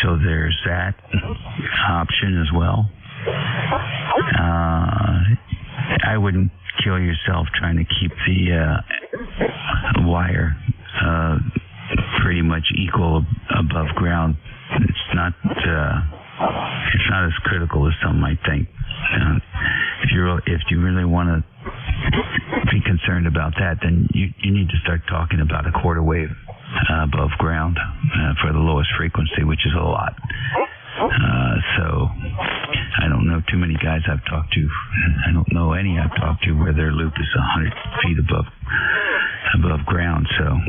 So there's that option as well. I wouldn't kill yourself trying to keep the wire pretty much equal above ground. It's not as critical as some might think. If you really want to be concerned about that, then you need to start talking about a quarter wave above ground for the lowest frequency, which is a lot. So I don't know too many guys I've talked to. I don't know any I've talked to where their loop is 100 feet above ground. So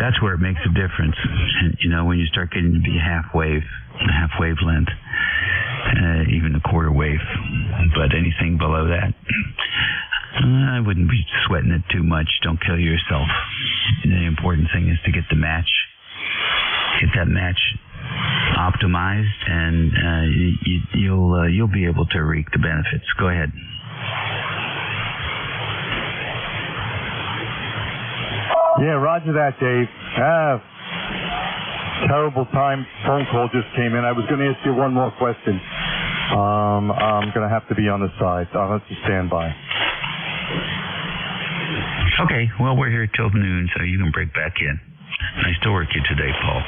that's where it makes a difference. When you start getting to be half wavelength, even a quarter wave. But anything below that, I wouldn't be sweating it too much. Don't kill yourself. The important thing is to get get that match optimized, and you'll be able to reap the benefits. Go ahead. Yeah, roger that, Dave. Terrible time. Phone call just came in. I was going to ask you one more question. I'm going to have to be on the side. I'll have to stand by. Okay, well, we're here till noon, so you can break back in. Nice to work you today, Paul.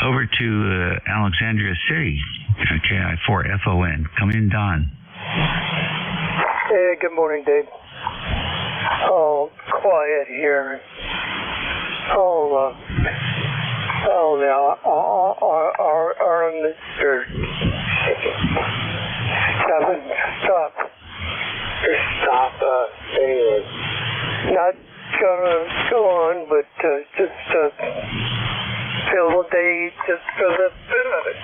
Over to Alexandria City, KI4FON. Come in, Don. Hey, good morning, Dave. quiet here. Now, our Mr. Stop saying. Not gonna go on, but just fill the day just for the bit of it.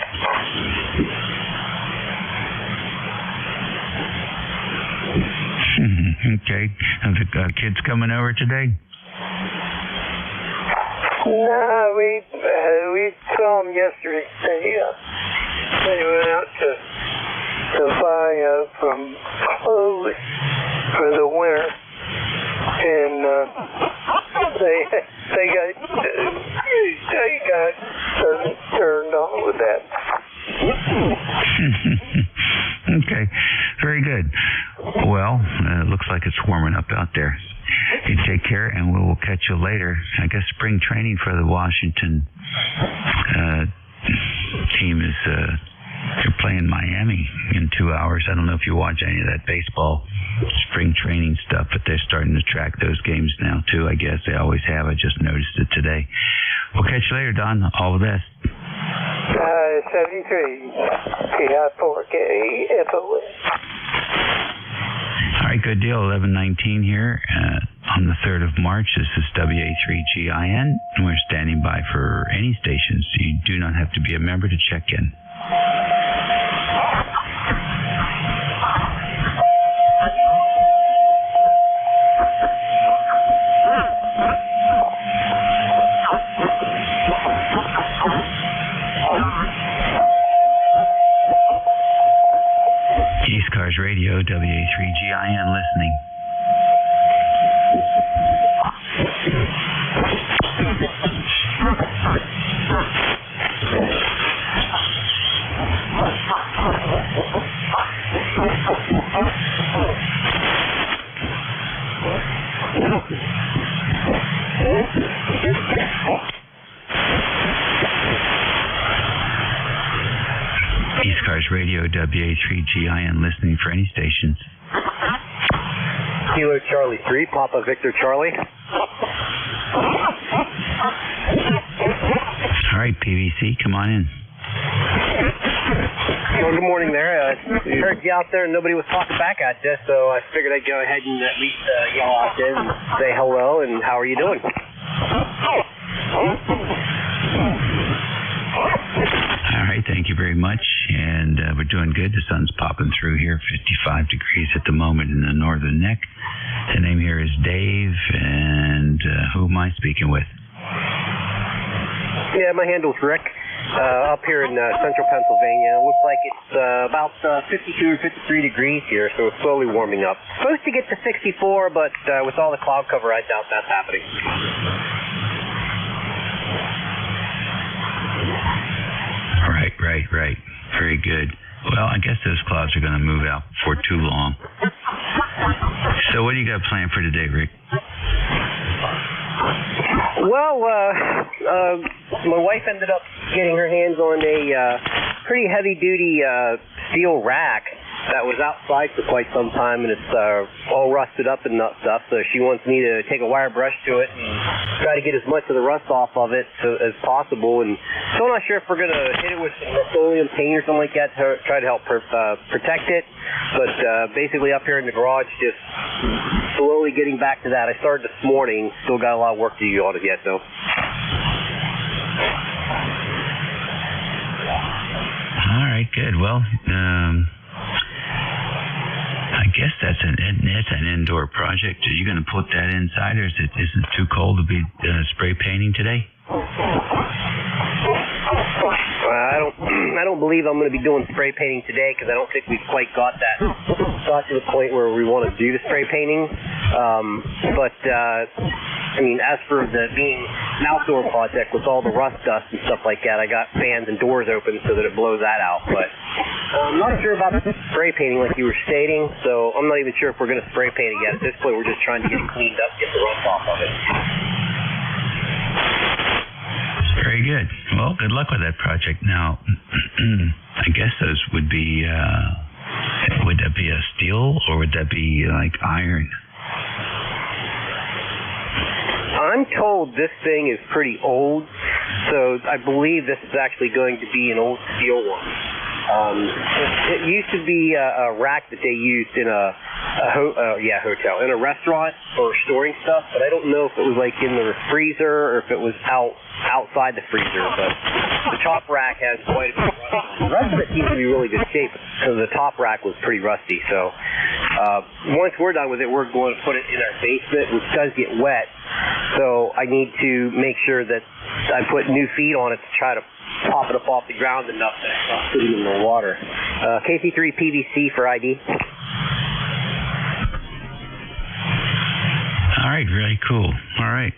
Okay. Are the kids coming over today? Nah, we saw them yesterday. They went out to buy some clothes for the winter, and they got turned on with that. Okay, very good. Well, it looks like it's warming up out there. You take care, and we will catch you later. I guess spring training for the Washington team is they're playing Miami in 2 hours. I don't know if you watch any of that baseball spring training stuff, but they're starting to track those games now too. I guess they always have. I just noticed it today. We'll catch you later, Don. All the best. 73. PI4K FOS. All right, good deal. 11:19 here on the 3rd of March. This is WA3GIN, and we're standing by for any stations. You do not have to be a member to check in. ECARS Radio, WA3GIN listening. ECARS Radio, WA3GIN listening for any stations. Kilo Charlie 3, Papa Victor Charlie. All right, PVC, come on in. Well, good morning there. I heard you out there and nobody was talking back at you, so I figured I'd go ahead and at least yell out there and say hello and how are you doing? All right, thank you very much. And we're doing good. The sun's popping through here, 55 degrees at the moment in the northern neck. The name here is Dave, and who am I speaking with? Yeah, my handle's Rick. Up here in central Pennsylvania. It looks like it's about 52 or 53 degrees here, so it's slowly warming up. Supposed to get to 64, but with all the cloud cover, I doubt that's happening. Right. Very good. Well, I guess those clouds are going to move out before too long. So what do you got planned for today, Rick? Well, my wife ended up getting her hands on a pretty heavy-duty steel rack that was outside for quite some time, and it's all rusted up and stuff, so she wants me to take a wire brush to it and try to get as much of the rust off of it as possible. And so I'm not sure if we're going to hit it with some Rust-Oleum paint or something like that to try to help protect it, but basically up here in the garage, just slowly getting back to that. I started this morning, still got a lot of work to do on it yet, though. All right, good. Well, I guess that's an indoor project. Are you going to put that inside, or is it too cold to be spray painting today? I don't believe I'm going to be doing spray painting today because I don't think we've quite got to the point where we want to do the spray painting. I mean, as for being an outdoor project with all the rust dust and stuff like that, I got fans and doors open so that it blows that out. But I'm not sure about spray painting like you were stating, so I'm not even sure if we're going to spray paint it yet. At this point, we're just trying to get it cleaned up, get the rust off of it. Very good. Well, good luck with that project. Now, I guess those would be, would that be a steel or would that be like iron? I'm told this thing is pretty old, so I believe this is actually going to be an old steel one. It used to be a rack that they used in a hotel, in a restaurant for storing stuff, but I don't know if it was like in the freezer or if it was outside the freezer. But the top rack has quite a bit of rust. The rest of it seems to be really good shape because the top rack was pretty rusty. So once we're done with it, we're going to put it in our basement, which does get wet. So I need to make sure that I put new feet on it to try to pop it up off the ground enough that it's not sitting in the water. KC3 PVC for ID. All right, very cool. All right.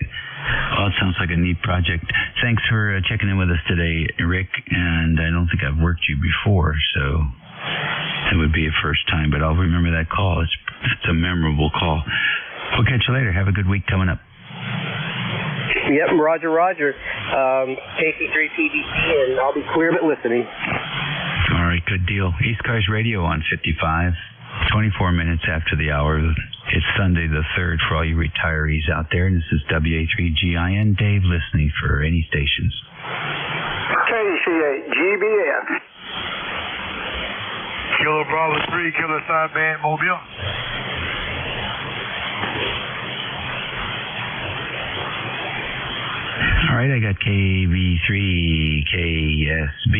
Well, it sounds like a neat project. Thanks for checking in with us today, Rick. And I don't think I've worked you before, so it would be a first time, but I'll remember that call. It's a memorable call. We'll catch you later. Have a good week coming up. Yep, Roger. KC3 PVC, and I'll be clear but listening. All right, good deal. ECARS Radio on 55, 24 minutes after the hour. It's Sunday the 3rd for all you retirees out there, and this is WA3GIN. Dave listening for any stations. KC8 GBF. Kilo Bravo 3, Kilo Sideband Mobile. All right, I got KV3KSB,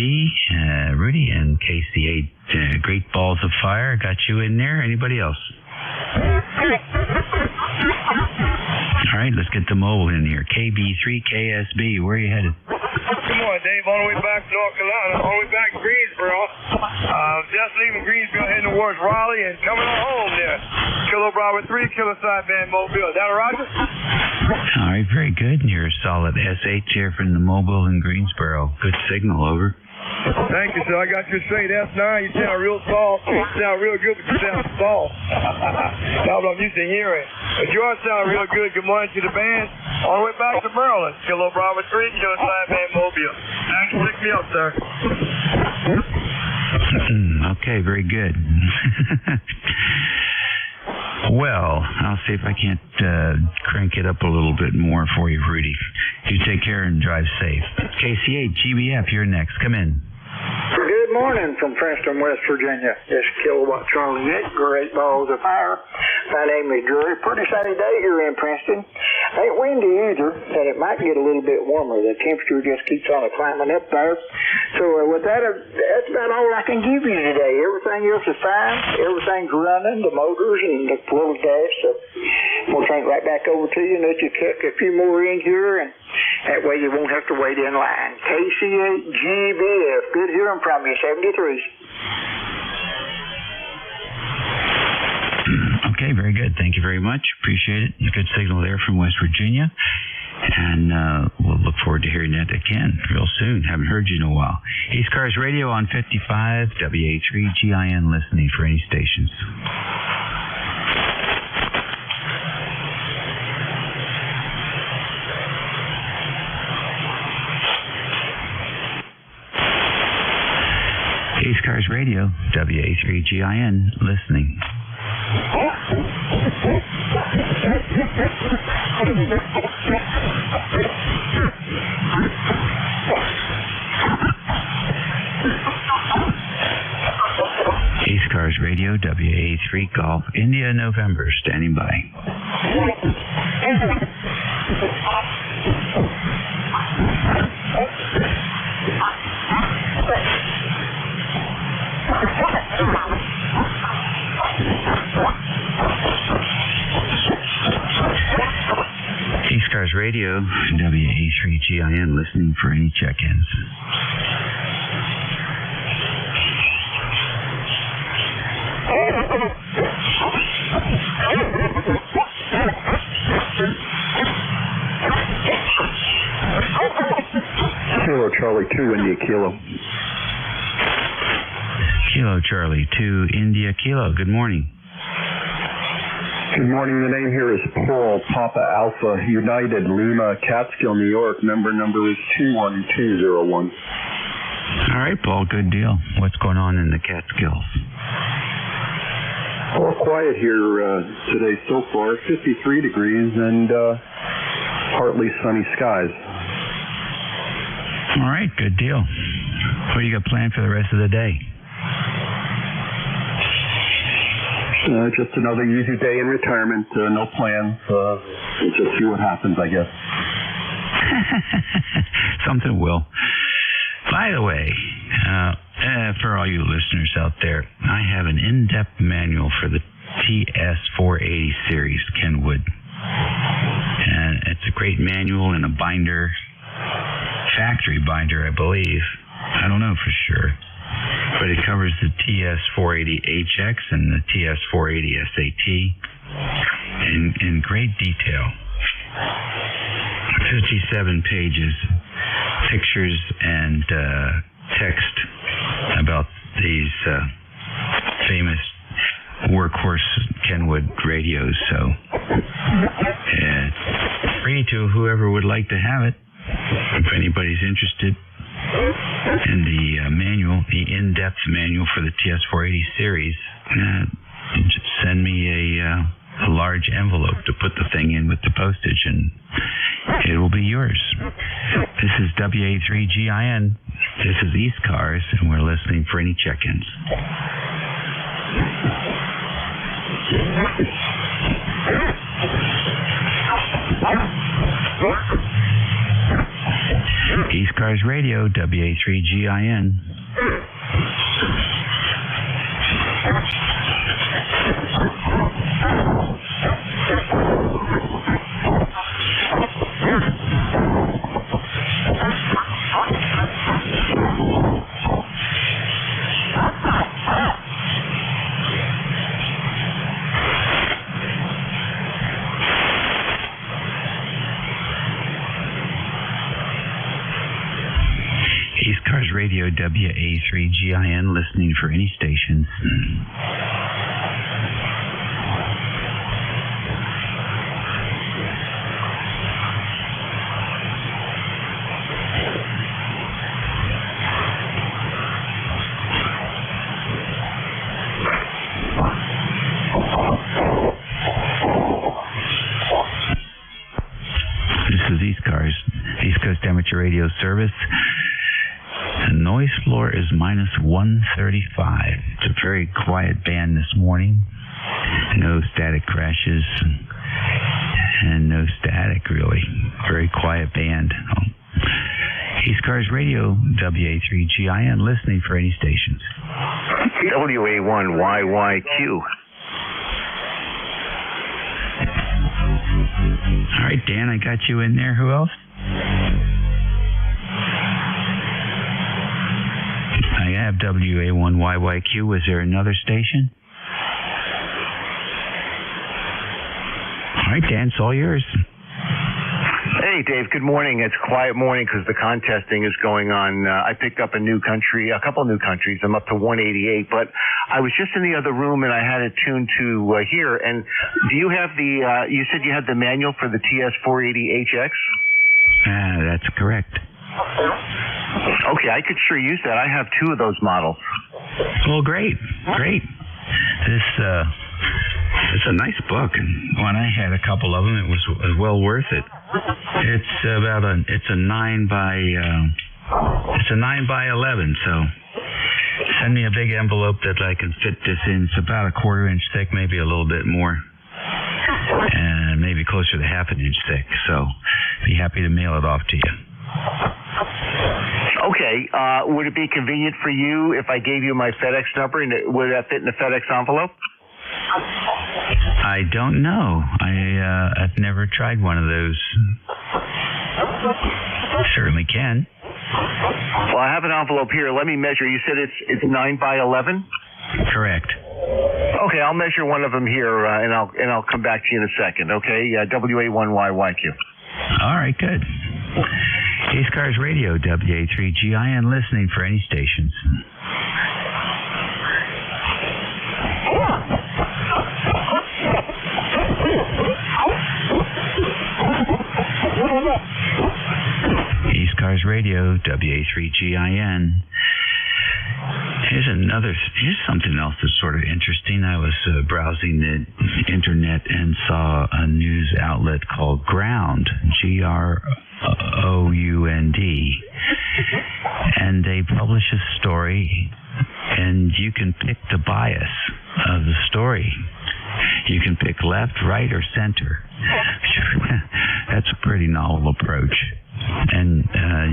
Rudy, and KC8 Great Balls of Fire. Got you in there. Anybody else? All right, let's get the mobile in here. KB3KSB, where are you headed? Good morning, Dave. On the way back to North Carolina. On the way back to Greensboro. Just leaving Greensboro, heading towards Raleigh, and coming on home there. Kilo Bravo 3, Kilo Sideband Mobile. Is that a Roger? All right, very good. You're a solid SH here from the mobile in Greensboro. Good signal, over. Thank you, sir. I got you straight. S9, you sound real soft. You sound real good, but you sound soft. That's what I'm used to hearing. But yours sound real good. Good morning to the band. On the way back to Maryland. Kilo Bravo 3, Kilo Sideband Mobile. Thanks for picking me up, sir. Okay, very good. Well, I'll see if I can't crank it up a little bit more for you, Rudy. You take care and drive safe. KC8 GBF, you're next. Come in. Good morning from Princeton, West Virginia. It's Kilowatt Charlie Nick, Great Balls of Fire. My name is Drew. Pretty sunny day here in Princeton. Ain't windy either, and it might get a little bit warmer. The temperature just keeps on climbing up there. So with that, that's about all I can give you today. Everything else is fine. Everything's running, the motors and the little gas. So we'll turn it right back over to you and let you kick a few more in here, and that way you won't have to wait in line. KC8 GBF. Good hearing from you, 73s. Okay, very good. Thank you very much. Appreciate it. Good signal there from West Virginia. And we'll look forward to hearing that again real soon. Haven't heard you in a while. ECARS Radio on 55, WA3GIN listening for any stations. ECARS Radio, WA3GIN listening. ECARS Radio, WA3 Golf, India, November, standing by. ECARS Radio, WA3GIN, listening for any check-ins. Kilo Charlie 2, India Kilo. Kilo Charlie 2, India Kilo. Good morning. Good morning. The name here is Paul, Papa Alpha, United, Lima, Catskill, New York. Number is 21201. All right, Paul. Good deal. What's going on in the Catskills? All quiet here today so far. 53 degrees, and partly sunny skies. All right, good deal. What do you got planned for the rest of the day? Just another easy day in retirement. No plans. Just see what happens, I guess. Something will. By the way, for all you listeners out there, I have an in-depth manual for the TS480 series, Kenwood. And it's a great manual in a binder, factory binder, I believe. I don't know for sure. But it covers the TS480HX and the TS480 SAT in great detail. 57 pages, pictures and text about these famous workhorse Kenwood radios. So free to whoever would like to have it. If anybody's interested in the manual, the in-depth manual for the TS480 series, just send me a large envelope to put the thing in with the postage, and it will be yours. This is WA3GIN. This is ECARS, and we're listening for any check-ins. ECARS Radio, WA3GIN. ECARS Radio, WA3GIN, listening for any stations. This is ECARS, East Coast Amateur Radio Service. The noise floor is minus 135. It's a very quiet band this morning. No static crashes and no static, really. Very quiet band. ECARS Radio, WA3GIN, listening for any stations. WA1YYQ. All right, Dan, I got you in there. Who else? I have WA1YYQ. Was there another station? All right, Dan, it's all yours. Hey, Dave, good morning. It's a quiet morning because the contesting is going on. I picked up a couple new countries. I'm up to 188, but I was just in the other room and I had it tuned to here. And do you have you said you had the manual for the TS480HX? That's correct. Okay, I could sure use that. I have two of those models. Well, great. It's a nice book, and when I had a couple of them, it was well worth it. It's a 9 by 11. So send me a big envelope that I can fit this in. It's about a 1/4 inch thick, maybe a little bit more, and maybe closer to 1/2 inch thick. So be happy to mail it off to you. Okay, would it be convenient for you if I gave you my FedEx number, and would that fit in the FedEx envelope? I don't know. I've never tried one of those. Certainly can. Well, I have an envelope here. Let me measure. You said it's 9 by 11? Correct. Okay, I'll measure one of them here, and I'll come back to you in a second. Okay, WA1YYQ. All right, good. ECARS Radio, WA3GIN, listening for any stations. ECARS Radio, WA3GIN. Here's something else that's sort of interesting. I was browsing the internet and saw a news outlet called Ground, Ground, and they publish a story, and you can pick the bias of the story. You can pick left, right, or center. That's a pretty novel approach. And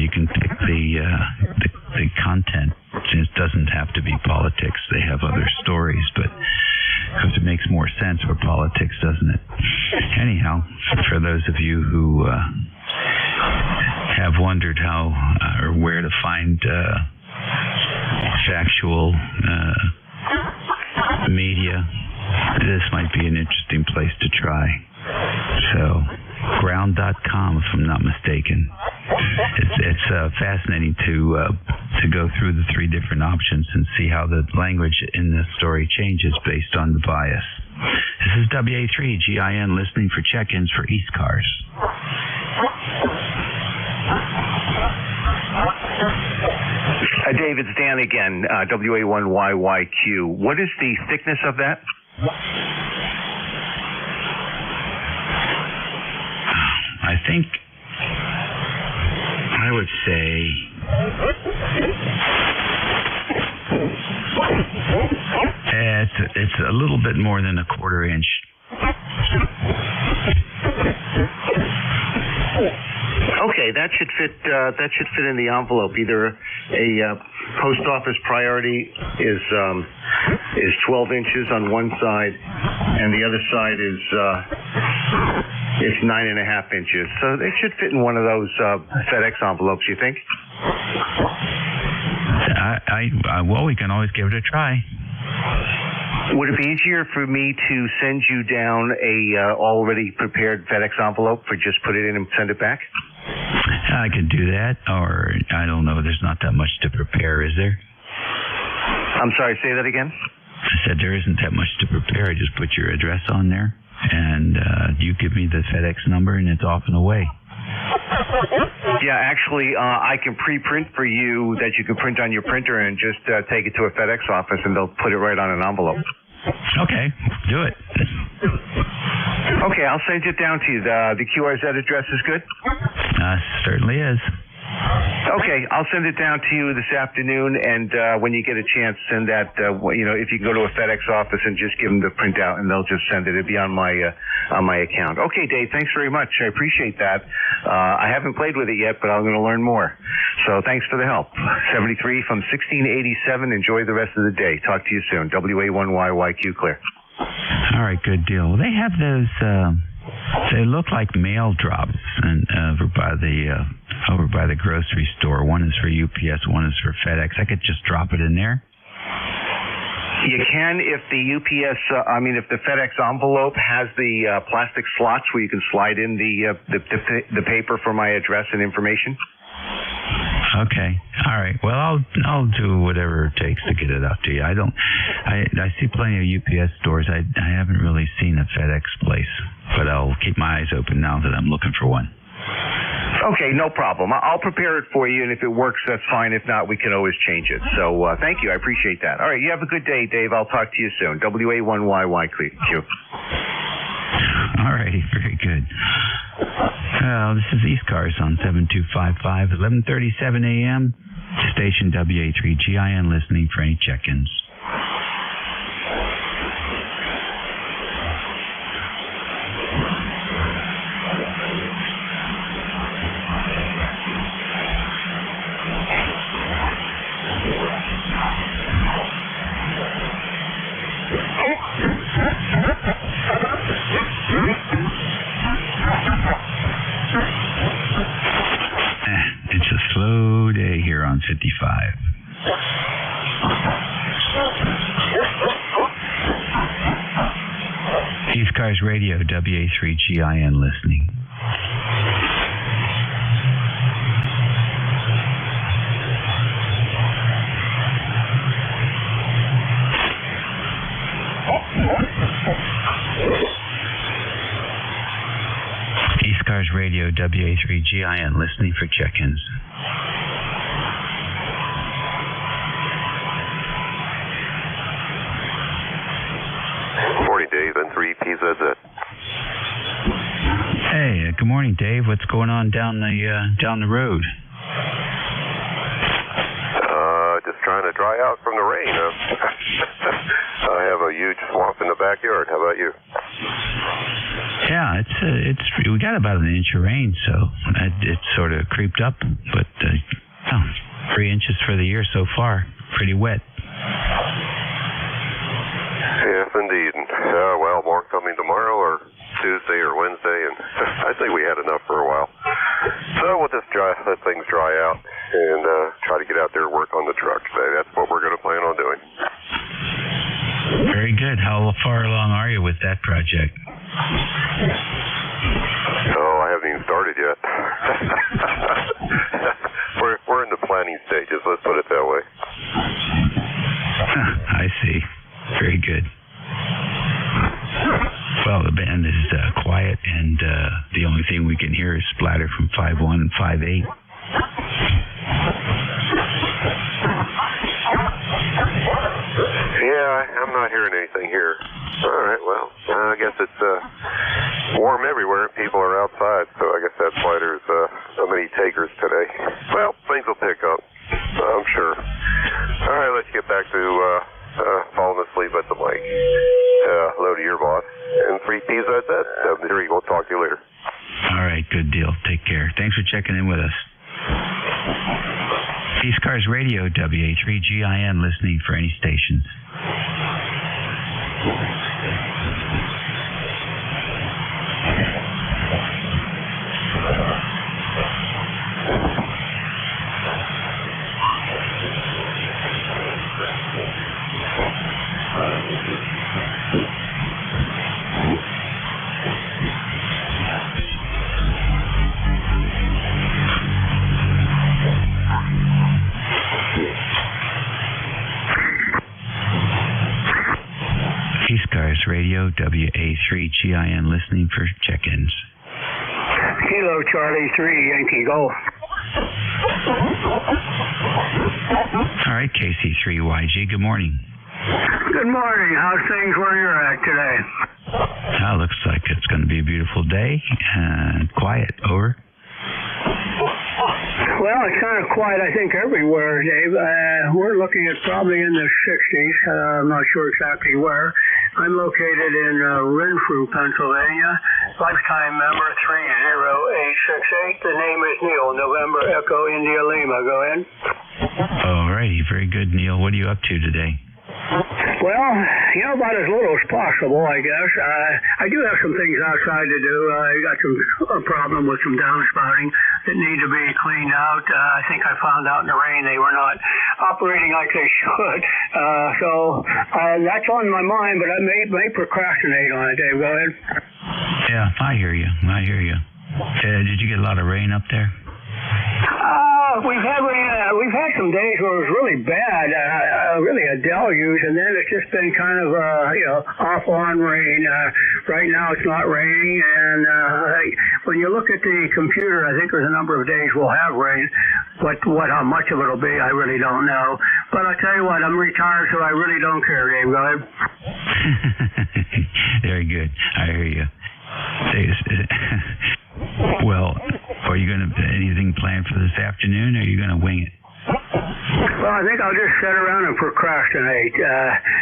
you can pick the content. It doesn't have to be politics. They have other stories, but because it makes more sense for politics, doesn't it? Anyhow, for those of you who have wondered how or where to find factual media, this might be an interesting place to try. So, ground.com, if I'm not mistaken. It's fascinating to go through the three different options and see how the language in the story changes based on the bias. This is WA3GIN listening for check-ins for ECARS. Dave, it's Dan again, WA1YYQ. What is the thickness of that? I think I would say it's a little bit more than a quarter inch. Okay, that should fit in the envelope. Either a post office priority is 12 inches on one side, and the other side is 9.5 inches. So they should fit in one of those FedEx envelopes. You think? Well, we can always give it a try. Would it be easier for me to send you down a already prepared FedEx envelope for just put it in and send it back? I could do that, or I don't know. There's not that much to prepare, is there? I'm sorry, say that again? I said there isn't that much to prepare. I just put your address on there, and you give me the FedEx number, and it's off and away. Yeah, actually, I can pre-print for you that you can print on your printer and just take it to a FedEx office, and they'll put it right on an envelope. Okay, do it. Okay, I'll send it down to you. The QRZ address is good? Certainly is. Okay, I'll send it down to you this afternoon, and when you get a chance, send that, if you can go to a FedEx office and just give them the printout, and they'll just send it. It'll be on my account. Okay, Dave, thanks very much. I appreciate that. I haven't played with it yet, but I'm going to learn more. So thanks for the help. 73 from 1687. Enjoy the rest of the day. Talk to you soon. WA1YYQ clear. All right, good deal. Well, they have those, they look like mail drops and over by the grocery store. One is for UPS, one is for FedEx. I could just drop it in there. You can if the if the FedEx envelope has the plastic slots where you can slide in the paper for my address and information. Okay. All right. Well, I'll do whatever it takes to get it out to you. I see plenty of UPS stores. I haven't really seen a FedEx place, but I'll keep my eyes open now that I'm looking for one. Okay, no problem. I'll prepare it for you, and if it works, that's fine. If not, we can always change it. So thank you. I appreciate that. All right, you have a good day, Dave. I'll talk to you soon. WA1YYQ. All righty, very good. This is ECARS on 7255, 11:37 a.m. Station WA3GIN listening for any check-ins. It's a slow day here on 55. ECARS Radio, WA3GIN listening. ECARS Radio, WA3GIN listening for check-ins. Dave, N3PZZ. Hey, good morning, Dave. What's going on down the road? Just trying to dry out from the rain. I have a huge swamp in the backyard. How about you? Yeah, we got about an inch of rain, so it sort of creeped up, but 3 inches for the year so far. Pretty wet. Yes, indeed. Well, more coming tomorrow or Tuesday or Wednesday, and I think we had enough for a while. So we'll just let things dry out and try to get out there and work on the truck today. That's what we're going to plan on doing. Very good. How far along are you with that project? Oh, I haven't even started yet. We're in the planning stages, let's put it that way. I see. Very good. Well, the band is quiet, and the only thing we can hear is splatter from 5.1 and 5.8. Yeah, I'm not hearing anything here. All right, well, I guess it's warm everywhere. People are outside, so I guess that's why there's so many takers today. Well, things will pick up, I'm sure. All right, let's get back to falling asleep at the mic. Hello to your boss. And 3PZZ. We'll talk to you later. All right, good deal. Take care. Thanks for checking in with us. ECARS Radio, WA3GIN, listening for any stations. ECARS Radio, WA3GIN, listening for check-ins. Kilo Charlie 3, Yankee Golf. All right, KC3YG, good morning. Good morning. How's things where you're at today? Looks like it's going to be a beautiful day and quiet. Over. Well, it's kind of quiet, I think, everywhere, Dave. We're looking at probably in the 60s. I'm not sure exactly where. I'm located in Renfrew, Pennsylvania. Lifetime member 30868. The name is Neil. November Echo India Lima. Go ahead. All righty. Very good, Neil. What are you up to today? Well, about as little as possible, I guess. I do have some things outside to do. I got a problem with some downspouting that need to be cleaned out. I think I found out in the rain they were not operating like they should. So that's on my mind, but I may procrastinate on it. Dave, go ahead. Yeah, I hear you. Did you get a lot of rain up there? We've had rain. We've had some days where it was really bad, really a deluge, and then it's just been kind of off on rain. Right now it's not raining, and when you look at the computer, I think there's a number of days we'll have rain. But how much of it'll be, I really don't know. But I tell you what, I'm retired, so I really don't care, Dave. Go ahead. Very good. I hear you. Well, are you going to anything planned for this afternoon, or are you going to wing it? Well, I think I'll just sit around and procrastinate.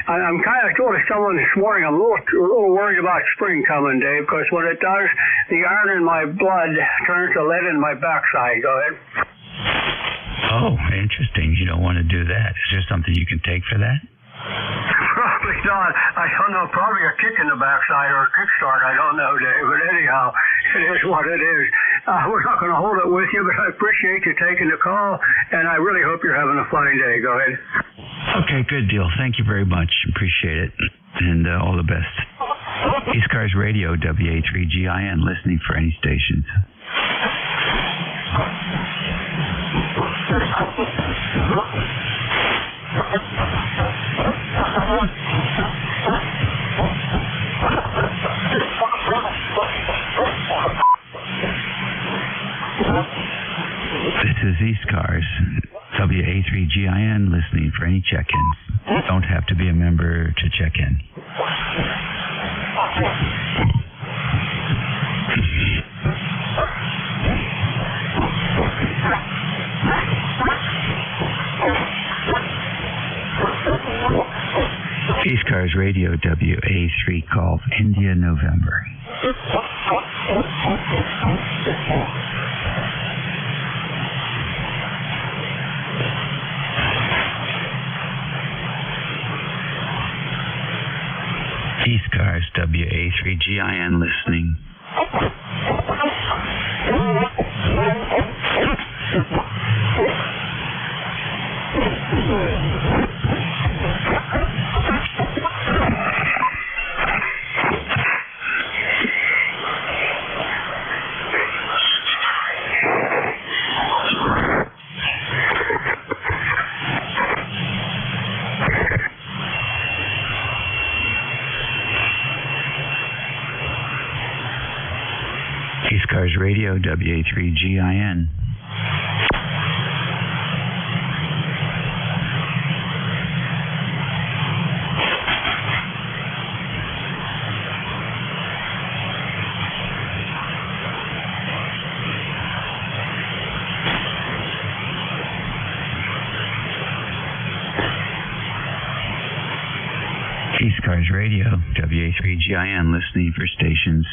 I'm kind of told someone this morning I'm a little worried about spring coming, Dave, because when it does, the iron in my blood turns to lead in my backside. Go ahead. Oh, interesting. You don't want to do that. Is there something you can take for that? Probably not. I don't know. Probably a kick in the backside or a kickstart. I don't know, Dave. But anyhow, it is what it is. We're not going to hold it with you, but I appreciate you taking the call, and I really hope you're having a fine day. Go ahead. Okay, good deal. Thank you very much. Appreciate it, and all the best. ECARS Radio, WA3GIN, listening for any stations. This is ECARS, WA3GIN, listening for any check-ins. Don't have to be a member to check in. ECARS Radio WA3 Golf India November. ECARS WA3GIN listening. ECARS Radio WA3GIN. ECARS Radio WA3GIN listening for stations.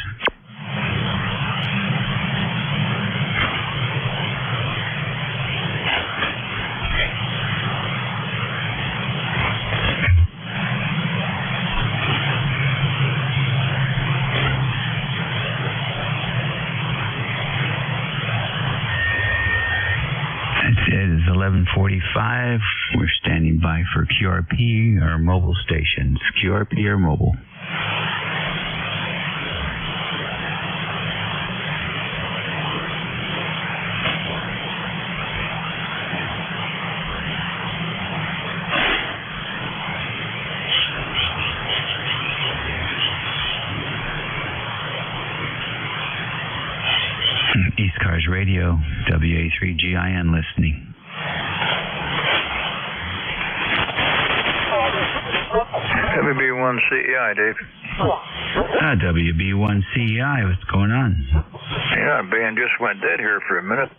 It is 11:45. We're standing by for QRP or mobile stations. QRP or mobile. ECARS Radio WA3GIN listening. WB1CEI, Dave. WB1CEI, what's going on? Yeah, band just went dead here for a minute.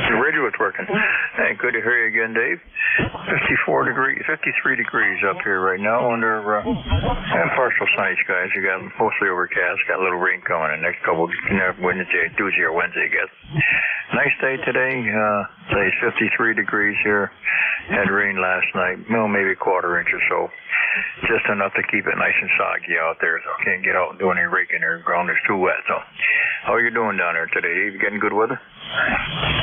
The radio was working. Hey, good to hear you again, Dave. 53 degrees up here right now under partial sunny skies. You got mostly overcast, got a little rain coming in next couple Wednesday, Tuesday or Wednesday, I guess. Nice day today. Say 53 degrees here. Had rain last night, maybe a quarter inch or so. Just enough to keep it nice and soggy out there, so I can't get out and do any raking there. The ground is too wet. So, how are you doing down there today? You getting good weather?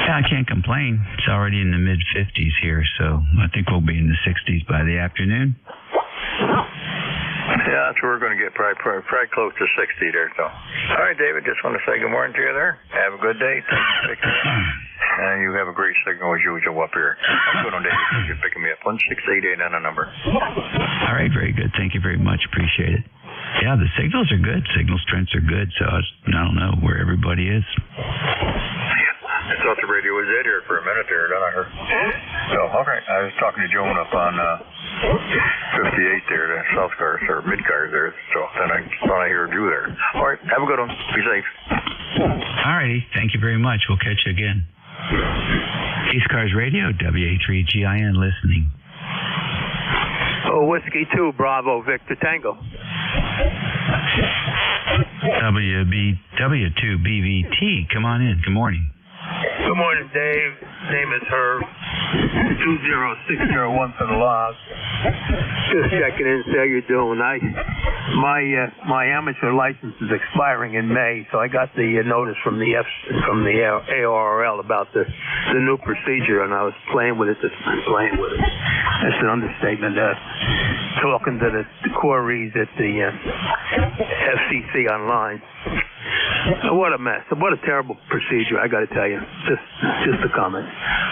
Yeah, I can't complain. It's already in the mid-50s here, so I think we'll be in the 60s by the afternoon. Yeah, that's where we're going to get probably close to 60 there. So, all right, David, just want to say good morning to you there. Have a good day. And you have a great signal as usual up here. Good on, David. You're picking me up. 1688 on the number. All right, very good. Thank you very much. Appreciate it. Yeah, the signals are good. Signal strengths are good, so I don't know where everybody is. I thought the radio was dead here for a minute there, didn't I? So, okay. I was talking to Joan up on 58 there, the South Cars, or Mid-Cars there, so then I thought I heard you there. All right, have a good one. Be safe. All righty. Thank you very much. We'll catch you again. ECARS Radio, WA3GIN listening. Oh, Whiskey 2, Bravo, Victor Tango. W2BVT, come on in. Good morning. Good morning, Dave. Name is Herb. 20601 for the log. Just checking in, see how you're doing. My amateur license is expiring in May, so I got the notice from the ARRL about the new procedure, and I was playing with it. That's an understatement. Talking to the queries at the FCC online. What a mess. What a terrible procedure, I got to tell you. Just a comment.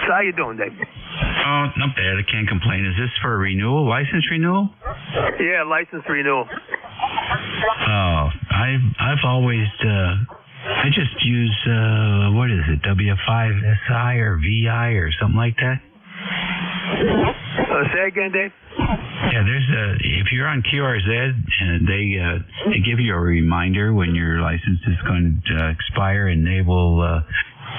So how you doing, Dave? Oh, not bad. I can't complain. Is this for a renewal, license renewal? Yeah, license renewal. Oh, I've always, I just use, what is it, W5SI or VI or something like that? Say again, Dave? Yeah, if you're on QRZ, they give you a reminder when your license is going to expire, and they will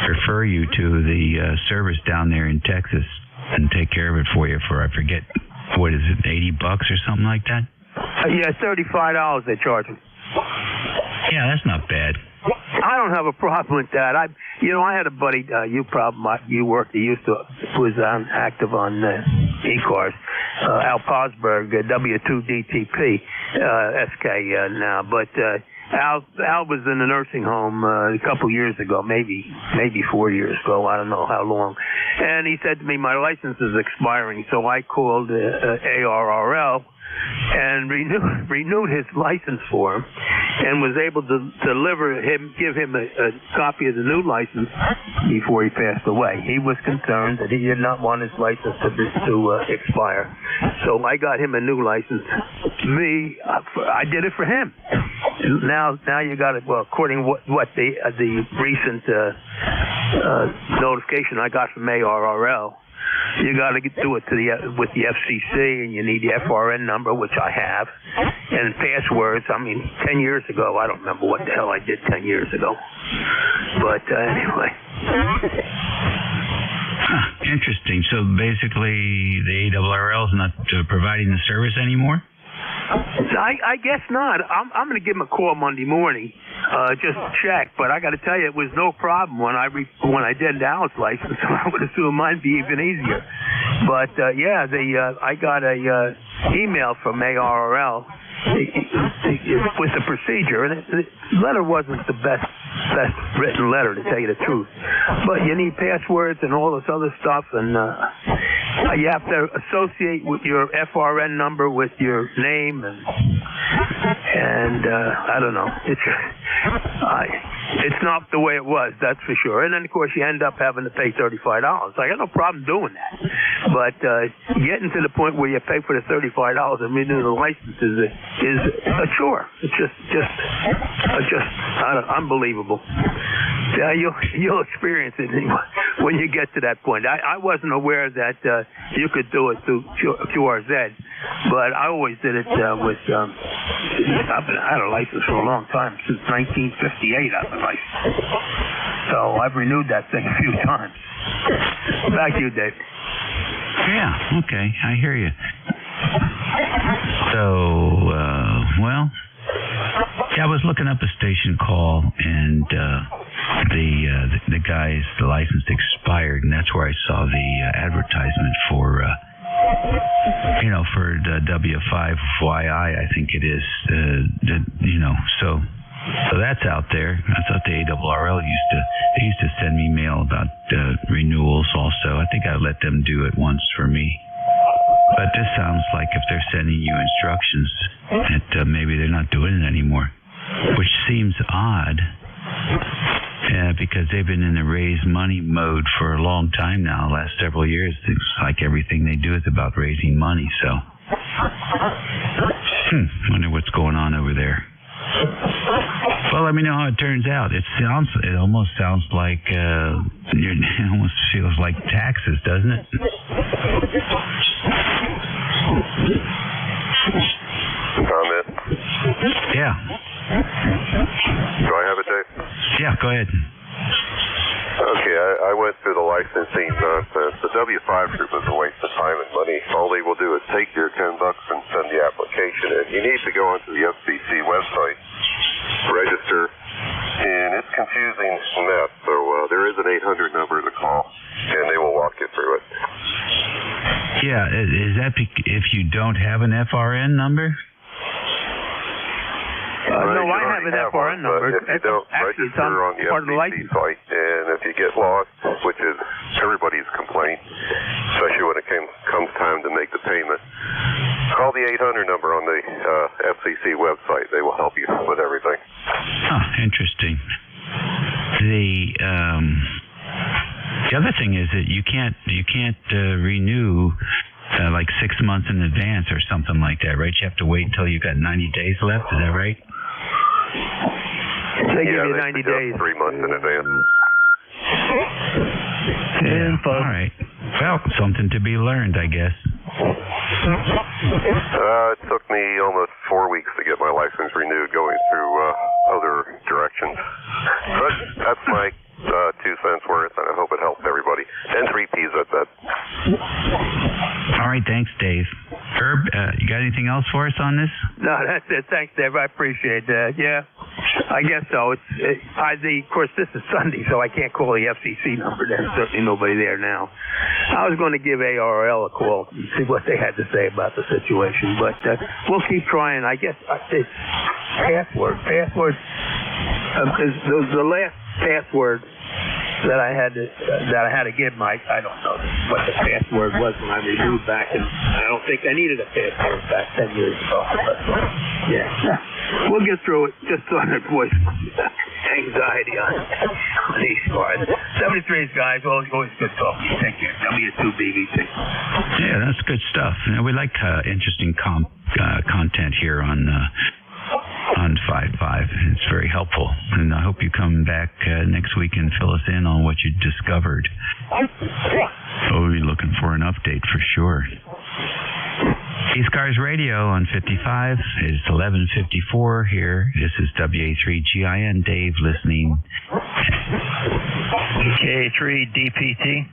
refer you to the service down there in Texas and take care of it for you for, I forget, what is it, $80 or something like that? Yeah, $35 they charge me. Yeah, that's not bad. I don't have a problem with that. I had a buddy you worked. He was active on ECARS, Al Posberg, W2DTP, SK now. But Al was in a nursing home a couple years ago, maybe 4 years ago. I don't know how long. And he said to me, my license is expiring, so I called ARRL and renewed his license for him, and was able to give him a copy of the new license before he passed away. He was concerned that he did not want his license to expire, so I got him a new license. I did it for him. Now you got it. Well, according to what the recent notification I got from ARRL. You got to do it with the FCC, and you need the FRN number, which I have, and passwords. I mean, 10 years ago, I don't remember what the hell I did 10 years ago. But anyway. Interesting. So basically, the ARRL is not providing the service anymore? I guess not. I'm going to give him a call Monday morning, just to check. But I got to tell you, it was no problem when I did Al's license. So I would assume mine'd be even easier. But I got a email from ARRL with the procedure, and the letter wasn't the best written letter, to tell you the truth. But you need passwords and all this other stuff, and you have to associate with your FRN number with your name, and I don't know. It's not the way it was, that's for sure. And then of course you end up having to pay $35. I got no problem doing that, but getting to the point where you pay for the $35 and renew the license is a chore. It's just unbelievable. Yeah, you'll experience it when you get to that point. I wasn't aware that you could do it through QRZ, but I always did it with. I had a license for a long time, since 1958. I've been licensed, so I've renewed that thing a few times. Back to you, Dave. Yeah. Okay, I hear you. So, I was looking up a station call, and the guy's license expired, and that's where I saw the advertisement for the W5YI, I think it is. So that's out there. I thought the ARRL used to send me mail about renewals also. I think I let them do it once for me. But this sounds like if they're sending you instructions, that maybe they're not doing it anymore, which seems odd, because they've been in the raise money mode for a long time now, last several years. It's like everything they do is about raising money, so wonder what's going on over there. Well, let me know how it turns out. It almost sounds like it almost feels like taxes, doesn't it? Comment? Yeah. Do I have it, Dave? Yeah, go ahead. Okay, I went through the licensing nonsense. The W5 group is a waste of time and money. All they will do is take your $10 and send the application in. You need to go onto the FCC website, register, and it's confusing mess. So there is an 800 number to call, and they will walk you through it. Yeah, is that if you don't have an FRN number? No, I have an FRN number. If you don't register on the FCC site, and if you get lost, which is everybody's complaint, especially when it comes time to make the payment, call the 800 number on the FCC website. They will help you with everything. Interesting. The other thing is that you can't renew like 6 months in advance or something like that, right? You have to wait until you've got 90 days left. Is that right? They give you 90 days. 3 months in advance. Yeah. All right. Well, something to be learned, I guess. It took me almost 4 weeks to get my license renewed going through other directions. But that's my 2 cents worth, and I hope it helped everybody. And 3 P's at that. All right, thanks, Dave. Herb, you got anything else for us on this? No, that's it. Thanks, Dave. I appreciate that. Yeah, I guess so. Of course, this is Sunday, so I can't call the FCC number. There's certainly nobody there now. I was going to give ARL a call and see what they had to say about the situation, but we'll keep trying. I guess it's password. Password is the last password that I had to give Mike. I don't know what the password was when I renewed back, and I don't think I needed a password back 10 years ago. But, yeah, we'll get through it. Just on the voice anxiety on these cards. 73's guys, always good talking. Take care. W2BVT. Yeah, that's good stuff. You know, we like interesting content here on 5-5. It's very helpful, and I hope you come back next week and fill us in on what you discovered. We'll be looking for an update for sure. ECARS Radio on 55. It's 11:54 here. This is WA3GIN. Dave listening. K3DPT.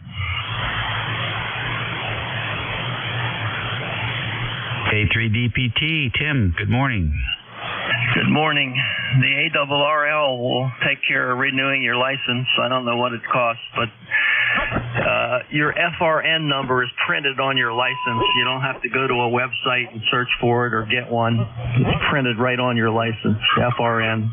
K3DPT. Tim, good morning. Good morning. The ARRL will take care of renewing your license. I don't know what it costs, but your FRN number is printed on your license. You don't have to go to a website and search for it or get one. It's printed right on your license, FRN.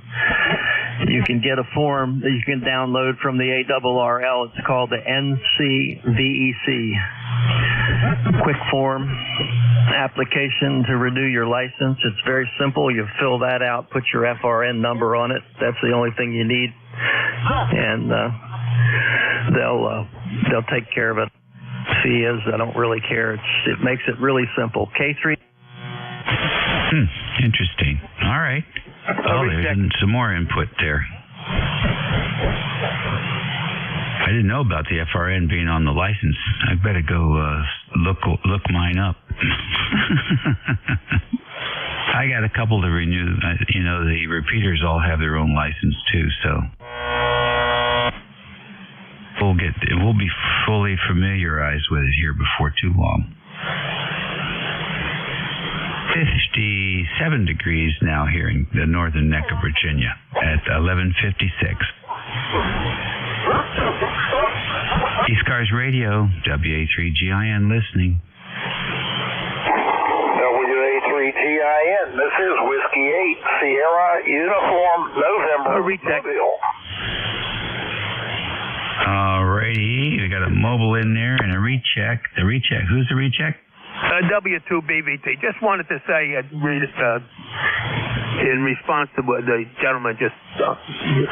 You can get a form that you can download from the ARRL. It's called the NCVEC. Quick form application to renew your license. It's very simple. You fill that out, put your FRN number on it. That's the only thing you need, and they'll take care of it. Fee is, I don't really care. It makes it really simple. K3. Interesting. All right. Oh, there's some more input there. I didn't know about the FRN being on the license. I better go look mine up. I got a couple to renew. The repeaters all have their own license too, so we'll be fully familiarized with it here before too long. 57 degrees now here in the northern neck of Virginia at 11:56. ECARS Radio, WA3GIN listening. WA3GIN, this is Whiskey 8, Sierra Uniform, November. Mobile. Alrighty, we got a mobile in there and a recheck. The recheck, who's the recheck? W2BVT. Just wanted to say, in response to what the gentleman just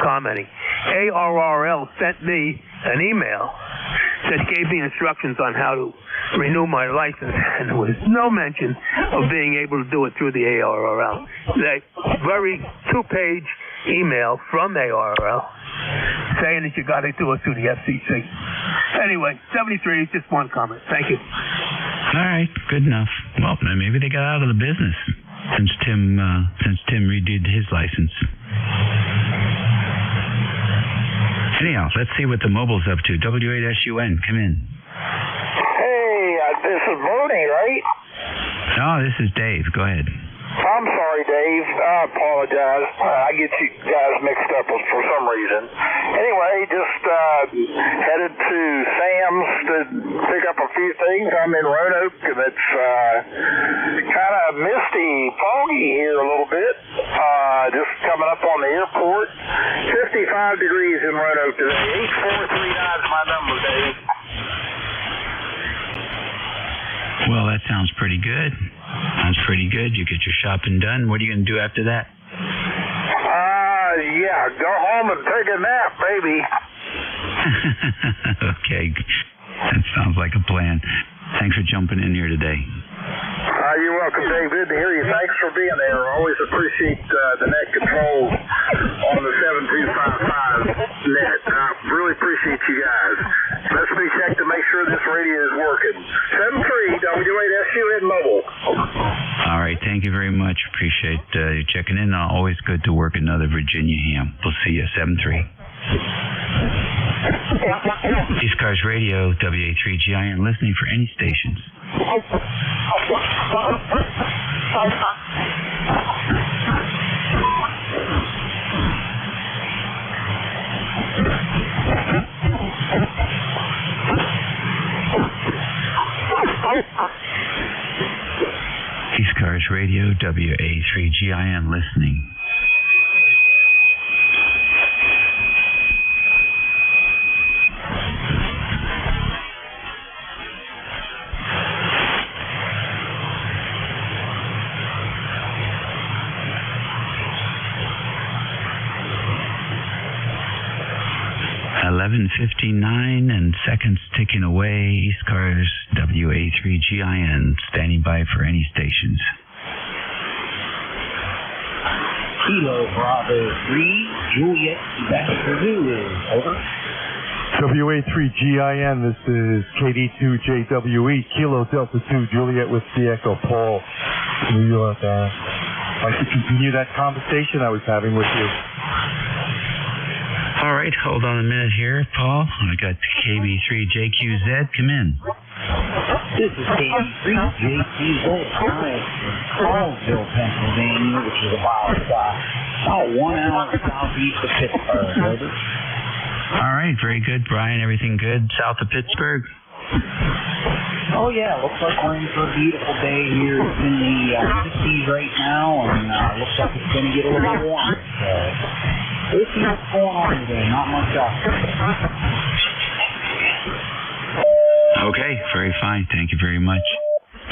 commenting, ARRL sent me an email that gave me instructions on how to renew my license, and there was no mention of being able to do it through the ARRL. The very 2-page email from ARRL saying that you got to do it through the FCC. Anyway, 73 is just one comment. Thank you. All right, good enough. Well, maybe they got out of the business since Tim redid his license. Anyhow, let's see what the mobile's up to. W8SUN, come in. Hey, this is Bernie, right? No, this is Dave. Go ahead. I'm sorry, Dave. I apologize. I get you guys mixed up for some reason. Anyway, just headed to Sam's to pick up a few things. I'm in Roanoke, and it's kind of misty, foggy here a little bit. Just coming up on the airport. 55 degrees in Roanoke today. 8439 is my number, Dave. Well, that sounds pretty good. Sounds pretty good. You get your shopping done. What are you going to do after that? Yeah, go home and take a nap, baby. Okay. That sounds like a plan. Thanks for jumping in here today. You're welcome, Dave. Good to hear you. Thanks for being there. I always appreciate the net controls on the 7255 net. I really appreciate you guys. Let's be checked to make sure this radio is working. 73 W8SUN Mobile. Thank you very much. Appreciate you checking in. Always good to work another Virginia ham. We'll see you 7-3. ECARS Radio, WA3GIN, listening for any stations. ECARS Radio, WA3GIN, listening. .59 and seconds ticking away. ECARS WA3GIN, standing by for any stations. Kilo Bravo 3, Juliet Sebastian Zulu, over. WA3GIN, this is KD2JWE, Kilo Delta 2, Juliet with the Echo, Paul, New York. I'd like to continue that conversation I was having with you. All right, hold on a minute here, Paul. I got KB3JQZ. Come in. This is KB3JQZ. I am in Carlsville, Pennsylvania, which is about 1 hour southeast of Pittsburgh. Over. All right, very good, Brian. Everything good south of Pittsburgh? Oh, yeah. Looks like we're in for a beautiful day here. It's in the 60s right now, and looks like it's going to get a little warmer. So, let's see what's going on today. Not much else. Okay, very fine. Thank you very much.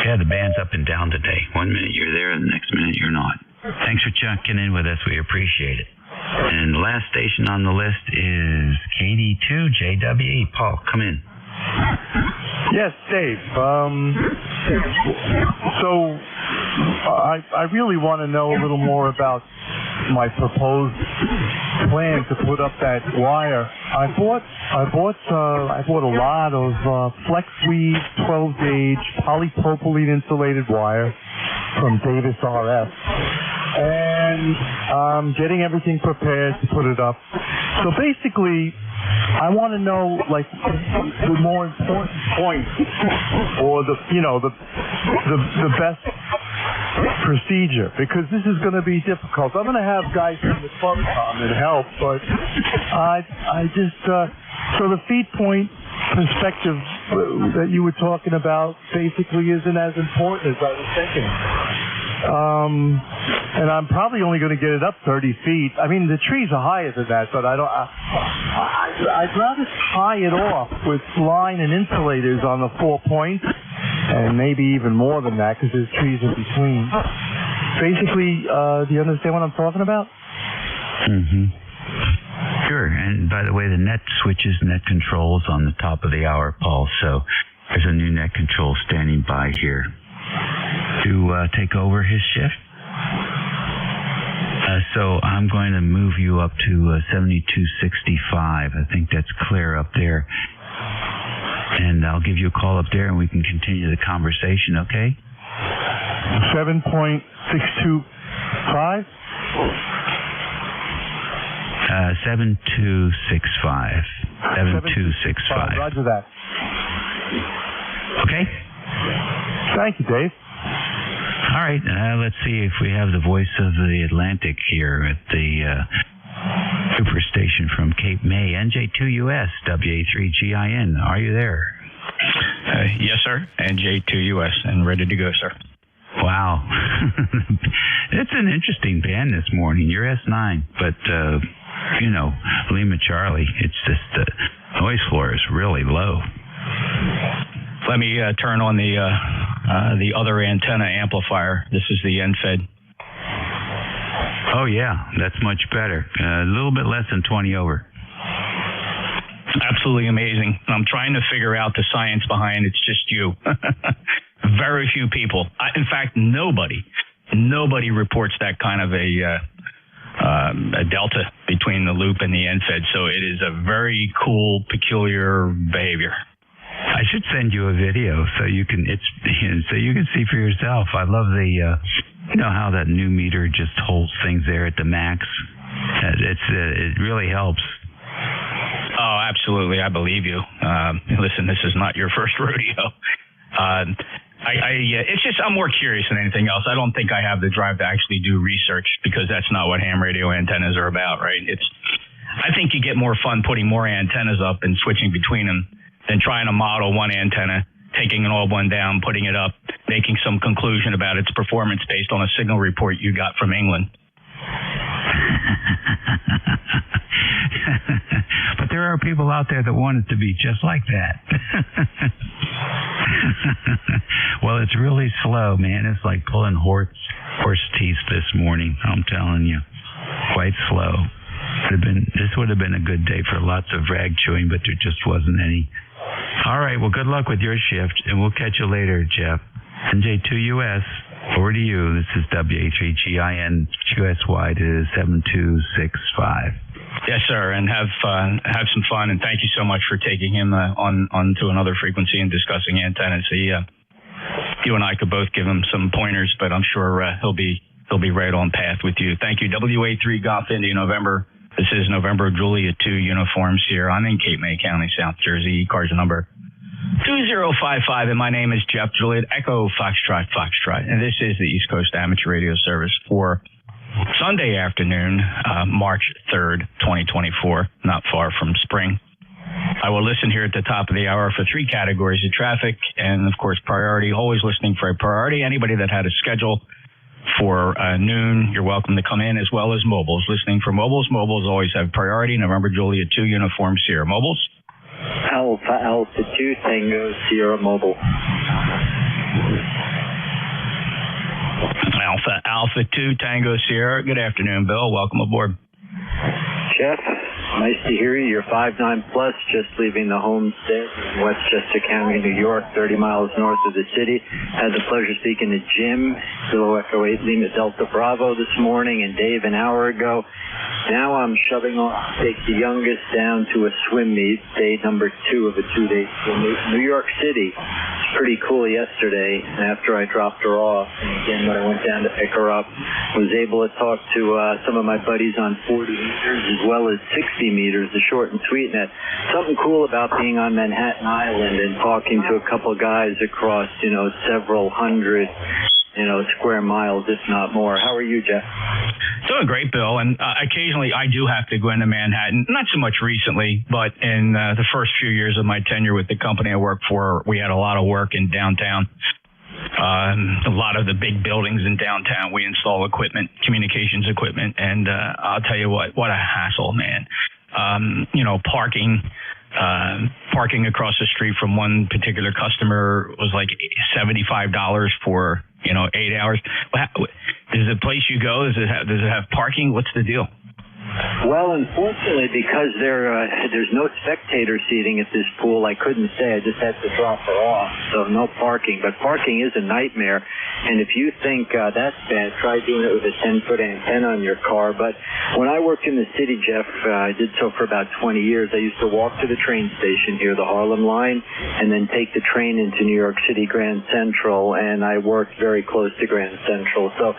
Yeah, the band's up and down today. 1 minute you're there, and the next minute you're not. Thanks for checking in with us. We appreciate it. And the last station on the list is KD2JWE. Paul, come in. Yes, Dave. So I really want to know a little more about my proposed plan to put up that wire. I bought a lot of flex weave 12-gauge polypropylene insulated wire from Davis RF, and I'm getting everything prepared to put it up. So basically, I want to know, like, the more important point, or the best procedure, because this is going to be difficult. I'm going to have guys from the club come and help, but I just so the feed point perspective that you were talking about basically isn't as important as I was thinking. And I'm probably only going to get it up 30 feet. I mean, the trees are higher than that, but I'd rather tie it off with line and insulators on the 4 points, and maybe even more than that, because there's trees in between. Basically, do you understand what I'm talking about? Mm-hmm. Sure. And by the way, the net switches, net controls on the top of the hour, Paul. So there's a new net control standing by here to take over his shift. So I'm going to move you up to 7265. I think that's clear up there. And I'll give you a call up there and we can continue the conversation, okay? 7.625? 7265. 7265. Roger that. Okay? Thank you, Dave. All right. Let's see if we have the voice of the Atlantic here at the superstation from Cape May, NJ2US, WA3GIN. Are you there? Yes, sir. NJ2US, and ready to go, sir. Wow. It's an interesting band this morning. You're S9, but, Lima Charlie, it's just the noise floor is really low. Let me turn on the other antenna amplifier. This is the NFED. Oh, yeah, that's much better. A little bit less than 20 over. Absolutely amazing. I'm trying to figure out the science behind it. It's just you. Very few people. In fact, nobody reports that kind of a delta between the loop and the NFED. So it is a very cool, peculiar behavior. I should send you a video so you can see for yourself. I love You know how that new meter just holds things there at the max? It really helps. Oh, absolutely. I believe you. Listen, this is not your first rodeo. It's just I'm more curious than anything else. I don't think I have the drive to actually do research because that's not what ham radio antennas are about, right? I think you get more fun putting more antennas up and switching between them than trying to model one antenna, taking an old one down, putting it up, making some conclusion about its performance based on a signal report you got from England. But there are people out there that want it to be just like that. Well, it's really slow, man. It's like pulling horse teeth this morning. I'm telling you, quite slow. This would have been a good day for lots of rag chewing, but there just wasn't any. All right, well, good luck with your shift, and we'll catch you later, Jeff. NJ2US, over to you. This is WH3GIN QSY to 7265. Yes, sir, and have some fun, and thank you so much for taking him on to another frequency and discussing antennas. You and I could both give him some pointers, but I'm sure he'll be right on path with you. Thank you. WA3 Golf India November. This is November Juliet 2 uniforms here. I'm in Cape May County, South Jersey. ECARS number 2055, and my name is Jeff Juliet, Echo Foxtrot, and this is the East Coast Amateur Radio Service for Sunday afternoon, March 3rd, 2024, not far from spring. I will listen here at the top of the hour for 3 categories of traffic, and of course priority, always listening for a priority. Anybody that had a schedule for noon, you're welcome to come in, as well as mobiles. Listening for mobiles always have priority. November Juliet 2 uniform Sierra. Mobiles? Alpha 2 Tango Sierra Mobile. Alpha 2 Tango Sierra. Good afternoon, Bill. Welcome aboard. Jeff, nice to hear you. You're 5'9 plus, just leaving the homestead in Westchester County, New York, 30 miles north of the city. Had the pleasure speaking to Jim, Kilo Echo 8 Lima Delta Bravo this morning, and Dave an hour ago. Now I'm shoving off to take the youngest down to a swim meet, day number 2 of a 2-day swim meet in New York City. It's pretty cool yesterday, after I dropped her off, and again when I went down to pick her up, was able to talk to some of my buddies on 40 meters as well as 60 meters, the short and sweet net. Something cool about being on Manhattan Island and talking to a couple of guys across, several hundred, square miles, if not more. How are you, Jeff? Doing great, Bill. And occasionally I do have to go into Manhattan. Not so much recently, but in the first few years of my tenure with the company I worked for, we had a lot of work in downtown. A lot of the big buildings in downtown, we install equipment, communications equipment, and I'll tell you what a hassle, man. Parking across the street from one particular customer was like $75 for 8 hours. Is the place you go, does it have parking? What's the deal? Well, unfortunately, because there's no spectator seating at this pool, I couldn't stay. I just had to drop her off, so no parking. But parking is a nightmare, and if you think that's bad, try doing it with a 10-foot antenna on your car. But when I worked in the city, Jeff, I did so for about 20 years. I used to walk to the train station here, the Harlem line, and then take the train into New York City Grand Central, and I worked very close to Grand Central. So,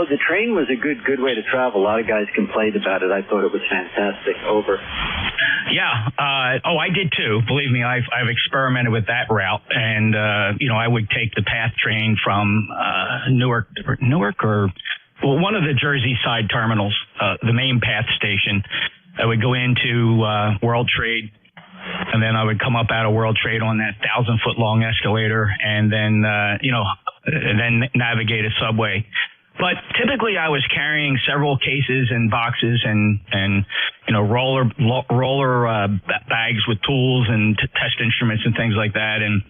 the train was a good way to travel. A lot of guys complained about it. I thought it was fantastic. Over. Yeah. I did too. Believe me, I've experimented with that route, and I would take the PATH train from Newark or one of the Jersey side terminals, the main PATH station. I would go into World Trade, and then I would come up out of World Trade on that 1,000-foot long escalator, and then navigate a subway. But typically I was carrying several cases and boxes and roller bags with tools and test instruments and things like that. And,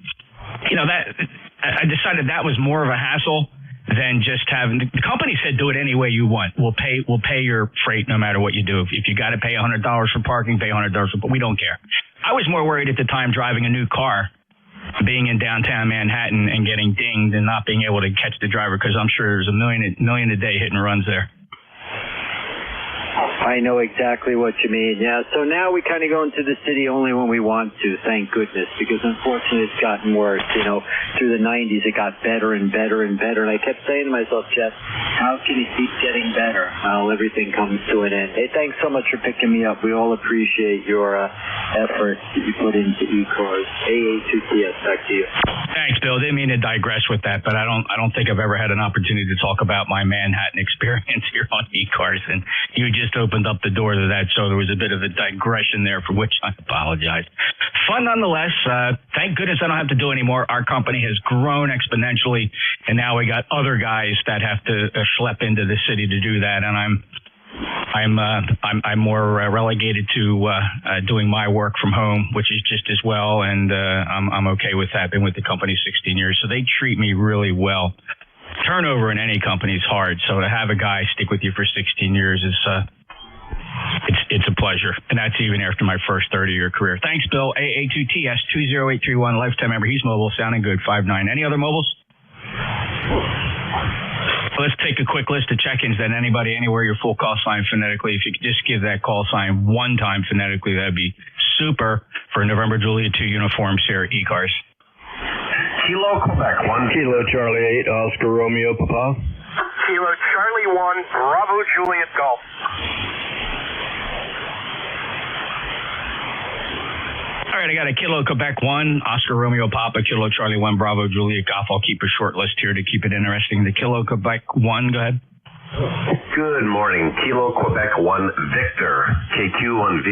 that I decided that was more of a hassle than just having the company said, do it any way you want. We'll pay your freight no matter what you do. If you got to pay $100 for parking, pay $100, but we don't care. I was more worried at the time driving a new car, being in downtown Manhattan and getting dinged and not being able to catch the driver, because I'm sure there's a million a day hit and runs there. I know exactly what you mean. Yeah, so now we kind of go into the city only when we want to, thank goodness, because unfortunately it's gotten worse. You know, through the 90s it got better and better and better, and I kept saying to myself, Jeff, how can it keep getting better? Well, everything comes to an end. Hey, thanks so much for picking me up. We all appreciate your efforts that you put into ECARS. AA2TS, back to you. Thanks, Bill. Didn't mean to digress with that, but I don't think I've ever had an opportunity to talk about my Manhattan experience here on ECARS, and you just opened up the door to that, so there was a bit of a digression there, for which I apologize. Fun nonetheless. Thank goodness I don't have to do anymore. Our company has grown exponentially, and now we got other guys that have to schlep into the city to do that, and I'm more relegated to doing my work from home, which is just as well, and I'm okay with that. Been with the company 16 years, so they treat me really well. Turnover in any company is hard, so to have a guy stick with you for 16 years is it's a pleasure, and that's even after my first 30-year career. Thanks, Bill. AA2TS 20831, lifetime member. He's mobile, sounding good, 59. Any other mobiles? Let's take a quick list of check-ins. Then anybody, anywhere, your full call sign phonetically. If you could just give that call sign one time phonetically, that'd be super for November Juliet 2 uniforms here at ECARS. Kilo Quebec 1. Kilo Charlie 8, Oscar Romeo Papa. Kilo Charlie 1, Bravo Juliet Golf. All right, I got a Kilo Quebec 1, Oscar Romeo Papa, Kilo Charlie 1, Bravo Juliet Golf. I'll keep a short list here to keep it interesting. The Kilo Quebec 1, go ahead. Good morning. Kilo Quebec 1 Victor, KQ1V,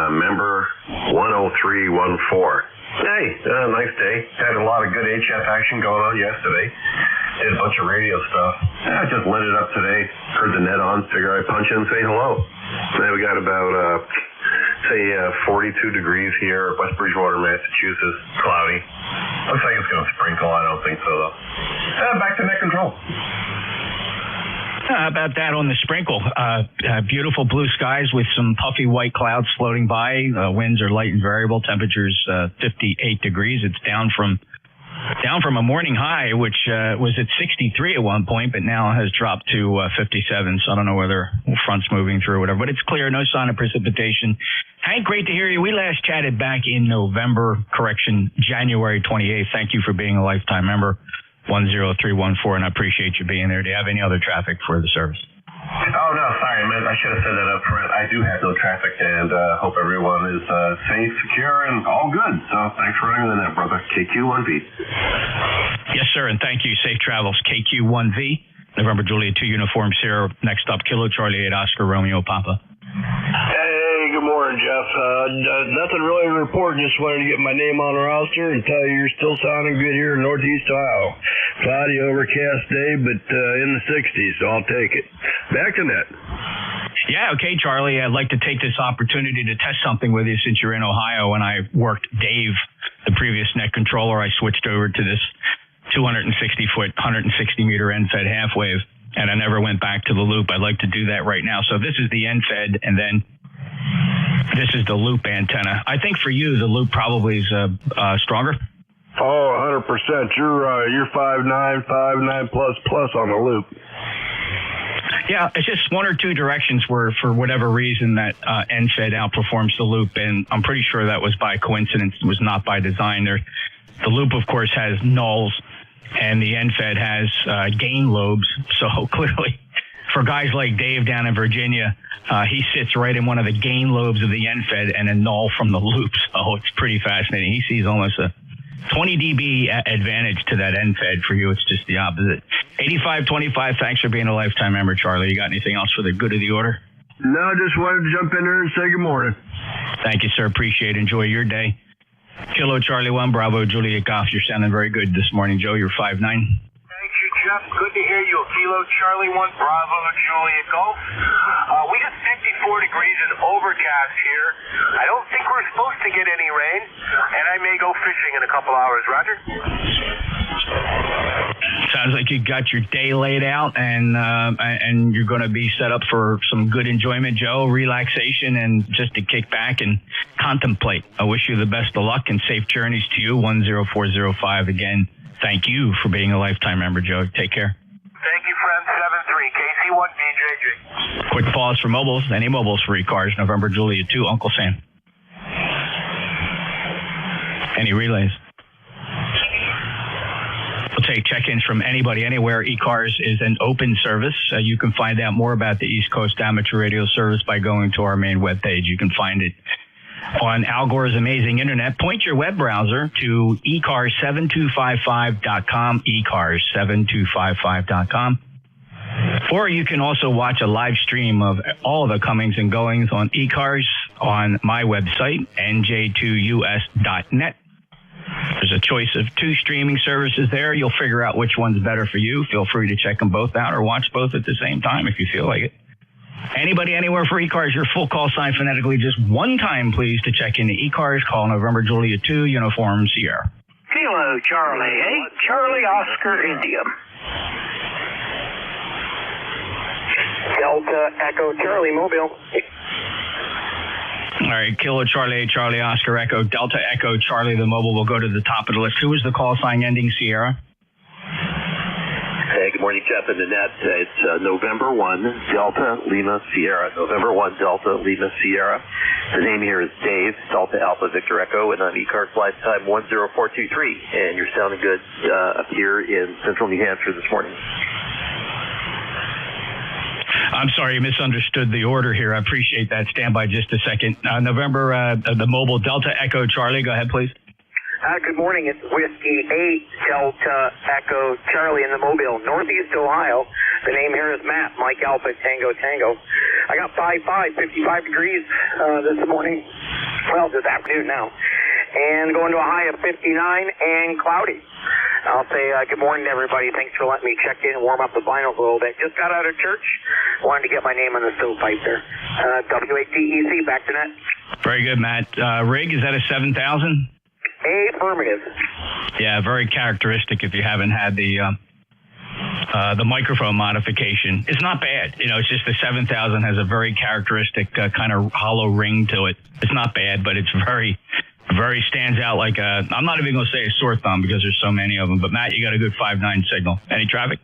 member 10314. Hey, nice day. Had a lot of good HF action going on yesterday. Did a bunch of radio stuff. I just lit it up today. Heard the net on. Figure I'd punch in and say hello. Now we got about, 42 degrees here, West Bridgewater, Massachusetts. Cloudy. Looks like it's going to sprinkle. I don't think so, though. Back to net control. How about that on the sprinkle? Beautiful blue skies with some puffy white clouds floating by. Winds are light and variable. Temperatures 58 degrees. It's down from a morning high, which was at 63 at one point, but now has dropped to 57. So I don't know whether front's moving through or whatever. But it's clear, no sign of precipitation. Hank, great to hear you. We last chatted back in January 28th. Thank you for being a lifetime member. 10314, and I appreciate you being there. Do you have any other traffic for the service? Oh, no, sorry, man. I should have said that up front. I do have no traffic, and hope everyone is safe, secure, and all good. So thanks for running that, brother. KQ1V. Yes, sir, and thank you. Safe travels. KQ1V, November Juliet 2 uniforms here. Next up, Kilo Charlie 8, Oscar Romeo Papa. Hey, good morning, Jeff. Nothing really to report. Just wanted to get my name on the roster and tell you you're still sounding good here in Northeast Ohio. Cloudy, overcast day, but in the 60s, so I'll take it. Back to net. Yeah, okay, Charlie. I'd like to take this opportunity to test something with you since you're in Ohio. When I worked Dave, the previous net controller, I switched over to this 260-foot, 160-meter end-fed half wave, and I never went back to the loop. I'd like to do that right now. So this is the end-fed, and then this is the loop antenna. I think for you, the loop probably is stronger. Oh, 100%. You're 5'9", plus on the loop. Yeah, it's just one or two directions where, for whatever reason, that end-fed outperforms the loop, and I'm pretty sure that was by coincidence. It was not by design. The loop, of course, has nulls, and the end-fed has gain lobes. So clearly, for guys like Dave down in Virginia, he sits right in one of the gain lobes of the end-fed and a null from the loop. So it's pretty fascinating. He sees almost a 20 dB advantage to that end-fed. For you, it's just the opposite. 8525, thanks for being a lifetime member, Charlie. You got anything else for the good of the order? No, just wanted to jump in there and say good morning. Thank you, sir. Appreciate it. Enjoy your day. Kilo Charlie 1, Bravo Juliet Golf. You're sounding very good this morning, Joe. You're 5'9". Thank you, Jeff. Good to hear you. Kilo Charlie 1, Bravo Juliet Golf. We got 54 degrees and overcast here. I don't think we're supposed to get any rain, and I may go fishing in a couple hours. Roger? Sounds like you got your day laid out, and you're going to be set up for some good enjoyment, Joe, relaxation, and just to kick back and contemplate. I wish you the best of luck and safe journeys to you. 10405 again. Thank you for being a lifetime member, Joe. Take care. Thank you, friend. 7-3. 21BJJ. Quick pause for mobiles. Any mobiles for ECARS, November Juliet 2, Uncle Sam. Any relays? We'll take check-ins from anybody, anywhere. ECARS is an open service. You can find out more about the East Coast Amateur Radio Service by going to our main webpage. You can find it on Al Gore's amazing internet. Point your web browser to ECARS7255.com, ECARS7255.com. Or you can also watch a live stream of all the comings and goings on ECARS on my website, nj2us.net. There's a choice of 2 streaming services there. You'll figure out which one's better for you. Feel free to check them both out or watch both at the same time if you feel like it. Anybody, anywhere for ECARS, your full call sign phonetically just one time, please, to check into ECARS. Call November Juliet 2, Uniform Sierra. Kilo Charlie 8, Charlie Oscar India. Delta Echo Charlie Mobile. All right, Kilo Charlie 8, Charlie Oscar Echo, Delta Echo Charlie. The mobile will go to the top of the list. Who is the call sign ending Sierra? Hey, good morning, Jeff and Nanette. It's November 1, Delta Lima Sierra. November 1, Delta Lima Sierra. The name here is Dave, Delta Alpha Victor Echo, and I'm ECARS lifetime 10423. And you're sounding good up here in central New Hampshire this morning. I'm sorry, you misunderstood the order here. I appreciate that. Stand by just a second. November, the mobile Delta Echo Charlie. Go ahead, please. Good morning. It's Whiskey 8 Delta Echo Charlie in the Mobile, Northeast Ohio. The name here is Matt, Mike Alpha Tango Tango. I got 55 degrees this morning. Well, this afternoon now. And going to a high of 59 and cloudy. I'll say good morning to everybody. Thanks for letting me check in and warm up the vinyls a little bit. Just got out of church. Wanted to get my name on the stovepipe there. W8DEC, back to net. Very good, Matt. Rig, is that a 7,000? Affirmative. Yeah, very characteristic if you haven't had the microphone modification. It's not bad. You know, it's just the 7,000 has a very characteristic kind of hollow ring to it. It's not bad, but it's very stands out like a, I'm not even going to say a sore thumb because there's so many of them. But Matt, you got a good 5.9 signal. Any traffic?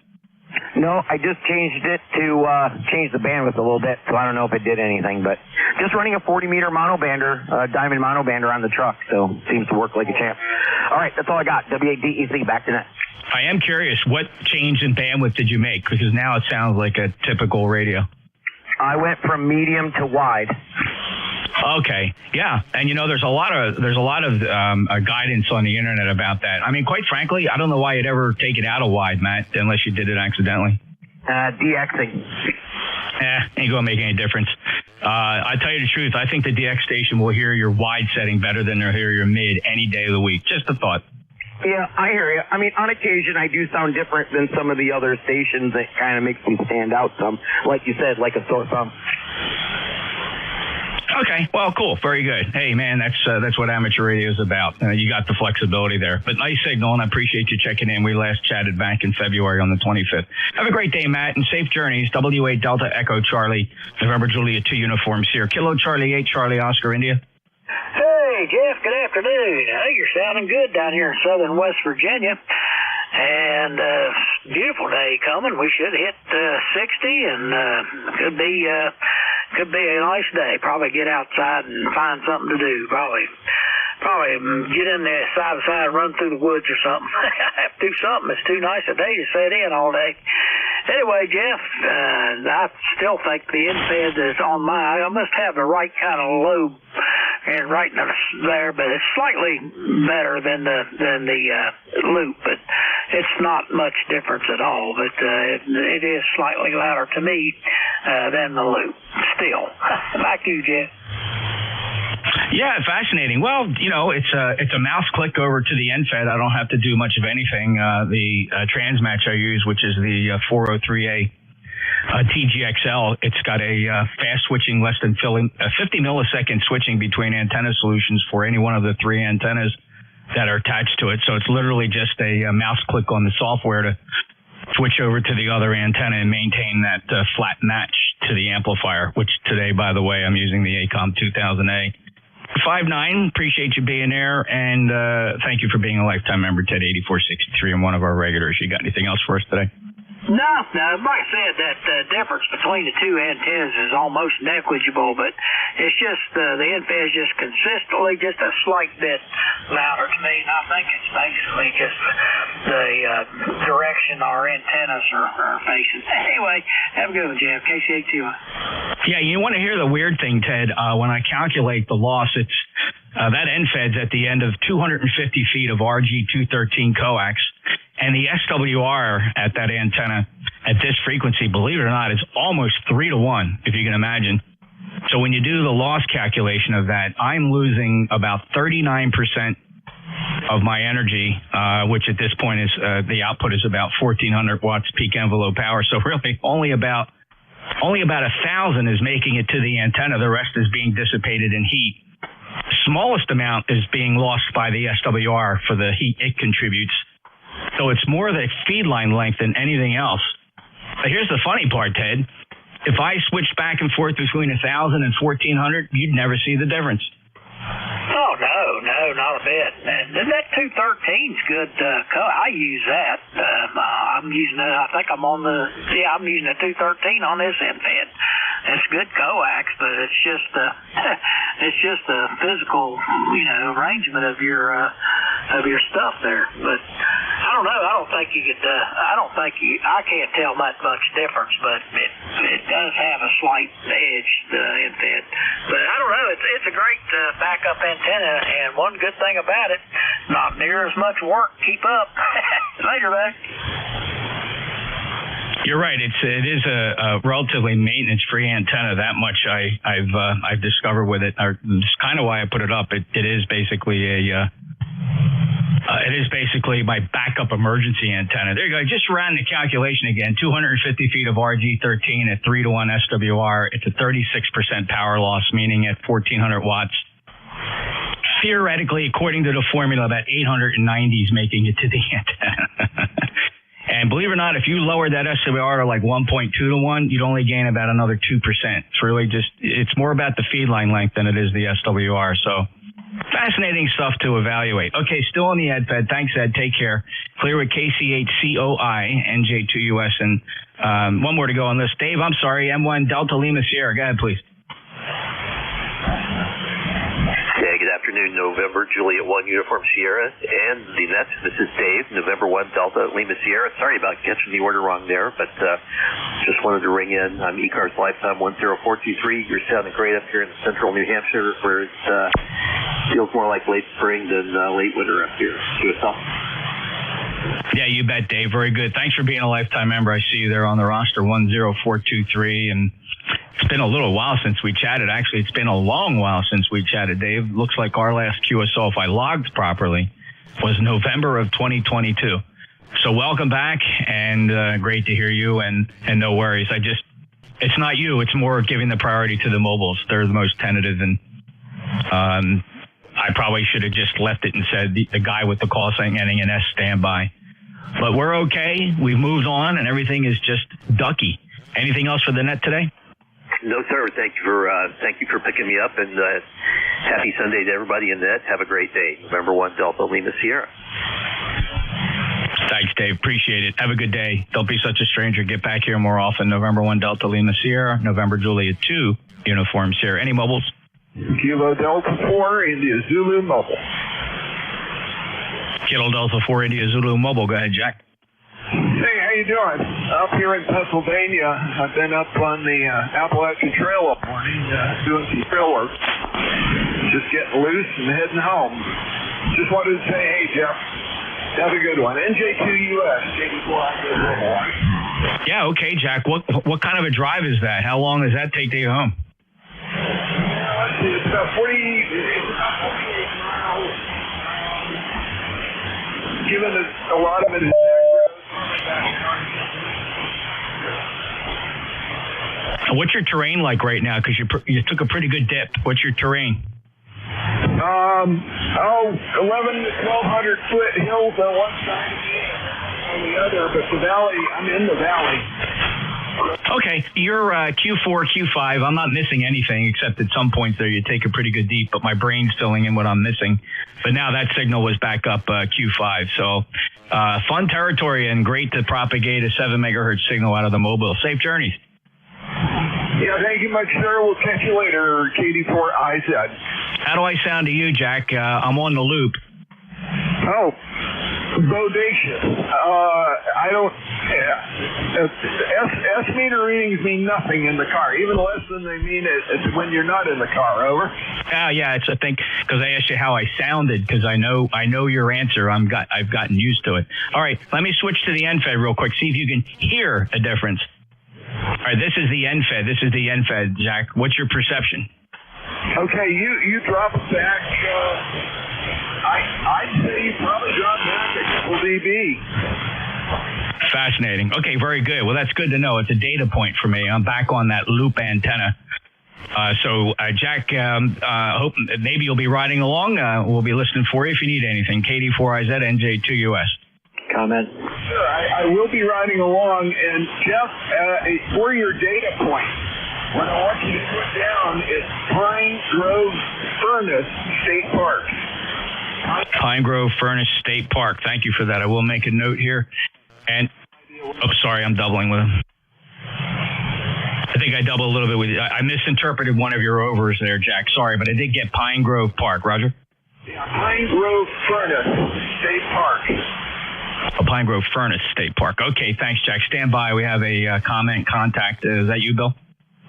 No, I just changed it to change the bandwidth a little bit, so I don't know if it did anything, but just running a 40-meter monobander, diamond monobander on the truck, so seems to work like a champ. All right, that's all I got. W8DEC, back to net. I am curious, what change in bandwidth did you make? Because now it sounds like a typical radio. I went from medium to wide. Okay, yeah, and you know there's a lot of guidance on the internet about that. I mean, quite frankly, I don't know why you'd ever take it out of wide, Matt, unless you did it accidentally. DXing. Ain't gonna make any difference. I tell you the truth, I think the DX station will hear your wide setting better than they'll hear your mid any day of the week. Just a thought. Yeah, I hear you. I mean, on occasion, I do sound different than some of the other stations. That kind of makes me stand out some, like you said, like a sore thumb. Okay, well, cool, very good. Hey, man, that's what amateur radio is about. You got the flexibility there. But nice signal, and I appreciate you checking in. We last chatted back in February on the 25th. Have a great day, Matt, and safe journeys. W8 Delta Echo Charlie, November Juliet 2 uniforms here. Kilo Charlie 8 Charlie Oscar India. Hey, Jeff, good afternoon. Hey, you're sounding good down here in southern West Virginia. And beautiful day coming. We should hit 60, and could be a nice day. Probably get outside and find something to do. Probably get in there side by side, run through the woods or something. Have to do something. It's too nice a day to sit in all day. Anyway, Jeff, I still think the NFED is on my. I must have the right kind of lobe and right there, but it's slightly better than the loop, but it's not much difference at all. But it is slightly louder to me than the loop. Still, back to you, Jeff. Yeah, fascinating. Well, you know, it's a mouse click over to the NFED. I don't have to do much of anything. The transmatch I use, which is the 403A TGXL, it's got a fast switching, less than 50 millisecond switching between antenna solutions for any one of the 3 antennas that are attached to it. So it's literally just a mouse click on the software to switch over to the other antenna and maintain that flat match to the amplifier, which today, by the way, I'm using the ACOM 2000A. 5.9, appreciate you being there, and thank you for being a lifetime member, Ted 8463, and one of our regulars. You got anything else for us today? No. Like I said, that difference between the two antennas is almost negligible, but it's just the infrared is just consistently just a slight bit louder to me, and I think it's basically just the direction our antennas are facing. Anyway, have a good one, Jeff. KCA2. Yeah, you want to hear the weird thing, Ted? When I calculate the loss, it's that end-fed's at the end of 250 feet of RG213 coax. And the SWR at that antenna at this frequency, believe it or not, is almost 3-to-1, if you can imagine. So when you do the loss calculation of that, I'm losing about 39% of my energy, which at this point is the output is about 1,400 watts peak envelope power. So really only about 1,000 is making it to the antenna. The rest is being dissipated in heat. Smallest amount is being lost by the SWR for the heat it contributes. So it's more the feed line length than anything else. But here's the funny part, Ted. If I switched back and forth between 1,000 and 1,400, you'd never see the difference. Oh, no, not a bit. And that 213's good. I use that. I'm using it. I think I'm using a 213 on this infed. It's good coax, but it's just the physical, arrangement of your stuff there. But I don't know. I don't think you could. I can't tell that much difference, but it does have a slight edge, the infed. But I don't know. It's a great backup antenna, and one good thing about it, not near as much work. Keep up. Later, buddy. You're right. It is a relatively maintenance-free antenna. That much I've discovered with it. It's kind of why I put it up. It is basically my backup emergency antenna. There you go. I just ran the calculation again. 250 feet of RG13 at 3-to-1 SWR. It's a 36% power loss, meaning at 1,400 watts. Theoretically, according to the formula, about 890 is making it to the antenna. And believe it or not, if you lowered that SWR to like 1.2-to-1, you'd only gain about another 2%. It's really it's more about the feed line length than it is the SWR. So fascinating stuff to evaluate. Okay, still on the EdFed. Thanks, Ed. Take care. Clear with KC8COI, NJ2US. And one more to go on this. Dave, I'm sorry, M1 Delta Lima Sierra. Go ahead, please. Yeah, good afternoon, November, Juliet 1 Uniform Sierra, and the Nets. This is Dave, November 1 Delta Lima Sierra. Sorry about catching the order wrong there, but just wanted to ring in. I'm ECARS Lifetime 10423. You're sounding great up here in central New Hampshire, where it feels more like late spring than late winter up here. QSL. Yeah, you bet, Dave. Very good. Thanks for being a lifetime member. I see you there on the roster, 10423, and it's been a little while since we chatted. Actually, it's been a long while since we chatted, Dave. Looks like our last QSO, if I logged properly, was November of 2022. So welcome back, and great to hear you, and no worries. It's not you. It's more giving the priority to the mobiles. They're the most tentative, and I probably should have just left it and said the guy with the call sign ending in S standby. But we're okay. We've moved on, and everything is just ducky. Anything else for the net today? No, sir. Thank you for picking me up, and happy Sunday to everybody in net. Have a great day. November 1 Delta Lima Sierra. Thanks, Dave. Appreciate it. Have a good day. Don't be such a stranger. Get back here more often. November 1 Delta Lima Sierra. November Juliet 2 Uniform Sierra. Any mobiles? Kilo Delta 4 India Zulu Mobile. Kilo Delta 4 India Zulu Mobile. Go ahead, Jack. Hey, how you doing? Up here in Pennsylvania, I've been up on the Appalachian Trail all morning, doing some trail work. Just getting loose and heading home. Just wanted to say, hey, Jeff, have a good one. NJ2US, JD4. Yeah, okay, Jack. What kind of a drive is that? How long does that take to get home? Let's see, it's about 48 miles. Given that a lot of it is What's your terrain like right now? Because you took a pretty good dip. What's your terrain? 1,100 to 1,200 foot hills on one side and on the other, but the valley, I'm in the valley. Okay, you're Q4, Q5. I'm not missing anything except at some points there you take a pretty good deep, but my brain's filling in what I'm missing. But now that signal was back up Q5. So Fun territory and great to propagate a 7 megahertz signal out of the mobile. Safe journeys. Yeah, thank you much, sir. We'll catch you later, KD4IZ. How do I sound to you, Jack? I'm on the loop. Oh, bodacious. I don't. S meter readings mean nothing in the car, even less than they mean it when you're not in the car. Over. Yeah, it's I think because I asked you how I sounded because I know your answer. I've gotten used to it. All right, let me switch to the NFED real quick. See if you can hear a difference. All right, this is the NFED. This is the NFED, Jack. What's your perception? Okay, you drop back. I'd say you probably drop back a couple dB. Fascinating. Okay, very good. Well, that's good to know. It's a data point for me. I'm back on that loop antenna. So, Jack, hope maybe you'll be riding along. We'll be listening for you if you need anything. KD4IZ, NJ2US. Comment? Sure, I will be riding along. And, Jeff, for your data point, what I want you to put down is Pine Grove Furnace State Park. Pine Grove Furnace State Park. Thank you for that. I will make a note here. And, sorry, I'm doubling with him. I think I doubled a little bit with you. I misinterpreted one of your overs there, Jack. Sorry, but I did get Pine Grove Park. Roger? Yeah, Pine Grove Furnace State Park. Pine Grove Furnace State Park. Okay, thanks, Jack. Stand by. We have a contact. Is that you, Bill?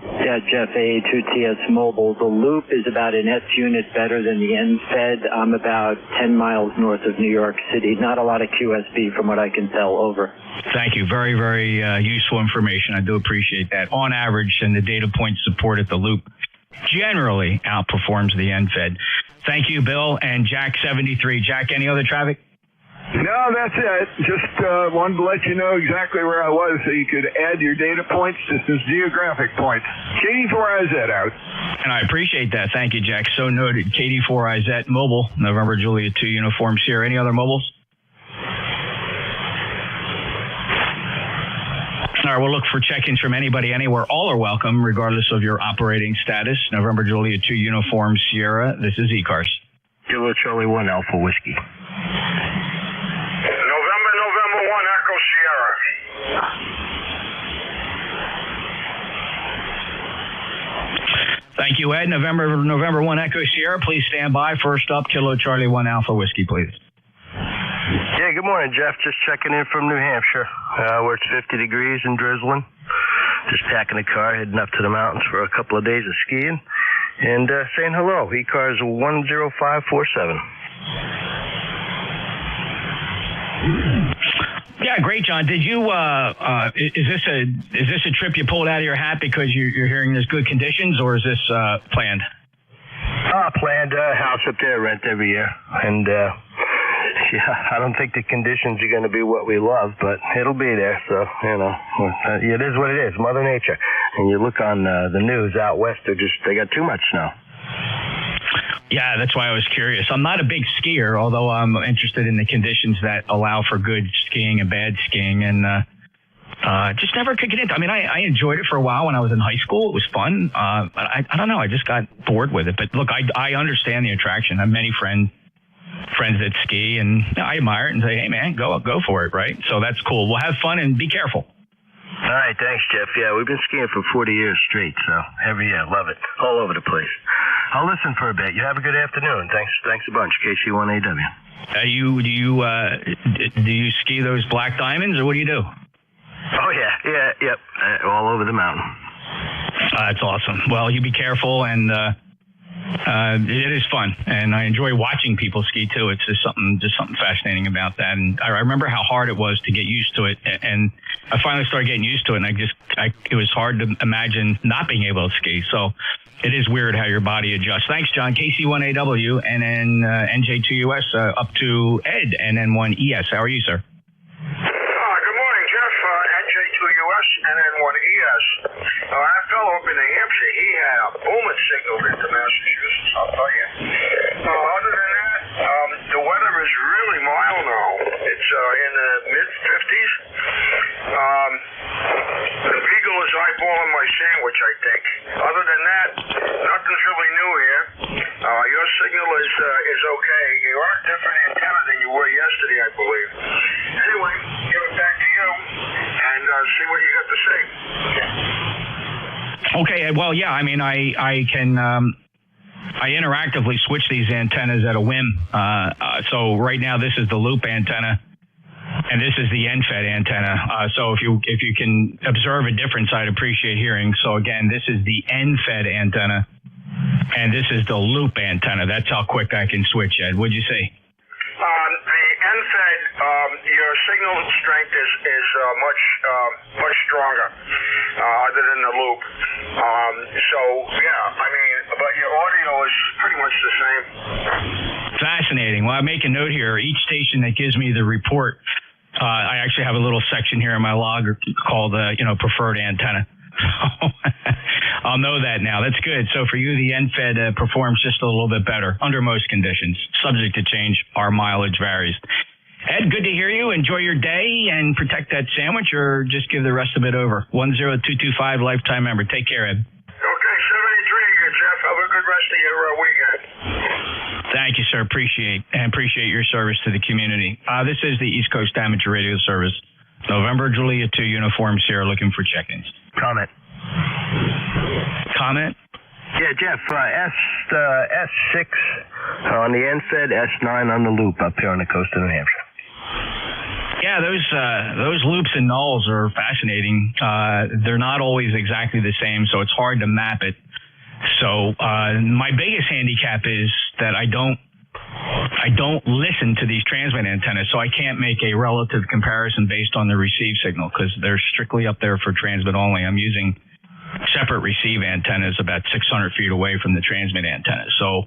Yeah, Jeff, AA2TS Mobile. The loop is about an S unit better than the NFED. I'm about 10 miles north of New York City. Not a lot of QSB from what I can tell. Over. Thank you. Very, very useful information. I do appreciate that. On average, and the data points supported, the loop generally outperforms the NFED. Thank you, Bill. And Jack 73. Jack, any other traffic? No, that's it. Just wanted to let you know exactly where I was so you could add your data points to some geographic points. KD4IZ out. And I appreciate that. Thank you, Jack. So noted. KD4IZ Mobile, November Juliet 2 Uniform Sierra. Any other mobiles? All right, we'll look for check-ins from anybody, anywhere. All are welcome, regardless of your operating status. November Juliet 2 Uniform Sierra. This is ECARS. Kilo Charlie 1 Alpha Whiskey. November 1 Echo Sierra. Thank you, Ed. November 1 Echo Sierra. Please stand by. First up, Kilo Charlie 1 Alpha Whiskey, please. Yeah, good morning, Jeff. Just checking in from New Hampshire. Where it's 50 degrees and drizzling. Just packing the car, heading up to the mountains for a couple of days of skiing. And saying hello. ECARS 10547. Yeah, great, John. Did you? Is this a trip you pulled out of your hat because you're hearing there's good conditions, or is this planned? Planned. House up there, rent every year, and yeah, I don't think the conditions are going to be what we love, but it'll be there. So it is what it is. Mother Nature. And you look on the news out west, they got too much snow. Yeah, that's why I was curious. I'm not a big skier, although I'm interested in the conditions that allow for good skiing and bad skiing, and just never could get into. I mean, I enjoyed it for a while when I was in high school. It was fun. But I don't know. I just got bored with it. But look, I understand the attraction. I have many friends that ski, and I admire it and say, hey, man, go for it, right? So that's cool. We'll have fun and be careful. All right, thanks, Jeff. Yeah, we've been skiing for 40 years straight, so every year, love it, all over the place. I'll listen for a bit. You have a good afternoon. Thanks a bunch. KC1AW. Do you ski those black diamonds, or what do you do? Oh yeah, yep, all over the mountain. That's awesome. Well, you be careful, and it is fun, and I enjoy watching people ski too. It's just something fascinating about that. And I remember how hard it was to get used to it, and I finally started getting used to it. And it was hard to imagine not being able to ski. So it is weird how your body adjusts. Thanks, John. KC1AW, and then NJ2US up to Ed, and then 1ES. How are you, sir? Good morning, Jeff. NJ2US and then 1ES. That fellow up in New Hampshire, he had a booming signal into Massachusetts, I'll tell you. Other than that, the weather is really mild now. It's in the mid-50s. The Beagle is eyeballing my sandwich, I think. Other than that, nothing's really new here. Your signal is okay. You are a different antenna than you were yesterday, I believe. Anyway, give it back to you and see what you got to say. Okay, well, yeah, I mean, I can I interactively switch these antennas at a whim. So right now this is the loop antenna, and this is the end-fed antenna. So if you can observe a difference, I'd appreciate hearing. So again, this is the end-fed antenna, and this is the loop antenna. That's how quick I can switch, Ed. What'd you say? The end-fed, your signal strength is much stronger other than the loop. So yeah, I mean, but your audio is pretty much the same. Fascinating. Well, I make a note here. Each station that gives me the report, I actually have a little section here in my log called preferred antenna. I'll know that now. That's good. So for you, the end-fed performs just a little bit better under most conditions. Subject to change. Our mileage varies. Ed, good to hear you. Enjoy your day and protect that sandwich, or just give the rest of it over. 10225 lifetime member. Take care, Ed. Okay, 73, Jeff. Have a good rest of your weekend. Thank you, sir. Appreciate your service to the community. This is the East Coast Amateur Radio Service. November Juliet 2 Uniform Sierra looking for check-ins. Comment? Yeah, Jeff, S6 on the end-fed, S9 on the loop up here on the coast of New Hampshire. Yeah, those loops and nulls are fascinating. They're not always exactly the same, so it's hard to map it. So my biggest handicap is that I don't listen to these transmit antennas, so I can't make a relative comparison based on the receive signal because they're strictly up there for transmit only. I'm using separate receive antennas about 600 feet away from the transmit antenna. So,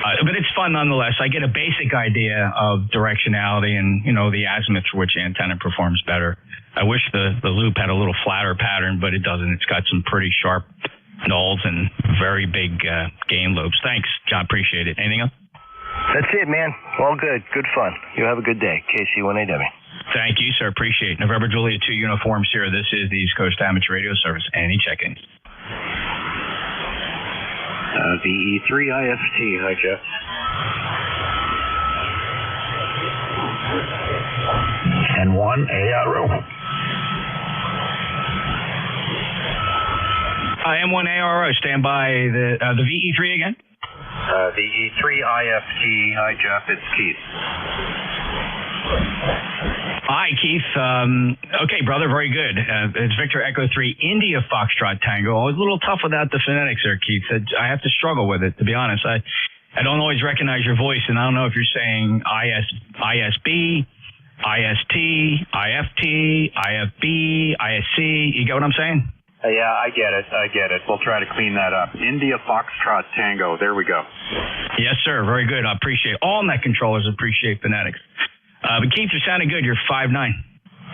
but it's fun nonetheless. I get a basic idea of directionality and, the azimuth for which antenna performs better. I wish the loop had a little flatter pattern, but it doesn't. It's got some pretty sharp nulls and very big gain loops. Thanks, John. Appreciate it. Anything else? That's it, man. All good. Good fun. You have a good day. KC1AW. Thank you, sir. Appreciate it. November Juliet 2 Uniform Sierra. This is the East Coast Amateur Radio Service. Any check-ins? VE3 IFT. Hi, Jeff. N1 ARO. M1 ARO. Stand by. The VE3 again? VE3 IFT. Hi, Jeff. It's Keith. Hi, Keith. Okay, brother, very good. It's Victor Echo 3 India Foxtrot Tango. I was a little tough without the phonetics there, Keith. I have to struggle with it, to be honest. I don't always recognize your voice, and I don't know if you're saying ISB, IST, IFT, IFB, ISC. You get what I'm saying? Yeah, I get it. We'll try to clean that up. India Foxtrot Tango. There we go. Yes, sir. Very good. I appreciate all net controllers appreciate phonetics. But Keith, you're sounding good. You're 5'9".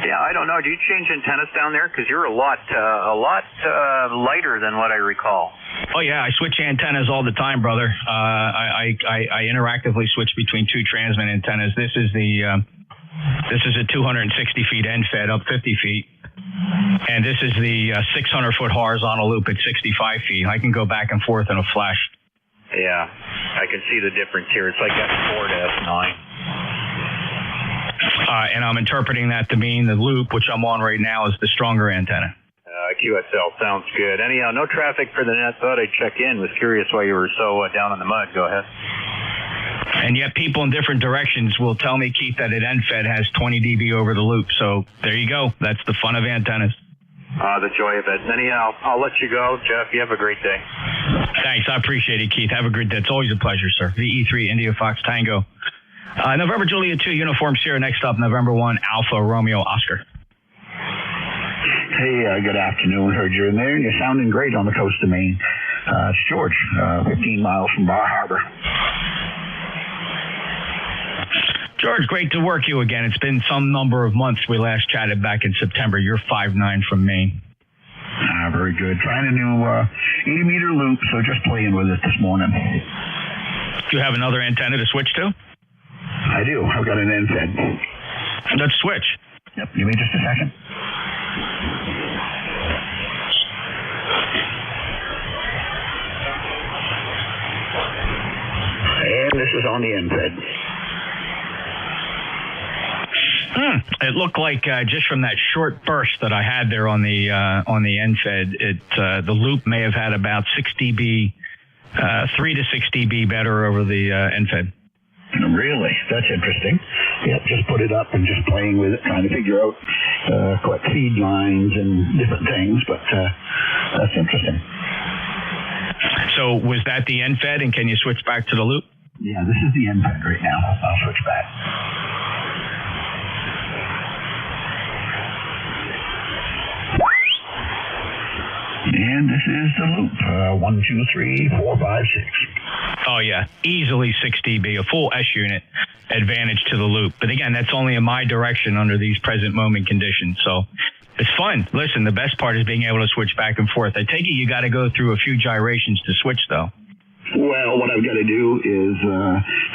Yeah, I don't know. Do you change antennas down there? Because you're a lot lighter than what I recall. Oh yeah, I switch antennas all the time, brother. I interactively switch between two transmit antennas. This is a 260 feet end fed up 50 feet. And this is the 600-foot horizontal loop at 65 feet. I can go back and forth in a flash. Yeah, I can see the difference here. It's like S4 to S9. And I'm interpreting that to mean the loop, which I'm on right now, is the stronger antenna. QSL sounds good. Anyhow, no traffic for the net. Thought I'd check in. Was curious why you were so down in the mud. Go ahead. And yet people in different directions will tell me, Keith, that an end-fed has 20 dB over the loop. So there you go. That's the fun of antennas. The joy of it. Anyhow, I'll let you go. Jeff, you have a great day. Thanks. I appreciate it, Keith. Have a good day. It's always a pleasure, sir. VE3 India Fox Tango. November Juliet 2 Uniform Sierra. Next up, November 1 Alpha Romeo Oscar. Hey, good afternoon. Heard you in there, and you're sounding great on the coast of Maine. It's George, 15 miles from Bar Harbor. George, great to work you again. It's been some number of months. We last chatted back in September. You're 5'9" from Maine. Very good. Trying a new 80-meter loop, so just playing with it this morning. Do you have another antenna to switch to? I do. I've got an end fed. Let's switch. Yep. Give me just a second. is on the NFED. It looked like just from that short burst that I had there on the NFED, the loop may have had about 6 dB, 3 to 6 dB better over the NFED. Really? That's interesting. Yeah, just put it up and just playing with it, trying to figure out correct feed lines and different things, but that's interesting. So was that the NFED, and can you switch back to the loop? Yeah, this is the NFED right now. I'll switch back. And this is the loop. 1, 2, 3, 4, 5, 6. Oh, yeah. Easily 6 dB, a full S unit advantage to the loop. But again, that's only in my direction under these present moment conditions. So it's fun. Listen, the best part is being able to switch back and forth. I take it you got to go through a few gyrations to switch, though. Well, what I've got to do is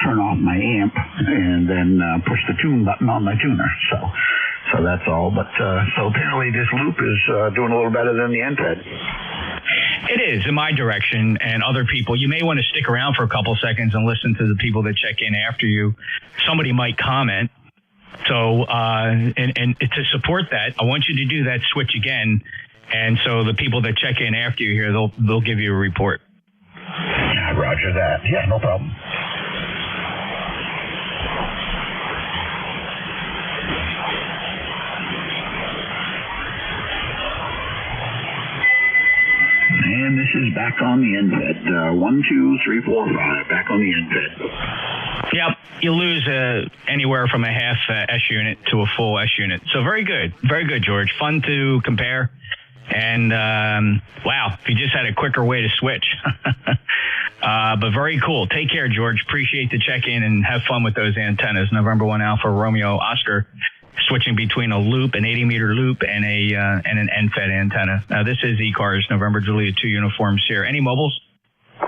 turn off my amp and then push the tune button on my tuner. So that's all. But so apparently this loop is doing a little better than the NFED. It is in my direction, and other people. You may want to stick around for a couple seconds and listen to the people that check in after you. Somebody might comment. So, and to support that, I want you to do that switch again. And so the people that check in after you here, they'll give you a report. Roger that. Yeah, no problem. And this is back on the NFED. 1, 2, 3, 4, 5. Back on the NFED. Yep. You lose anywhere from a half S unit to a full S unit. So very good. Very good, George. Fun to compare. And, wow, if you just had a quicker way to switch. But very cool. Take care, George. Appreciate the check-in and have fun with those antennas. November 1 Alpha Romeo Oscar, switching between a loop, an 80-meter loop, and an NFED antenna. Now, this is ECARS, November Juliet 2 Uniform Sierra. Any mobiles?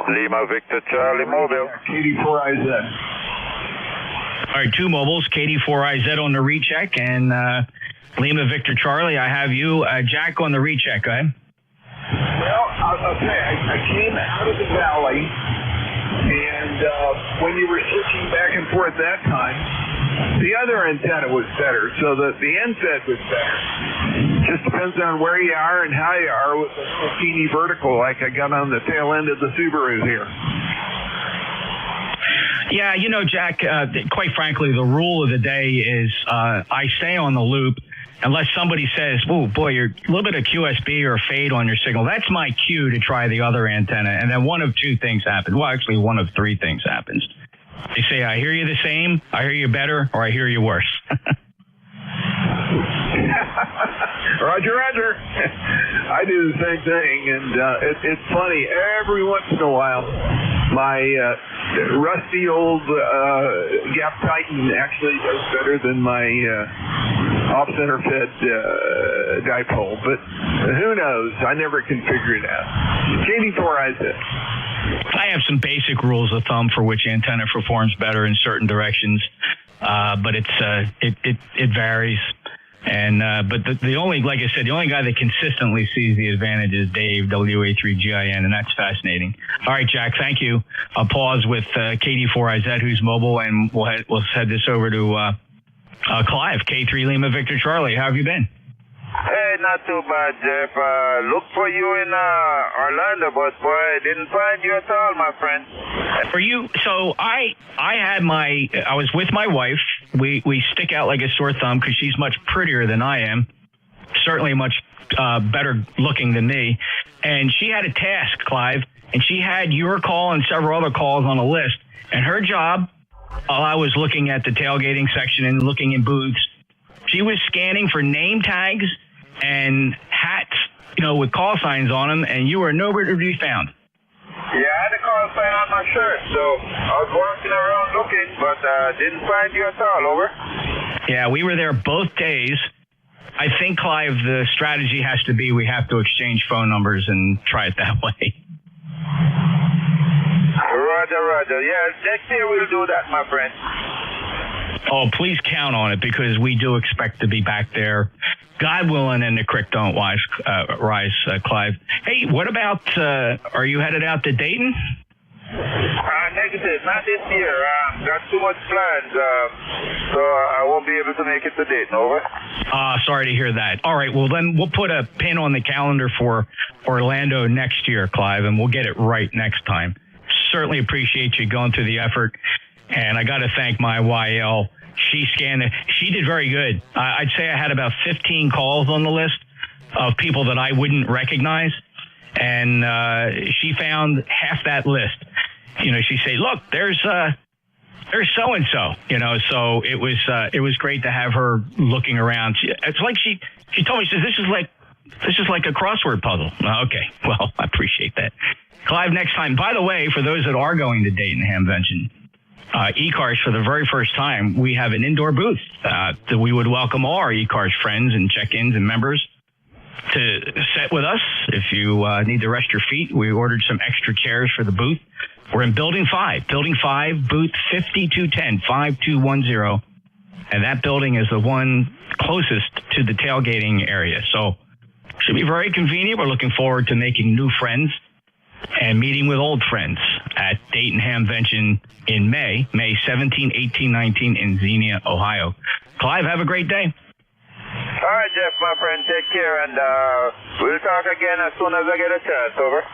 Lima Victor Charlie Mobile. KD4IZ. All right, 2 mobiles, KD4IZ on the recheck, and Lima Victor Charlie, I have you. Jack on the recheck, go ahead. Well, I'll tell you, I came out of the valley, and when you were switching back and forth that time, the other antenna was better, so the NFED was better. Just depends on where you are and how you are with the teeny vertical like I got on the tail end of the Subaru here. Yeah, you know, Jack, quite frankly, the rule of the day is I stay on the loop unless somebody says, oh, boy, you're a little bit of QSB or fade on your signal. That's my cue to try the other antenna. And then one of 2 things happens. Well, actually, one of 3 things happens. They say, I hear you the same, I hear you better, or I hear you worse. Roger, Roger. I do the same thing, and it's funny. Every once in a while, my rusty old Gap Titan actually does better than my off-center fed dipole, but who knows? I never can figure it out. KD4IZ. I have some basic rules of thumb for which antenna performs better in certain directions, but it varies. And but the only, like I said, the only guy that consistently sees the advantage is Dave, WA3GIN, and that's fascinating. All right, Jack, thank you. I'll pause with KD4IZ, who's mobile, and we'll head this over to Clive, K3 Lima Victor Charlie. How have you been? Hey, not too bad, Jeff. Looked for you in Orlando, but boy, didn't find you at all, my friend. For you, so I was with my wife. We stick out like a sore thumb because she's much prettier than I am, certainly much better looking than me. And she had a task, Clive, and she had your call and several other calls on a list. And her job, while I was looking at the tailgating section and looking in booths, she was scanning for name tags and hats, you know, with call signs on them, and you were nowhere to be found. Yeah, I had a call sign on my shirt, so I was walking around looking, but didn't find you at all, over. Yeah, we were there both days. I think, Clive, the strategy has to be we have to exchange phone numbers and try it that way. Roger. Yeah, next year we'll do that, my friend. Oh, please count on it, because we do expect to be back there. God willing, and the creek don't rise, Clive. Hey, what about, are you headed out to Dayton? Next like I said, not this year. Got too much plans, so I won't be able to make it to Dayton. Over. Sorry to hear that. All right, well, then we'll put a pin on the calendar for Orlando next year, Clive, and we'll get it right next time. Certainly appreciate you going through the effort, and I got to thank my YL. She scanned it. She did very good. I'd say I had about 15 calls on the list of people that I wouldn't recognize, and she found half that list. You know, she said, "Look, there's so and so." You know, so it was great to have her looking around. It's like she told me, she says, "This is like a crossword puzzle." Okay, well, I appreciate that, Clive. Next time, by the way, for those that are going to Dayton Hamvention, ECARS, for the very first time, we have an indoor booth that we would welcome all our ECARS friends and check-ins and members to sit with us. If you need to rest your feet, we ordered some extra chairs for the booth. We're in Building 5, booth 5210, 5210. And that building is the one closest to the tailgating area. So should be very convenient. We're looking forward to making new friends and meeting with old friends at Dayton Hamvention in May 17, 18, 19 in Xenia, Ohio. Clive, have a great day. All right, Jeff, my friend, take care, and we'll talk again as soon as I get a chance. Over.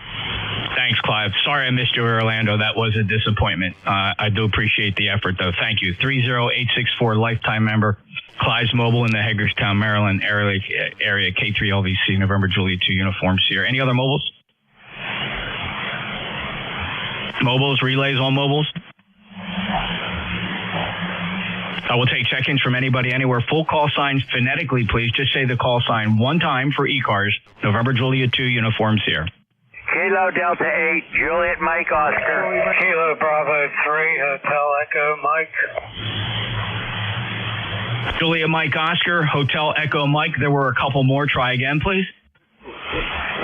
Thanks, Clive. Sorry I missed you, Orlando. That was a disappointment. I do appreciate the effort, though. Thank you. 30864 lifetime member. Clive's Mobile in the Hagerstown, Maryland area, K3LVC, November Juliet 2 uniform Sierra. Any other mobiles? Mobiles, relays on mobiles? I will take check-ins from anybody, anywhere. Full call signs phonetically, please. Just say the call sign one time for ECARS. November Juliet 2 uniform Sierra. Kilo Delta 8, Juliet Mike Oscar. Kilo Bravo 3, Hotel Echo Mike. Juliet Mike Oscar, Hotel Echo Mike. There were a couple more. Try again, please.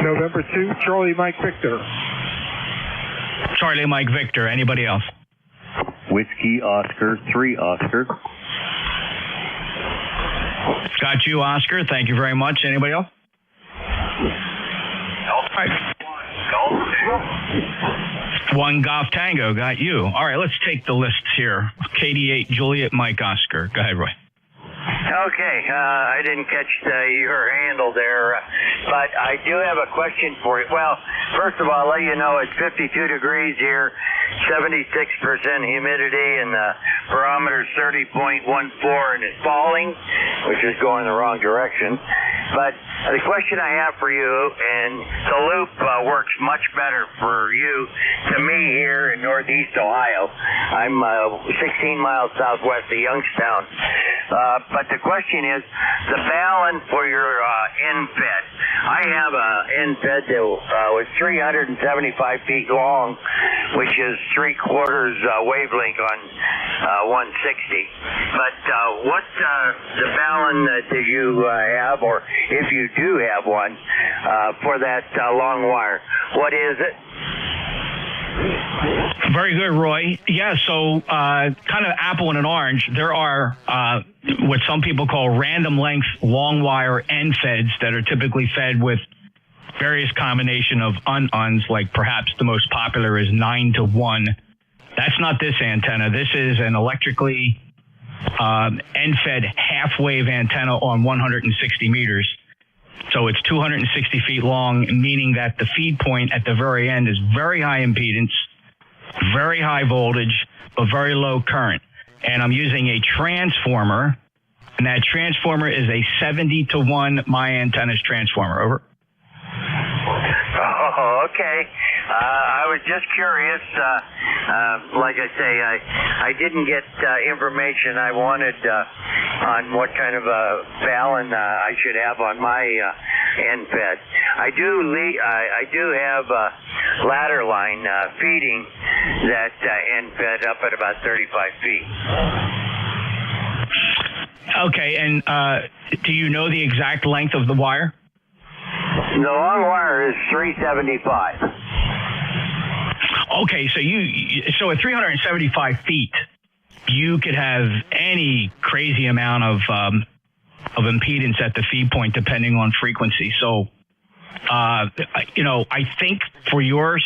November 2, Charlie Mike Victor. Charlie Mike Victor. Anybody else? Whiskey Oscar 3 Oscar. Got you, Oscar. Thank you very much. Anybody else? All right. One Golf Tango. Got you. All right, let's take the lists here. KD8 Juliet Mike Oscar. Go ahead, Roy. Okay, I didn't catch your handle there, but I do have a question for you. Well, first of all, I'll let you know it's 52 degrees here, 76% humidity, and the barometer's 30.14, and it's falling, which is going the wrong direction. But the question I have for you, and the loop works much better for you to me here in Northeast Ohio. I'm 16 miles southwest of Youngstown. But the question is, the balun for your NFED. I have a NFED that was 375 feet long, which is 3/4 wavelength on 160. But what the balun do you have, or if you do have one, for that long wire? What is it? Very good, Roy. Yeah, so kind of apple and an orange. There are what some people call random length long wire NFEDs that are typically fed with various combination of uns, like perhaps the most popular is 9-to-1. That's not this antenna. This is an electrically NFED half-wave antenna on 160 meters. So it's 260 feet long, meaning that the feed point at the very end is very high impedance, very high voltage, but very low current. And I'm using a transformer, and that transformer is a 70-to-1 My Antennas transformer. Over. Oh, okay. I was just curious. Like I say, I didn't get information I wanted on what kind of a balun I should have on my NFED. I do have ladder line feeding that NFED up at about 35 feet. Okay, and do you know the exact length of the wire? The long wire is 375. Okay, so at 375 feet, you could have any crazy amount of impedance at the feed point depending on frequency. So, I think for your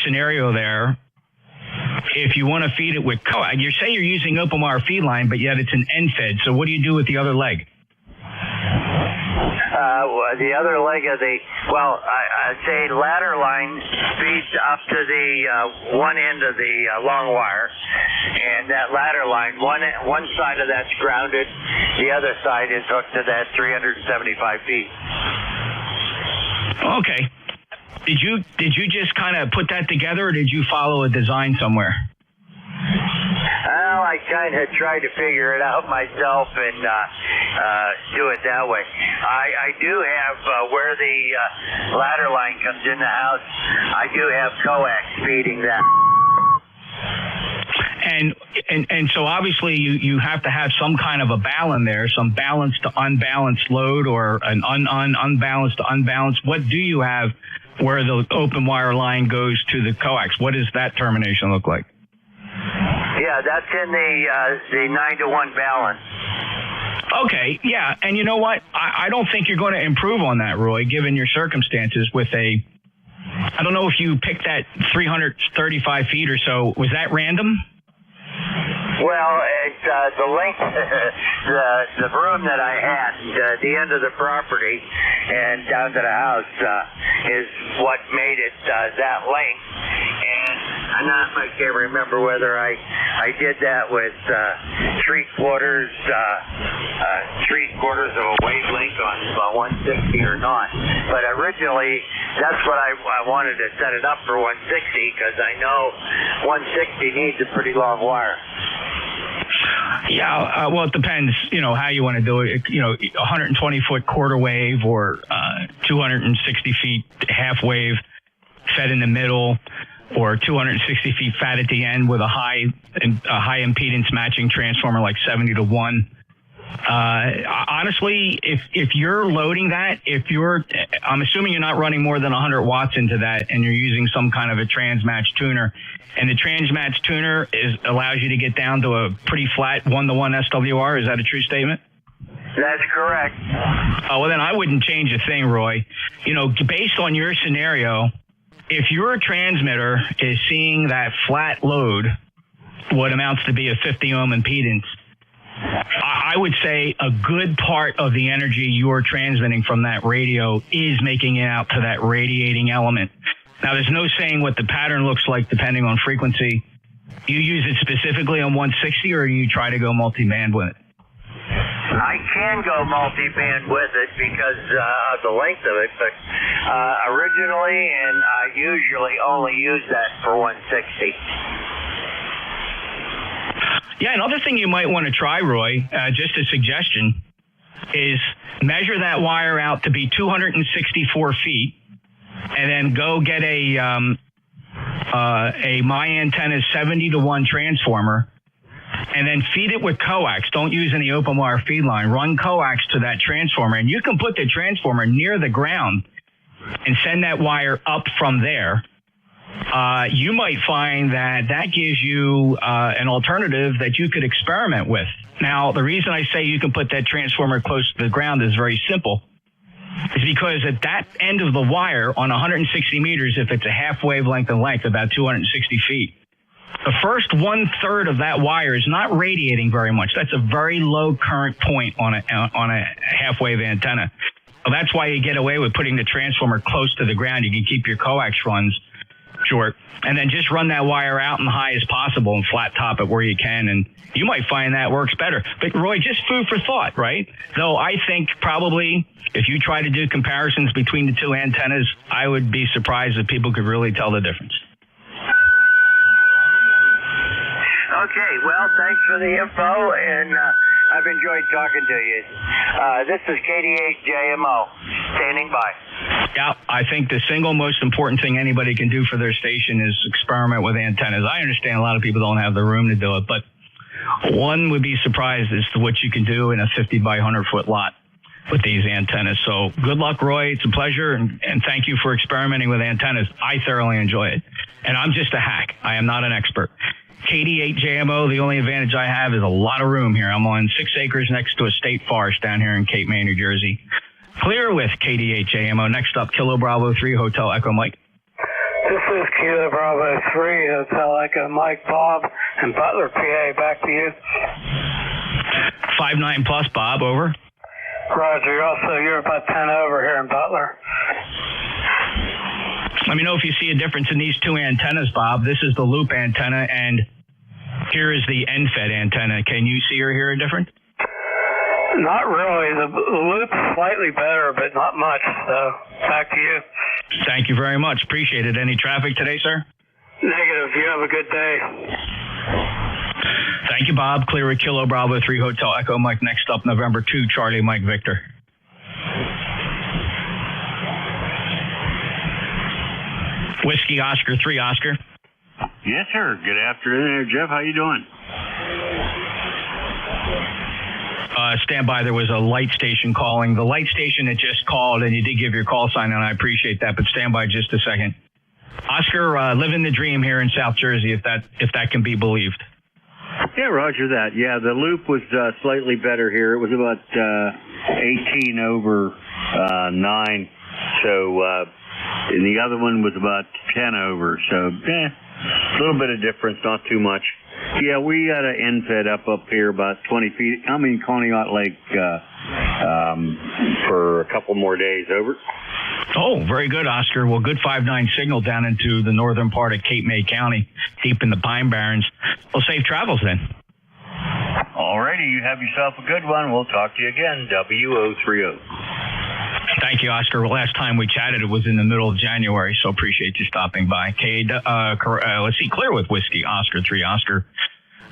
scenario there, if you want to feed it with coax, you say you're using open wire feed line, but yet it's an end fed. So what do you do with the other leg? The other leg of I'd say ladder line feeds up to the one end of the long wire, and that ladder line, one side of that's grounded, the other side is hooked to that 375 feet. Okay. Did you just kind of put that together, or did you follow a design somewhere? Well, I kind of tried to figure it out myself and do it that way. I do have, where the ladder line comes in the house, I do have coax feeding that. And so obviously you have to have some kind of a balance there, some balanced to unbalanced load, or an unbalanced to unbalanced. What do you have where the open wire line goes to the coax? What does that termination look like? Yeah, that's in the 9-to-1 balance. Okay, yeah, and you know what? I don't think you're going to improve on that, Roy, given your circumstances with I don't know if you picked that 335 feet or so. Was that random? Well, it's the length, the room that I had at the end of the property and down to the house is what made it that length. And I can't remember whether I did that with three-quarters of a wavelength on 160 or not. But originally, that's what I wanted to set it up for 160, because I know 160 needs a pretty long wire. Yeah, well, it depends, how you want to do it. 120-foot quarter wave or 260 feet half wave fed in the middle, or 260 feet fat at the end with a high impedance matching transformer like 70-to-1. Honestly, if you're loading that, I'm assuming you're not running more than 100 watts into that, and you're using some kind of a transmatch tuner, and the transmatch tuner allows you to get down to a pretty flat 1-to-1 SWR. Is that a true statement? That's correct. Oh, well, then I wouldn't change a thing, Roy. Based on your scenario, if your transmitter is seeing that flat load, what amounts to be a 50 ohm impedance, I would say a good part of the energy you're transmitting from that radio is making it out to that radiating element. Now, there's no saying what the pattern looks like depending on frequency. You use it specifically on 160, or do you try to go multi-band with it? I can go multi-band with it because of the length of it, but originally and I usually only use that for 160. Yeah, another thing you might want to try, Roy, just a suggestion, is measure that wire out to be 264 feet, and then go get a My Antenna 70-to-1 transformer, and then feed it with coax. Don't use any open wire feed line. Run coax to that transformer, and you can put the transformer near the ground and send that wire up from there. You might find that gives you an alternative that you could experiment with. Now, the reason I say you can put that transformer close to the ground is very simple. Is because at that end of the wire on 160 meters, if it's a half wavelength in length, about 260 feet, the first 1/3 of that wire is not radiating very much. That's a very low current point on a half wave antenna. Well, that's why you get away with putting the transformer close to the ground. You can keep your coax runs short, and then just run that wire out and high as possible and flat top it where you can, and you might find that works better. But Roy, just food for thought, right? Though I think probably if you try to do comparisons between the two antennas, I would be surprised if people could really tell the difference. Okay, well, thanks for the info, and I've enjoyed talking to you. This is KD8JMO, standing by. Yeah, I think the single most important thing anybody can do for their station is experiment with antennas. I understand a lot of people don't have the room to do it, but one would be surprised as to what you can do in a 50 by 100 foot lot with these antennas. So good luck, Roy. It's a pleasure, and thank you for experimenting with antennas. I thoroughly enjoy it. And I'm just a hack. I am not an expert. KD8JMO, the only advantage I have is a lot of room here. I'm on 6 acres next to a state forest down here in Cape May, New Jersey. Clear with KD8JMO. Next up, Kilo Bravo 3 Hotel Echo Mike. This is Kilo Bravo 3, Hotel Echo Mike Bob, and Butler, PA. Back to you. 59 plus, Bob, over. Roger. Also, you're about 10 over here in Butler. Let me know if you see a difference in these two antennas, Bob. This is the loop antenna, and here is the end-fed antenna. Can you see or hear a difference? Not really. The loop's slightly better, but not much. So, back to you. Thank you very much. Appreciate it. Any traffic today, sir? Negative. You have a good day. Thank you, Bob. Clear at Kilo Bravo 3 Hotel Echo Mike. Next up, November 2, Charlie Mike Victor. Whiskey Oscar 3 Oscar. Yes, sir. Good afternoon there, Jeff. How you doing? Stand by. There was a light station calling. The light station that just called, and you did give your call sign, and I appreciate that, but stand by just a second. Oscar, living the dream here in South Jersey, if that can be believed. Yeah, roger that. Yeah, the loop was slightly better here. It was about 18 over 9. So, and the other one was about 10 over. So, a little bit of difference, not too much. Yeah, we got an end fed up here about 20 feet. I mean, Conneaut Lake for a couple more days. Over. Oh, very good, Oscar. Well, good 5-9 signal down into the northern part of Cape May County, deep in the Pine Barrens. Well, safe travels then. All righty. You have yourself a good one. We'll talk to you again. W030. Thank you, Oscar. Well, last time we chatted, it was in the middle of January, so appreciate you stopping by. Let's see, clear with Whiskey, Oscar 3 Oscar.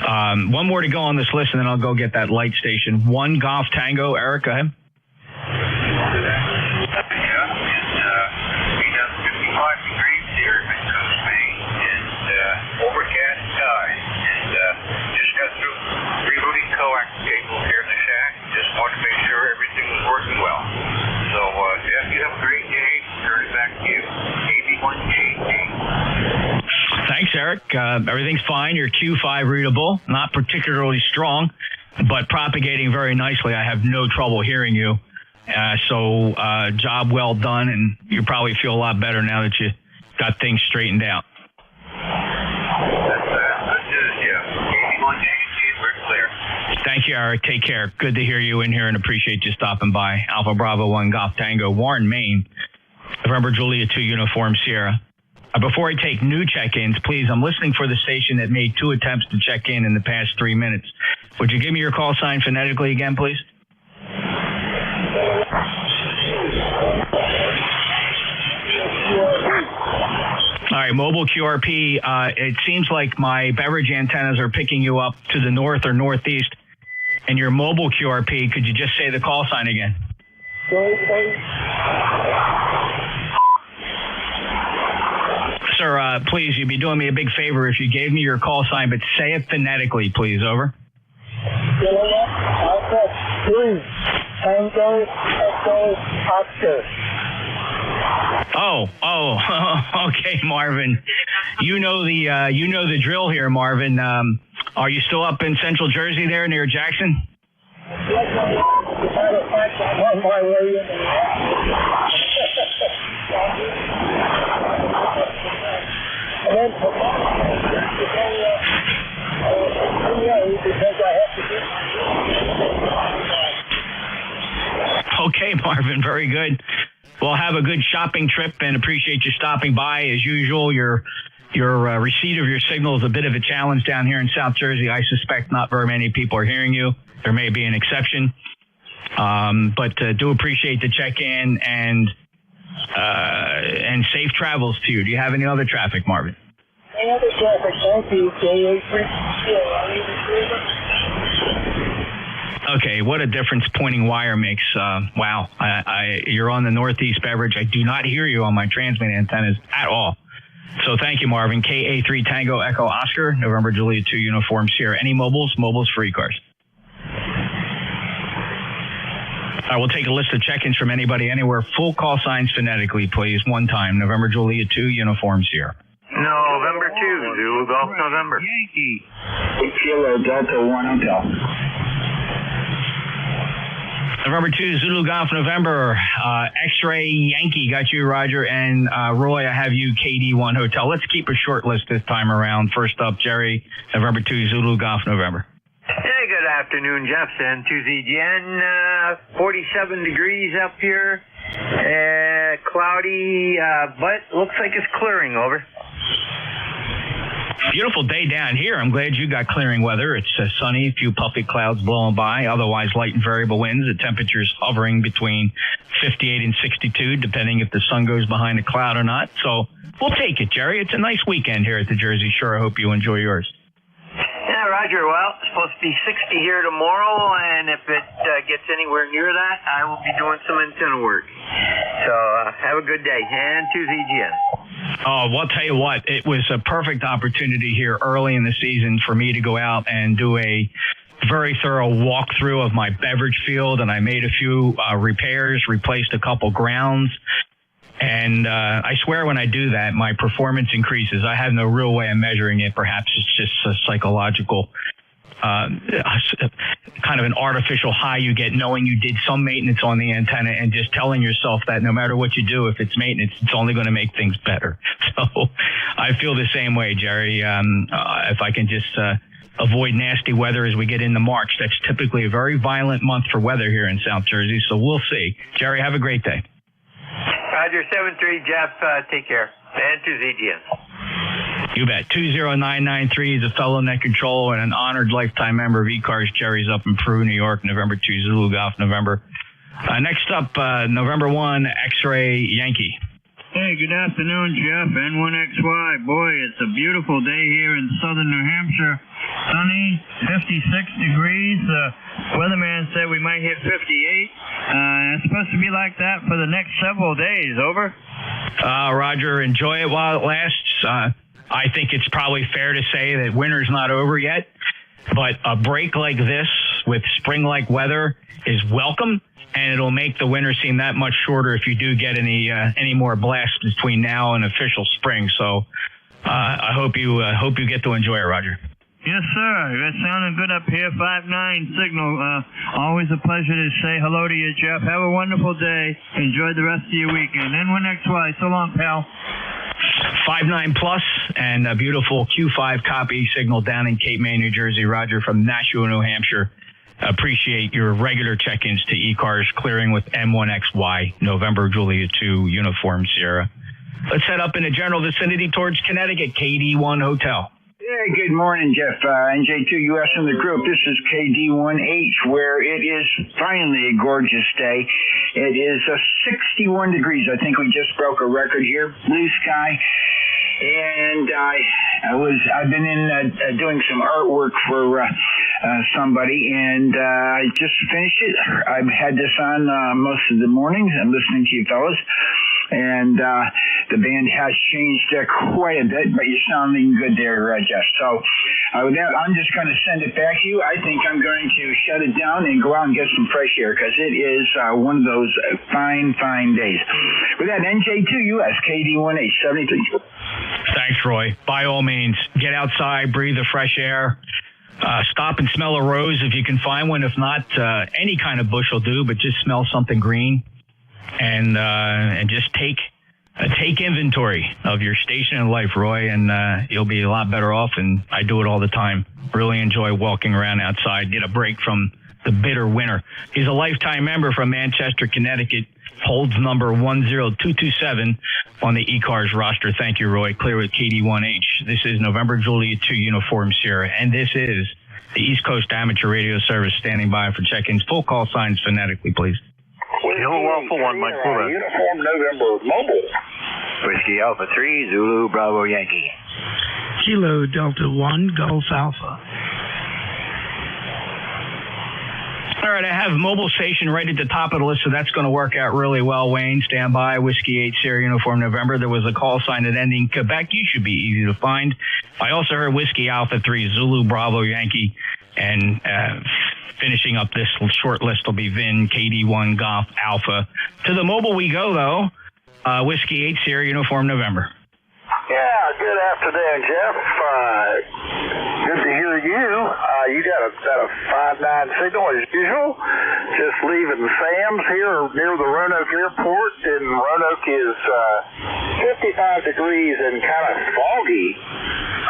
One more to go on this list, and then I'll go get that light station. 1 Golf Tango. Eric, go ahead. Thanks, Eric. Everything's fine. Your Q5 readable, not particularly strong, but propagating very nicely. I have no trouble hearing you. So job well done, and you probably feel a lot better now that you got things straightened out. Thank you, Eric. Take care. Good to hear you in here and appreciate you stopping by. Alpha Bravo 1 Golf Tango, Warren, Maine. November Julia 2 Uniform Sierra. Before I take new check-ins, please, I'm listening for the station that made 2 attempts to check in the past 3 minutes. Would you give me your call sign phonetically again, please? All right, mobile QRP, it seems like my beverage antennas are picking you up to the north or northeast. And your mobile QRP, could you just say the call sign again? Sir, please, you'd be doing me a big favor if you gave me your call sign, but say it phonetically, please. Over. Oh, okay, Marvin. You know the drill here, Marvin. Are you still up in Central Jersey there near Jackson? Okay, Marvin, very good. Well, have a good shopping trip and appreciate you stopping by. As usual, your receipt of your signal is a bit of a challenge down here in South Jersey. I suspect not very many people are hearing you. There may be an exception. But do appreciate the check-in and safe travels to you. Do you have any other traffic, Marvin? Any other traffic? Thank you. Okay, what a difference pointing wire makes. Wow. You're on the Northeast Beverage. I do not hear you on my transmit antennas at all. So thank you, Marvin. KA3 Tango Echo Oscar, November Julia 2 Uniform Sierra. Any mobiles? Mobiles for ECARS. I will take a list of check-ins from anybody anywhere. Full call signs phonetically, please. One time. November Julia 2 Uniform Sierra. November 2, Zulu Golf November. Yankee. Kilo Delta 1 Hotel. November 2, Zulu Golf November. X-Ray Yankee got you, Roger. And Roy, I have you, KD1 Hotel. Let's keep a short list this time around. First up, Jerry, November 2, Zulu Golf November. Hey, good afternoon, Jeff. And Tuesday again, 47 degrees up here. Cloudy, but looks like it's clearing, over. Beautiful day down here. I'm glad you got clearing weather. It's sunny, a few puffy clouds blowing by, otherwise light and variable winds. The temperature's hovering between 58 and 62, depending if the sun goes behind a cloud or not. So we'll take it, Jerry. It's a nice weekend here at the Jersey Shore. I hope you enjoy yours. Yeah, Roger. Well, it's supposed to be 60 here tomorrow, and if it gets anywhere near that, I will be doing some antenna work. So have a good day. And Tuesday again. Oh, well, I'll tell you what, it was a perfect opportunity here early in the season for me to go out and do a very thorough walkthrough of my beverage field, and I made a few repairs, replaced a couple grounds. And I swear when I do that, my performance increases. I have no real way of measuring it. Perhaps it's just a psychological kind of an artificial high you get knowing you did some maintenance on the antenna and just telling yourself that no matter what you do, if it's maintenance, it's only going to make things better. So I feel the same way, Jerry. If I can just avoid nasty weather as we get into March, that's typically a very violent month for weather here in South Jersey. So we'll see. Jerry, have a great day. Roger, 7-3, Jeff. Take care. And to ZGN. You bet. 20993 is a fellow net control and an honored lifetime member of ECARS. Jerry's up in Peru, New York, November 2, Zulu Golf November. Next up, November 1, X-Ray Yankee. Hey, good afternoon, Jeff. N1XY. Boy, it's a beautiful day here in southern New Hampshire. Sunny, 56 degrees. Weatherman said we might hit 58. It's supposed to be like that for the next several days. Over. Roger, enjoy it while it lasts. I think it's probably fair to say that winter's not over yet, but a break like this with spring-like weather is welcome, and it'll make the winter seem that much shorter if you do get any more blasts between now and official spring. So I hope you get to enjoy it, Roger. Yes, sir. You're sounding good up here. 5-9 signal. Always a pleasure to say hello to you, Jeff. Have a wonderful day. Enjoy the rest of your weekend. N1XY. So long, pal. 5-9 plus and a beautiful Q5 copy signal down in Cape May, New Jersey. Roger from Nashua, New Hampshire. Appreciate your regular check-ins to ECARS clearing with M1XY, November Julia 2, Uniform Sierra. Let's head up in the general vicinity towards Connecticut, KD1 Hotel. Yeah, good morning, Jeff. NJ2US in the group. This is KD1H, where it is finally a gorgeous day. It is 61 degrees. I think we just broke a record here. Blue sky. And I've been in doing some artwork for somebody, and I just finished it. I've had this on most of the mornings. I'm listening to you fellas. And the band has changed quite a bit, but you're sounding good there, Jeff. So I'm just going to send it back to you. I think I'm going to shut it down and go out and get some fresh air because it is one of those fine, fine days. With that, NJ2US, KD1H, 73. Thanks, Roy. By all means, get outside, breathe the fresh air. Stop and smell a rose if you can find one. If not, any kind of bush will do, but just smell something green. And just take inventory of your station in life, Roy, and you'll be a lot better off. And I do it all the time. Really enjoy walking around outside, get a break from the bitter winter. He's a lifetime member from Manchester, Connecticut, holds number 10227 on the ECARS roster. Thank you, Roy. Clear with KD1H. This is November Juliet 2 Uniform Sierra, and this is the East Coast Amateur Radio Service standing by for check-ins. Full call signs phonetically, please. Kilo Alpha 1, Mike Puma. Uniform November Mobile. Whiskey Alpha 3, Zulu Bravo Yankee. Kilo Delta 1, Gulf Alpha. All right, I have mobile station right at the top of the list, so that's going to work out really well, Wayne. Stand by, Whiskey 8 Sierra Uniform November. There was a call sign that ending Quebec. You should be easy to find. I also heard Whiskey Alpha 3, Zulu Bravo Yankee, and finishing up this short list will be Vin, KD1, Golf, Alpha. To the mobile we go, though. Whiskey 8 Sierra Uniform November. Yeah, good afternoon, Jeff. Good to hear you. I You got a 5-9 signal as usual. Just leaving Sam's here near the Roanoke Airport, and Roanoke is 55 degrees and kind of foggy.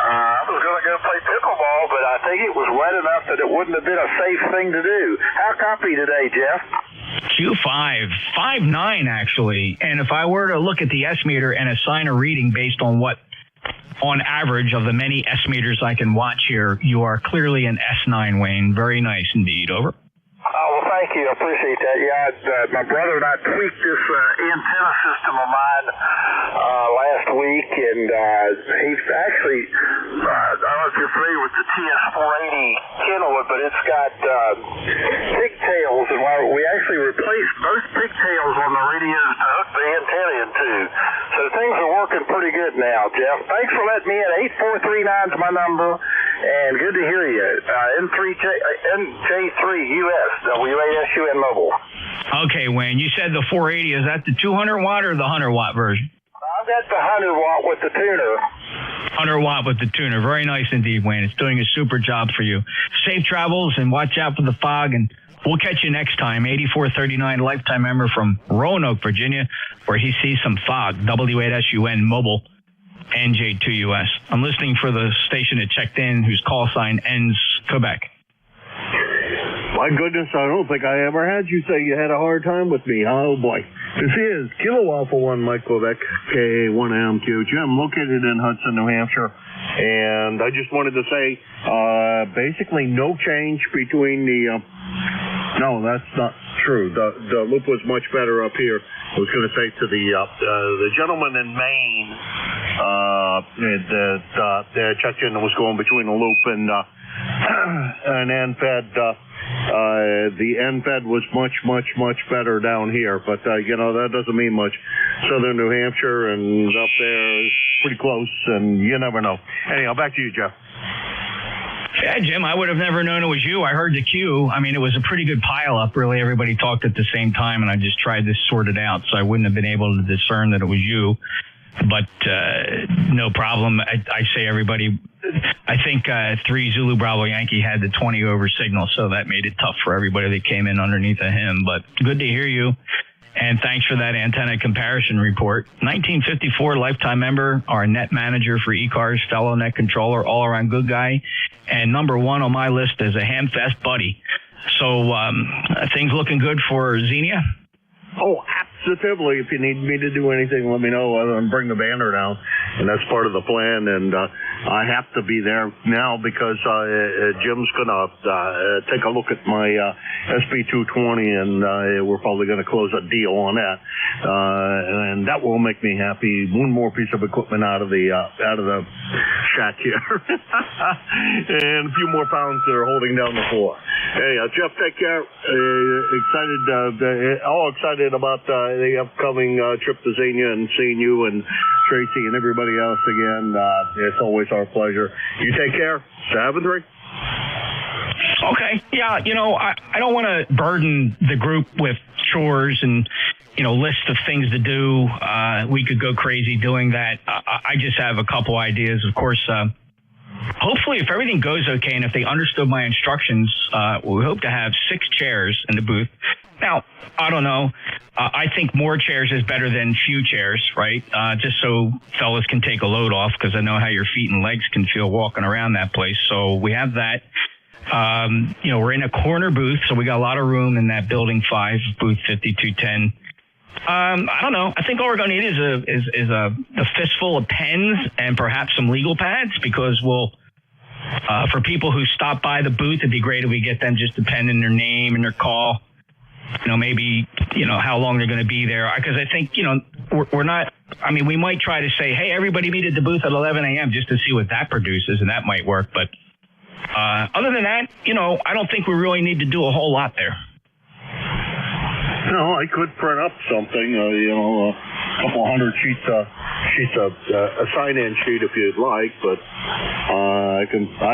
I was going to go play pickleball, but I think it was wet enough that it wouldn't have been a safe thing to do. How copy today, Jeff? Q5, 5.9 actually. And if I were to look at the S meter and assign a reading based on what, on average of the many S meters I can watch here, you are clearly an S9, Wayne. Very nice indeed. Over. Oh, well, thank you. I appreciate that. Yeah, my brother and I tweaked this antenna system of mine last week, and he's actually, I don't know if you're familiar with the TS480 Kenwood, but it's got pigtails, and we actually replaced both pigtails on the radios to hook the antenna into. So things are working pretty good now, Jeff. Thanks for letting me in. 8439 is my number, and good to hear you. NJ3US, WASUN Mobile. Okay, Wayne, you said the 480. Is that the 200 watt or the 100 watt version? I've got the 100 watt with the tuner. 100 watt with the tuner. Very nice indeed, Wayne. It's doing a super job for you. Safe travels and watch out for the fog, and we'll catch you next time. 8439, lifetime member from Roanoke, Virginia, where he sees some fog. W8SUN Mobile, NJ2US. I'm listening for the station that checked in whose call sign ends Quebec. My goodness, I don't think I ever had you say you had a hard time with me. Oh, boy. This is Kilo Alpha 1 Mike Quebec, K1MQ. Jim, located in Hudson, New Hampshire. And I just wanted to say, basically no change between the... no, that's not true. The loop was much better up here. I was going to say to the gentleman in Maine that checked in and was going between the loop and NFED. The NFED was much better down here, but that doesn't mean much. Southern New Hampshire and up there is pretty close, and you never know. Anyhow, back to you, Jeff. Yeah, Jim, I would have never known it was you. I heard the cue. I mean, it was a pretty good pileup. Really, everybody talked at the same time, and I just tried to sort it out, so I wouldn't have been able to discern that it was you. But no problem. I say everybody, I think 3 Zulu Bravo Yankee had the 20 over signal, so that made it tough for everybody that came in underneath of him. But good to hear you. And thanks for that antenna comparison report. 1954 lifetime member, our net manager for ECARS, fellow net controller, all around good guy, and number one on my list as a Hamfest buddy. So things looking good for Xenia? Oh, absolutely. If you need me to do anything, let me know. I'll bring the banner down, and that's part of the plan. And I have to be there now because Jim's going to take a look at my SB220, and we're probably going to close a deal on that. And that will make me happy. One more piece of equipment out of the shack here, and a few more pounds that are holding down the floor. Hey, Jeff, take care. Excited about the upcoming trip to Xenia and seeing you and Tracy and everybody else again. It's always our pleasure. You take care. 7-3. Okay. Yeah, I don't want to burden the group with chores and, lists of things to do. We could go crazy doing that. I just have a couple ideas. Of course, hopefully, if everything goes okay and if they understood my instructions, we hope to have 6 chairs in the booth. Now, I don't know. I think more chairs is better than few chairs, right? Just so fellas can take a load off, because I know how your feet and legs can feel walking around that place. So we have that. We're in a corner booth, so we got a lot of room in that building 5, booth 5210. I don't know. I think all we're going to need is a fistful of pens and perhaps some legal pads, because for people who stop by the booth, it'd be great if we get them just a pen in their name and their call. Maybe, how long they're going to be there. Because I think, we're not, we might try to say, hey, everybody meet at the booth at 11 a.m. just to see what that produces, and that might work. But other than that, I don't think we really need to do a whole lot there. No, I could print up something, a couple hundred sheets of a sign-in sheet if you'd like, but I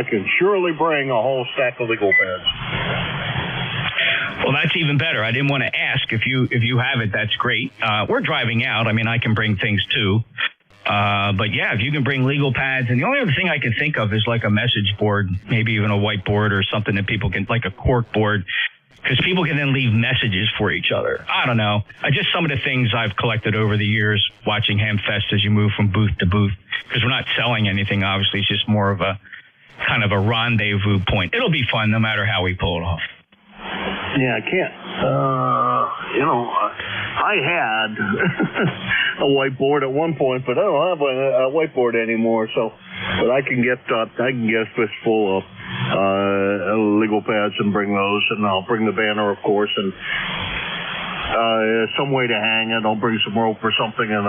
can surely bring a whole stack of legal pads. Well, that's even better. I didn't want to ask. If you have it, that's great. We're driving out. I can bring things too. But yeah, if you can bring legal pads, and the only other thing I can think of is like a message board, maybe even a whiteboard or something that people can, like a cork board, because people can then leave messages for each other. I don't know. Just some of the things I've collected over the years watching Hamfest as you move from booth to booth, because we're not selling anything, obviously. It's just more of a kind of a rendezvous point. It'll be fun no matter how we pull it off. Yeah, I can't. I had a whiteboard at one point, but I don't have a whiteboard anymore. So, but I can get a fistful of legal pads and bring those, and I'll bring the banner, of course, and some way to hang it. I'll bring some rope or something, and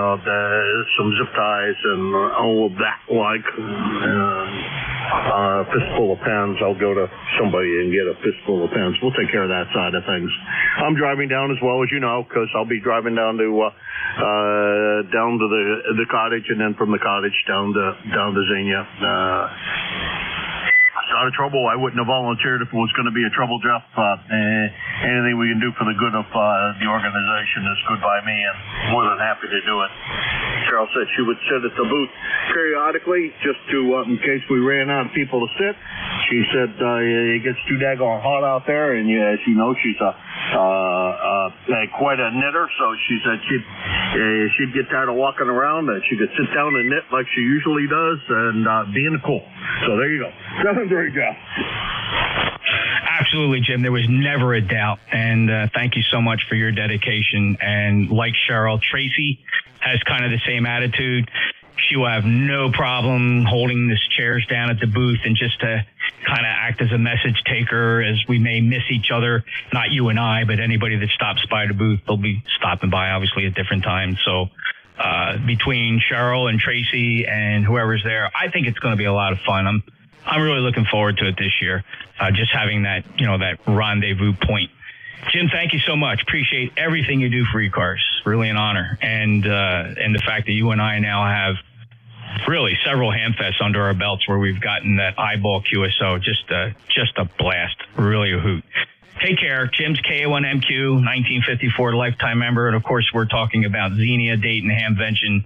some zip ties and all of that fistful of pens. I'll go to somebody and get a fistful of pens. We'll take care of that side of things. I'm driving down as well, as you know, because I'll be driving down to the cottage, and then from the cottage down to Xenia. It's not a trouble. I wouldn't have volunteered if it was going to be a trouble, Jeff. Anything we can do for the good of the organization is good by me, and more than happy to do it. Cheryl said she would sit at the booth periodically just to, in case we ran out of people to sit. She said it gets too daggone hot out there, and as you know, she's quite a knitter, so she said she'd get tired of walking around, and she could sit down and knit like she usually does, and be in the cool. So there you go. 7-3, Jeff. Absolutely, Jim. There was never a doubt. And thank you so much for your dedication. And like Cheryl, Tracy has kind of the same attitude. She will have no problem holding the chairs down at the booth and just to kind of act as a message taker, as we may miss each other. Not you and I, but anybody that stops by the booth, they'll be stopping by obviously at different times. So between Cheryl and Tracy and whoever's there, I think it's going to be a lot of fun. I'm really looking forward to it this year. Just having that, that rendezvous point. Jim, thank you so much. Appreciate everything you do for ECARS. Really an honor. And the fact that you and I now have really several Hamfests under our belts where we've gotten that eyeball QSO. Just a blast. Really a hoot. Take care. Jim's KA1MQ, 1954 lifetime member. And of course, we're talking about Xenia, Dayton, Hamvention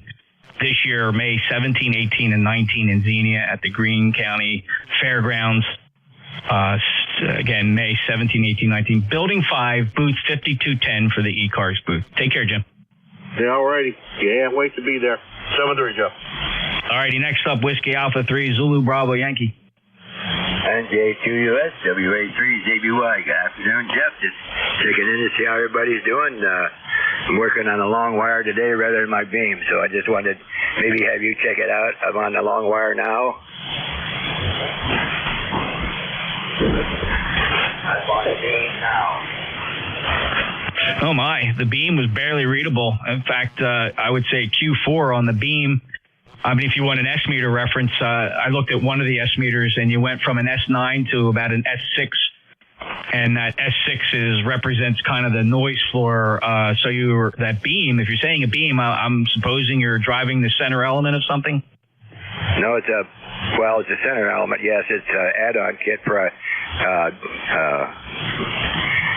this year, May 17, 18, and 19 in Xenia at the Greene County Fairgrounds. Again, May 17, 18, 19. Building 5, booth 5210 for the ECARS booth. Take care, Jim. Yeah, all righty. Can't wait to be there. 7-3, Joe. All righty, next up, Whiskey Alpha 3, Zulu Bravo Yankee. NJ2US, WA3JBY. Good afternoon, Jeff. Just checking in to see how everybody's doing. I'm working on a long wire today rather than my beam, so I just wanted maybe have you check it out. I'm on the long wire now. I'm on the beam now. Oh my, the beam was barely readable. In fact, I would say Q4 on the beam. I mean, if you want an S meter reference, I looked at one of the S meters and you went from an S9 to about an S6. And that S6 represents kind of the noise floor. So that beam, if you're saying a beam, I'm supposing you're driving the center element of something? No, it's a center element. Yes, it's an add-on kit for a,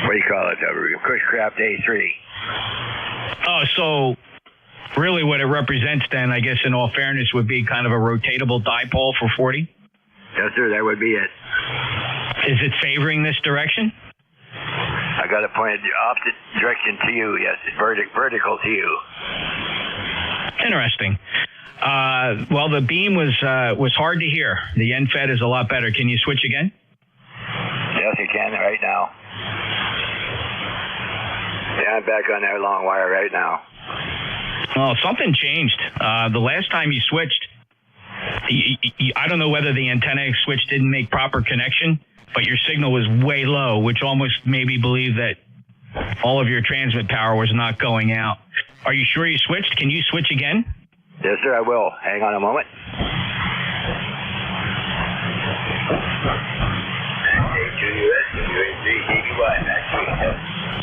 what do you call it? A Cushcraft A3. Oh, so really what it represents then, I guess in all fairness, would be kind of a rotatable dipole for 40? Yes, sir, that would be it. Is it favoring this direction? I got to point it the opposite direction to you. Yes, it's vertical to you. Interesting. Well, the beam was hard to hear. The end fed is a lot better. Can you switch again? Yes, you can right now. Yeah, I'm back on that long wire right now. Well, something changed. The last time you switched, I don't know whether the antenna switch didn't make proper connection, but your signal was way low, which almost made me believe that all of your transmit power was not going out. Are you sure you switched? Can you switch again? Yes, sir, I will. Hang on a moment.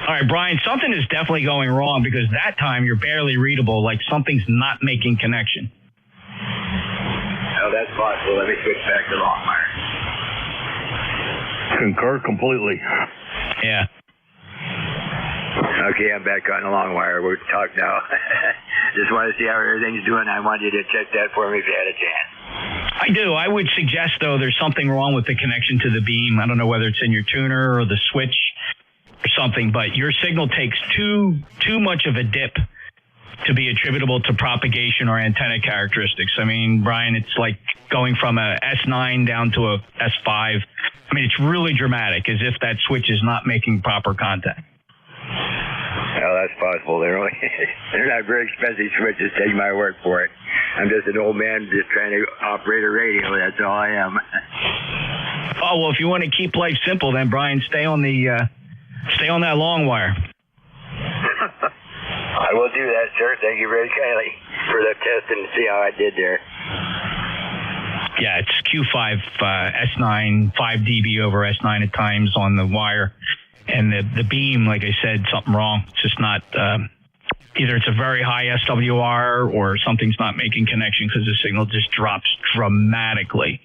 All right, Brian, something is definitely going wrong because that time you're barely readable, like something's not making connection. Oh, that's possible. Let me switch back to long wire. Concur completely. Yeah. Okay, I'm back on the long wire. We're talking now. just want to see how everything's doing. I wanted you to check that for me if you had a chance. I do. I would suggest, though, there's something wrong with the connection to the beam. I don't know whether it's in your tuner or the switch or something, but your signal takes too much of a dip to be attributable to propagation or antenna characteristics. I mean, Brian, it's like going from a S9 down to a S5. I mean, it's really dramatic, as if that switch is not making proper contact. Well, that's possible. They're not very expensive switches. Take my word for it. I'm just an old man just trying to operate a radio. That's all I am. Oh, well, if you want to keep life simple, then Brian, stay on that long wire. I will do that, sir. Thank you very kindly for the test and see how I did there. Yeah, it's Q5 S9, 5 dB over S9 at times on the wire. And the beam, like I said, something wrong. It's just not, either it's a very high SWR or something's not making connection because the signal just drops dramatically.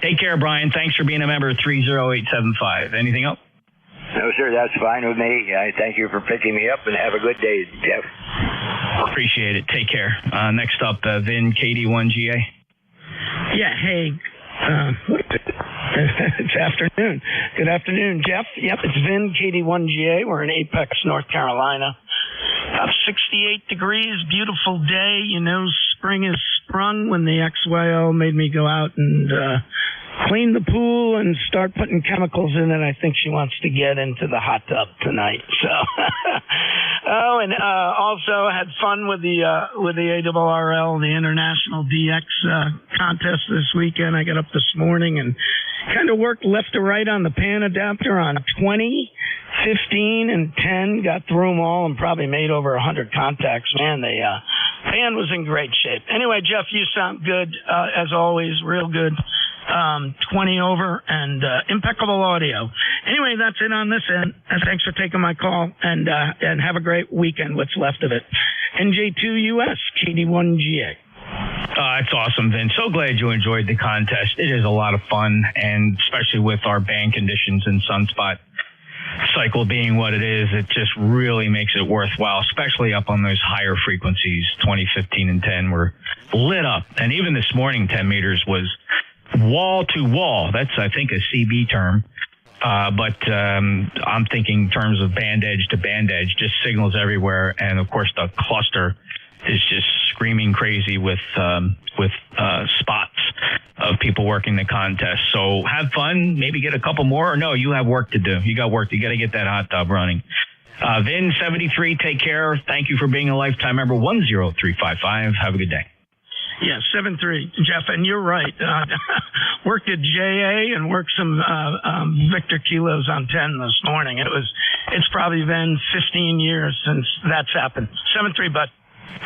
Take care, Brian. Thanks for being a member of 30875. Anything else? No, sir, that's fine with me. I thank you for picking me up, and have a good day, Jeff. Appreciate it. Take care. Next up, Vin, KD1GA. Yeah, hey. It's afternoon. Good afternoon, Jeff. Yep, it's Vin, KD1GA. We're in Apex, North Carolina. About 68 degrees, beautiful day. You know, spring is sprung when the XYL made me go out and clean the pool and start putting chemicals in it. I think she wants to get into the hot tub tonight. So, and also had fun with the ARRL, the International DX contest this weekend. I got up this morning and kind of worked left to right on the pan adapter on 20, 15, and 10. Got through them all and probably made over 100 contacts. Man, the pan was in great shape. Anyway, Jeff, you sound good as always, real good. 20 over and impeccable audio. Anyway, that's it on this end. Thanks for taking my call and have a great weekend, what's left of it. NJ2US, KD1GA. It's awesome, Vin. So glad you enjoyed the contest. It is a lot of fun, and especially with our band conditions and sunspot cycle being what it is, it just really makes it worthwhile, especially up on those higher frequencies. 20, 15, and 10 were lit up. And even this morning, 10 meters was wall to wall. That's, I think, a CB term. But I'm thinking in terms of band edge to band edge, just signals everywhere. And of course, the cluster is just screaming crazy with spots of people working the contest. So have fun, maybe get a couple more. Or no, you have work to do. You got work. You got to get that hot tub running. Vin 73, take care. Thank you for being a lifetime member. 10355. Have a good day. Yeah, 7-3, Jeff, and you're right. Worked at JA and worked some Victor Kilos on 10 this morning. It's probably been 15 years since that's happened. 7-3, bud.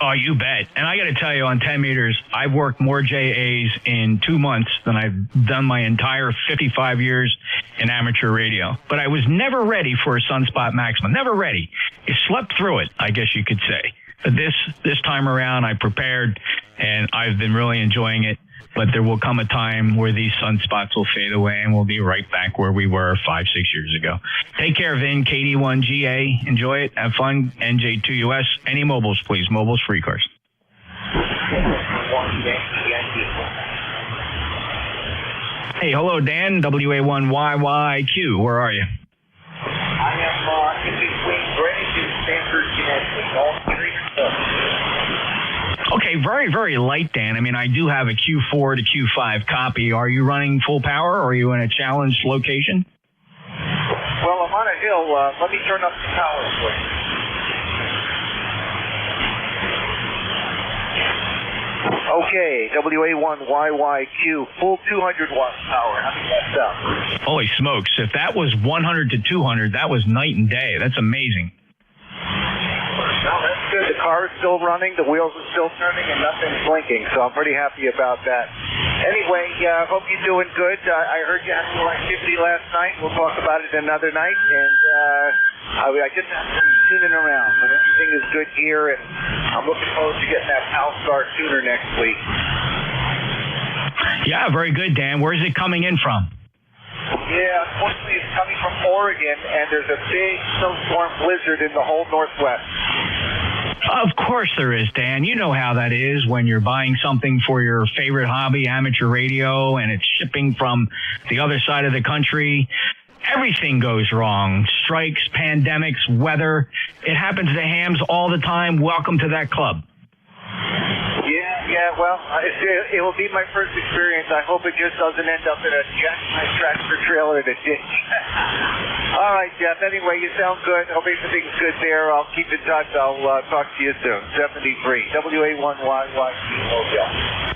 Oh, you bet. And I got to tell you, on 10 meters, I've worked more JAs in 2 months than I've done my entire 55 years in amateur radio. But I was never ready for a sunspot maximum. Never ready. I slept through it, I guess you could say. But this time around, I prepared, and I've been really enjoying it. But there will come a time where these sunspots will fade away, and we'll be right back where we were 5-6 years ago. Take care, Vin. KD1GA. Enjoy it. Have fun. NJ2US. Any mobiles, please. Mobiles for ECARS. Hey, hello, Dan. WA1YYQ. Where are you? I am in between Greenwich and Stanford, Connecticut. All three Okay, very, very light, Dan. I mean, I do have a Q4 to Q5 copy. Are you running full power, or are you in a challenged location? Well, I'm on a hill. Let me turn up the power for you. Okay, WA1YYQ, full 200 watts power. How many that sound? Holy smokes. If that was 100 to 200, that was night and day. That's amazing. No, that's good. The car is still running, the wheels are still turning, and nothing's blinking, so I'm pretty happy about that. Anyway, I hope you're doing good. I heard you had some activity last night. We'll talk about it another night, and I just have some tuning around, but everything is good here, and I'm looking forward to getting that Palstar tuner next week. Yeah, very good, Dan. Where is it coming in from? Yeah, unfortunately, it's coming from Oregon, and there's a big snowstorm blizzard in the whole Northwest. Of course there is, Dan. You know how that is when you're buying something for your favorite hobby, amateur radio, and it's shipping from the other side of the country. Everything goes wrong. Strikes, pandemics, weather. It happens to hams all the time. Welcome to that club. Yeah, well, it will be my first experience. I hope it just doesn't end up in a tractor trailer in a ditch. All right, Jeff. Anyway, you sound good. Hope everything's good there. I'll keep in touch. I'll talk to you soon. 73 WA1YY.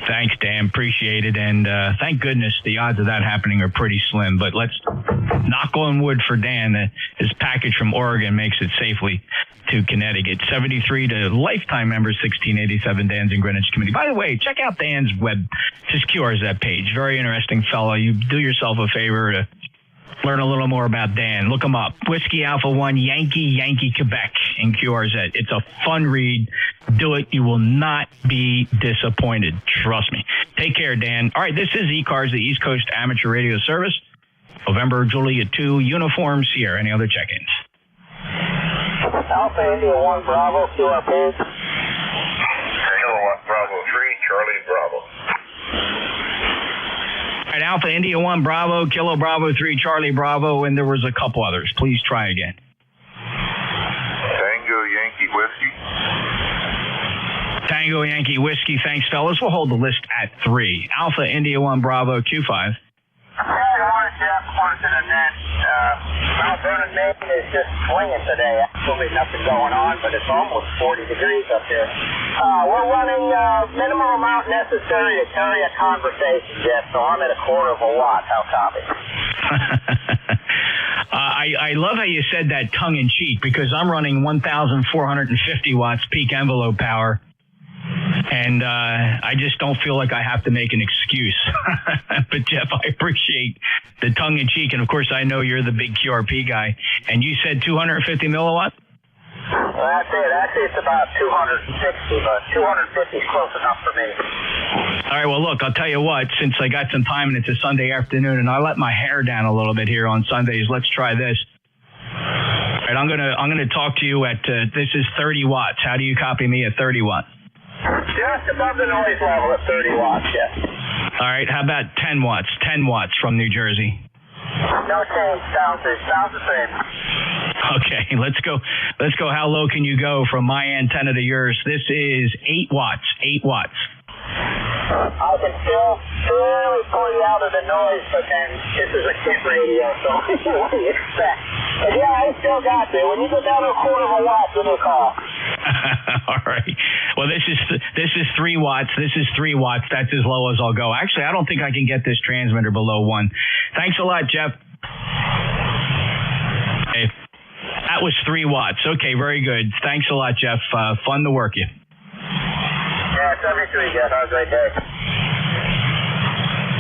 Thanks, Dan. Appreciate it. And thank goodness the odds of that happening are pretty slim. But let's knock on wood for Dan that his package from Oregon makes it safely to Connecticut. 73 to lifetime members, 1687 Dan's in Greenwich Committee. By the way, check out Dan's his QRZ page. Very interesting fellow. You do yourself a favor to learn a little more about Dan. Look him up. Whiskey Alpha 1 Yankee Quebec in QRZ. It's a fun read. Do it. You will not be disappointed. Trust me. Take care, Dan. All right, this is ECARS, the East Coast Amateur Radio Service. November, Juliet 2, Uniform Sierra. Any other check-ins? Alpha India 1 Bravo, QRP. Kilo 1 Bravo 3, Charlie Bravo. All right, Alpha India 1 Bravo, Kilo Bravo 3, Charlie Bravo, and there was a couple others. Please try again. Tango Yankee Whiskey. Tango Yankee Whiskey. Thanks, fellas. We'll hold the list at 3. Alpha India 1 Bravo, Q5. Good morning, Jeff. Morning to the net. Mount Vernon, Maine is just swinging today. Absolutely nothing going on, but it's almost 40 degrees up there. We're running minimum amount necessary to carry a conversation, Jeff, so I'm at a quarter of a watt. How copy? I love how you said that tongue-in-cheek because I'm running 1,450 watts peak envelope power. And I just don't feel like I have to make an excuse. But, Jeff, I appreciate the tongue-in-cheek. And, of course, I know you're the big QRP guy. And you said 250 milliwatt? Well, that's it. Actually, it's about 260, but 250 is close enough for me. All right, well, look, I'll tell you what. Since I got some time and it's a Sunday afternoon and I let my hair down a little bit here on Sundays, let's try this. All right, I'm gonna talk to you at, this is 30 watts. How do you copy me at 30 watts? Just above the noise level at 30 watts, yes. All right, how about 10 watts? 10 watts from New Jersey. No change. Sounds the same. Okay, let's go. How low can you go from my antenna to yours? This is 8 watts. 8 watts. I can still barely pull you out of the noise, but then this is a kit radio, so what do you expect? But yeah, I still got you. When you get down to a quarter of a watt, give me a call. All right. Well, this is 3 watts. This is 3 watts. That's as low as I'll go. Actually, I don't think I can get this transmitter below 1. Thanks a lot, Jeff. Okay. That was 3 watts. Okay, very good. Thanks a lot, Jeff. Fun to work you. Yeah, 73, Jeff. Have a great day.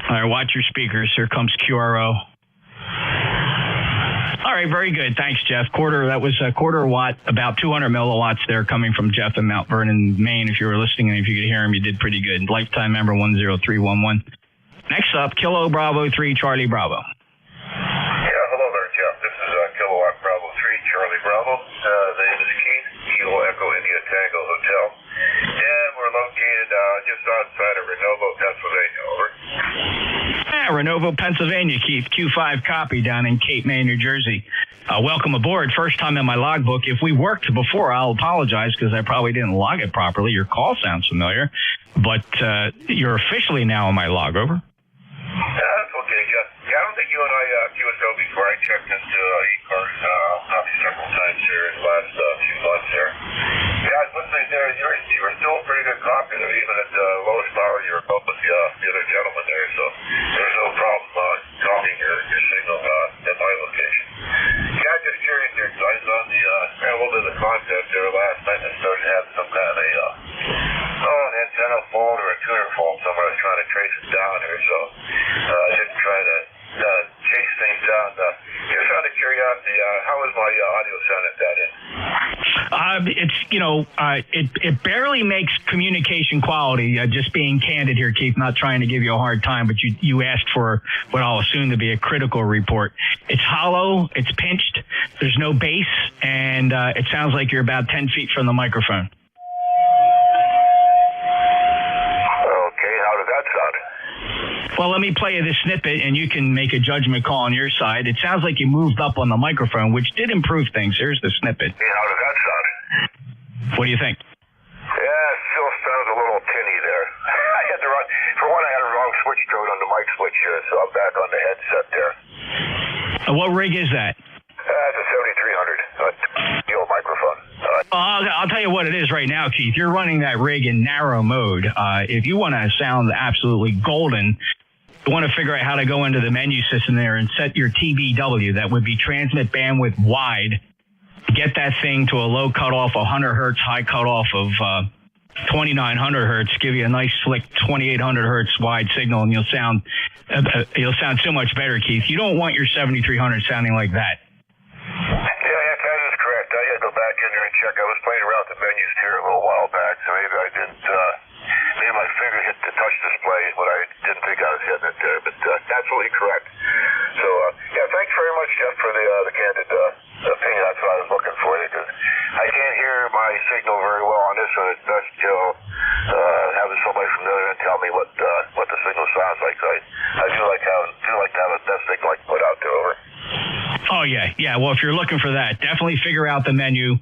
All right, watch your speakers. Here comes QRO. All right, very good. Thanks, Jeff. That was a quarter watt, about 200 milliwatts there coming from Jeff in Mount Vernon, Maine. If you were listening and if you could hear him, you did pretty good. Lifetime member 10311. Next up, Kilo Bravo 3, Charlie Bravo. Yeah, hello there, Jeff. This is Kilowatt Bravo 3, Charlie Bravo. The name is Keith, Kilo Echo India Tango Hotel. And we're located just outside of Renovo, Pennsylvania. Over. Yeah, Renovo, Pennsylvania, Keith. Q5 copy down in Cape May, New Jersey. Welcome aboard. First time in my logbook. If we worked before, I'll apologize because I probably didn't log it properly. Your call sounds familiar, but you're officially now in my log. Over. That's okay, Jeff. Yeah, I don't think you and I QSO before. I checked into ECARS probably several times here in the last few months here. Yeah, I was listening there. You were still a pretty good copy there, even at the lowest power you were up with the other gentleman there. So there's no problem copying your signal at my location. Yeah, I'm just curious here because I was on the a little bit of the concept there last night and I started having some kind of an antenna fault or a tuner fault somewhere. I was trying to trace it down here, so just trying to chase things down. Just out of curiosity, how is my audio sound at that end? It barely makes communication quality. Just being candid here, Keith, not trying to give you a hard time, but you asked for what I'll assume to be a critical report. It's hollow, it's pinched, there's no bass, and it sounds like you're about 10 feet from the microphone. Well, let me play you this snippet, and you can make a judgment call on your side. It sounds like you moved up on the microphone, which did improve things. Here's the snippet. How does that sound? What do you think? Yeah, it still sounds a little tinny there. I had to run. For one, I had a wrong switch code on the mic switch here, so I'm back on the headset there. What rig is that? It's a 7300 dual microphone. I'll tell you what it is right now, Keith. You're running that rig in narrow mode. If you want to sound absolutely golden, you want to figure out how to go into the menu system there and set your TBW. That would be transmit bandwidth wide. Get that thing to a low cutoff, 100 hertz, high cutoff of 2900 hertz. Give you a nice slick 2800 hertz wide signal, and you'll sound so much better, Keith. You don't want your 7300 sounding like that. Yeah, that is correct. I had to go back in there and check. I was playing around with the menus here a little while back, so maybe I didn't. Maybe my finger hit the touch display when I didn't think I was hitting it there, but absolutely correct. So, yeah, thanks very much, Jeff, for the candid opinion. That's what I was looking for, because I can't hear my signal very well on this one. It's best to having somebody familiar and tell me what the signal sounds like. So I do like to have a best signal I can put out there. Over. Oh, yeah. Well, if you're looking for that, definitely figure out the menu.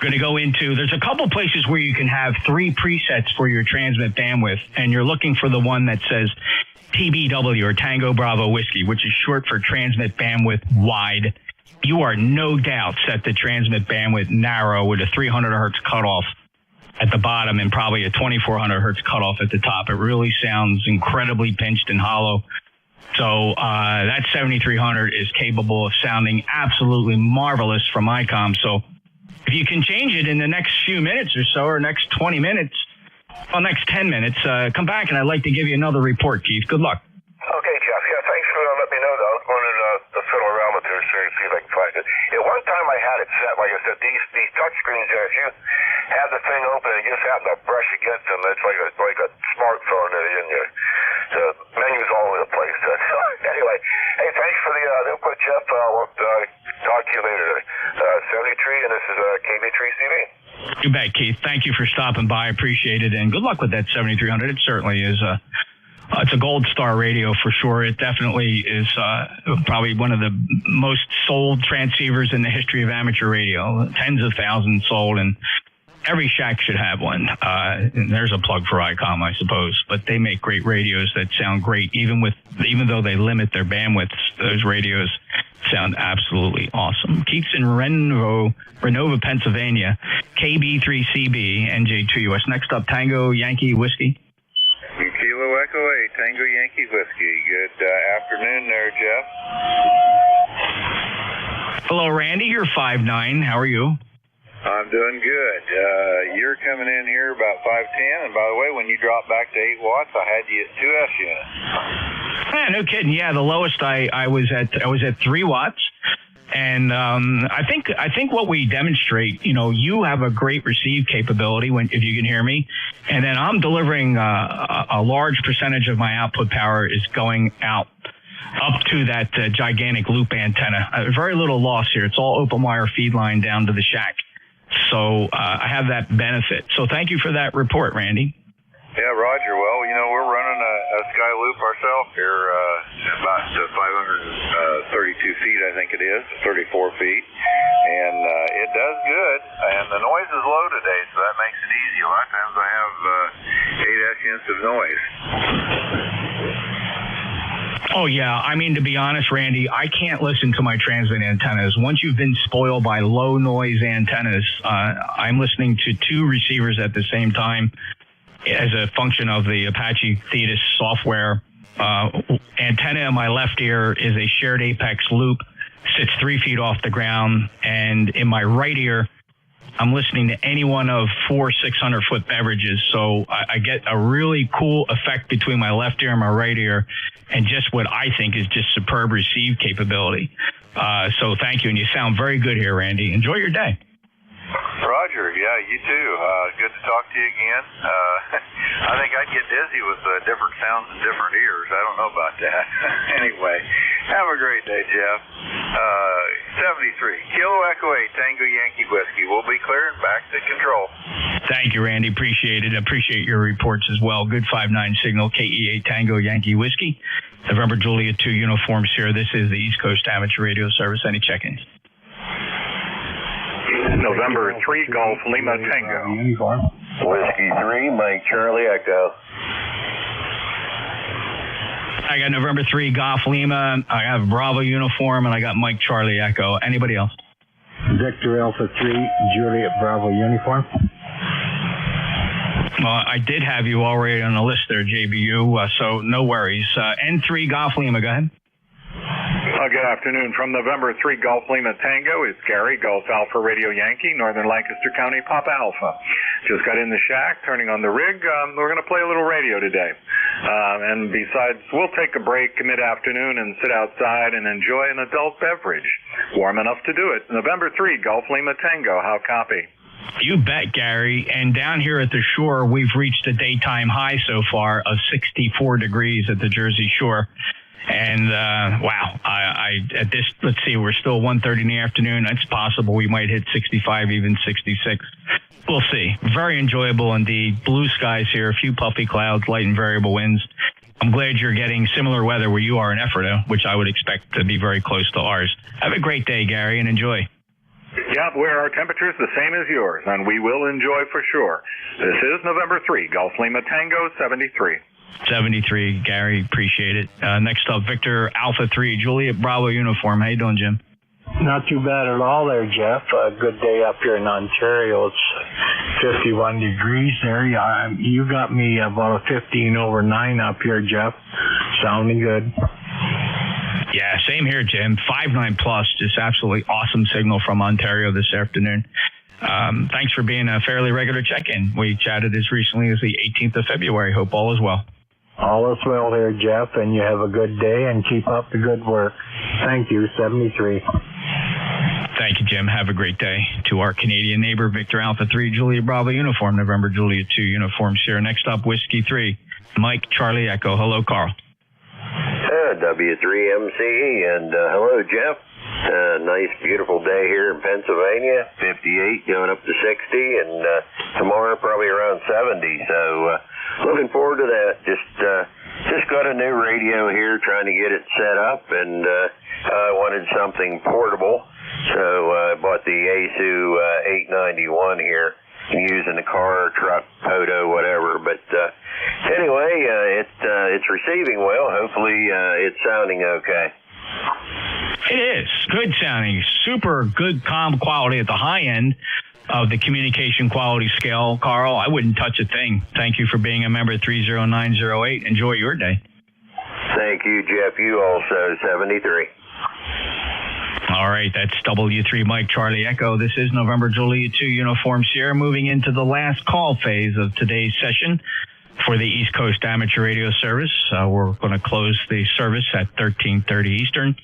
Going to go into, there's a couple places where you can have 3 presets for your transmit bandwidth, and you're looking for the one that says TBW, or Tango Bravo Whiskey, which is short for transmit bandwidth wide. You are no doubt set the transmit bandwidth narrow with a 300 hertz cutoff at the bottom and probably a 2400 hertz cutoff at the top. It really sounds incredibly pinched and hollow. So that 7300 is capable of sounding absolutely marvelous from ICOM. So if you can change it in the next few minutes or so, or next 20 minutes, well, next 10 minutes, come back and I'd like to give you another report, Keith. Good luck. Okay, Jeff. Yeah, thanks for letting me know that. I was going to fiddle around with this here and see if I can find it. At one time I had it set, like I said, these touch screens there, if you have the thing open and you just happen to brush against them, it's like a smartphone in your the menus all over the place. Anyway, hey, thanks for the input, Jeff. We'll talk to you later. 73, and this is KB3CV. You bet, Keith. Thank you for stopping by. I appreciate it, and good luck with that 7300. It certainly is it's a gold star radio for sure. It definitely is probably one of the most sold transceivers in the history of amateur radio. Tens of thousands sold, and every shack should have one. And there's a plug for ICOM, I suppose. But they make great radios that sound great, even though they limit their bandwidths. Those radios sound absolutely awesome. Keith's in Renova, Pennsylvania. KB3CB, NJ2US. Next up, Tango Yankee Whiskey. Kilo Echo 8, Tango Yankee Whiskey. Good afternoon there, Jeff. Hello, Randy. You're 5'9". How are you? I'm doing good. You're coming in here about 5'10", and by the way, when you dropped back to 8 watts, I had you at 2S units. Yeah, no kidding. Yeah, the lowest I was at 3 watts, and I think what we demonstrate, you have a great receive capability if you can hear me, and then I'm delivering a large percentage of my output power is going out up to that gigantic loop antenna. Very little loss here. It's all open wire feed line down to the shack. So I have that benefit. So thank you for that report, Randy. Yeah, Roger. Well, we're running a Sky Loop ourselves here, about 532 feet, I think it is, 34 feet. And it does good. And the noise is low today, so that makes it easy. A lot of times I have 8 units of noise. Oh, yeah. I mean, to be honest, Randy, I can't listen to my transmit antennas. Once you've been spoiled by low noise antennas, I'm listening to 2 receivers at the same time as a function of the Apache Thetis software. Antenna in my left ear is a shared apex loop, sits 3 feet off the ground. And in my right ear, I'm listening to any one of 4 600-foot beverages. So I get a really cool effect between my left ear and my right ear, and just what I think is just superb receive capability. So thank you, and you sound very good here, Randy. Enjoy your day. Roger, yeah, you too. Good to talk to you again. I think I'd get dizzy with different sounds in different ears. I don't know about that. Anyway, have a great day, Jeff. 73. Kilo Echo 8, Tango Yankee Whiskey. We'll be clear and back to control. Thank you, Randy. Appreciate it. Appreciate your reports as well. Good 5-9 signal, KE8 Tango Yankee Whiskey. November Juliet 2 uniforms here. This is the East Coast Amateur Radio Service. Any check-ins? November 3 Golf Lima Tango. Uniform. Whiskey 3, Mike Charlie Echo. I got November 3 Golf Lima. I have Bravo uniform, and I got Mike Charlie Echo. Anybody else? Victor Alpha 3, Juliet Bravo uniform. Well, I did have you already on the list there, JBU, so no worries. N3 Golf Lima, go ahead. Good afternoon. From November 3 Golf Lima Tango, it's Gary, Golf Alpha Radio Yankee, Northern Lancaster County, Papa Alpha. Just got in the shack, turning on the rig. We're going to play a little radio today. And besides, we'll take a break mid-afternoon and sit outside and enjoy an adult beverage. Warm enough to do it. November 3 Golf Lima Tango. How copy? You bet, Gary. And down here at the shore, we've reached a daytime high so far of 64 degrees at the Jersey Shore. And, wow, at this, let's see, we're still 1:30 in the afternoon. It's possible we might hit 65, even 66. We'll see. Very enjoyable indeed. Blue skies here, a few puffy clouds, light and variable winds. I'm glad you're getting similar weather where you are in Ephrata, which I would expect to be very close to ours. Have a great day, Gary, and enjoy. Yeah, where our temperature's the same as yours, and we will enjoy for sure. This is November 3, Golf Lima Tango 73. 73, Gary, appreciate it. Next up, Victor Alpha 3, Juliet Bravo uniform. How you doing, Jim? Not too bad at all there, Jeff. A good day up here in Ontario. It's 51 degrees there. You got me about a 15/9 up here, Jeff. Sounding good. Yeah, same here, Jim. 5-9 plus, just absolutely awesome signal from Ontario this afternoon. Thanks for being a fairly regular check-in. We chatted as recently as the 18th of February. Hope all is well. All is well here, Jeff, and you have a good day and keep up the good work. Thank you, 73. Thank you, Jim. Have a great day. To our Canadian neighbor, Victor Alpha 3, Juliet Bravo uniform, November Juliet 2 uniforms here. Next up, Whiskey 3, Mike Charlie Echo. Hello, Carl. W3MCE, and hello, Jeff. Nice, beautiful day here in Pennsylvania. 58 going up to 60, and tomorrow probably around 70. So looking forward to that. Just got a new radio here, trying to get it set up, and I wanted something portable, so I bought the ASU 891 here. Use in the car, truck, Poto, whatever. But anyway, it's receiving well. Hopefully, it's sounding okay. It is good sounding, super good comm quality at the high end of the communication quality scale. Carl, I wouldn't touch a thing. Thank you for being a member of 30908. Enjoy your day. Thank you, Jeff. You also, 73. All right, that's W3 Mike Charlie Echo. This is November Juliet 2 Uniform Sierra, moving into the last call phase of today's session for the East Coast Amateur Radio Service. We're going to close the service at 13:30 Eastern.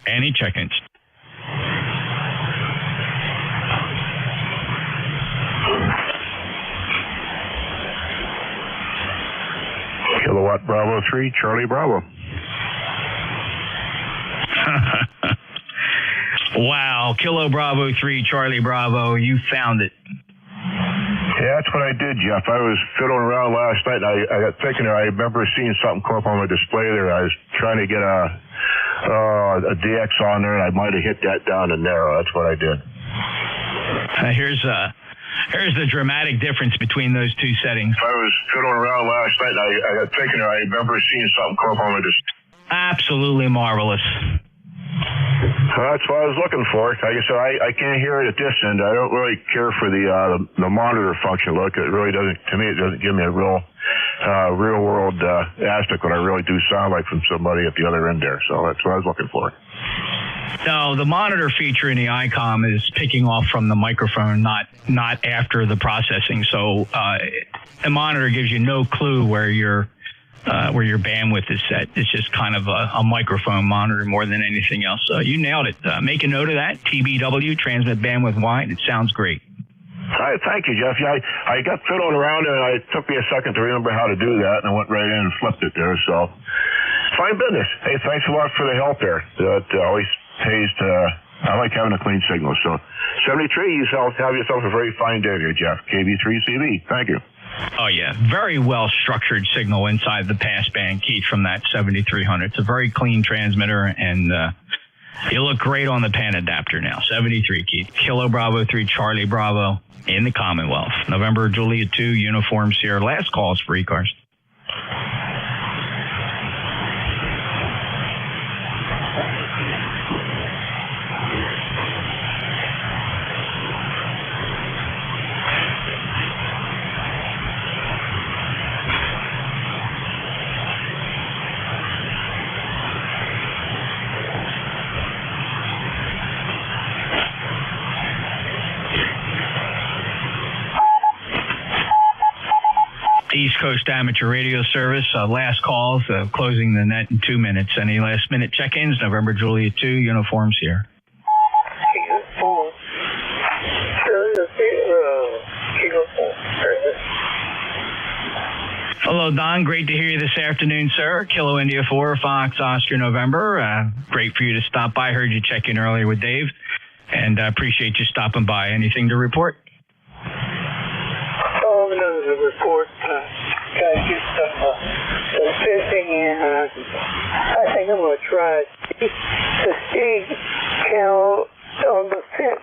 Any check-ins? Kilowatt Bravo 3, Charlie Bravo. Wow, Kilo Bravo 3, Charlie Bravo, you found it. Yeah, that's what I did, Jeff. I was fiddling around last night, and I got thinking, I remember seeing something come up on my display there. I was trying to get a DX on there, and I might have hit that down and narrow. That's what I did. Here's the dramatic difference between those two settings. I was fiddling around last night, and I got thinking, I remember seeing something come up on my display. Absolutely marvelous. That's what I was looking for. Like I said, I can't hear it at this end. I don't really care for the monitor function look. It really doesn't, to me, it doesn't give me a real world aspect what I really do sound like from somebody at the other end there. So that's what I was looking for. No, the monitor feature in the ICOM is picking off from the microphone, not after the processing. So the monitor gives you no clue where your bandwidth is set. It's just kind of a microphone monitor more than anything else. So you nailed it. Make a note of that. TBW, transmit bandwidth wide. It sounds great. All right, thank you, Jeff. Yeah, I got fiddling around, and it took me a second to remember how to do that, and I went right in and flipped it there. So fine business. Hey, thanks a lot for the help there. It always pays to I like having a clean signal. So 73, you have yourself a very fine day here, Jeff. KB3CB. Thank you. Oh, yeah. Very well structured signal inside the passband, Keith, from that 7300. It's a very clean transmitter, and you look great on the pan adapter now. 73, Keith. Kilo Bravo 3, Charlie Bravo in the Commonwealth. November Juliet 2, uniforms here. Last calls for ECARS. East Coast Amateur Radio Service, last calls, closing the net in 2 minutes. Any last minute check-ins? November Juliet 2, uniforms here. Hello, Don. Great to hear you this afternoon, sir. Kilo India 4, Fox Oscar November. Great for you to stop by. Heard you check in earlier with Dave, and appreciate you stopping by. Anything to report? Another report. Got to get some fishing in. I think I'm going to try the steak count on the fence.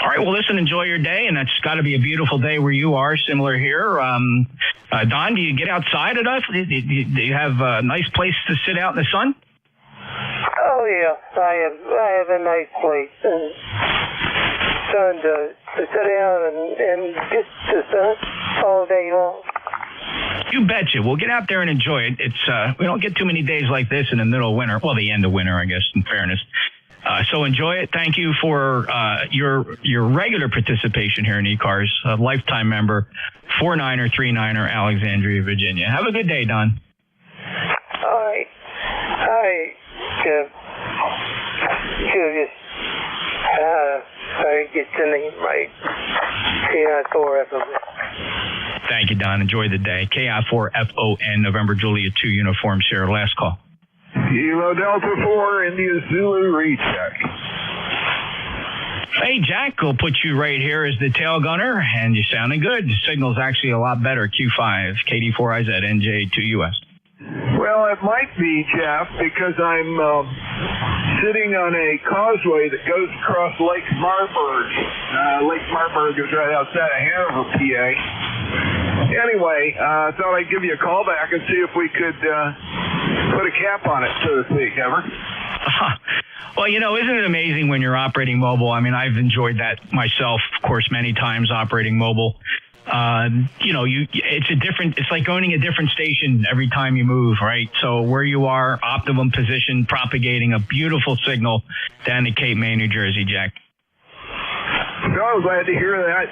All right, well, listen, enjoy your day, and that's got to be a beautiful day where you are, similar here. Don, do you get outside enough? Do you have a nice place to sit out in the sun? Oh, yeah, I have a nice place and sun to sit down and get the sun all day long. You betcha. We'll get out there and enjoy it. It's we don't get too many days like this in the middle of winter. Well, the end of winter, I guess, in fairness. So enjoy it. Thank you for your regular participation here in ECARS, a lifetime member, 4939er, Alexandria, Virginia. Have a good day, Don. All right. Julius, I get the name right. KI4FON. Thank you, Don. Enjoy the day. KI4FON, November Juliet 2 uniforms here. Last call. Kilo Delta 4, India Zulu recheck. Hey, Jack, we'll put you right here as the tail gunner, and you're sounding good. The signal's actually a lot better. Q5, KD4IZ, NJ2US. Well, it might be, Jeff, because I'm sitting on a causeway that goes across Lake Marburg. Lake Marburg is right outside of Hanover, PA. Anyway, I thought I'd give you a call back and see if we could put a cap on it, so to speak, ever. Well, you know, isn't it amazing when you're operating mobile? I mean, I've enjoyed that myself, of course, many times operating mobile. You know, it's like owning a different station every time you move, right? So where you are, optimum position, propagating a beautiful signal down to Cape May, New Jersey, Jack. No, glad to hear that.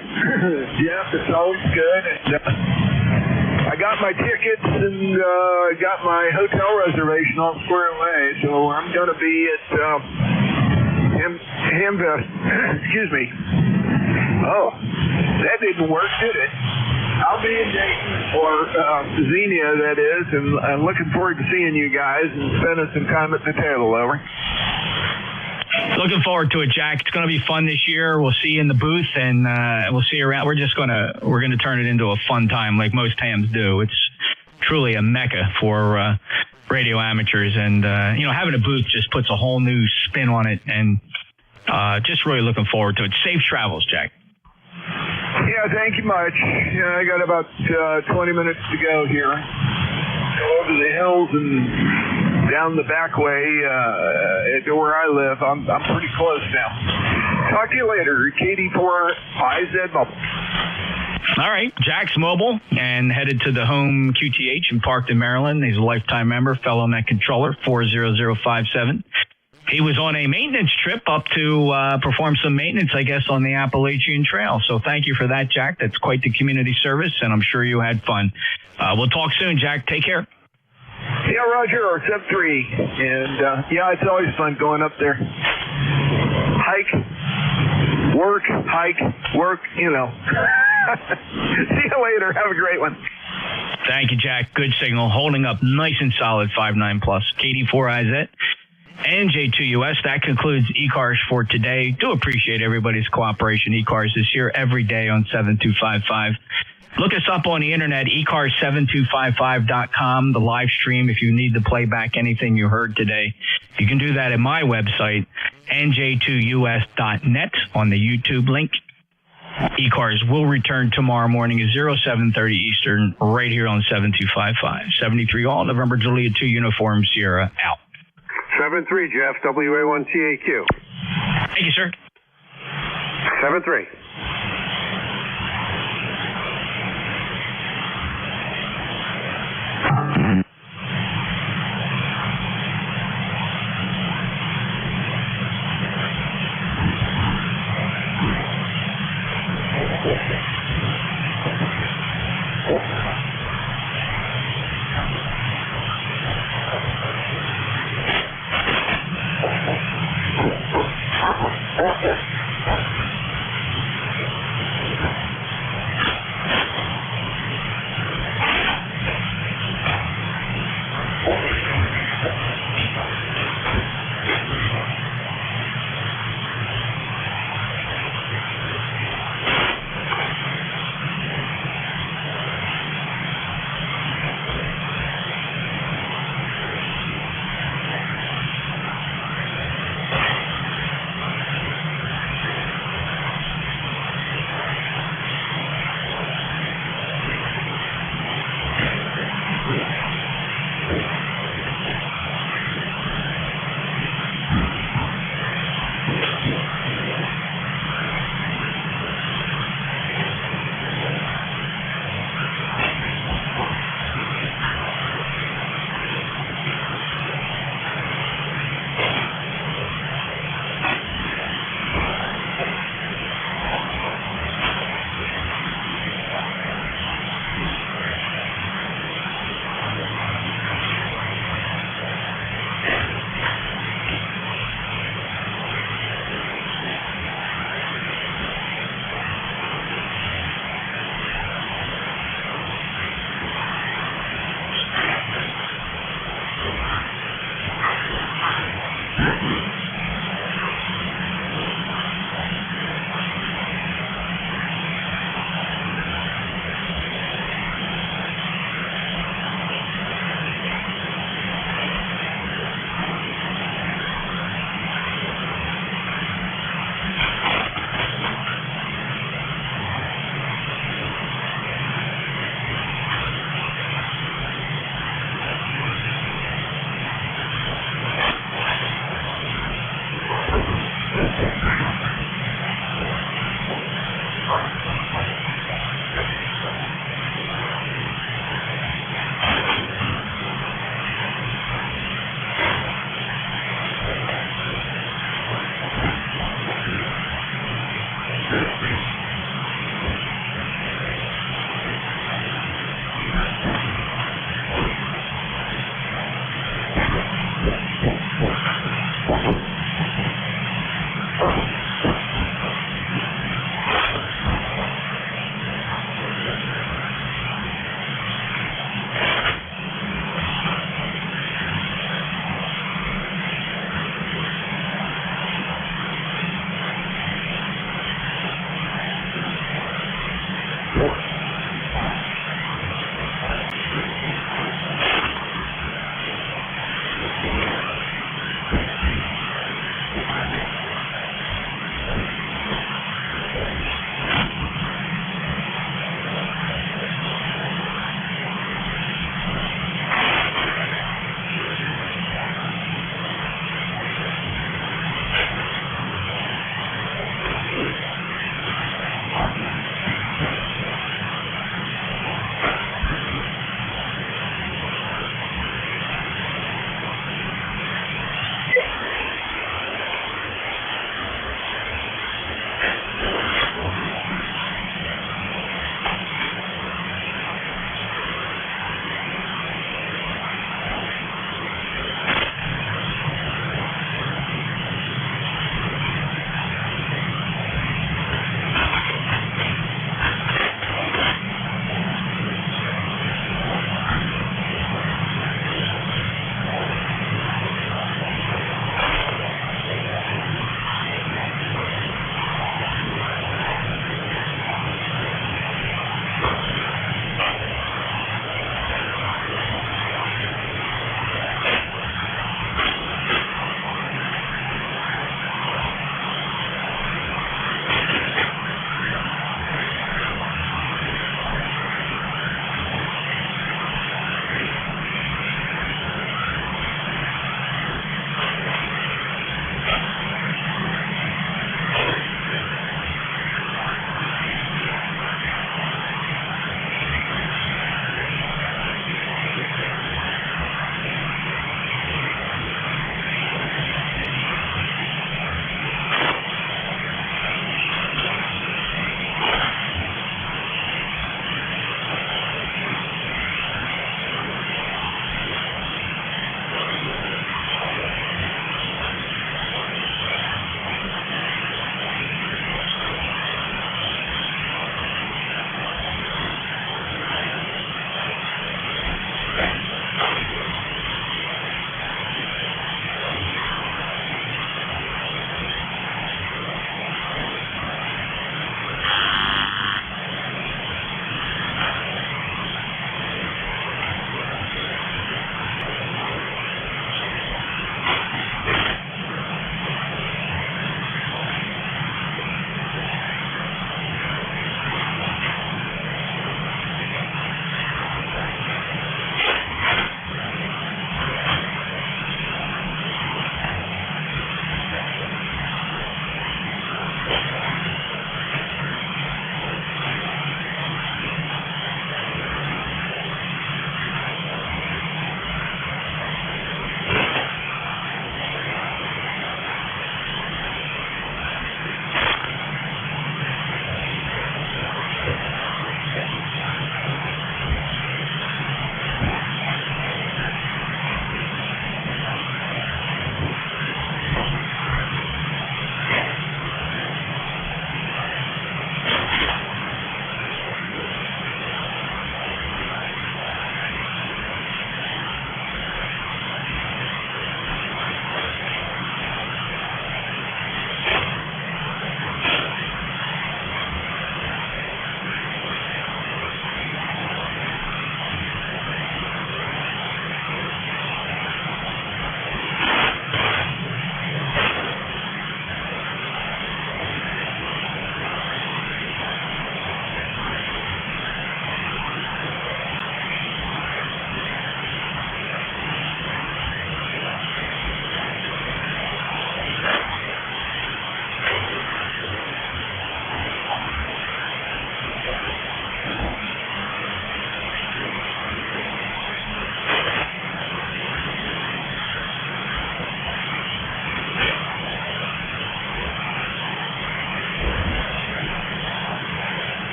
Jeff, it's always good. And, I got my tickets and got my hotel reservation all squared away, so I'm going to be at Hamvest. Excuse me. Oh, that didn't work, did it? I'll be in Dayton, or Xenia, that is, and I'm looking forward to seeing you guys and spending some time at the table, over. Looking forward to it, Jack. It's going to be fun this year. We'll see you in the booth, and we'll see you around. We're going to turn it into a fun time, like most hams do. It's truly a mecca for radio amateurs, and you know, having a booth just puts a whole new spin on it, and just really looking forward to it. Safe travels, Jack. Yeah, thank you much. Yeah, I got about 20 minutes to go here. Go over the hills and down the back way to where I live. I'm pretty close now. Talk to you later. KD4IZ Mobile. All right, Jack's mobile and headed to the home QTH in Parkton, Maryland. He's a lifetime member, fellow Net Controller, 40057. He was on a maintenance trip up to perform some maintenance, I guess, on the Appalachian Trail. So thank you for that, Jack. That's quite the community service, and I'm sure you had fun. We'll talk soon, Jack. Take care. Yeah, Roger, or Sub 3. And, yeah, it's always fun going up there. Hike, work, you know. See you later. Have a great one. Thank you, Jack. Good signal. Holding up nice and solid, 5.9 plus. KD4IZ. and J2US. That concludes ECARS for today. Do appreciate everybody's cooperation. ECARS is here every day on 7255. Look us up on the internet, ECARS7255.com, the live stream, if you need to play back anything you heard today. You can do that at my website, nj2us.net, on the YouTube link. ECARS will return tomorrow morning at 0730 Eastern, right here on 7255. 73 all, November Juliet 2 Uniform Sierra, out. 7-3, Jeff, WA1TAQ. Thank you, sir. 7-3.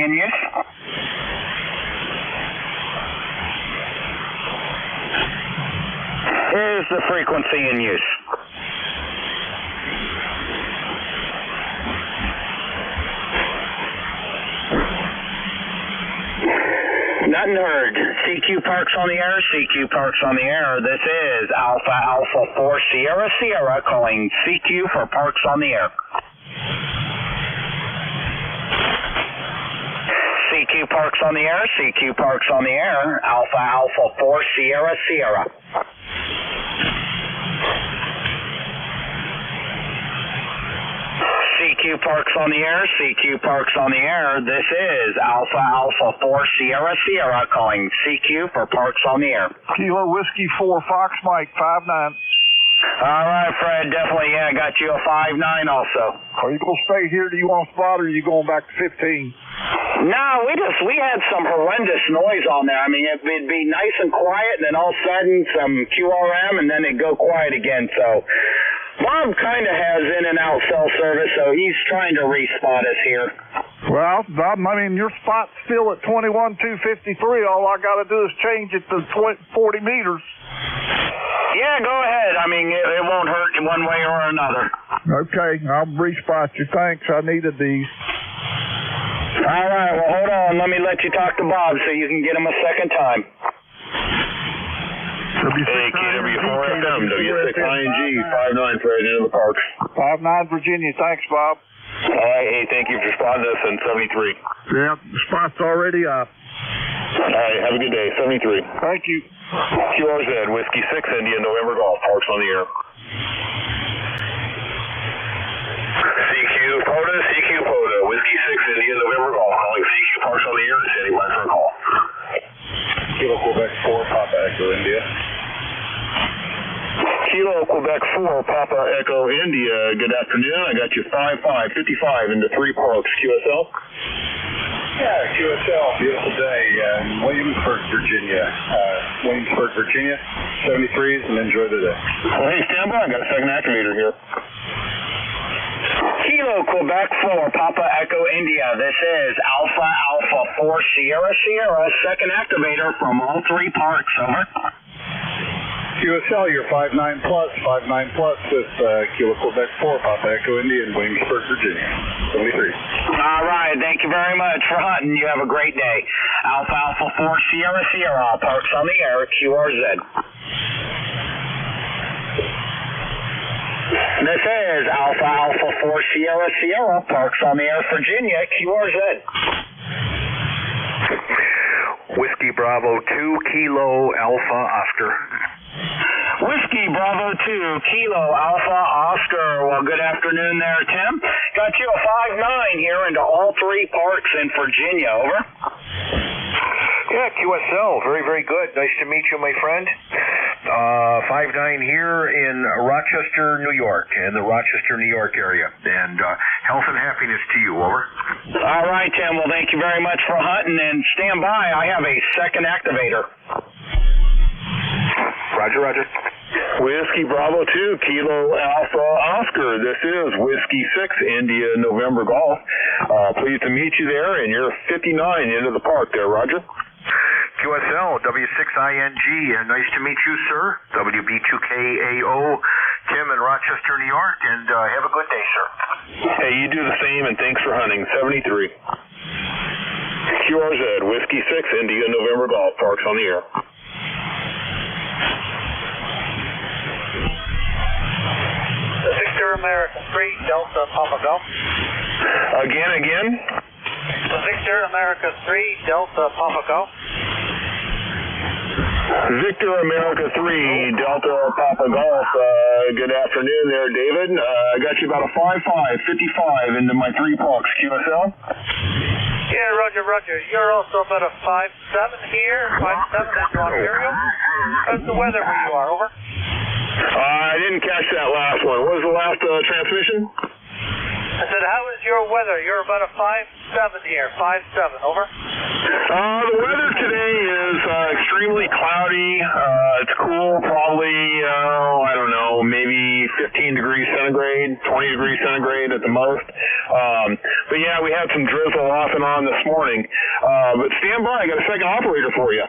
in use. Is the frequency in use? Nothing heard. CQ Parks on the air, CQ Parks on the air. This is Alpha Alpha 4 Sierra Sierra calling CQ for Parks on the air. CQ Parks on the air, CQ Parks on the air, Alpha Alpha 4 Sierra Sierra. CQ Parks on the air, CQ Parks on the air. This is Alpha Alpha 4 Sierra Sierra calling CQ for Parks on the air. Kilo Whiskey 4 Fox Mike 59. All right, Fred, definitely, yeah, got you a 5-9 also. Are you going to stay here? Do you want to spot, or are you going back to 15? No, we had some horrendous noise on there. I mean, it'd be nice and quiet, and then all of a sudden some QRM, and then it'd go quiet again. So Bob kind of has in and out cell service, so he's trying to respot us here. Well, Bob, I mean, your spot's still at 21,253. All I got to do is change it to 40 meters. Yeah, go ahead. I mean, it won't hurt you one way or another. Okay, I'll respot you. Thanks. I needed these. All right, well, hold on. Let me let you talk to Bob so you can get him a second time. Hey, KW4FM, W6ING, 59 for into the parks. 59 Virginia. Thanks, Bob. All right, hey, thank you for spotting us in 73. Yeah, the spot's already up. All right, have a good day, 73. Thank you. QRZ, Whiskey 6 India, November Golf, Parks on the air. CQ POTA, Whiskey 6 India, November Golf, calling CQ Parks on the air, standing by for a call. Kilo Quebec 4, Papa Echo India. Kilo Quebec 4, Papa Echo India, good afternoon. I got you 55 into 3 parks. QSL? Yeah, QSL, beautiful day in Williamsburg, Virginia. 73s, and enjoy the day. Well, hey, stand by. I got a second activator here. Kilo Quebec 4, Papa Echo India. This is Alpha Alpha 4 Sierra Sierra, second activator from all 3 parks. Over. QSL, you're 59 plus with Kilo Quebec 4, Papa Echo India in Williamsburg, Virginia. 73. All right, thank you very much for hunting. You have a great day. Alpha Alpha 4 Sierra Sierra, parks on the air, QRZ. This is Alpha Alpha 4 Sierra Sierra, parks on the air, Virginia, QRZ. Whiskey Bravo 2, Kilo Alpha Oscar. Whiskey Bravo 2, Kilo Alpha Oscar. Well, good afternoon there, Tim. Got you a 5-9 here into all 3 parks in Virginia. Over. Yeah, QSL. Very, very good. Nice to meet you, my friend. 5-9 here in Rochester, New York, in the Rochester, New York area. And health and happiness to you. Over. All right, Tim. Well, thank you very much for hunting. And stand by. I have a second activator. Roger, roger. Whiskey Bravo 2, Kilo Alpha Oscar. This is Whiskey 6, India, November Golf. Pleased to meet you there, and you're 59 into the park there, Roger. QSL, W6ING, nice to meet you, sir. WB2KAO, Tim in Rochester, New York, and have a good day, sir. Hey, you do the same, and thanks for hunting. 73. QRZ, Whiskey 6, India, November Golf, parks on the air. Victor America 3, Delta Papa Golf. Again? Victor America 3, Delta Papa Golf. Victor America 3, Delta Papa Golf. Good afternoon there, David. I got you about a 55 into my 3 parks. QSL? Yeah, roger. You're also about a 5-7 here, 5-7 into Ontario. How's the weather where you are? Over. I didn't catch that last one. What was the last transmission? I said, how is your weather? You're about a 5-7 here, 5-7. Over. The weather today is extremely cloudy. It's cool, probably, I don't know, maybe 15 degrees centigrade, 20 degrees centigrade at the most. But yeah, we had some drizzle off and on this morning. But stand by, I got a second operator for you.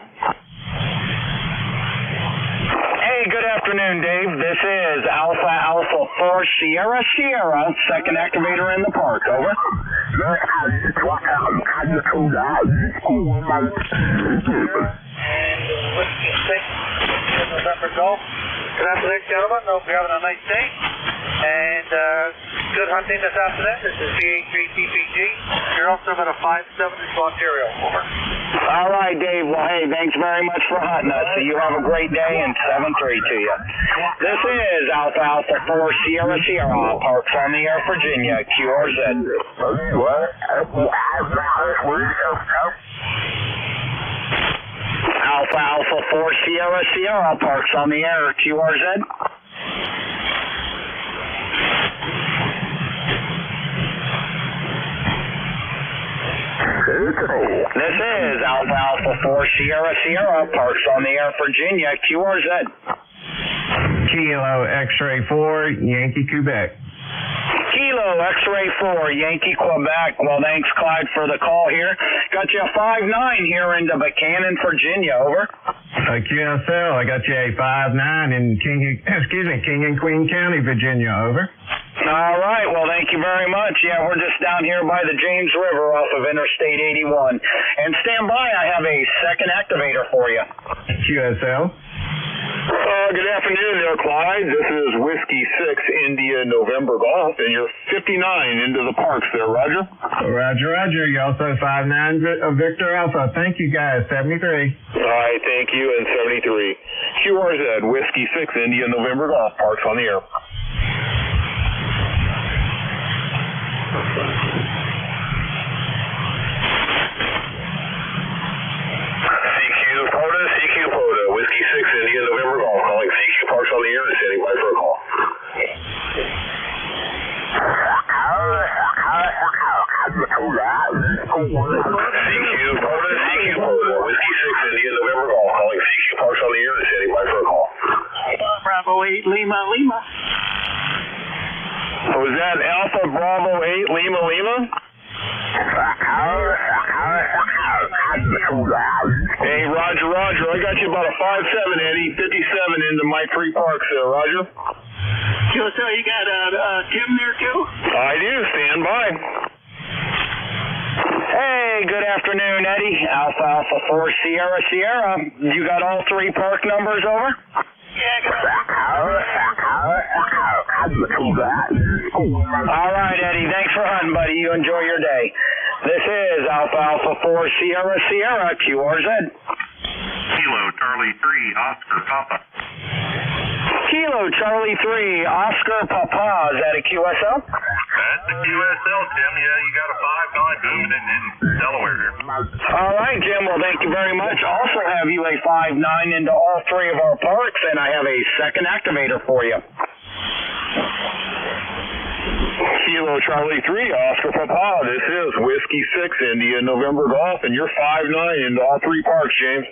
Hey, good afternoon, Dave. This is Alpha 4 Sierra Sierra, second activator in the park. Over. November Golf. Good afternoon, gentlemen. Hope you're having a nice day. And good hunting this afternoon. This is VA3TPG. You're also about a 5-7 into Ontario. Over. All right, Dave. Well, hey, thanks very much for hunting us. So you have a great day and 7-3 to you. This is Alpha 4 Sierra Sierra, Parks on the Air, Virginia, QRZ. Alpha 4 Sierra Sierra, Parks on the Air, QRZ. This is Alpha 4 Sierra Sierra, Parks on the Air, Virginia, QRZ. Kilo X-Ray 4, Yankee, Quebec. Kilo X-Ray 4, Yankee, Quebec. Well, thanks, Clyde, for the call here. Got you a 5-9 here into Buchanan, Virginia. Over. QSL, I got you a 5-9 in King and Queen County, Virginia. Over. All right. Well, thank you very much. Yeah, we're just down here by the James River off of Interstate 81. And stand by. I have a second activator for you. QSL. Good afternoon there, Clyde. This is Whiskey 6 India November Golf, and you're 59 into the parks there, Roger. Roger. You're also 5-9 Victor Alpha. Thank you, guys. 73. All right, thank you, and 73. QRZ, Whiskey 6 India November Golf, Parks on the Air. CQ POTA, Whiskey 6 India November Golf, calling CQ Parks on the Air and standing by for a call. CQ POTA, Whiskey 6 India November Golf, calling CQ Parks on the Air and standing by for a call. Bravo 8 Lima Lima. Was that Alpha Bravo 8 Lima Lima? Hey, Roger, I got you about a 5-7, Eddie, 57 into my three parks there, Roger. QSL, you got Tim there too? I do, stand by. Hey, good afternoon, Eddie. Alpha 4 Sierra Sierra. You got all three park numbers, over? All right, Eddie. Thanks for hunting, buddy. You enjoy your day. This is Alpha 4 Sierra Sierra, QRZ. Kilo Charlie 3, Oscar Papa. Kilo Charlie 3, Oscar Papa. Is that a QSL? That's the QSL, Jim. Yeah, you got a 5-9 booming in Delaware here. All right, Jim. Well, thank you very much. Also have you a 5-9 into all three of our parks, and I have a second activator for you. Kilo Charlie 3, Oscar Papa. This is Whiskey 6 India November Golf, and you're 5-9 into all three parks, James.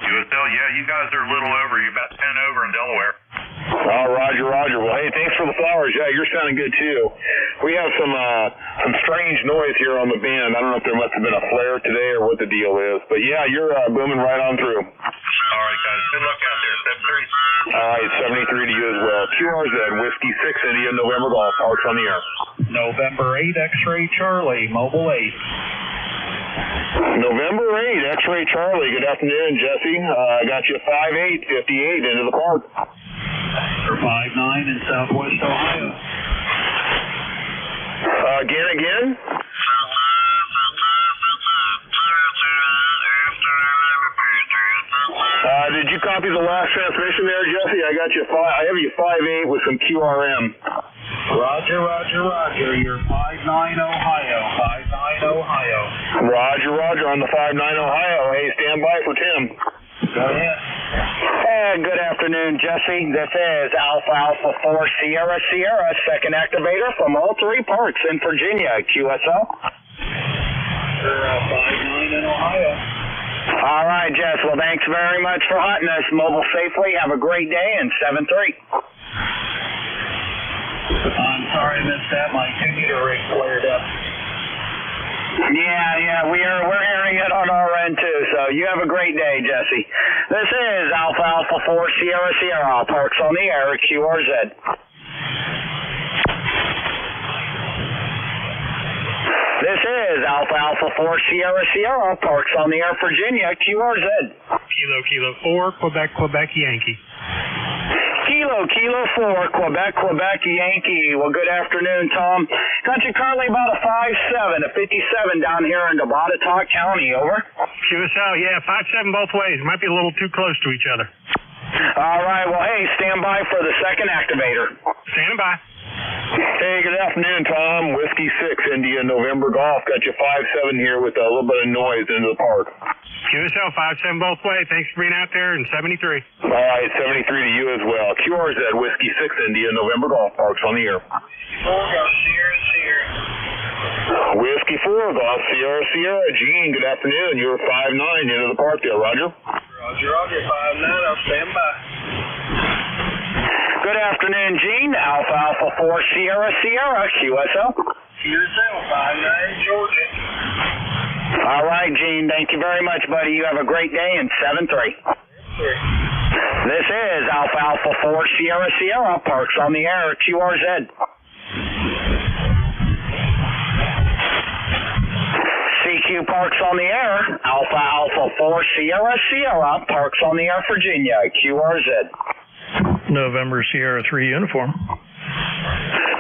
QSL, yeah, you guys are a little over. You're about 10 over in Delaware. Oh, Roger. Well, hey, thanks for the flowers. Yeah, you're sounding good, too. We have some strange noise here on the band. I don't know if there must have been a flare today or what the deal is. But, yeah, you're booming right on through. All right, guys. Good luck out there. 73. All right, 73 to you as well. QRZ, Whiskey 6 India, November Golf, Parks on the Air. November 8, X-Ray Charlie, Mobile 8. November 8, X-Ray Charlie. Good afternoon, Jesse. I got you 5-8, 58 into the park. 5-9 in Southwest Ohio. Again? Did you copy the last transmission there, Jesse? I have you 5-8 with some QRM. Roger. You're 5-9 Ohio. 5-9 Ohio. Roger on the 5-9 Ohio. Hey, stand by for Tim. Go ahead. Hey, good afternoon, Jesse. This is Alpha 4 Sierra Sierra, second activator from all three parks in Virginia, QSL. You're 5-9 in Ohio. All right, Jess. Well, thanks very much for hunting us. Mobile safely. Have a great day and 7-3. Sorry I missed that. My computer rig flared up. Yeah, we're hearing it on our end too. So you have a great day, Jesse. This is Alpha 4 Sierra Sierra. Parks on the air at QRZ. This is Alpha 4 Sierra Sierra. Parks on the air, Virginia, QRZ. Kilo 4, Quebec Yankee. Kilo 4, Quebec Yankee. Well, good afternoon, Tom. Got you currently about a 5'7", a 57 down here in Botetourt County, over. QSL, yeah, 5'7" both ways. Might be a little too close to each other. All right, well, hey, stand by for the second activator. Standing by. Hey, good afternoon, Tom. Whiskey 6, India, November Golf. Got you 5'7" here with a little bit of noise into the park. QSL, 5'7" both ways. Thanks for being out there, and 73. All right, 73 to you as well. QRZ, Whiskey 6, India, November Golf. Parks on the air. Whiskey 4, Golf Sierra. Gene, good afternoon. You're 5'9" into the park there, Roger. Roger, 5'9", I'll stand by. Good afternoon, Gene. Alpha 4 Sierra QSL. QSL, 5'9", Georgia. All right, Gene. Thank you very much, buddy. You have a great day, and 7-3. This is Alpha 4 Sierra. Parks on the air, QRZ. CQ Parks on the air. Alpha 4 Sierra. Parks on the air, Virginia, QRZ. November Sierra 3 uniform.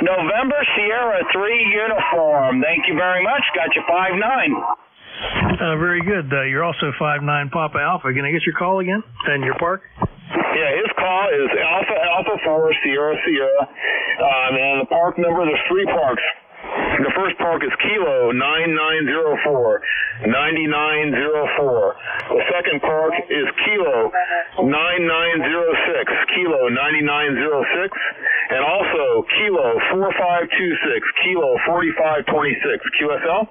November Sierra 3 uniform. Thank you very much. Got you 5'9". Very good. You're also 5'9" Papa Alpha. Can I get your call again and your park? Yeah, his call is Alpha 4 Sierra. And the park number, there's 3 parks. The first park is Kilo 9904, 9904. The second park is Kilo 9906, Kilo 9906, and also Kilo 4526, Kilo 4526. QSL?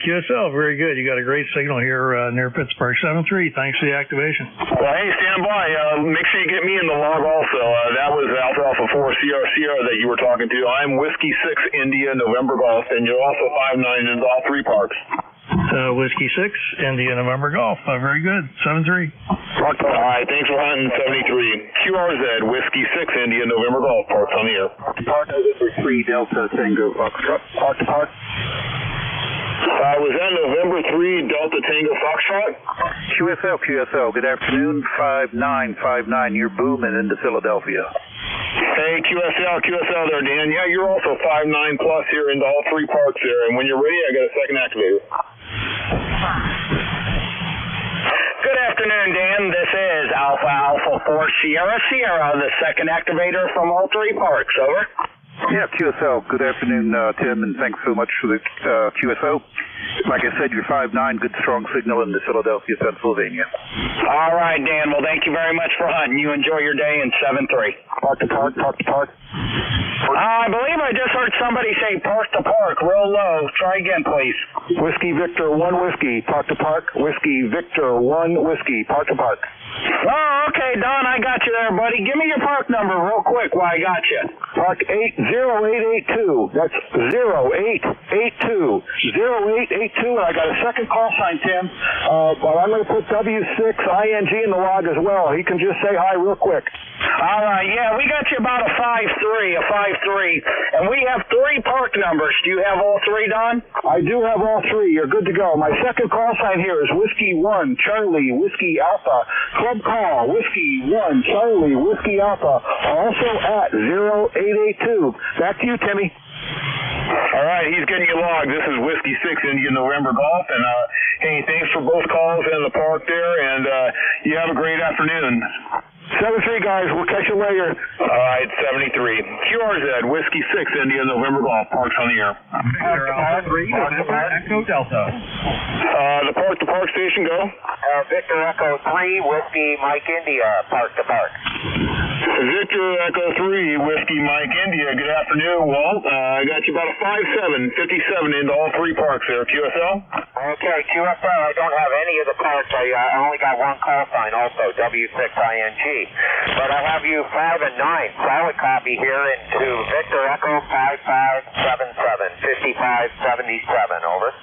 QSL, very good. You got a great signal here near Pittsburgh. 7-3. Thanks for the activation. Well, hey, stand by. Make sure you get me in the log also. That was Alpha 4 Sierra that you were talking to. I'm Whiskey 6 India November Golf, and you're also 5'9" in all 3 parks. Whiskey 6 India November Golf. Very good. 7-3. All right, thanks for hunting. 73. QRZ Whiskey 6 India November Golf. Parks on the air. Park November 3 Delta Tango Foxtrot. Park to park. Was that November 3 Delta Tango Foxtrot? QSL. Good afternoon. 5'9", you're booming into Philadelphia. Hey, QSL there, Dan. Yeah, you're also 5'9" plus here into all 3 parks there. And when you're ready, I got a second activator. Good afternoon, Dan. This is Alpha 4 Sierra, the second activator from all 3 parks. Over. Yeah, QSL. Good afternoon, Tim, and thanks so much for the QSO. Like I said, you're 5'9", good strong signal into Philadelphia, Pennsylvania. All right, Dan. Well, thank you very much for hunting. You enjoy your day, and 7-3. Park to park. I believe I just heard somebody say park to park, real low. Try again, please. Whiskey Victor 1 Whiskey, park to park. Whiskey Victor 1 Whiskey, park to park. Oh, okay, Don, I got you there, buddy. Give me your park number real quick while I got you. Park 80882. That's 0882. 0882, and I got a second call sign, Tim. But I'm going to put W6ING in the log as well. He can just say hi real quick. All right, yeah, we got you about a 5'3", and we have 3 park numbers. Do you have all 3, Don? I do have all 3. You're good to go. My second call sign here is Whiskey 1, Charlie, Whiskey Alpha. Club call, Whiskey 1, Charlie, Whiskey Alpha. Also at 0882. Back to you, Timmy. All right, he's getting you logged. This is Whiskey 6 India November Golf, and hey, thanks for both calls in the park there, and you have a great afternoon. 7-3, guys. We'll catch you later. All right, 73. QRZ, Whiskey 6 India November Golf. Parks on the air. Echo Delta. The park to park station, go. Victor Echo 3, Whiskey Mike India, park to park. Victor Echo 3, Whiskey Mike India. Good afternoon, Walt. I got you about a 5-7, 57 into all three parks there. QSL? Okay, QSL, I don't have any of the parks. I only got one call sign also, W6ING. But I have you 5 and 9. Solid copy here into Victor Echo 5577, 5577, over.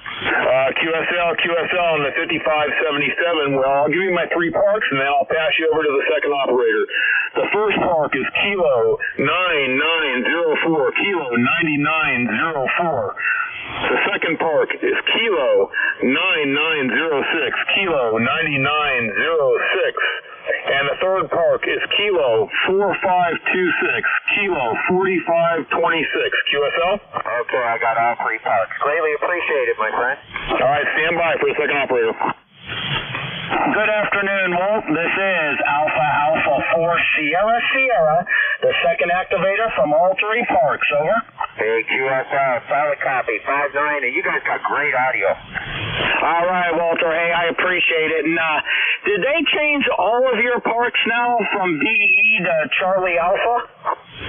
QSL on the 5577. Well, I'll give you my three parks and then I'll pass you over to the second operator. The first park is Kilo 9904, Kilo 9904. The second park is Kilo 9906, Kilo 9906. And the third park is Kilo 4526, Kilo 4526. QSL? Okay, I got all three parks. Greatly appreciated, my friend. All right, stand by for the second operator. Good afternoon, Walt. This is Alpha 4 Sierra, the second activator from all three parks. Over. Hey, QSL, solid copy, 5-9, and you guys got great audio. All right, Walter. Hey, I appreciate it. And did they change all of your parks now from BE to Charlie Alpha?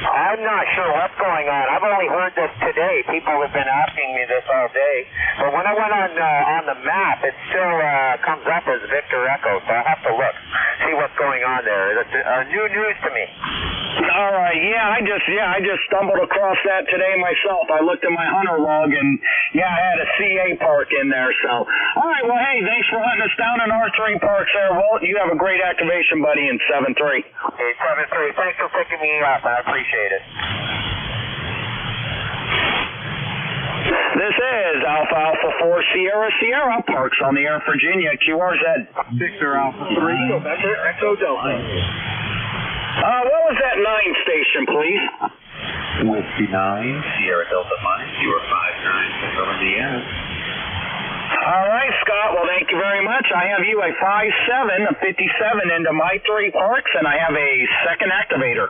I'm not sure what's going on. I've only heard this today. People have been asking me this all day. But when I went on the map, it still comes up as Victor Echo, so I'll have to look, see what's going on there. It's new news to me. All right, I just stumbled across that today myself. I looked at my hunter log and I had a CA park in there. So, all right, well, hey, thanks for hunting us down in our three parks there, Walt. You have a great activation, buddy, in 7-3. Hey, 7-3. Thanks for picking me up. I appreciate it. This is Alpha 4 Sierra, parks on the air, Virginia, QRZ. Victor Alpha 3, November Echo Delta. What was that 9 station, please? Whiskey 9, Sierra Delta Mike, you are 5-9 from Indiana. All right, Scott. Well, thank you very much. I have you a 5-7, a 57 into my three parks, and I have a second activator.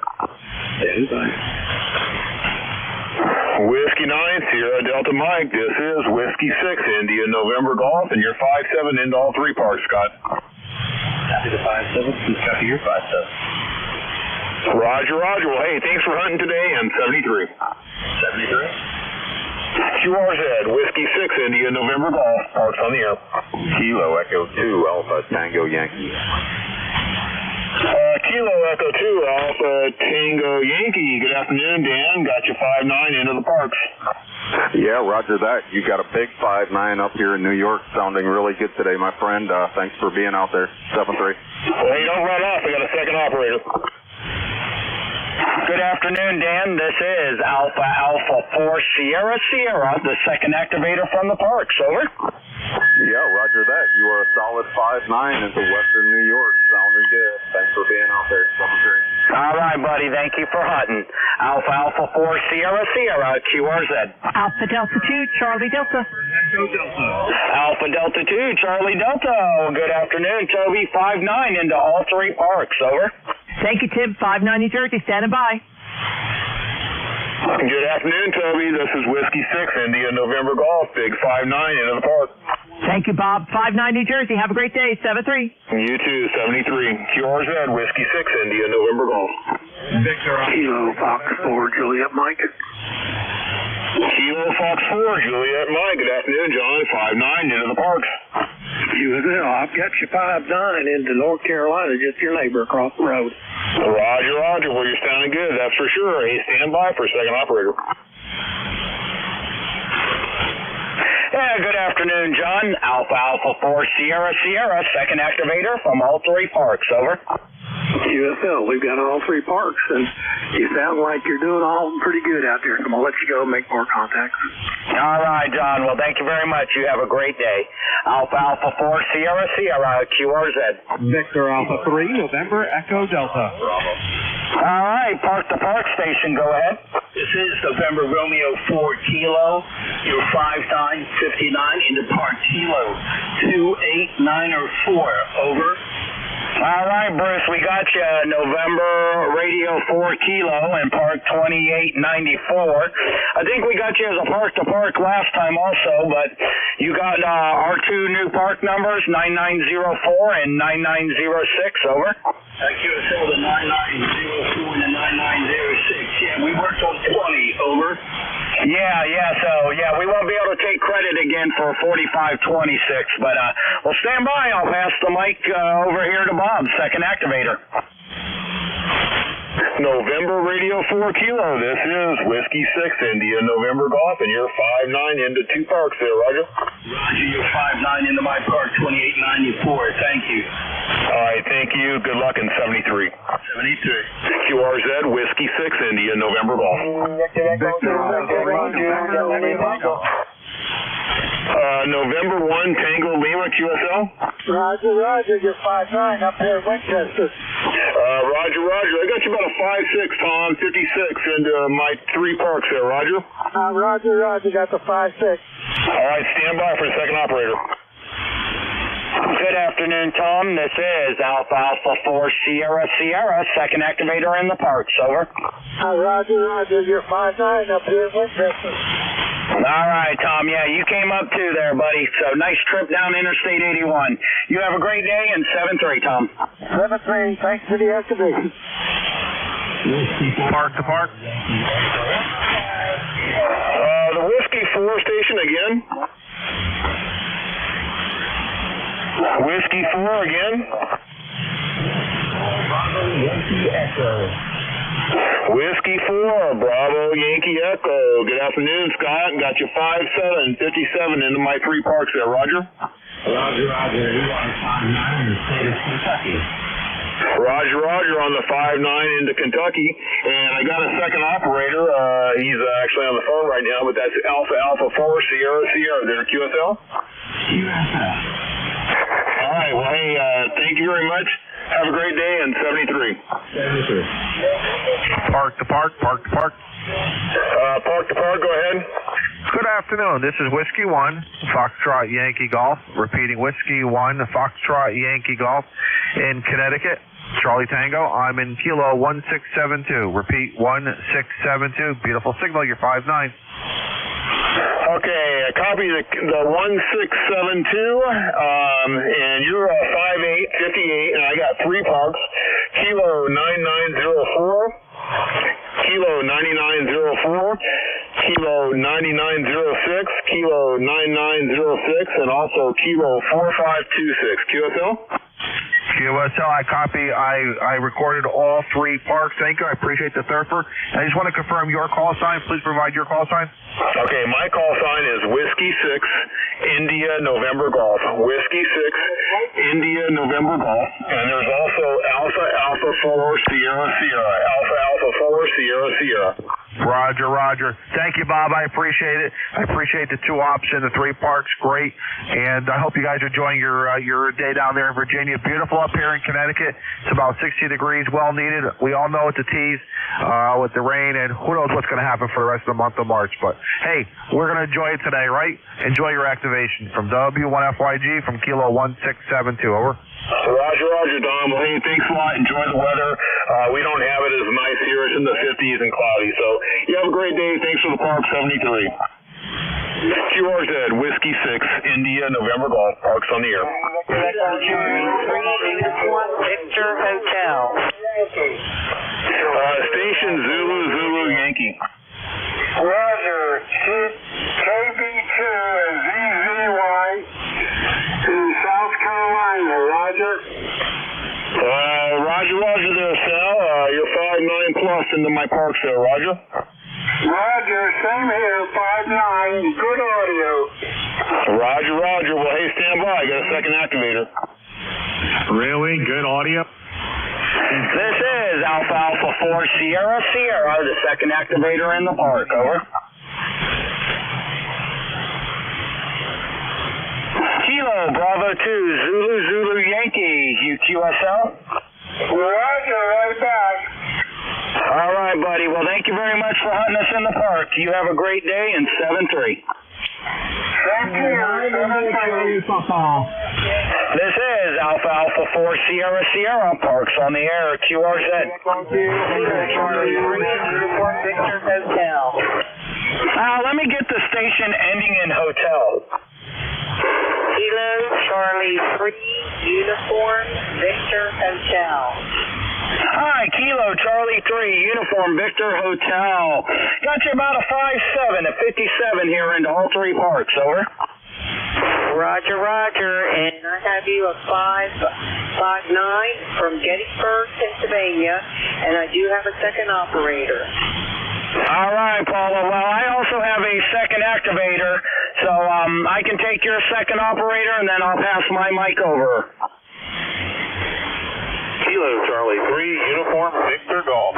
Whiskey 9, Sierra Delta Mike. This is Whiskey 6, India November Golf, and you're 5-7 into all three parks, Scott. Copy the 5-7. Please copy your 5-7. Roger. Well, hey, thanks for hunting today, and 73. 73. QRZ, Whiskey 6, India November Golf, parks on the air. Kilo Echo 2, Alpha Tango Yankee. Kilo Echo 2, Alpha Tango Yankee. Good afternoon, Dan. Got you 5-9 into the parks. Yeah, roger that. You got a big 5-9 up here in New York, sounding really good today, my friend. Thanks for being out there. 7-3. Well, hey, don't run off. We got a second operator. Good afternoon, Dan. This is Alpha 4 Sierra, the second activator from the parks. Over. Yeah, roger that. You are a solid 5-9 into Western New York. Sounding good. Thanks for being out there. 7-3. All right, buddy. Thank you for hunting. Alpha 4 Sierra, QRZ. Alpha Delta 2, Charlie Delta. Alpha Delta 2, Charlie Delta. Good afternoon, Toby. 5-9 into all three parks. Over. Thank you, Tim. 590 Jersey. Standing by. Good afternoon, Toby. This is Whiskey 6, India November Golf. Big 5-9 into the park. Thank you, Bob. 59 New Jersey. Have a great day. 7-3. You too. 73. QRZ, Whiskey 6, India November Golf. Victor Kilo Fox 4, Juliet Mike. Kilo Fox 4, Juliet Mike. Good afternoon, John. 5-9 into the parks. I've got you 5-9 into North Carolina, just your neighbor across the road. Roger. Well, you're sounding good, that's for sure. Hey, stand by for a second operator. Yeah, good afternoon, John. Alpha 4 Sierra, second activator from all three parks. Over. QSL, we've got all three parks, and you sound like you're doing all pretty good out there. So I'm going to let you go and make more contacts. All right, John. Well, thank you very much. You have a great day. Alpha 4 Sierra, QRZ. Victor Alpha 3, November Echo Delta. All right, park to park station. Go ahead. This is November Romeo 4 Kilo. You're 5-9, 59 into Park Kilo 28904. Over. All right, Bruce, we got you November Radio 4 Kilo and Park 2894. I think we got you as a park-to-park last time also, but you got our two new park numbers, 9904 and 9906, over. QSL, the 9904 and the We worked on 20, over. Yeah, we won't be able to take credit again for 4526, but well, stand by. I'll pass the mic over here to Bob, second activator. November Radio 4 Kilo, this is Whiskey 6 India November Golf, and you're 5-9 into 2 parks there, Roger. Roger, you're 5-9 into my park, 2894. Thank you. All right, thank you. Good luck in 73. 73. QRZ Whiskey 6 India November Golf. November 1 Tango Lima QSL. Roger, you're 5-9 up there in Winchester. Roger. I got you about a 5-6, Tom, 56 into my 3 parks there, Roger. Roger, got the 5-6. All right, stand by for the second operator. Good afternoon, Tom. This is Alpha 4 Sierra, second activator in the parks, over. Roger, you're 5-9 up here in Winchester. All right, Tom. Yeah, you came up too there, buddy. So nice trip down Interstate 81. You have a great day, and 7-3, Tom. 7-3. Thanks for the activation. Park to park. The Whiskey 4 station again. Whiskey 4 again. Whiskey 4, Bravo Yankee Echo. Good afternoon, Scott. Got you 5-7, 57 into my 3 parks there, Roger. Roger, you are 5-9 in the state of Kentucky. Roger on the 5-9 into Kentucky. And I got a second operator. He's actually on the phone right now, but that's Alpha 4 Sierra there, QSL. QSL. All right, well, hey, thank you very much. Have a great day, and 73. 73. Park to park. Park to park, go ahead. Good afternoon. This is Whiskey 1, Foxtrot Yankee Golf. Repeating, Whiskey 1, Foxtrot Yankee Golf in Connecticut. Charlie Tango, I'm in Kilo 1672. Repeat, 1672. Beautiful signal, you're 5-9. Okay, I copy the 1672, and you're 5-8, 58, and I got 3 parks. Kilo 9904, Kilo 9904, Kilo 9906, Kilo 9906, and also Kilo 4526. QSL? QSL, I copy. I recorded all 3 parks. Thank you. I appreciate the thirper. I just want to confirm your call sign. Please provide your call sign. Okay, my call sign is Whiskey 6 India November Golf. Whiskey 6 India November Golf. And there's also Alpha 4 Sierra. Alpha 4 Sierra. Roger. Thank you, Bob. I appreciate it. I appreciate the 2 ops and the 3 parks. Great. And I hope you guys are enjoying your day down there in Virginia. Beautiful up here in Connecticut. It's about 60 degrees. Well needed. We all know it's a tease with the rain, and who knows what's going to happen for the rest of the month of March. But, hey, we're going to enjoy it today, right? Enjoy your activation. From W1FYG from Kilo 1672. Over. Roger, Dom. Well, hey, thanks a lot. Enjoy the weather. We don't have it as nice here. It's in the 50s and cloudy. So you have a great day. Thanks for the park, 73. QRZ, Whiskey 6, India, November Golf. Parks on the air. Victor Hotel. Station Zulu Yankee. Roger, KB2 and ZZY to South Carolina. Roger. Roger there, Sal. You're 5-9 plus into my parks there, Roger. Roger, same here, 5-9, good audio. Roger. Well, hey, stand by. I got a second activator. Really? Good audio? This is Alpha 4 Sierra, the second activator in the park, over. Kilo Bravo 2 Zulu Yankee, UQSL. Roger, right back. All right, buddy. Well, thank you very much for hunting us in the park. You have a great day, and 7-3. Thank you. 7-3. This is Alpha 4 Sierra, parks on the air, QRZ. Let me get the station ending in hotel. Kilo Charlie 3 Uniform Victor Hotel. Hi, Kilo Charlie 3, Uniform Victor Hotel. Got you about a 5-7 at 57 here into all three parks, over. Roger, roger, and I have you a 559 from Gettysburg, Pennsylvania, and I do have a second operator. All right, Paula. Well, I also have a second activator, so I can take your second operator, and then I'll pass my mic over. Kilo Charlie 3, Uniform Victor Golf.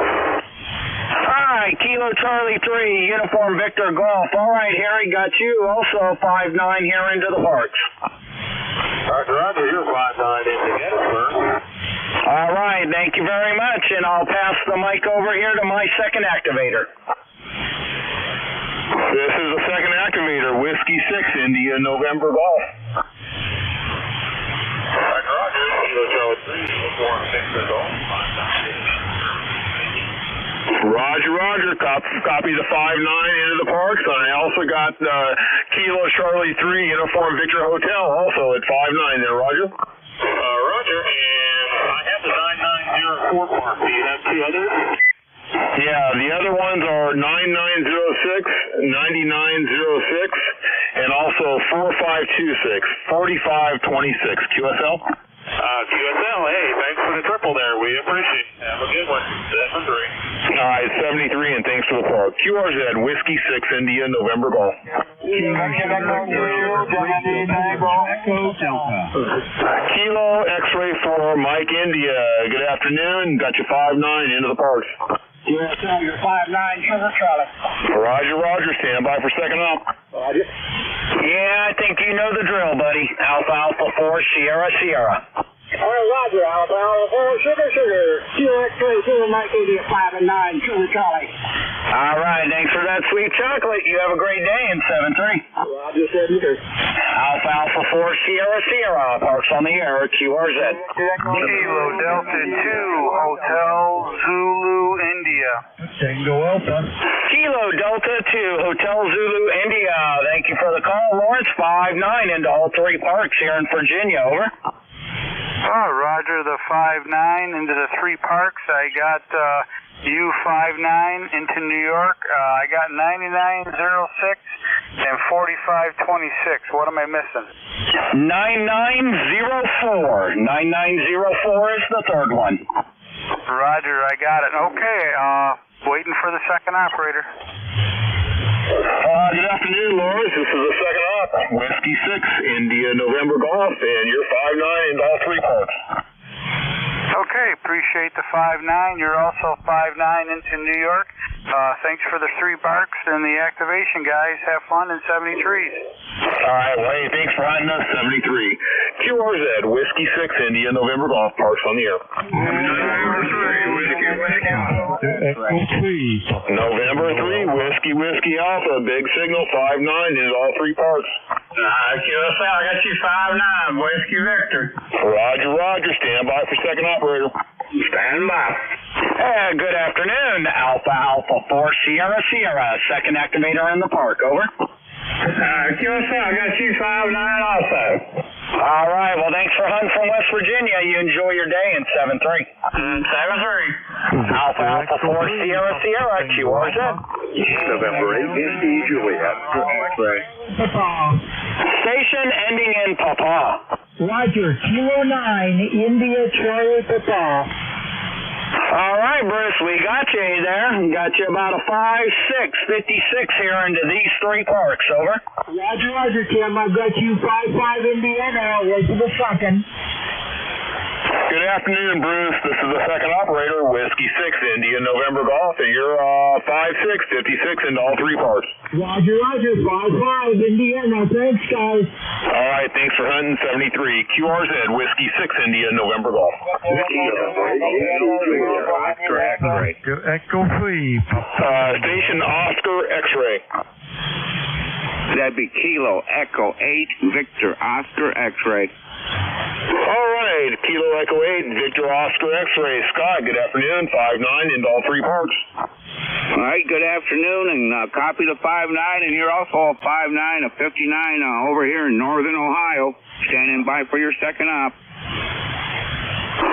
Hi, Kilo Charlie 3, Uniform Victor Golf. All right, Harry, got you also 5-9 here into the parks. Roger, roger, you're 5-9 into Gettysburg. All right, thank you very much, and I'll pass the mic over here to my second activator. This is the second activator, Whiskey 6, India, November Golf. Roger, roger, Kilo Charlie 3, Uniform Victor Golf. Roger, roger. Copy the 5-9 into the parks. And I also got Kilo Charlie 3, Uniform Victor Hotel, also at 5-9 there, Roger. Roger, and I have the 9904 park. Do you have two others? Yeah, the other ones are 9906, 9906, and also 4526, 4526. QSL? QSL, hey, thanks for the triple there. We appreciate it. Have a good one. 73. All right, 73, and thanks for the park. QRZ, Whiskey 6, India, November Golf. Kilo X-Ray for Mike India. Good afternoon. Got you 5-9 into the parks. QSL, you're 5-9, Sugar Charlie. Roger, roger. Stand by for second up. Roger. Yeah, I think you know the drill, buddy. Alpha Alpha 4, Sierra Sierra. All right, Roger, Alpha Alpha 4, Sugar Sugar. QX3, Mike India, 5-9, Sugar Charlie. All right, thanks for that sweet chocolate. You have a great day in 7-3. Roger, 73. Alpha Alpha 4, Sierra Sierra. Parks on the air, QRZ. Kilo Delta 2, Hotel Zulu, India. Tango Alpha. Kilo Delta 2, Hotel Zulu, India. Thank you for the call, Lawrence. 5-9 into all three parks here in Virginia, over. Oh, Roger, the 5-9 into the three parks. I got you 5-9 into New York. I got 9906 and 4526. What am I missing? 9904. 9904 is the third one. Roger, I got it. Okay, waiting for the second operator. Good afternoon, Lawrence. This is the second op. Whiskey 6, India, November Golf, and you're 5-9 into all three parks. Okay, appreciate the 5-9. You're also 5-9 into New York. Thanks for the three parks and the activation, guys. Have fun in 73s. All right, well, hey, thanks for hunting us, 73. QRZ, Whiskey 6, India, November Golf, parks on the air. November 3, Whiskey Alpha, big signal, 5-9 into all three parks. QSL, I got you 5-9, Whiskey Victor. Roger, roger. Stand by for second operator. Stand by. Good afternoon, Alpha Alpha 4, Sierra Sierra. Second activator in the park, over. QSL, I got you 5-9 also. All right, well, thanks for hunting from West Virginia. You enjoy your day in 7-3. 7-3. Alpha Alpha 4, Sierra Sierra, QRZ. November 8, Indy, Juliet. Station ending in Papa. Roger, Kilo 9, India, Charlie, Papa. All right, Bruce, we got you there. Got you about a 5-6, 56 here into these three parks, over. Roger, Tim. I've got you 5-5 Indiana. Wait for the second. Good afternoon, Bruce. This is the second operator, Whiskey 6, India, November Golf, and you're 5-6, 56 into all three parks. Roger, 5-5 Indiana. Thanks, guys. All right, thanks for hunting, 73. QRZ, Whiskey 6, India, November Golf. Echo 3. Station Oscar X-Ray. That'd be Kilo Echo 8, Victor Oscar X-Ray. All right, Kilo Echo 8, Victor Oscar X-Ray. Scott, good afternoon, 5-9 into all three parks. All right, good afternoon, and copy the 5-9, and you're also a 5-9, a 59 over here in northern Ohio. Standing by for your second op.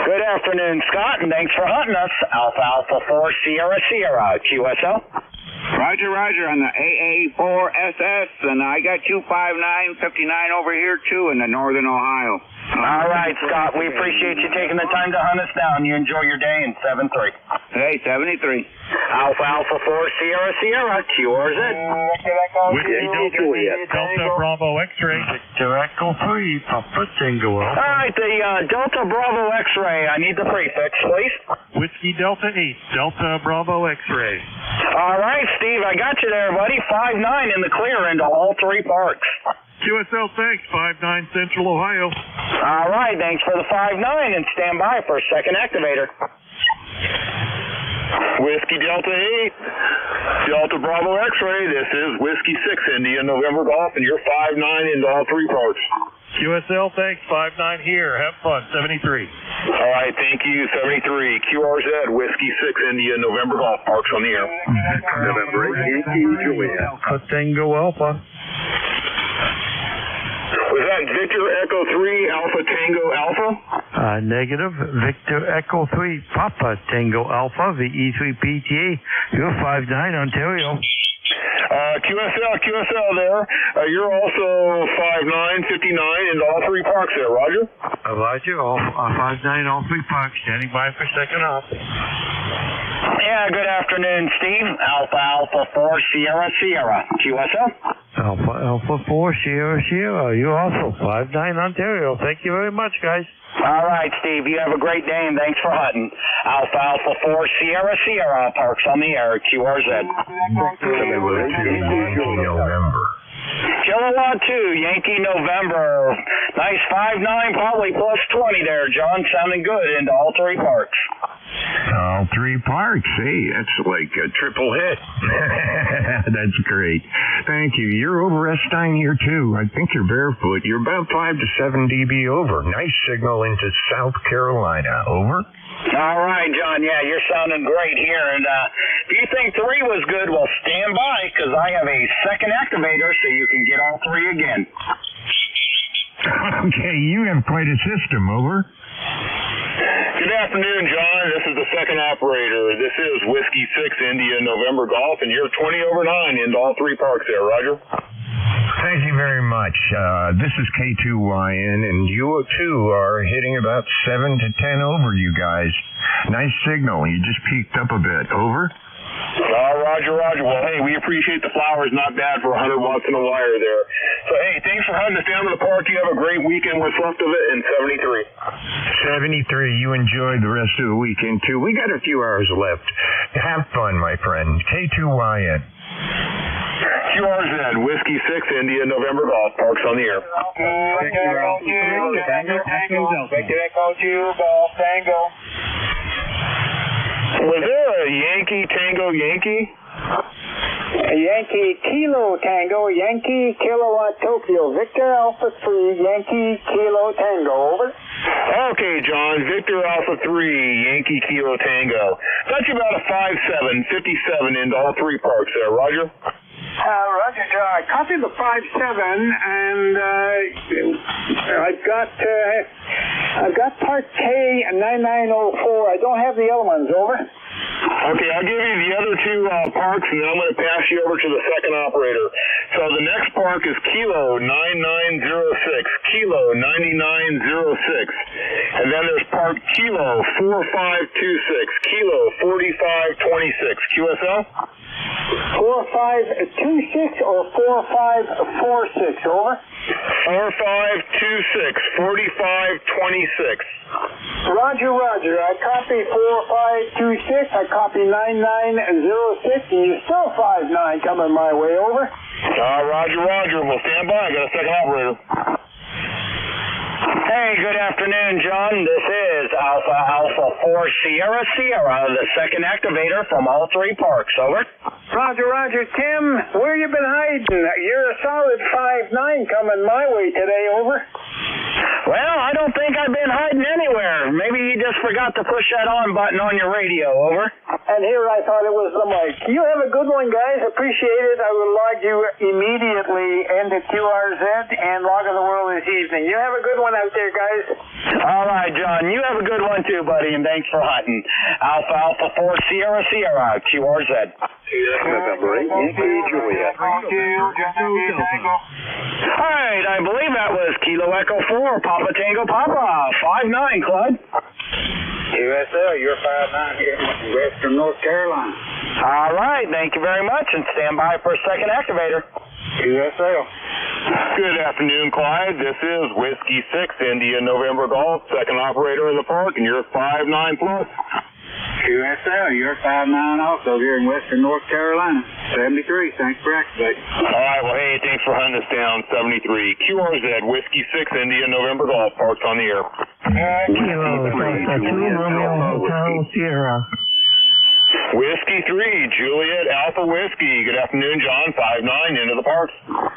Good afternoon, Scott, and thanks for hunting us. Alpha Alpha 4 Sierra Sierra, QSL. Roger, Roger, on the AA4SS, and I got 25959 over here, too, in the northern Ohio. All right, Scott, we appreciate you taking the time to hunt us down. You enjoy your day in 7-3. Hey, 73. Alpha Alpha 4 Sierra Sierra, QRZ. Delta Bravo X-ray. Victor Echo 3, Papa Tango Alpha. All right, the Delta Bravo X-ray, I need the prefix, please. Whiskey Delta 8, Delta Bravo X-ray. All right, Steve, I got you there, buddy. 5-9 in the clear into all 3 parks. QSL, thanks. 5-9 Central Ohio. All right, thanks for the 5-9, and stand by for a second activator. Whiskey Delta 8, Delta Bravo X-ray. This is Whiskey 6 India November Golf, and you're 5-9 into all 3 parks. QSL, thanks. 5-9 here. Have fun. 73. All right, thank you. 73. QRZ, Whiskey 6 India November Golf, parks on the air. November 8, Juliet. Alpha Tango Alpha. Was that Victor Echo 3 Alpha Tango Alpha? Negative. Victor Echo 3 Papa Tango Alpha, VE3PTA. You're 5-9 Ontario. QSL there. You're also 5-9, 59 into all 3 parks there, Roger? Roger, 5-9, all 3 parks. Standing by for second off. Yeah, good afternoon, Steve. Alpha Alpha 4 Sierra Sierra, QSL. Alpha Alpha 4 Sierra Sierra. You're also 5-9 Ontario. Thank you very much, guys. All right, Steve. You have a great day, and thanks for hunting. Alpha Alpha 4 Sierra Sierra, parks on the air, QRZ. November. Kilowatt 2, Yankee November. Nice 5-9, probably plus 20 there, John. Sounding good into all 3 parks. All 3 parks. Hey, that's like a triple hit. That's great. Thank you. You're over Estine here, too. I think you're barefoot. You're about 5 to 7 dB over. Nice signal into South Carolina. Over. All right, John. Yeah, you're sounding great here. And if you think 3 was good, well, stand by, because I have a second activator so you can get all 3 again. Okay, you have quite a system. Over. Good afternoon, John. This is the second operator. This is Whiskey 6 India November Golf, and you're 20 over 9 into all 3 parks there, Roger. Thank you very much. This is K2YN, and you too are hitting about 7 to 10 over, you guys. Nice signal. You just peaked up a bit. Over. Roger. Well, hey, we appreciate the flowers. Not bad for 100 watts in a wire there. So, hey, thanks for hunting us down to the park. You have a great weekend. What's left of it in 73. 73. You enjoy the rest of the weekend, too. We got a few hours left. Have fun, my friend. K2YN. QRZ, Whiskey 6 India November Golf, parks on the air. Victor Echo 2, Golf Tango. Was there a Yankee Tango Yankee? Yankee Kilo Tango, Yankee Kilowatt Tokyo, Victor Alpha 3, Yankee Kilo Tango, over. Okay, John, Victor Alpha 3, Yankee Kilo Tango. That's about a 5-7, 57 into all 3 parks there, Roger? Roger, I copied the 5-7, and I've got part K 9904. I don't have the other ones, over. Okay, I'll give you the other 2 parks, and then I'm going to pass you over to the second operator. So the next park is Kilo 9906, Kilo 9906. And then there's Park Kilo 4526, Kilo 4526. QSL? 4526 or 4546, over. 4526, 4526. Roger. I copy 4526. I copy 9906, and you're still 59 coming my way, over. Roger. We'll stand by. I got a second operator. Hey, good afternoon, John. This is Alpha Alpha 4 Sierra Sierra, the second activator from all 3 parks, over. Roger. Tim, where you been hiding? You're a solid 5-9 coming my way today, over. Well, I don't think I've been hiding anywhere. Maybe you just forgot to push that on button on your radio, over. And here I thought it was the mic. You have a good one, guys. Appreciate it. I will log you immediately into QRZ and log on the world this evening. You have a good one out there, guys. All right, John. You have a good one too, buddy, and thanks for hunting. Alpha 4 Sierra Sierra, QRZ. November 8, Yankee Juliet. All right, I believe that was Kilo Echo 4, Papa Tango Papa, 5'9", Clyde. QSL, you're 5'9" here in Western North Carolina. All right, thank you very much, and stand by for a second activator. QSL. Good afternoon, Clyde. This is Whiskey 6, India November Golf, second operator in the park, and you're 5'9" plus. QSL, you're 5'9" also here in Western North Carolina. 73, thanks for activating. All right, well, hey, thanks for hunting us down. 73. QRZ, Whiskey 6, India November Golf, parked on the air. Kilo Delta 2 Romeo Hotel Sierra. Whiskey 3, Juliet Alpha Whiskey. Good afternoon, John. 5'9", into the park.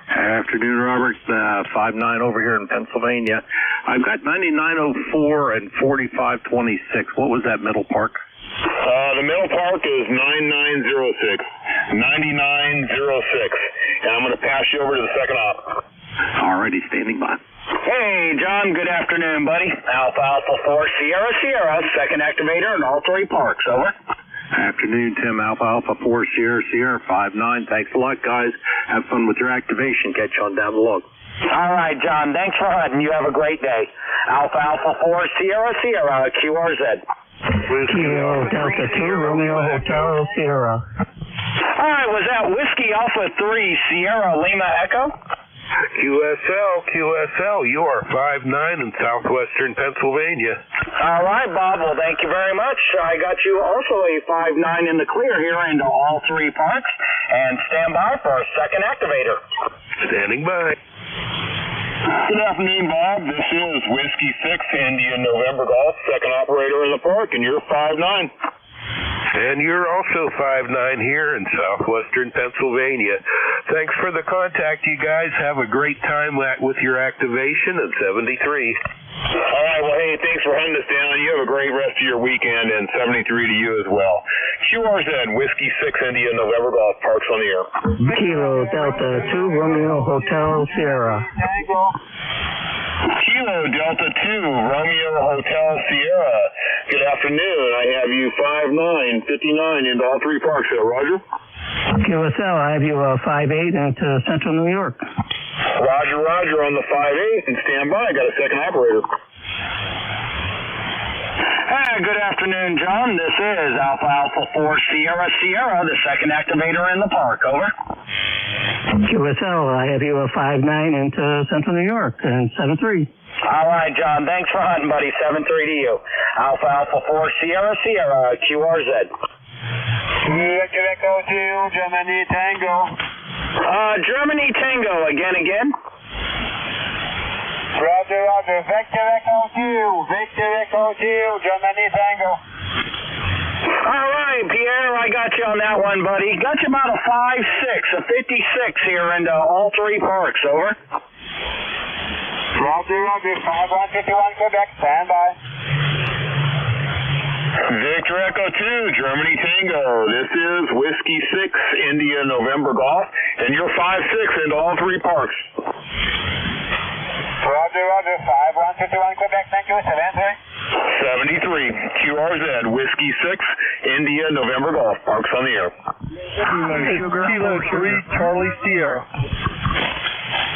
Afternoon, Robert. 5'9" over here in Pennsylvania. I've got 9904 and 4526. What was that middle park? The middle park is 9906. 9906. And I'm going to pass you over to the second op. Alrighty, standing by. Hey, John, good afternoon, buddy. Alpha 4 Sierra Sierra, second activator in all three parks, over. Afternoon, Tim. Alpha 4 Sierra Sierra, 5'9". Thanks a lot, guys. Have fun with your activation. Catch you on down the log. All right, John. Thanks for hunting. You have a great day. Alpha 4 Sierra Sierra, QRZ. Kilo Delta 2 Romeo Hotel Sierra. All right, was that Whiskey Alpha 3 Sierra Lima Echo? QSL, you are 5'9" in southwestern Pennsylvania. All right, Bob. Well, thank you very much. I got you also a 5'9" in the clear here into all three parks. And stand by for our second activator. Standing by. Good afternoon, Bob. This is Whiskey 6, India November Golf, second operator in the park, and you're 5'9". And you're also 5'9" here in southwestern Pennsylvania. Thanks for the contact, you guys. Have a great time with your activation at 73. All right, well, hey, thanks for hunting us down. You have a great rest of your weekend, and 73 to you as well. QRZ, Whiskey 6, India November Golf, parks on the air. Kilo Delta 2 Romeo Hotel Sierra. Kilo Delta 2 Romeo Hotel Sierra. Good afternoon. I have you 5'9", 59 into all three parks there, Roger. QSL, I have you 5'8" into Central New York. Roger on the 5'8", and stand by. I got a second operator. Hey, good afternoon, John. This is Alpha 4 Sierra Sierra, the second activator in the park, over. QSL, I have you 5'9" into Central New York and 7'3". All right, John. Thanks for hunting, buddy. 7'3" to you. Alpha 4 Sierra Sierra, QRZ. Victor Echo 2, Germany Tango. Germany Tango, again. Roger. Victor Echo 2, Germany Tango. All right, Pierre, I got you on that one, buddy. Got you about a 5'6", a 56 here into all three parks, over. Roger, 5151 Quebec, stand by. Victor Echo 2, Germany Tango. This is Whiskey 6, India November Golf, and you're 5'6" into all three parks. Roger, 5151 Quebec, thank you, 73. 73, QRZ, Whiskey 6, India November Golf, parks on the air. Kilo 3, Charlie Sierra.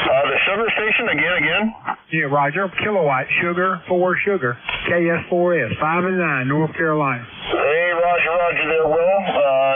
The sugar station, again. Yeah, Roger. Kilowatt Sugar 4 Sugar. KS4S, 5'9", North Carolina. Hey, Roger there, Will.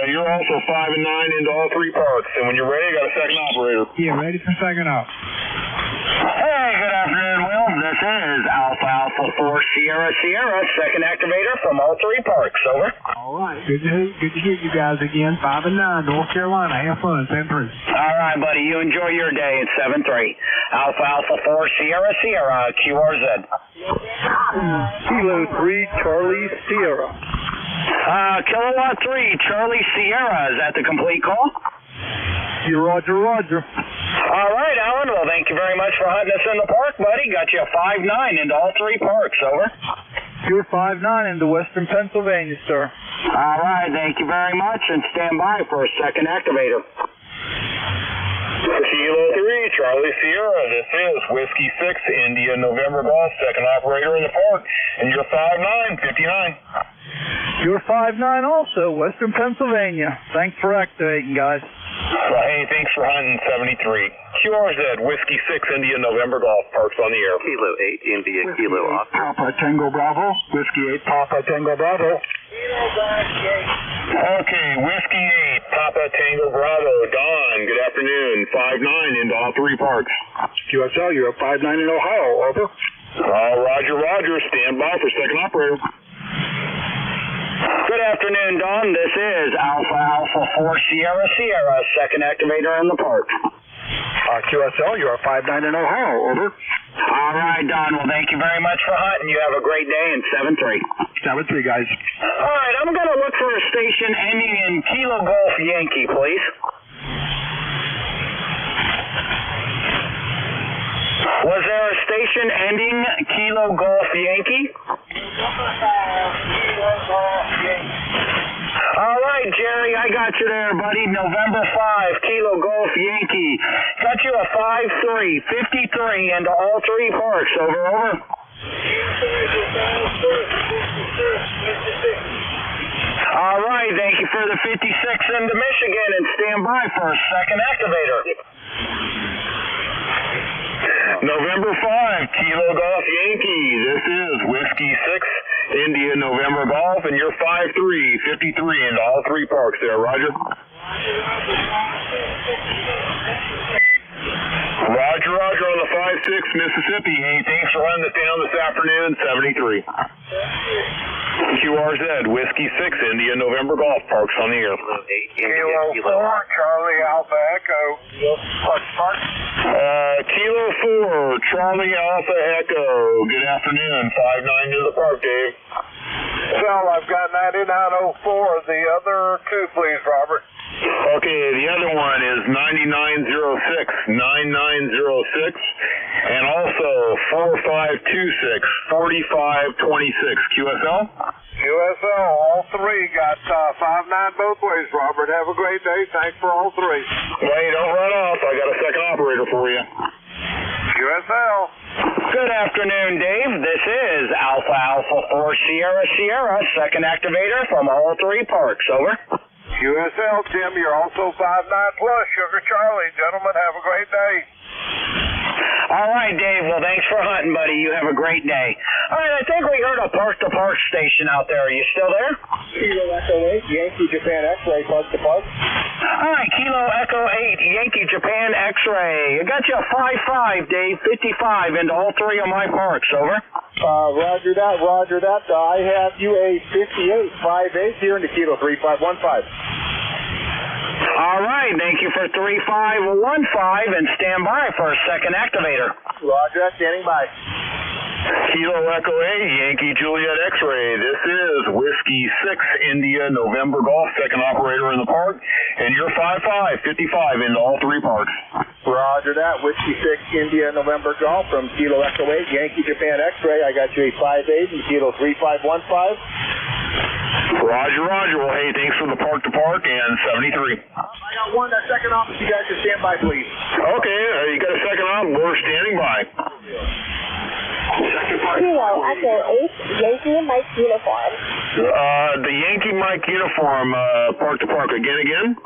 You're also 5'9" into all three parks, and when you're ready, I got a second operator. Yeah, ready for second op. Hey, good afternoon, Will. This is Alpha 4 Sierra Sierra, second activator from all three parks, over. All right, good to hear you guys again. 5'9", North Carolina. Have fun, 7'3". All right, buddy. You enjoy your day at 7'3". Alpha 4 Sierra Sierra, QRZ. Kilo 3, Charlie Sierra. Kilowatt 3, Charlie Sierra. Is that the complete call? Roger. All right, Alan. Well, thank you very much for hunting us in the park, buddy. Got you a 5'9" into all three parks, over. You're 5'9" into Western Pennsylvania, sir. All right, thank you very much, and stand by for a second activator. Kilo 3, Charlie Sierra. This is Whiskey 6, India, November Golf, second operator in the park, and you're 5-9-59. You're 5-9 also, Western Pennsylvania. Thanks for activating, guys. Well, hey, thanks for hunting 73. QRZ, Whiskey 6, India, November Golf, parks on the air. Kilo 8, India, Whiskey Kilo 8, Oscar. Papa Tango Bravo. Whiskey 8, Papa Tango Bravo. Okay, Whiskey 8, Papa Tango Bravo. Don, good afternoon. 5-9 into all three parks. QSL, you're at 5-9 in Ohio. Over. Roger. Stand by for second operator. Good afternoon, Don. This is Alpha 4 Sierra Sierra, second activator in the park. QSL, you're at 5-9 in Ohio. Over. All right, Don. Well, thank you very much for hunting. You have a great day, and 7-3. 7-3, guys. All right, I'm going to look for a station ending in Kilo Golf Yankee, please. Was there a station ending Kilo Golf Yankee? All right, Jerry, I got you there, buddy. November 5, Kilo Golf Yankee. Got you a 5-3, 53 into all three parks. Over. All right, thank you for the 56 into Michigan, and stand by for a second activator. November 5, Kilo Golf Yankee. This is Whiskey 6, India, November Golf, and you're 5-3, 53 into all three parks there, Roger. Roger on the 5-6, Mississippi. Hey, thanks for running us down this afternoon, 73. QRZ, Whiskey 6, India, November Golf, parks on the air. Kilo 4, Charlie Alpha Echo. Kilo 4, Charlie Alpha Echo. Good afternoon, 5-9 to the park, Dave. Well, I've got 9904. The other two, please, Robert. Okay, the other one is 9906, and also 4526, 4526. QSL? QSL, all three got 5-9 both ways, Robert. Have a great day. Thanks for all three. Wait, don't run off. I got a second operator for you. QSL. Good afternoon, Dave. This is Alpha 4 Sierra Sierra, second activator from all three parks. Over. QSL, Tim, you're also 5-9 plus. Sugar Charlie. Gentlemen, have a great day. All right, Dave. Well, thanks for hunting, buddy. You have a great day. All right, I think we heard a park-to-park station out there. Are you still there? Kilo Echo 8, Yankee Japan X-Ray, park-to-park. All right, Kilo Echo 8, Yankee Japan X-Ray. I got you a 5-5, Dave, 55 into all three of my parks. Over. Roger that. I have you a 58, 5-8 here into Kilo 3515. All right, thank you for 3515, and stand by for a second activator. Roger, standing by. Kilo Echo 8, Yankee Juliet X-Ray. This is Whiskey 6, India, November Golf, second operator in the park, and you're 55 into all three parks. Roger that. Whiskey 6, India, November Golf from Kilo Echo 8, Yankee Japan X-Ray. I got you a 5-8 and Kilo 3515. Roger. Well, hey, thanks for the park-to-park, and 73. I got one second off. If you guys can stand by, please. Okay, you got a second off. We're standing by. Kilo Echo 8, Yankee Mike uniform. The Yankee Mike uniform, park-to-park. Again?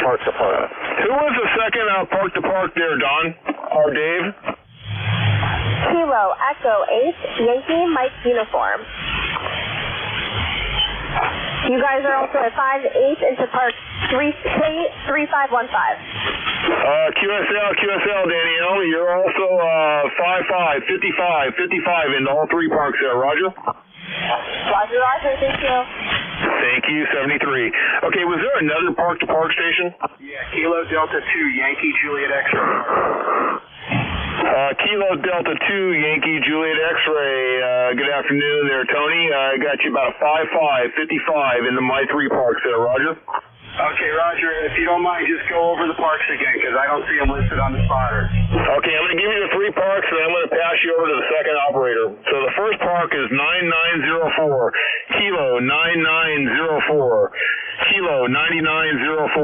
Park-to-park. Who was the second park-to-park there, Don? Or Dave? Kilo Echo 8, Yankee Mike uniform. You guys are also at 5-8 into park 3515. QSL, Danielle, you're also 5-5, 55 into all three parks there, Roger? Roger, thank you. Thank you, 73. Okay, was there another park-to-park station? Yeah, Kilo Delta 2, Yankee Juliet X-Ray. Kilo Delta 2, Yankee Juliet X-Ray. Good afternoon there, Tony. I got you about a 55 into my three parks there, Roger. Okay, Roger. If you don't mind, just go over the parks again, because I don't see them listed on the spotter. Okay, I'm going to give you the 3 parks, and I'm going to pass you over to the second operator. So the first park is 9904, Kilo 9904, Kilo 9904.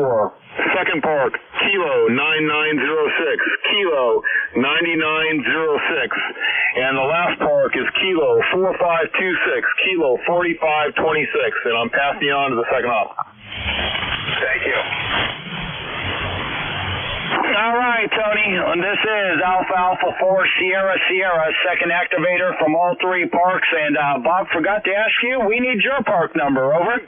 Second park, Kilo 9906, Kilo 9906. And the last park is Kilo 4526, Kilo 4526. And I'm passing you on to the second op. Thank you. All right, Tony. This is Alpha Alpha 4 Sierra Sierra, second activator from all 3 parks. And Bob forgot to ask you, we need your park number, over.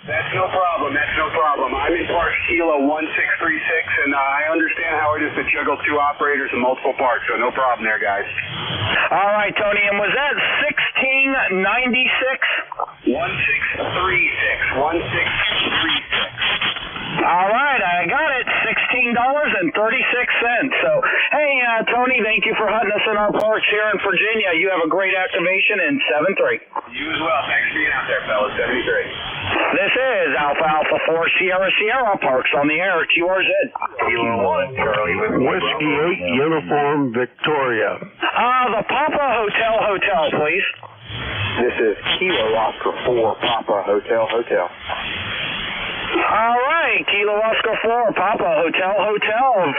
That's no problem. That's no problem. I'm in Park Kilo 1636, and I understand how it is to juggle 2 operators in multiple parks, so no problem there, guys. All right, Tony. And was that 1696? 1636. 1636. All right, I got it. $16.36. So, hey, Tony, thank you for hunting us in our parks here in Virginia. You have a great activation in 7-3. You as well. Thanks for being out there, fellas. 73. This is Alpha Alpha 4 Sierra Sierra, Parks on the air, QRZ. Kilo 1, Charlie. Whiskey 8, Uniform Victoria. The Papa Hotel, please. This is Kilo Oscar 4, Papa Hotel. All right, Kilo Oscar 4, Papa Hotel,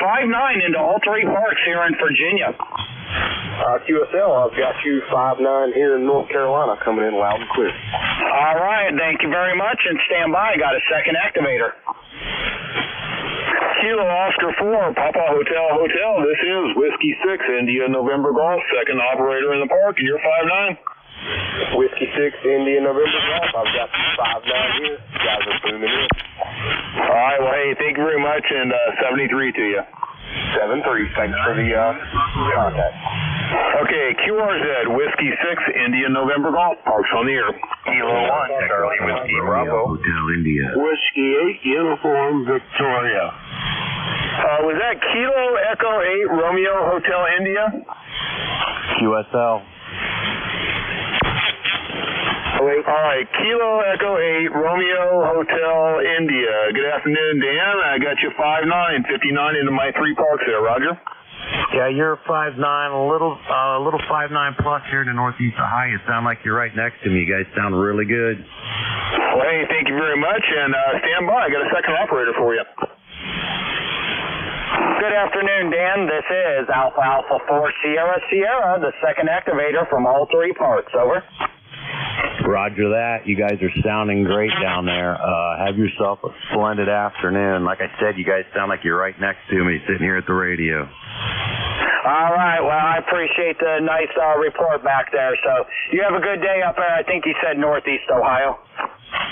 5-9 into all 3 parks here in Virginia. QSL, I've got you 5-9 here in North Carolina, coming in loud and clear. All right, thank you very much, and stand by. Got a second activator. Kilo Oscar 4, Papa Hotel. This is Whiskey 6, India November Golf, second operator in the park, and you're 5-9. Whiskey 6, India November Golf. I've got 5-9 here. You guys are booming in. All right, well, hey, thank you very much, and 73 to you. 7-3. Thanks for the contact. Okay, QRZ, Whiskey 6, India November Golf, parks on the air. Kilo 1, Charlie. Whiskey Bravo. Hotel India. Whiskey 8, Uniform Victoria. Was that Kilo Echo 8, Romeo Hotel India? QSL. All right, Kilo Echo 8, Romeo Hotel India. Good afternoon, Dan. I got you 5-9, 59 into my 3 parks there, Roger. Yeah, you're 5'9", a little 5'9" plus here in the northeast Ohio. You sound like you're right next to me. You guys sound really good. Well, hey, thank you very much, and stand by. I got a second operator for you. Good afternoon, Dan. This is Alpha Alpha 4 Sierra Sierra, the second activator from all 3 parks, over. Roger that. You guys are sounding great down there. Have yourself a splendid afternoon. Like I said, you guys sound like you're right next to me sitting here at the radio. All right. Well, I appreciate the nice report back there. So you have a good day up there. I think you said northeast Ohio.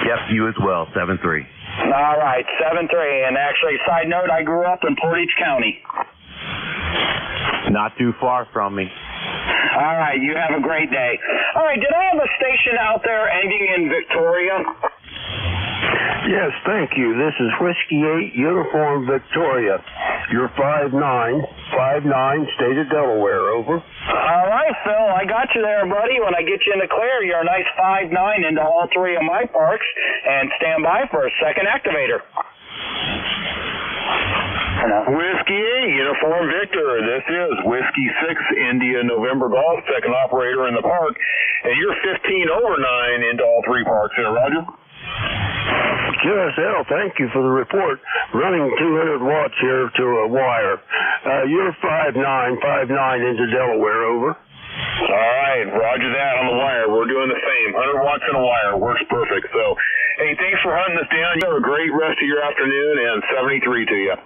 Yep, you as well. 7-3. All right. 7-3. And actually, side note, I grew up in Portage County. Not too far from me. All right, you have a great day. All right, did I have a station out there ending in Victoria? Yes, thank you. This is Whiskey 8, Uniform Victoria. You're 5'9", state of Delaware, over. All right, Phil, I got you there, buddy. When I get you in the clear, you're a nice 5'9" into all 3 of my parks, and stand by for a second activator. Whiskey 8, Uniform Victor. This is Whiskey 6, India November Golf, second operator in the park. And you're 15 over 9 into all 3 parks there, Roger. QSL, thank you for the report. Running 200 watts here to a wire. You're 5'9", into Delaware, over. All right, roger that on the wire. We're doing the same. 100 watts in a wire. Works perfect. So, hey, thanks for hunting us down. You have a great rest of your afternoon, and 73 to you.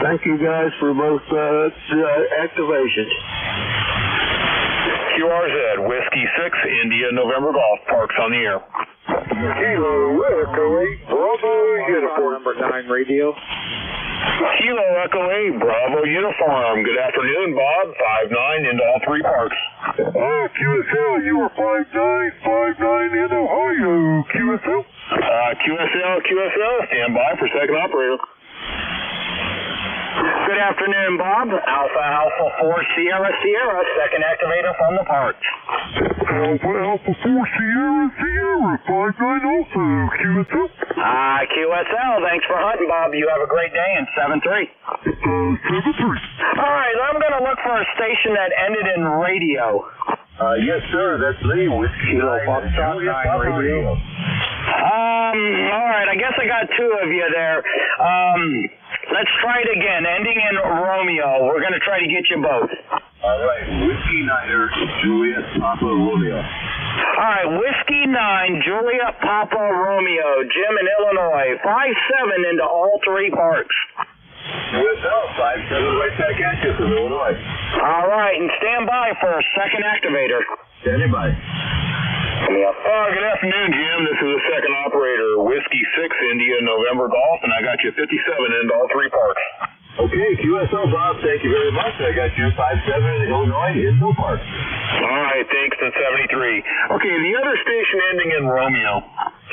Thank you guys for both activations. QRZ, Whiskey 6, India November Golf, parks on the air. Kilo Echo 8, Bravo Uniform. Number 9 radio. Kilo Echo 8, Bravo Uniform. Good afternoon, Bob. 5'9" into all 3 parks. QSL, you were 5'9" in Ohio. QSL. QSL, stand by for second operator. Good afternoon, Bob. Alpha Alpha 4 Sierra Sierra, second activator from the parks. Alpha 4 Sierra Sierra 59 also QSL. QSL, thanks for hunting, Bob. You have a great day in 7-3. 7-3. All right, I'm going to look for a station that ended in radio. Yes, sir. That's me. Whiskey Foxtrot 9 radio. All right, I guess I got two of you there. Let's try it again. Ending in Romeo. We're going to try to get you both. All right. Whiskey Niner, Juliet Papa Romeo. All right, Whiskey 9, Juliet Papa Romeo. Jim in Illinois. 5-7 into all three parks. QSL 5-7 right back at you from Illinois. All right, and stand by for a second activator. Standing by. Good afternoon, Jim. This is the second operator, Whiskey 6 India November Golf, and I got you 57 into all three parks. Okay, QSL Bob, thank you very much. I got you 5-7 Illinois in no park. All right, thanks, and 73. Okay, the other station ending in Romeo.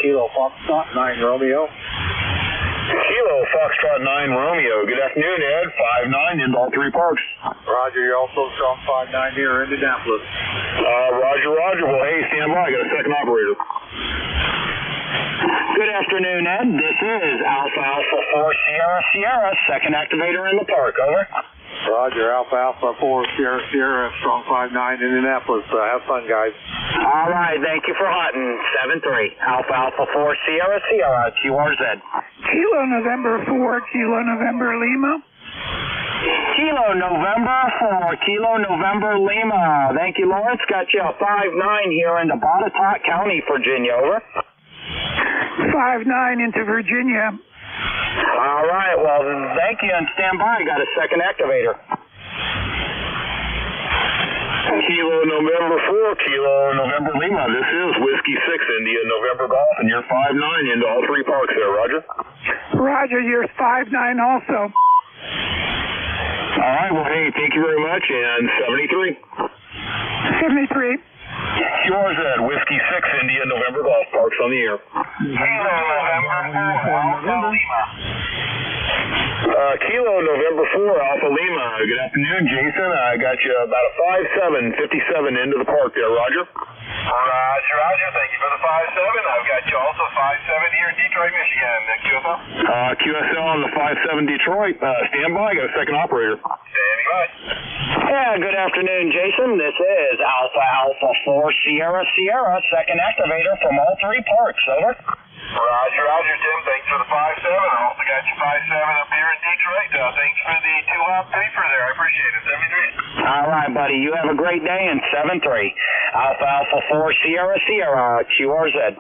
Kilo Foxtrot 9 Romeo. Kilo Foxtrot 9 Romeo. Good afternoon, Ed. 5-9 into all three parks. Roger, you're also strong 5-9 here in Indianapolis. Roger. Well, hey, stand by. I got a second operator. Good afternoon, Ed. This is Alpha 4 Sierra Sierra, second activator in the park. Over. Roger, Alpha 4 Sierra Sierra, strong 5-9 Indianapolis. Have fun, guys. All right, thank you for hunting. 7-3. Alpha 4 Sierra Sierra, QRZ. Kilo November 4, Kilo November Lima. Kilo November 4, Kilo November Lima. Thank you, Lawrence. Got you a 5-9 here into Botetourt County, Virginia. Over. 5-9 into Virginia. All right, well, thank you, and stand by. Got a second activator. Kilo November 4, Kilo November Lima. This is Whiskey 6 India November Golf, and you're 5-9 into all three parks there, Roger. Roger, you're 5-9 also. All right, well, hey, thank you very much, and 73. 73. Yours at Whiskey 6 India November Golf Parks on the air. Kilo November 4, Alpha Lima. Kilo November 4, Alpha Lima. Good afternoon, Jason. I got you about a 5-7, 57 into the park there, Roger. Roger. Thank you for the 5-7. I've got you also 5-7 here in Detroit, Michigan. QSL? QSL on the 5-7 Detroit. Stand by. Got a second operator. Standing by. Yeah, good afternoon, Jason. This is Alpha 4 Sierra Sierra, second activator from all three parks. Over. Roger, Jim. Thanks for the 5-7. I also got you 5-7 up here in Detroit. Thanks for the 2-hop paper there. I appreciate it. 73. All right, buddy. You have a great day in 7-3. Alpha 4 Sierra Sierra, QRZ.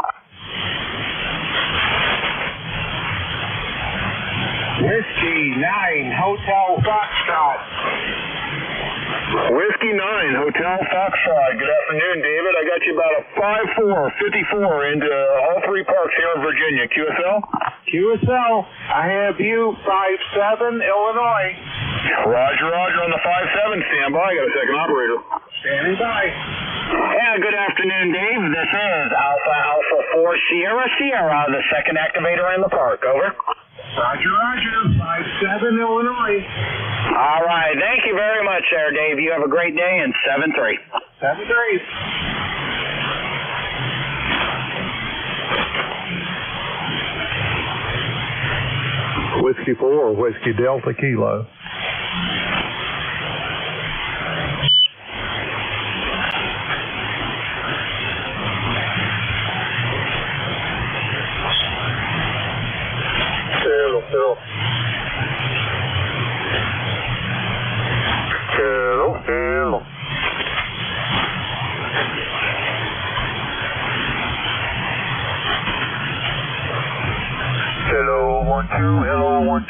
Whiskey 9 Hotel Foxtrot. Whiskey 9 Hotel Foxtrot. Good afternoon, David. I got you about a 5-4, 54 into all three parks here in Virginia. QSL? QSL, I have you 5-7 Illinois. Roger on the 5-7. Stand by. Got a second operator. Standing by. Yeah, good afternoon, Dave. This is Alpha 4 Sierra Sierra, the second activator in the park. Over. Roger. 5-7 Illinois. All right. Thank you very much there, Dave. You have a great day in 7-3. 7-3. Whiskey 4, Whiskey Delta Kilo. Hello. Hello, 1-2, hello, 1-2.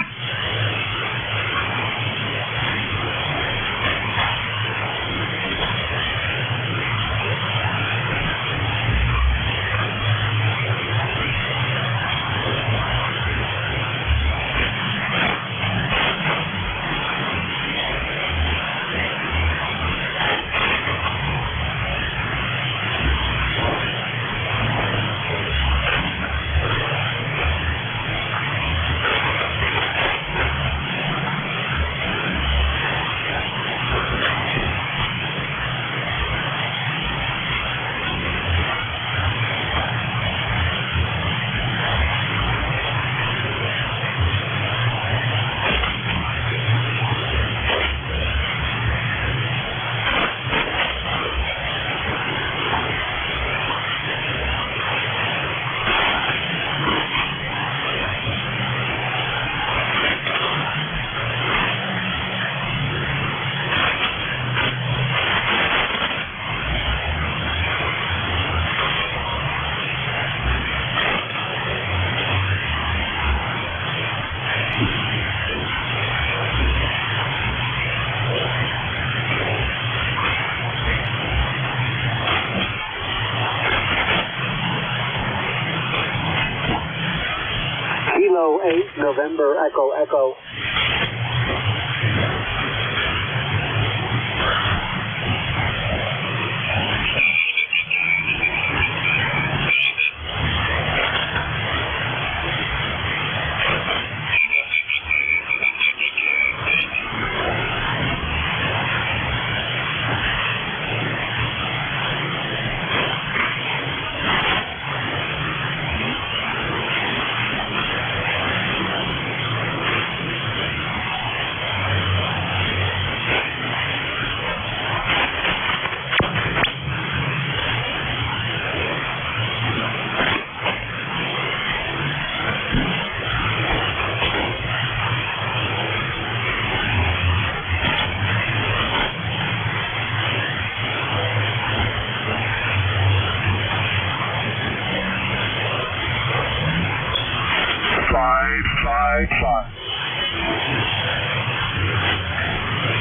November Echo Echo.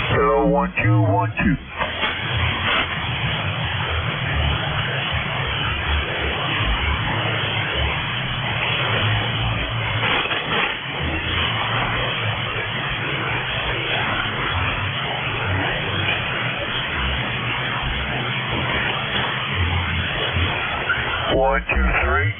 Hello, 1212. One, two, three.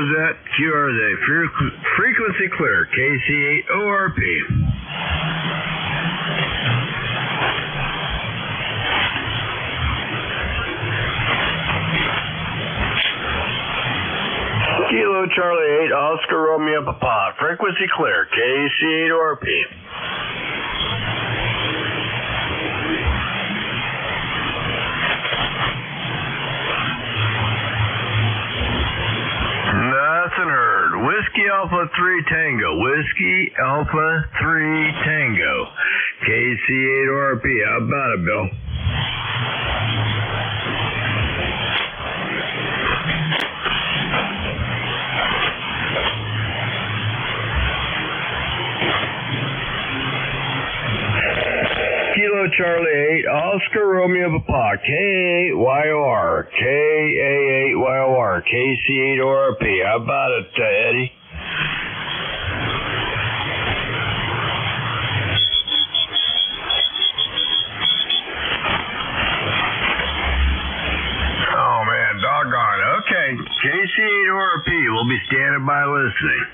was that? QRZ, frequency clear, KC8ORP. Kilo Charlie 8, Oscar Romeo Papa, frequency clear, KC8ORP. Nothing heard. Whiskey Alpha 3 Tango. Whiskey Alpha 3 Tango. KC8ORP. How about it, Bill? Kilo Charlie 8, Oscar Romeo Papa, K8YOR, KA8YOR, KC8ORP. How about it, Eddie? Oh man, doggone. Okay, KC8ORP will be standing by listening.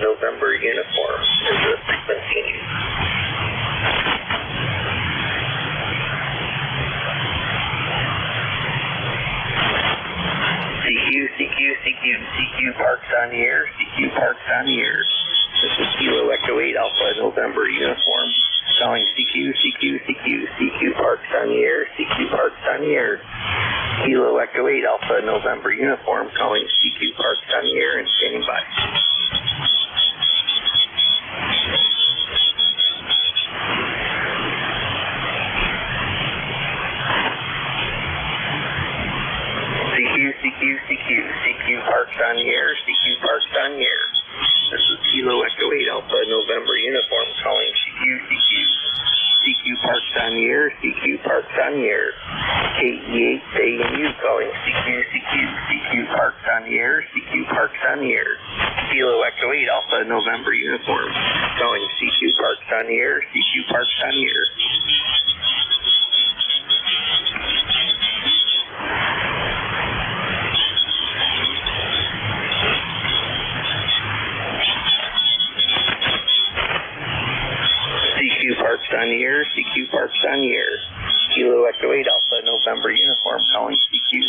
November uniform as the continues. CQ parks on the air, CQ parks on the air. This is Kilo Echo 8 Alpha November uniform. Calling CQ parks on the air, CQ parks on the air. Kilo Echo 8 Alpha November uniform. Calling CQ parks on the air and standing by. CQ parks on the air, CQ parks on the air. This is Kilo Echo 8 Alpha November uniform calling CQ parks on the air, CQ parks on the air. KE8 ANU calling CQ parks on the air, CQ parks on the air. Kilo Echo 8 Alpha November uniform calling CQ parks on the air, CQ parks on the air. Parks on the air, CQ parks on the air. Kilo Echo 8 Alpha November uniform calling CQ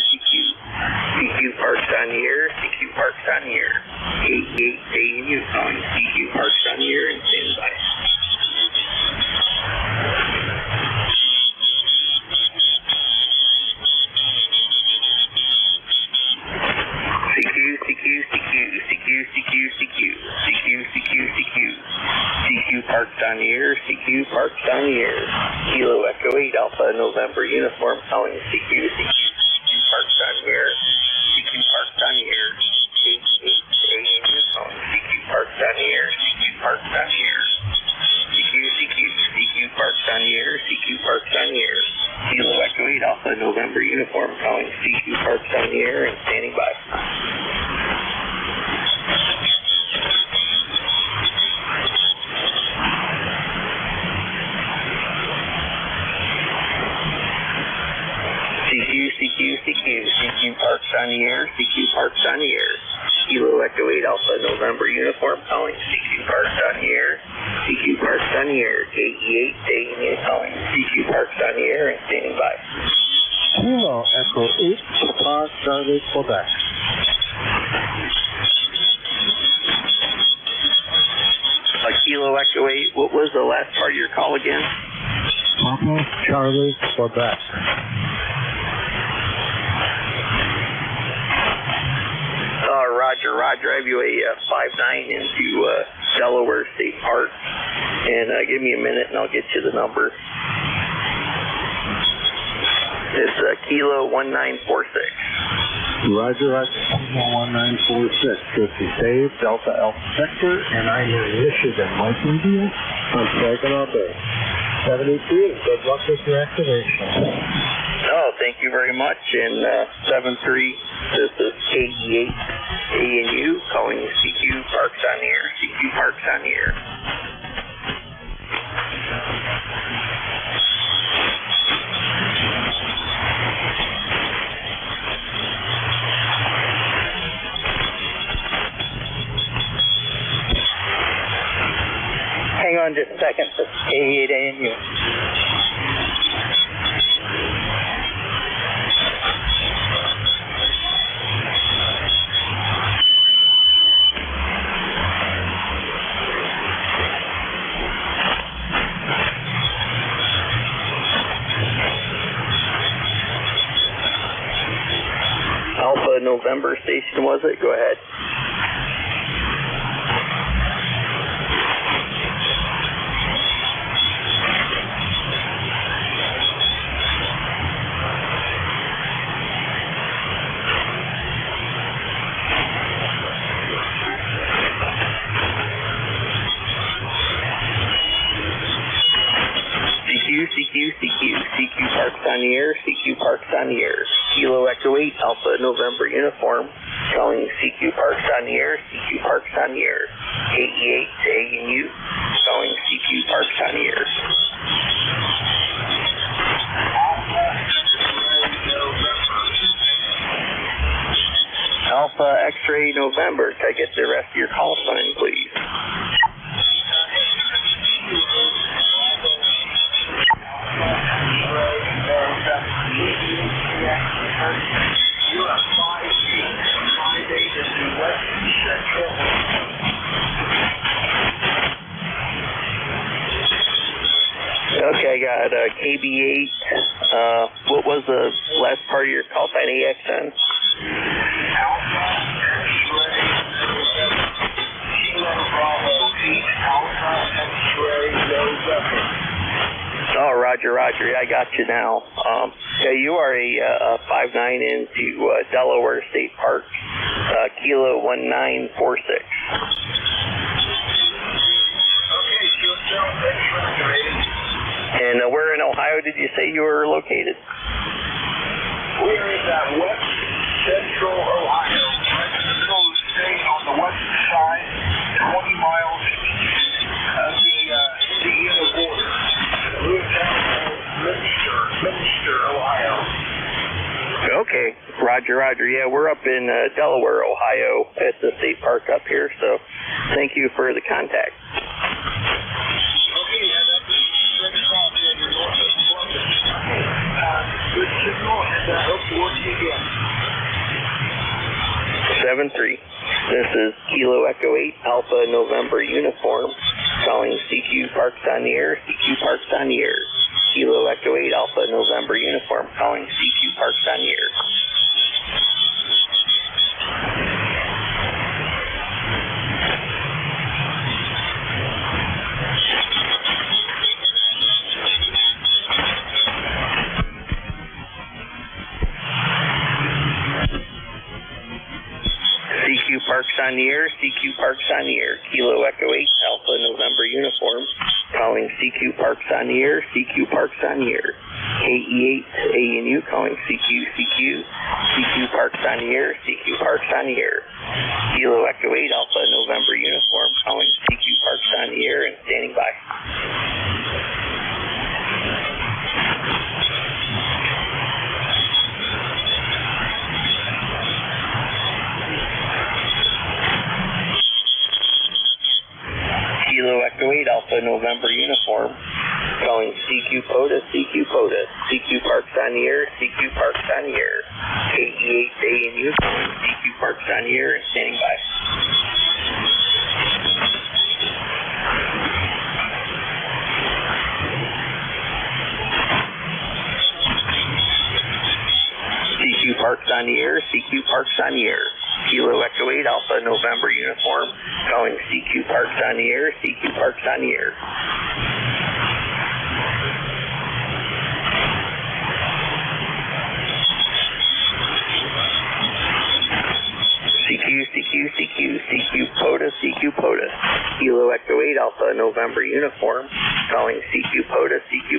parks on the air, CQ parks on the air. 88 ANU calling CQ parks on the air and stand by. CQ parks on the air, CQ parks on the air. Kilo Echo 8 Alpha November uniform calling CQ parks on the air, CQ parks on the air. 88 ANU calling CQ parks on the air, CQ parks on the air. CQ parks on the air, CQ parks on the air. Kilo Echo 8 Alpha November uniform calling CQ parks on the air and standing by. CQ parks on the air, CQ parks on the air. Kilo Echo 8 Alpha November uniform calling CQ parks on the air, CQ parks on the air. KE8 ANU calling CQ parks on the air and standing by. Kilo Echo 8 Papa Charlie Quebec. Kilo Echo 8, what was the last part of your call again? Papa Charlie Quebec. Roger. I have you a 5-9 into Delaware State Park. And give me a minute and I'll get you the number. It's Kilo 1946. Roger, Kilo 1946. This is Dave, Delta Alpha Sector, and I'm in Michigan. Mike India, I'm taking off there. 72, good luck with your activation. Oh, thank you very much. And 73, this is KE8 ANU calling CQ parks on the air, CQ parks on the air. Hang on just a second, this is KE8 ANU. Alpha November station, was it? Go ahead. CQ parks on the air, CQ parks on the air. Kilo Echo 8 Alpha November uniform calling CQ parks on the air, CQ parks on the air. KE8 ANU calling CQ parks on the air. Alpha X-ray November, can I get the rest of your call sign, please? Okay, I got KB8. What was the last part of your call sign, AXN? Oh, Roger. Yeah, I got you now. Yeah, you are a 5-9 into Delaware State Park, Kilo 1946. And where in Ohio did you say you were located? We're in west central Ohio, right in the middle of the state on the western side, 20 miles of the Indiana border. We're down in Minster, Ohio. Okay, Roger. Yeah, we're up in Delaware, Ohio at the state park up here, so thank you for the contact. Good signal, and I hope to work you again. 7-3. This is Kilo Echo 8 Alpha November Uniform calling CQ Parks on the air. CQ Parks on the air. Kilo Echo 8 Alpha November Uniform calling CQ Parks on the air. CQ Parks on the air, CQ Parks on the air, Kilo Echo 8, Alpha November Uniform, calling CQ Parks on the air, CQ Parks on the air, KE8 ANU calling CQ Parks on the air, CQ Parks on the air, Kilo Echo 8, Alpha November Uniform, calling CQ Parks on the air and standing by. Kilo Echo 8 Alpha November Uniform, calling CQ POTA, CQ Parks on the air, CQ Parks on the air, KE8 ANU calling CQ Parks on the air and standing by. CQ Parks on the air, CQ Parks on the air. Kilo Echo 8 Alpha November Uniform, calling CQ Parks on the air, CQ Parks on the air. CQ POTA, Kilo Echo 8 Alpha November Uniform, calling CQ POTA, CQ,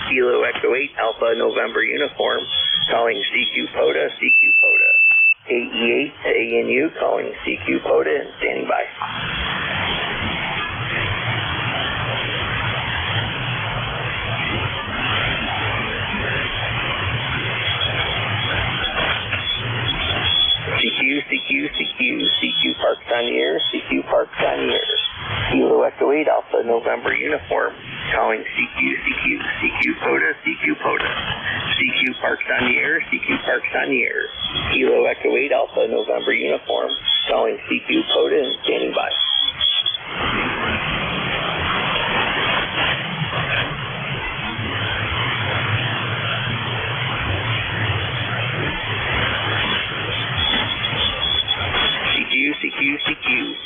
Kilo Echo 8 Alpha November Uniform, calling CQ POTA, KE8 ANU calling CQ POTA and standing by. CQ Parks on the air, CQ Parks on the air. Kilo Echo 8 Alpha November Uniform, calling CQ POTA, CQ Parks on the air, CQ Parks on the air. Kilo Echo 8 Alpha November Uniform, calling CQ POTA and standing by.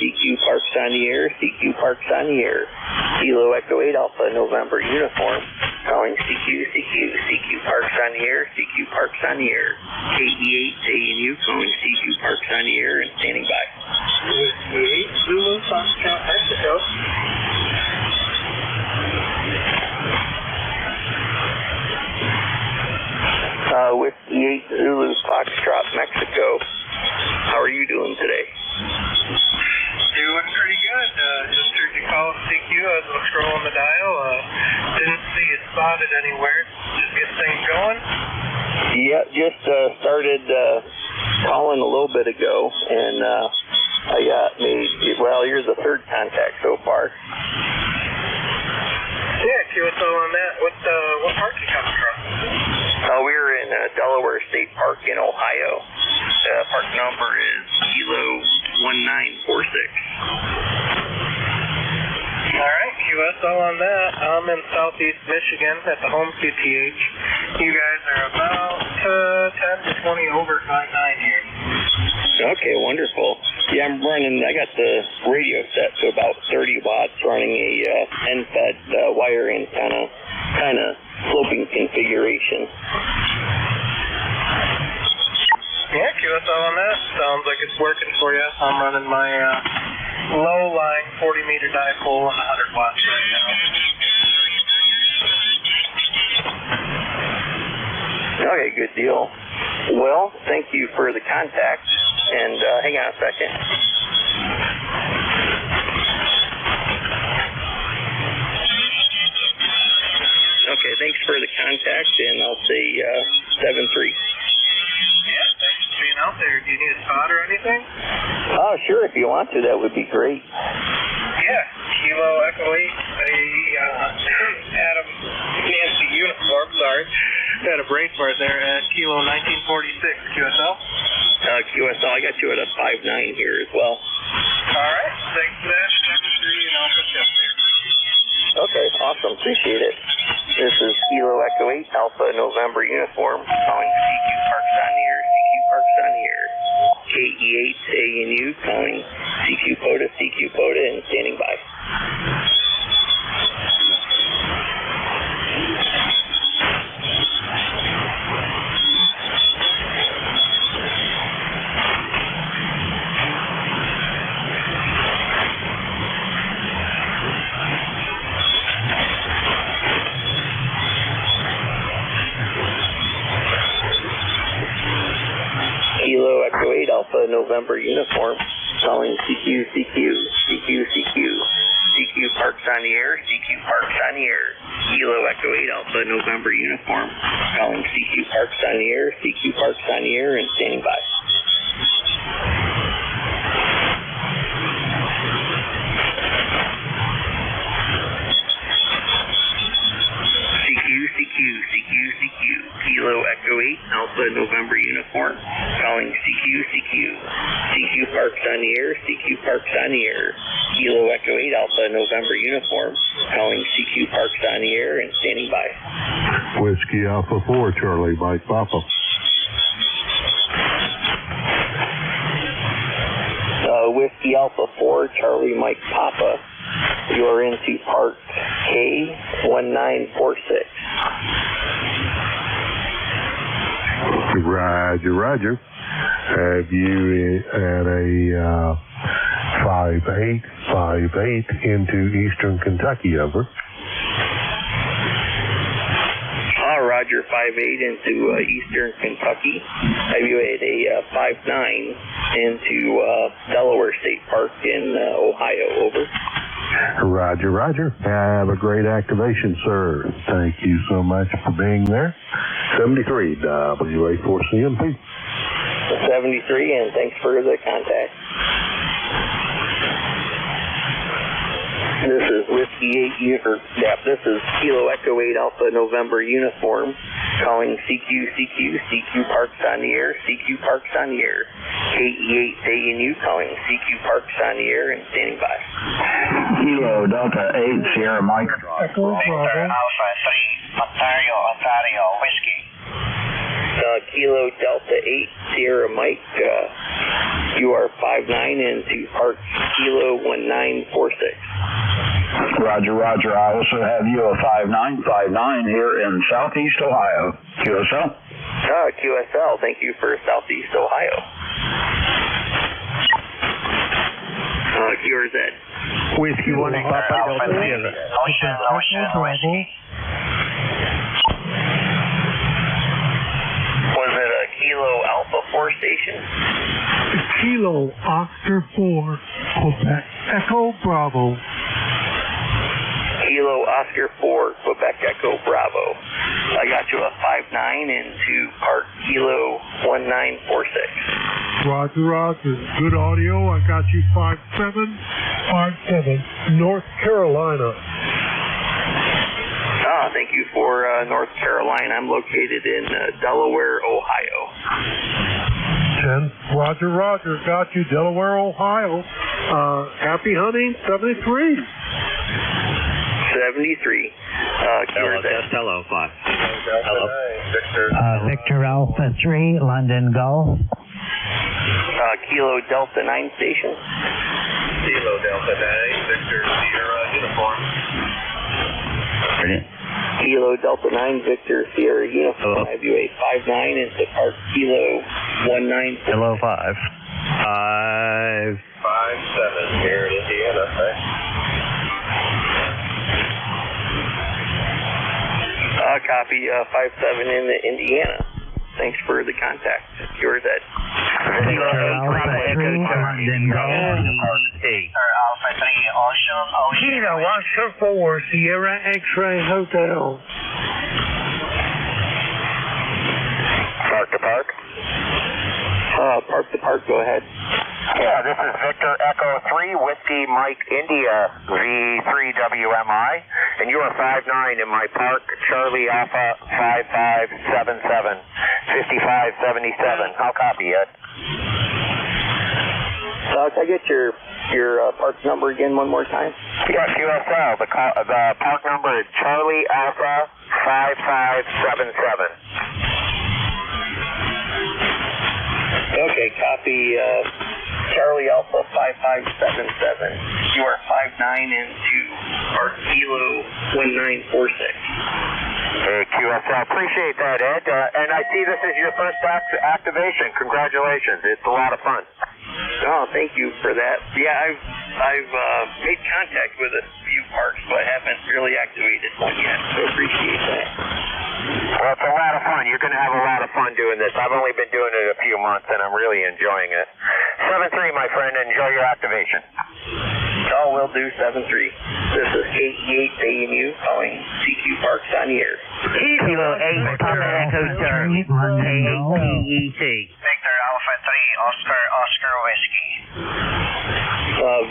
CQ Parks on the air, CQ Parks on the air. Kilo Echo 8 Alpha November Uniform, calling CQ Parks on the air, CQ Parks on the air. KE8 ANU calling CQ Parks on the air and standing by. Whiskey 8 Zulu Foxtrot Mexico. Whiskey 8 Zulu Foxtrot Mexico. How are you doing today? Doing pretty good. Just heard you call CQ. I was scrolling the dial. Didn't see it spotted anywhere. Just get things going. Yeah, just started calling a little bit ago, and I got well, you're the third contact so far. Yeah, QSO on that. What park you coming from? We were in Delaware State Park in Ohio. Park number is Kilo 1946. All right, QSO on that. I'm in southeast Michigan at the home QTH. You guys are about 10 to 20 over 5.9 here. Okay, wonderful. Yeah, I got the radio set to about 30 watts, running a end-fed wire antenna, kind of sloping configuration. Yeah, QSO on that. Sounds like it's working for you. I'm running my low-lying 40-meter dipole on 100 watts right now. Okay, good deal. Well, thank you for the contact, and hang on a second. Okay, thanks for the contact, and I'll say 7-3. Yeah, thanks for being out there. Do you need a spot or anything? Oh, sure, if you want to, that would be great. Yeah, Kilo Echo 8, Adam Nancy uniform, sorry. Had a brace part there at Kilo 1946, QSL. QSL, I got you at a 5.9 here as well. All right, thanks for that. 7-3, and I'll put you up there. Okay, awesome, appreciate it. This is Kilo Echo 8, Alpha November uniform, calling CQ Parks on the air, CQ Parks on the air. KE8 ANU, calling CQ POTA, and standing by. Kilo Echo 8 Alpha November uniform, calling CQ Parks on the air, CQ Parks on the air. Kilo Echo 8 Alpha November uniform, calling CQ Parks on the air, CQ Parks on the air, and standing by. CQ, Kilo Echo 8 Alpha November uniform, calling CQ Parks on the air, CQ Parks on the air. Kilo Echo 8 Alpha November uniform, calling CQ Parks on the air, and standing by. Whiskey Alpha 4, Charlie, Mike Papa. Whiskey Alpha 4, Charlie Mike Papa. You are into Park K1946. Roger. Have you at a 58 into Eastern Kentucky, over. Roger, 5-8 into Eastern Kentucky. Have you at a 5-9 into Delaware State Park in Ohio, over. Roger. Have a great activation, sir. Thank you so much for being there. 73 WA4CMP. 73, and thanks for the contact. This is Whiskey 8, this is Kilo Echo 8 Alpha November uniform, calling CQ Parks on the air, CQ Parks on the air. KE8 ANU, calling CQ Parks on the air, and standing by. Kilo Delta 8 Sierra Mike. Echo Bravo. Alpha 3 Ontario Whiskey. Kilo Delta 8 Sierra Mike, you are 5-9 into Park Kilo 1946. Roger. I also have you a 5-9 here in Southeast Ohio. QSL? QSL, thank you for Southeast Ohio. QRZ. Whiskey 1 Papa Delta Sierra. Bravo. Was it a Kilo Alpha 4 station? Kilo Oscar 4, Quebec. Echo Bravo. Kilo Kilo Oscar 4, Quebec Echo Bravo. I got you a 5-9 into Park Kilo 1946. Roger, Roger. Good audio. I got you 5757, North Carolina. Thank you for North Carolina. I'm located in Delaware, Ohio. 10, Roger, Roger. Got you, Delaware, Ohio. Happy hunting, 73. 73. Hello, 5. Hello. Victor Alpha 3, London Golf. Kilo Delta 9 station. Kilo Delta 9, Victor Sierra uniform. Kilo Delta 9, Victor Sierra uniform. I have you a 5-9 into Park Kilo 19. Hello, 5. 5-7 here in Indiana. Copy 5-7 in Indiana. Thanks for the contact. Yours, Ed. Victor Alpha 3, London Golf. Alpha 3, Ocean. Kilo Oscar 4, Sierra X-Ray Hotel. Park to park? Park to park, go ahead. Yeah, this is Victor Echo 3, Whiskey Mike India V3WMI, and you are 5-9 in my Park Charlie Alpha 5577, 5577. How copy, Ed? Can I get your park number again one more time? Yes, QSL. The park number is Charlie Alpha 5577. Okay, copy Charlie Alpha 5577. You are 5-9 into Park Kilo 1946. Hey, QSL. Appreciate that, Ed. And I see this is your first activation. Congratulations. It's a lot of fun. Oh, thank you for that. Yeah, I've made contact with a few parks, but haven't really activated one yet, so appreciate that. Well, it's a lot of fun. You're going to have a lot of fun doing this. I've only been doing it a few months, and I'm really enjoying it. 7-3, my friend. Enjoy your activation. Oh, will do, 7-3. This is KE8 ANU calling CQ Parks on the air. Kilo 8, Papa Echo Charlie, London Golf. Victor Alpha 3, Oscar Whiskey.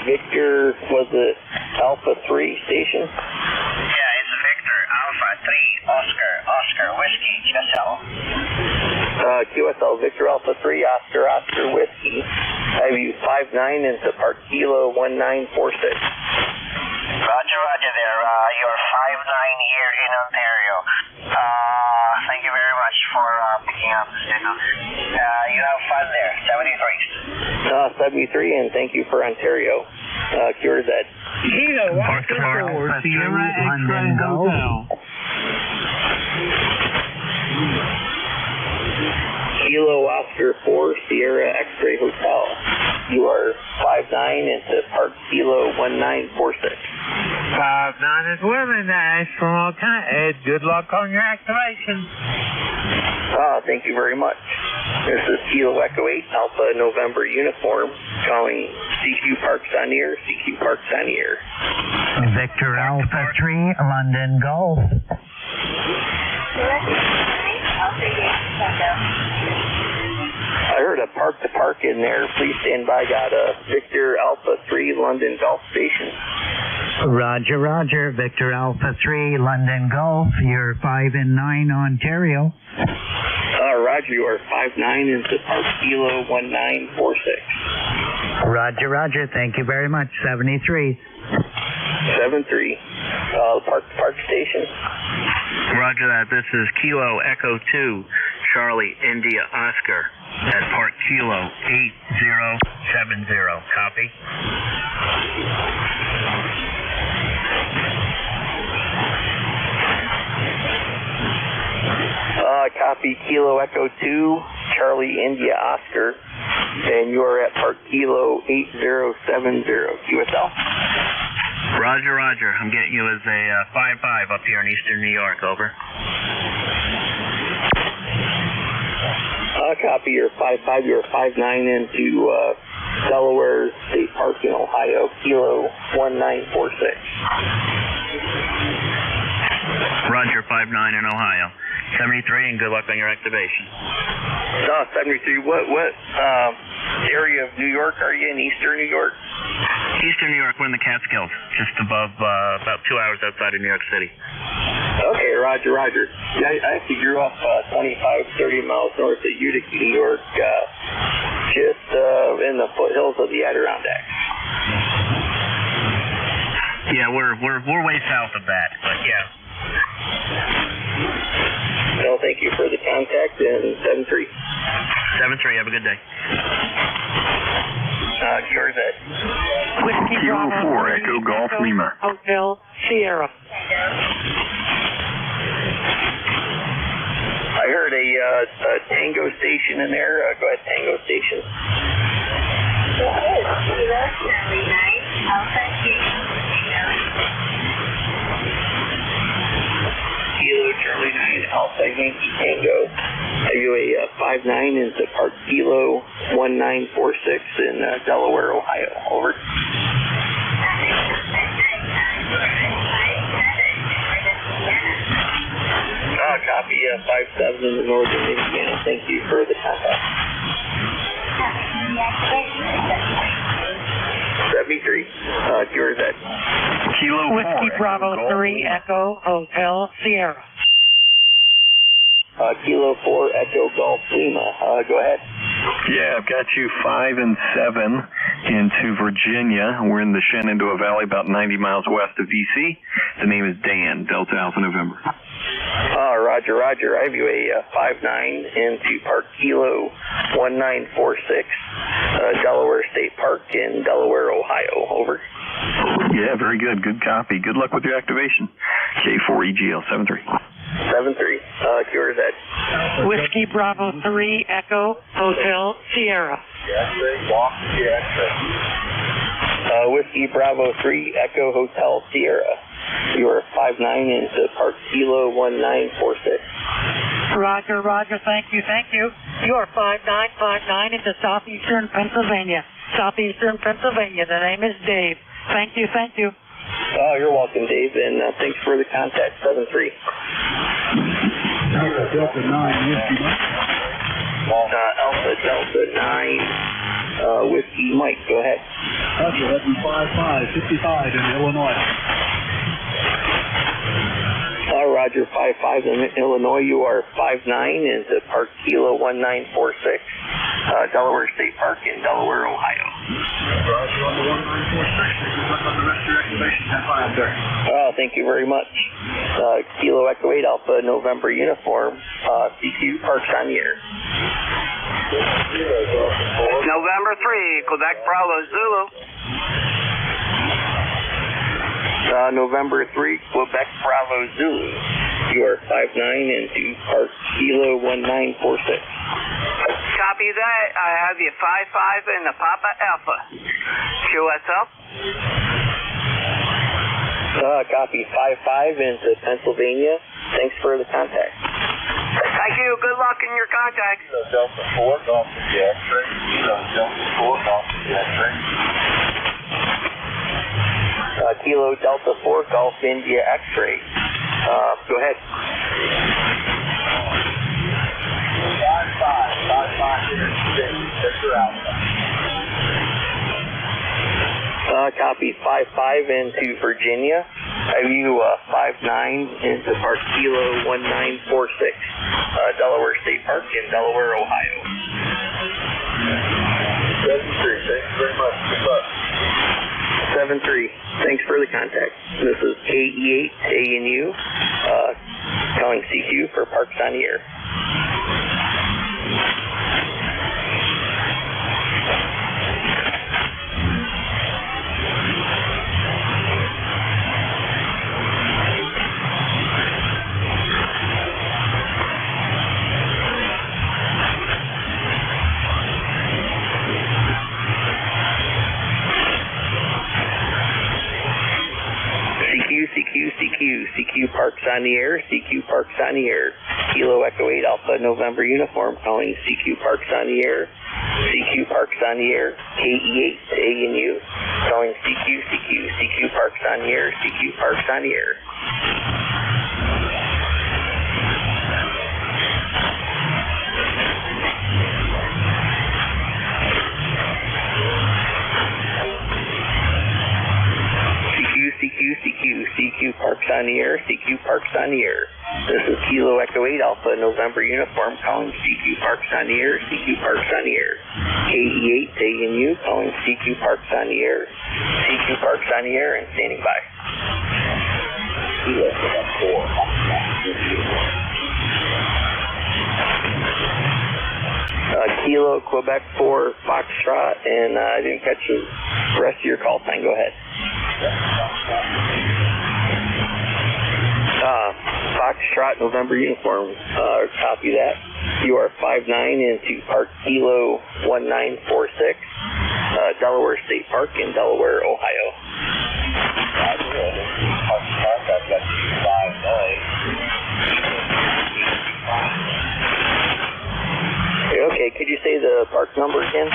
Victor, was it Alpha 3 station? Yeah, it's Victor Alpha 3, Oscar Whiskey, QSL. QSL, Victor Alpha 3, Oscar Whiskey. I have you 5-9 into Park Kilo 1946. Roger there. You're 5-9 here in Ontario. Thank you very much for picking up the signal. You have fun there. 73. 73, and thank you for Ontario. Cure that. Kilo Oscar 4, Sierra X-Ray Hotel. Kilo Oscar 4, Sierra X-Ray Hotel. You are 5-9 into Park Kilo 1946. 5-9 is Women Nash from Alcana. Ed, good luck on your activation. Thank you very much. This is Kilo Echo 8, Alpha November uniform, calling CQ Parks on the air, CQ Parks on the air. Victor Alpha 3, London Golf. I heard a park to park in there. Please stand by. Got a Victor Alpha 3 London Golf Station. Roger, Roger. Victor Alpha 3, London Golf. You're 5-9, Ontario. Roger, you are 5-9 into Park Kilo 1946. Roger, Roger. Thank you very much. 73. 7-3. Park station. Roger that. This is Kilo Echo 2, Charlie India Oscar at Park Kilo 8070. Copy. Copy Kilo Echo 2, Charlie India Oscar, and you are at Park Kilo 8070. QSL. Roger, Roger. I'm getting you as a 5-5 up here in eastern New York. Over. Copy your 5-5. You're 5-9 into Delaware State Park in Ohio. Kilo 1946. 59 in Ohio. 73, and good luck on your activation. 73. What area of New York are you in? Eastern New York? Eastern New York, we're in the Catskills, just above, about 2 hours outside of New York City. Okay, roger. Yeah, I actually grew up 25, 30 miles north of Utica, New York, just in the foothills of the Adirondacks. Yeah, we're way south of that, but yeah. Well, thank you for the contact, and 73. 73, have a good day. Yours at Whiskey Kilo Bravo 4, Echo Golf Lima. Hotel Sierra. I heard a Tango station in there. Go ahead, Tango station. Kilo Charlie 9 Alpha Yankee Tango. Are you a 59 into Park Kilo 1946 in Delaware, Ohio? Over. Copy 57 in the northern Indiana. Thank you for the contact. 73. Yours at Kilo 4. Whiskey Bravo 3 Echo Hotel Sierra. Kilo 4 Echo Golf Lima. Go ahead. Yeah, I've got you 5 and 7 into Virginia. We're in the Shenandoah Valley, about 90 miles west of D.C. The name is Dan, Delta Alpha November. Roger. I have you a 59 into Park Kilo 1946, Delaware State Park in Delaware, Ohio. Over. Yeah, very good. Good copy. Good luck with your activation. K4EGL 73. 73. Yours at Whiskey Bravo 3 Echo Hotel Sierra. Whiskey Bravo 3 Echo Hotel Sierra. You are 59 into Park Kilo 1946. Roger. Thank you. You are 5959 into Southeastern Pennsylvania. The name is Dave. Thank you. Oh, you're welcome, Dave, and thanks for the contact. 73. Alpha Delta 9, Whiskey Mike. Alpha Delta 9, Whiskey Mike. Go ahead. Roger, that'd be 55 in Illinois. Roger, 55 in Illinois. You are 59 into Park Kilo 1946, Delaware State Park in Delaware, Ohio. Roger, on the 1946. Good luck on the rest of your activation. 10-5 there. Oh, thank you very much. Kilo Echo 8 Alpha November uniform, CQ Park Sanier. November 3, Quebec Bravo Zulu. November 3, Quebec Bravo Zulu. You are 59 into Park Kilo 1946. Copy that. I have you 55 in the Papa Alpha. QSL. Copy 55 into Pennsylvania. Thanks for the contact. Thank you. Good luck in your contact. Delta 4, Golf India X-ray. Delta 4, Golf India X-ray. Kilo Delta 4, Golf India X-ray. Go ahead. 55 here. Victor Alpha. Copy 55 into Virginia. Have you 59 into Park Kilo 1946, Delaware State Park in Delaware, Ohio. 73. Thank you very much. Good luck. 73. Thanks for the contact. This is KE8 ANU, calling CQ for Parks on the Air. CQ Parks on the Air, CQ Parks on the Air. Kilo Echo 8 Alpha November uniform calling CQ Parks on the Air. CQ Parks on the Air, KE8 ANU calling CQ Parks on the Air, CQ Parks on the Air. on the air, CQ Parks on the air. This is Kilo Echo 8 Alpha November Uniform calling CQ Parks on the air, CQ Parks on the air. KE8 ANU calling CQ Parks on the air, CQ Parks on the air and standing by. Kilo Quebec 4, Kilo Quebec 4 Foxtrot, and I didn't catch the rest of your call sign. Go ahead. Foxtrot November Uniform, copy that. You are 5-9 into Park Kilo 1946, Delaware State Park in Delaware, Ohio. I've got 5-9. Okay, could you say the park number again?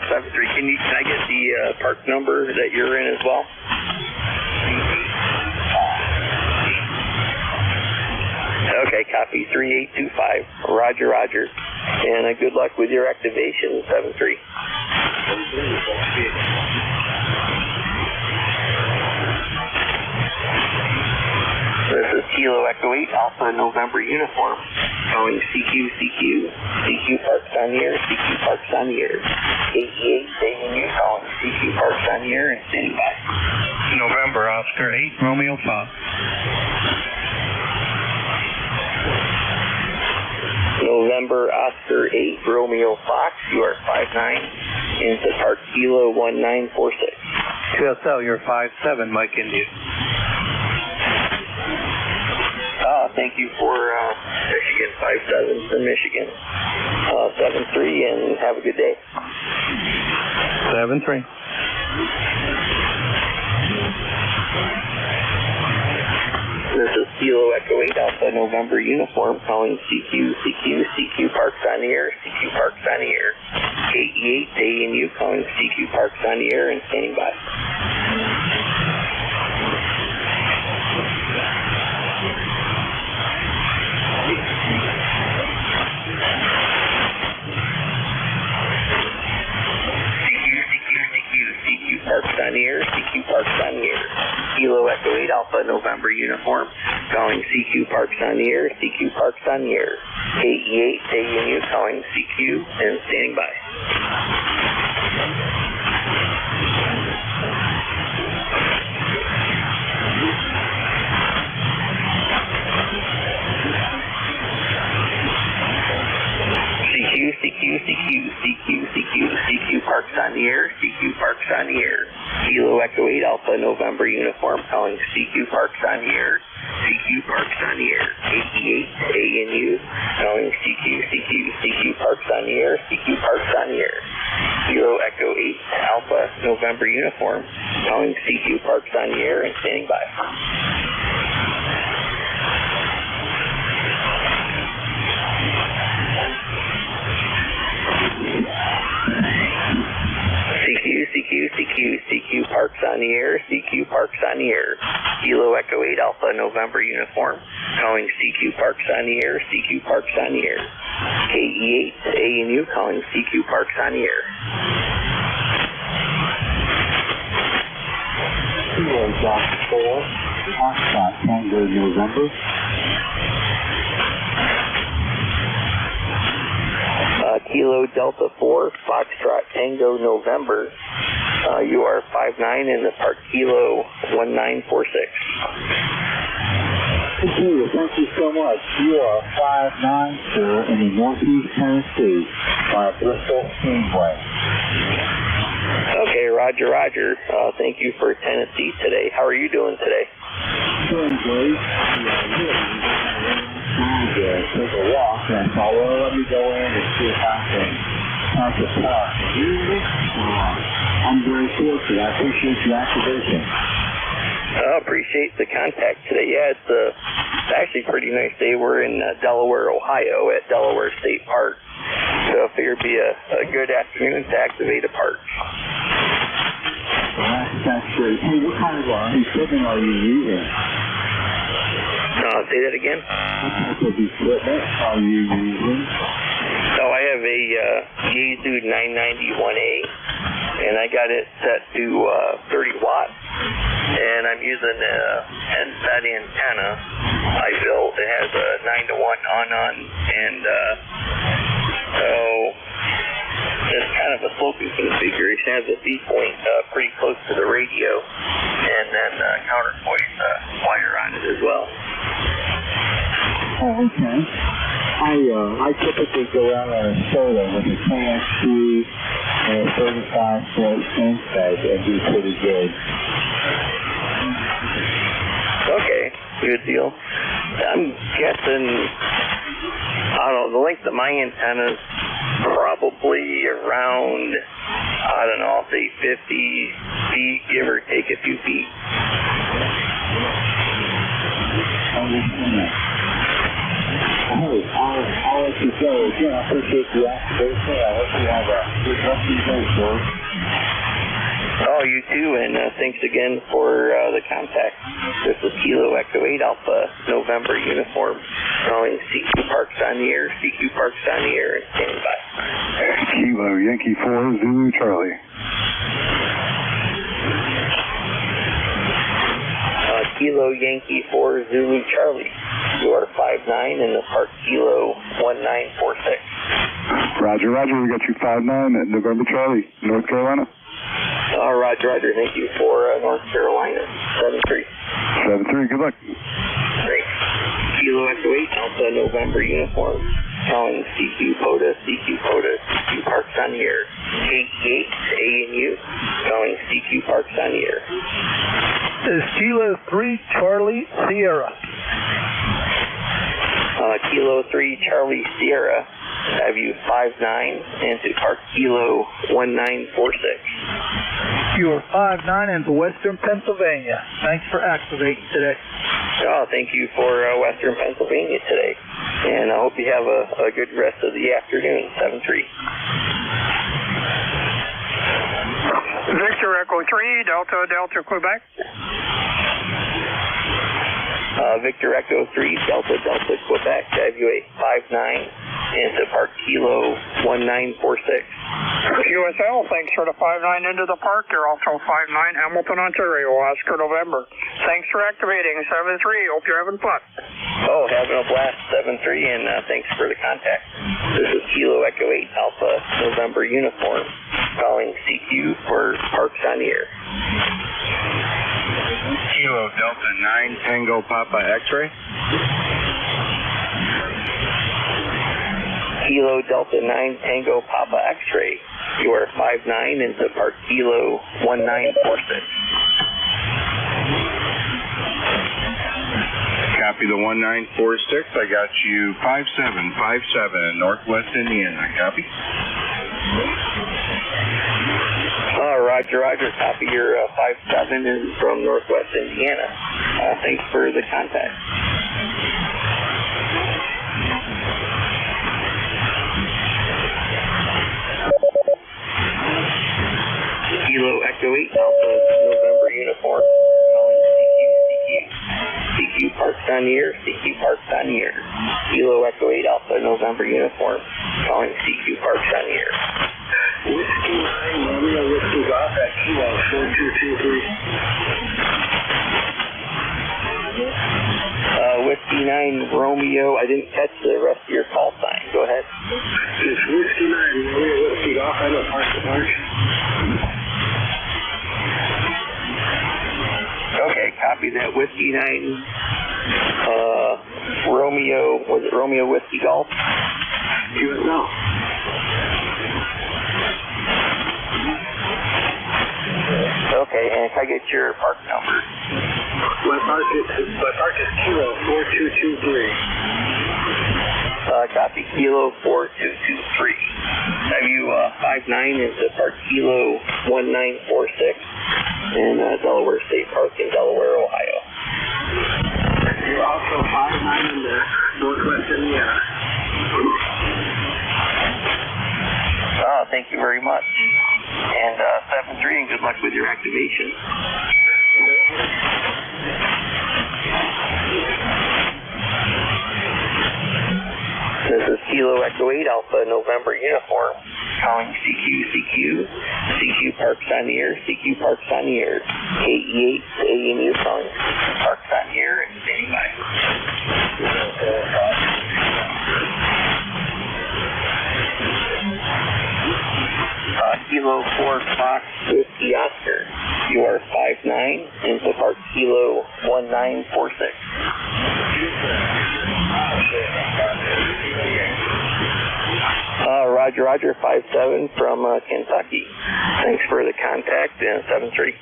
73. Can I get the park number that you're in as well? Okay, copy 3825. Roger, roger. And good luck with your activation, 73. This is Kilo Echo 8 Alpha November Uniform calling CQ Parks on the air, CQ Parks on the air. KE8 ANU calling CQ Parks on the air and standing by. November Oscar 8 Romeo Fox. November Oscar 8 Romeo Fox, you are 5-9 into Park Kilo 1946. QSL, you're 5-7, Mike India. Thank you for Michigan, 5-7 for Michigan. 7-3 and have a good day. 7-3. This is Kilo Echo 8 Alpha November Uniform calling CQ Parks on the air, CQ Parks on the air. KE8 ANU calling CQ Parks on the air and standing by. CQ Parks on the air, CQ Parks on the air. Kilo Echo 8 Alpha November Uniform calling CQ Parks on the air, CQ Parks on the air. KE8 ANU calling CQ and standing by. CQ Parks on the air, CQ Parks on the air. Kilo Echo 8 Alpha November Uniform calling CQ Parks on the air, CQ Parks on the air. KE8 ANU calling CQ Parks on the air, CQ Parks on the air. Kilo Echo 8 Alpha November Uniform calling CQ Parks on the air and standing by. CQ Parks on the air, CQ Parks on the air. Kilo Echo 8 Alpha November Uniform calling CQ Parks on the air, CQ Parks on the air. KE8 ANU calling CQ Parks on the air. Kilo Delta 4, Foxtrot Tango November. Kilo Delta 4, Foxtrot Tango November. You are 5-9 in the Park Kilo 1946. Thank you so much. You are 5-9, sir, in the Northeast Tennessee by Bristol Speedway. Okay, roger, roger. Thank you for Tennessee today. How are you doing today? Doing great. Take a walk, and so let me go in and see if I can park the park. I'm very fortunate. I appreciate your activation. I appreciate the contact today. Yeah, it's actually a pretty nice day. We're in Delaware, Ohio at Delaware State Park. So I figured it'd be a good afternoon to activate a park. That's great. Hey, what kind of equipment are you using? Say that again? What type of equipment are you using? So I have a Yaesu 991A and I got it set to 30 watts, and I'm using a 10-set antenna I built. It has a 9-to-1 on, and so it's kind of a sloping configuration. It has a feed point pretty close to the radio, and then counterpoise wire on it as well. Oh, okay. I typically go out on a solar with a KXC and a 35-volt inside and do pretty good. Okay, good deal. I'm guessing, I don't know, the length of my antenna is probably around, I don't know, I'll say 50 feet, give or take a few feet. Hey, I'll let you go. Again, I appreciate the activation. I hope you have a good rest of your day, sir. Oh, you too, and thanks again for the contact. This is Kilo Echo 8 Alpha November uniform, calling CQ Parks on the air, CQ Parks on the air, and standing by. Kilo Yankee 4 Zulu Charlie. Kilo Yankee 4 Zulu Charlie. You are 5'9" in the Park Kilo 1946. Roger, we got you 5'9" at November Charlie, North Carolina. Roger, thank you for North Carolina, 7-3. 7-3, good luck. Great. Kilo Echo 8 Alpha November uniform, calling CQ POTA, CQ Parks on the air. KE8 ANU, calling CQ Parks on the air. This is Kilo 3 Charlie Sierra. Kilo 3 Charlie Sierra, have you 5'9" into Park Kilo 1946. You are 5'9" into Western Pennsylvania. Thanks for activating today. Oh, thank you for Western Pennsylvania today. And I hope you have a good rest of the afternoon, 7-3. Victor Echo 3, Delta, Quebec. Victor Echo 3, Delta, Quebec. Have you a 5'9" into Park Kilo 1946. QSL, thanks for the 5'9" into the park. You're also 5'9", Hamilton, Ontario, Oscar, November. Thanks for activating, 7-3. Hope you're having fun. Oh, having a blast, 7-3, and thanks for the contact. This is Kilo Echo 8 Alpha November uniform, calling CQ for Parks on the air. Kilo Delta 9 Tango Papa X-ray. Kilo Delta 9 Tango Papa X-ray. You are 5'9" into Park Kilo 1946. Copy the 1946. I got you 5757 Northwest Indiana. Copy. Roger. Copy your 57 is from Northwest Indiana. Thanks for the contact. Kilo Echo 8 Alpha November uniform, calling CQ Parks on the air, CQ Parks on the air. Kilo Echo 8 Alpha November uniform, calling CQ Parks on the air. Whiskey 9, Romeo Whiskey Golf at Kilo 4223. Whiskey 9 Romeo, I didn't catch the rest of your call sign. Go ahead. It's Whiskey 9, Romeo Whiskey Golf. I know Park to Park. Okay, copy that. Whiskey 9 Romeo, was it Romeo Whiskey Golf? No. Okay, and can I get your park number? My park is Kilo 4223. Copy, Kilo 4223. Have you 5'9" into Park Kilo 1946 in Delaware State Park in Delaware, Ohio. You're also 5'9" in the Northwest Indiana. Oh, thank you very much. And 7-3, and good luck with your activation. This is Kilo Echo 8 Alpha November uniform, calling CQ Park Parks on the air, CQ Parks on the air. KE8 AMU calling CQ Parks on the air and standing by. Kilo 4 Fox Whiskey Oscar. You are 5-9 into Park Kilo 1946. Roger, 5-7 from Kentucky. Thanks for the contact, and 7-3.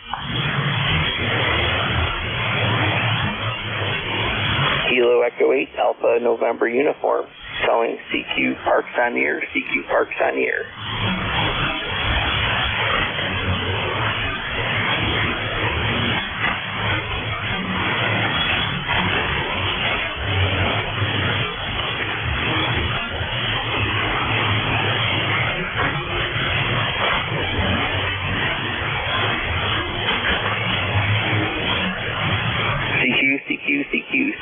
Kilo Echo 8 Alpha November uniform. Calling CQ Parks on the air, CQ Parks on the air.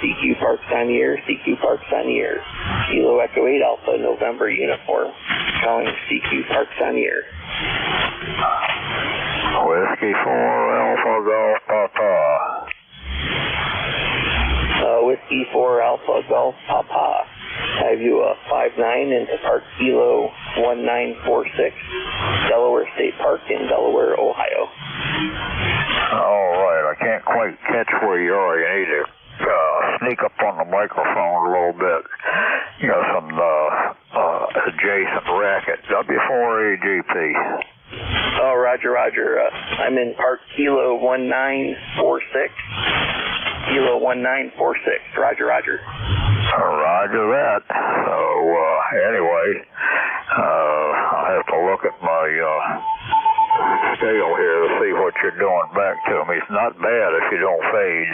CQ Parks on the air, CQ Parks on the air. Kilo Echo 8 Alpha November uniform. Calling CQ Parks on the air. Whiskey 4 Alpha Golf Papa. Whiskey 4 Alpha Golf Papa. Have you 5-9 into Park Kilo 1946, Delaware State Park in Delaware, Ohio. All right, I can't quite catch where you are. You need to sneak up on the microphone a little bit. You got some adjacent racket. W4AGP. Oh, Roger. I'm in Park Kilo 1946. Kilo 1946. Roger. Roger that. So, anyway, I'll have to look at my scale here to see what you're doing back to me. It's not bad if you don't fade.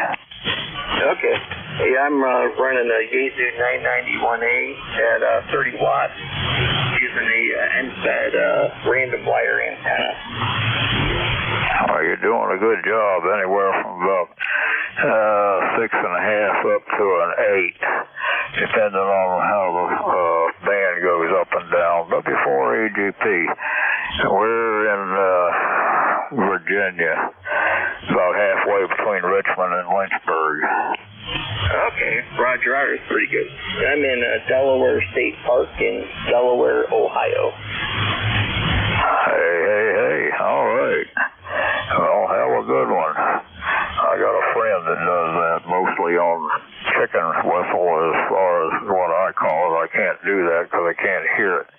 Okay. Hey, I'm running a Yaesu 991A at 30 watts using a NFED random wire antenna. Well, you're doing a good job, anywhere from about 6.5 up to an 8, depending on how the band goes up and down. W4AGP. We're in Virginia, about halfway between Richmond and Lynchburg. Okay, Roger, it's pretty good. I'm in Delaware State Park in Delaware, Ohio. Hey, all right. Well, have a good one. I got a friend that does that, mostly on chicken whistle as far as what I call it. I can't do that because I can't hear it.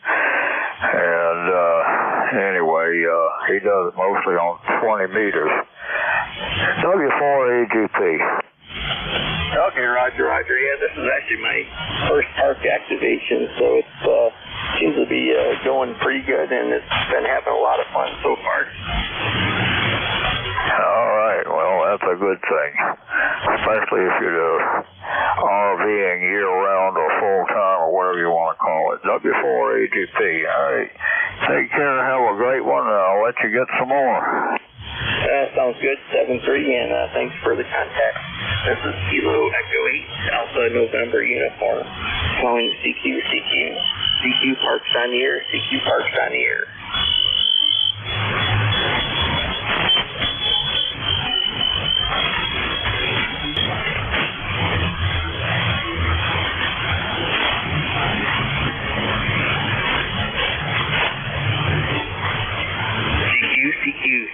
And anyway, he does it mostly on 20 meters. W4AGP. Okay, Roger. Yeah, this is actually my first park activation, so it seems to be going pretty good, and it's been having a lot of fun so far. All right, well, that's a good thing, especially if you're RVing year-round or full-time or whatever you want to call it. W4AGP. All right, take care, have a great one, and I'll let you get some more. Sounds good, 7-3, and thanks for the contact. This is Kilo Echo 8 Alpha November uniform. Calling CQ Parks on the air, CQ Parks on the air.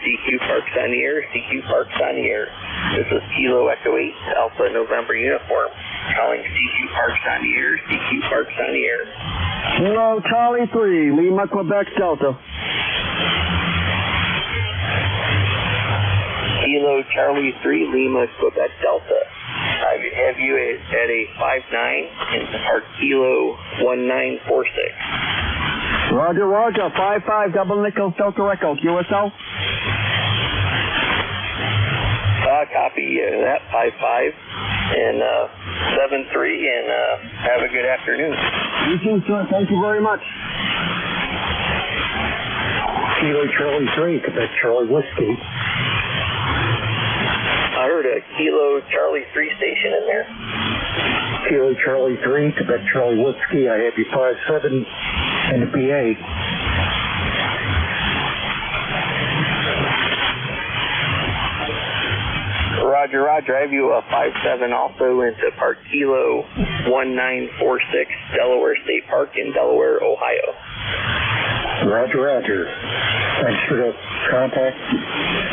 CQ Parks on the air, CQ Parks on the air. This is Kilo Echo 8 Alpha November uniform. Calling CQ Parks on the air, CQ Parks on the air. Kilo Charlie 3, Lima, Quebec, Delta. Kilo Charlie 3, Lima, Quebec, Delta. I have you at a 5-9 into Park Kilo 1946. Roger, 5-5, double nickel, Delta Echo, QSL. Copy that, 5-5 and 7-3, and have a good afternoon. You too, sir. Thank you very much. Kilo Charlie 3, Quebec Charlie Whiskey. I heard a Kilo Charlie 3 station in there. Kilo Charlie 3, Quebec Charlie Whiskey. I have you 5-7 and the PA. Roger. I have you 57 also into Park Kilo 1946, Delaware State Park in Delaware, Ohio. Roger. Thanks for the contact.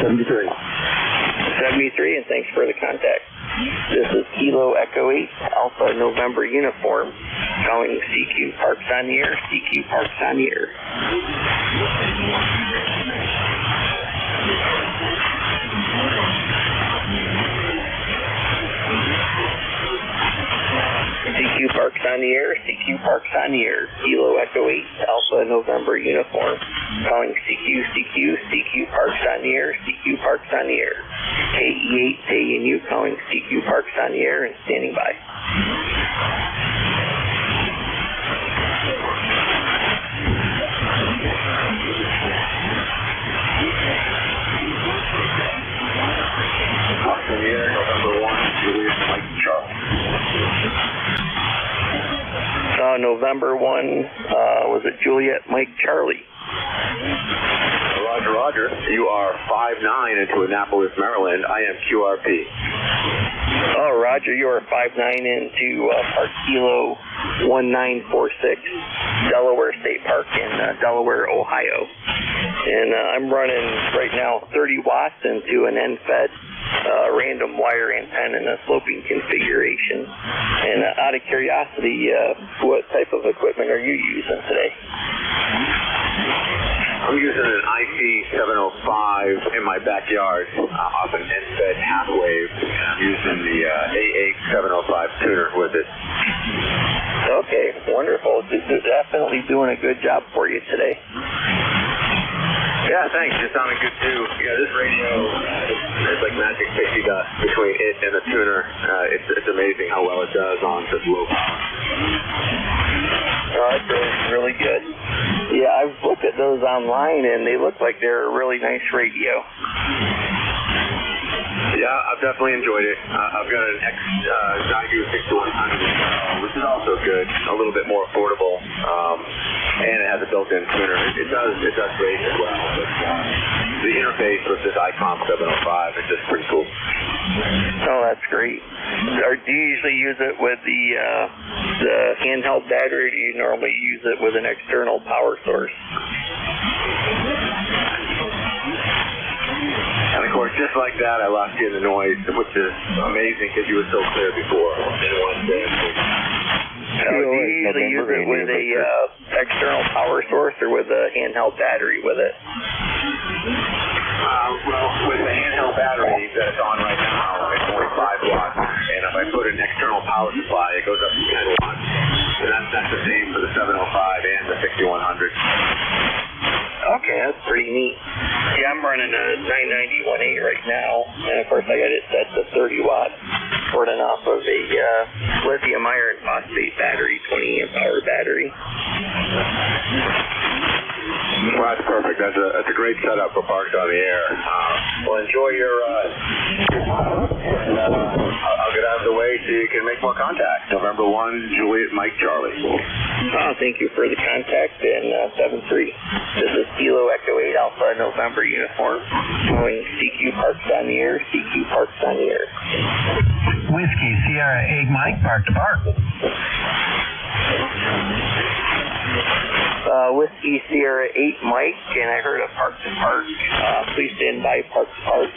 73. 73, and thanks for the contact. This is Kilo Echo 8, Alpha November Uniform, calling CQ Parks on the air, CQ Parks on the air. CQ Parks on the air, CQ Parks on the air, Kilo Echo 8, Alpha November Uniform, calling CQ Parks on the air, CQ Parks on the air. KE8 ANU calling CQ Parks on the air and standing by. Parks on the air, November 1, Juliet Mike Charlie. November 1, was it Juliet Mike Charlie? Roger. You are 5-9 into Annapolis, Maryland. I am QRP. Oh, Roger, you are 5-9 into Park Kilo 1946, Delaware State Park in Delaware, Ohio. And I'm running right now 30 watts into an end-fed random wire antenna in a sloping configuration. And out of curiosity, what type of equipment are you using today? I'm using an IC705 in my backyard off an end-fed half wave, and I'm using the AA705 tuner with it. Okay, wonderful. It's definitely doing a good job for you today. Yeah, thanks. It sounded good too. Yeah, this radio, it's like magic pixie dust between it and the tuner. It's amazing how well it does on such low power. Oh, it's really good. Yeah, I've looked at those online, and they look like they're a really nice radio. Yeah, I've definitely enjoyed it. I've got an Xiegu 6100, which is also good, a little bit more affordable, and it has a built-in tuner. It does great as well, but the interface with this ICOM 705 is just pretty cool. Oh, that's great. Do you usually use it with the handheld battery, or do you normally use it with an external power source? And of course, just like that, I lost you in the noise, which is amazing because you were so clear before. Do you usually use it with a external power source or with a handheld battery with it? Well, with the handheld battery that's on right now, it's only 5 watts. And if I put an external power supply, it goes up to 10 watts. So that's the same for the 705 and the 6100. Okay, that's pretty neat. Yeah, I'm running a 990-1.8 right now, and of course I got it set to 30 watts, running off of a lithium iron phosphate battery, 20 amp hour battery. Well, that's perfect. That's a great setup for Parks on the Air. Well, enjoy your I'll get out of the way so you can make more contact. November 1, Juliet Mike Charlie. Oh, thank you for the contact, and 73. This is Kilo Echo 8 Alpha November Uniform, going CQ Parks on the Air, CQ Parks on the Air. Whiskey Sierra 8 Mike, Park to Park. Whiskey Sierra 8 Mike, and I heard a Park to Park. Please stand by, Park to Park.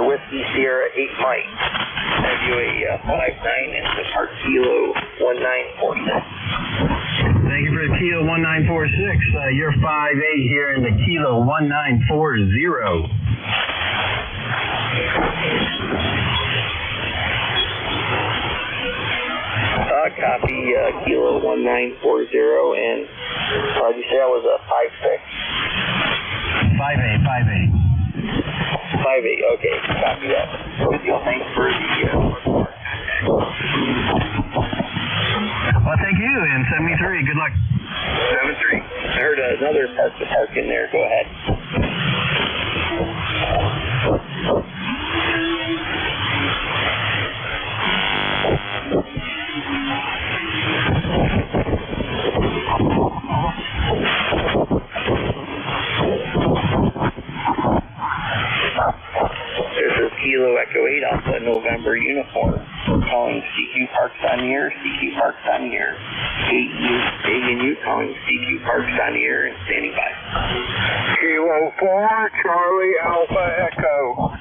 Whiskey Sierra 8 Mike. I have you a 5-9 into Park Kilo 1946. Thank you for the Kilo 1946. You're 5-8 here in the Kilo 1940. Copy Kilo 1940, and did you say I was a 5-6? 5-8. 5-8, okay, copy that. Thanks for the Well, thank you, and 73, good luck. 73. I heard another Park to Park in there, go ahead. Kilo Echo 8 Alpha November Uniform. Calling CQ Parks on the air, CQ Parks on the air. ANU calling CQ Parks on the air and standing by. Kilo 4, Charlie Alpha Echo.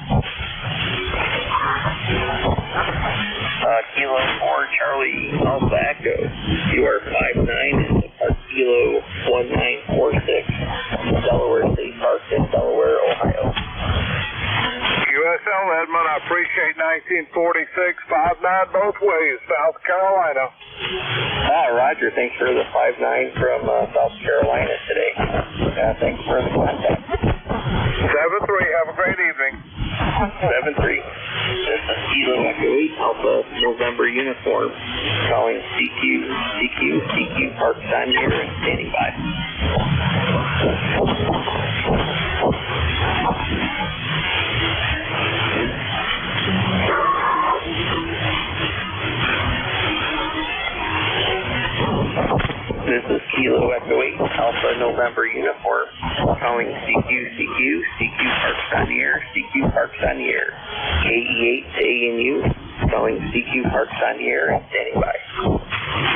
Kilo 4, Charlie Alpha Echo. You are 5'9" in the Park Kilo 1946, Delaware State Park in Delaware, Ohio. USL Edmund, I appreciate 1946, 5'9" both ways, South Carolina. Roger, thanks for the 5'9" from South Carolina today. Thanks for the contact. 7-3, have a great evening. 7-3. This is Kilo Echo 8 Alpha November Uniform. Calling CQ Parks on the air and standing by. This is Kilo Echo 8 Alpha November Uniform. Calling CQ Parks on the air, CQ Parks on the air. KE8 to ANU. Calling CQ Parks on the air and standing by.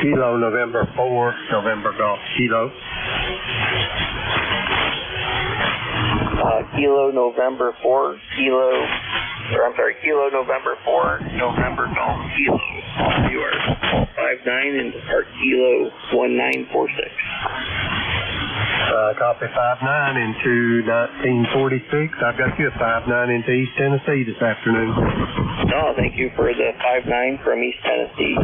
Kilo November 4, November Golf Kilo. Kilo November 4, Kilo November 4, November Golf Kilo. You are 5'9" into Park Kilo 1946. Copy 5'9" into 1946. I've got you a 5'9" into East Tennessee this afternoon. Oh, thank you for the 5'9" from East Tennessee.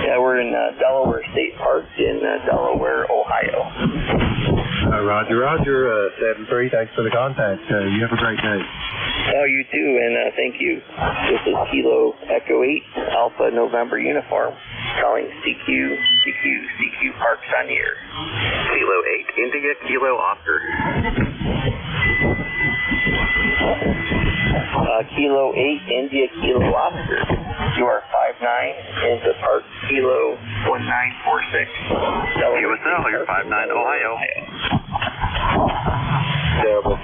Yeah, we're in Delaware State Park in Delaware, Ohio. Roger, 7-3. Thanks for the contact. You have a great day. Oh, you too, and thank you. This is Kilo Echo 8 Alpha November Uniform. Calling CQ Parks on the air. Kilo 8 India Kilo Oscar. Kilo 8 India Kilo Oscar. You are 5'9" into Park Kilo 1946. USL, you're 5'9" Ohio. Terrible.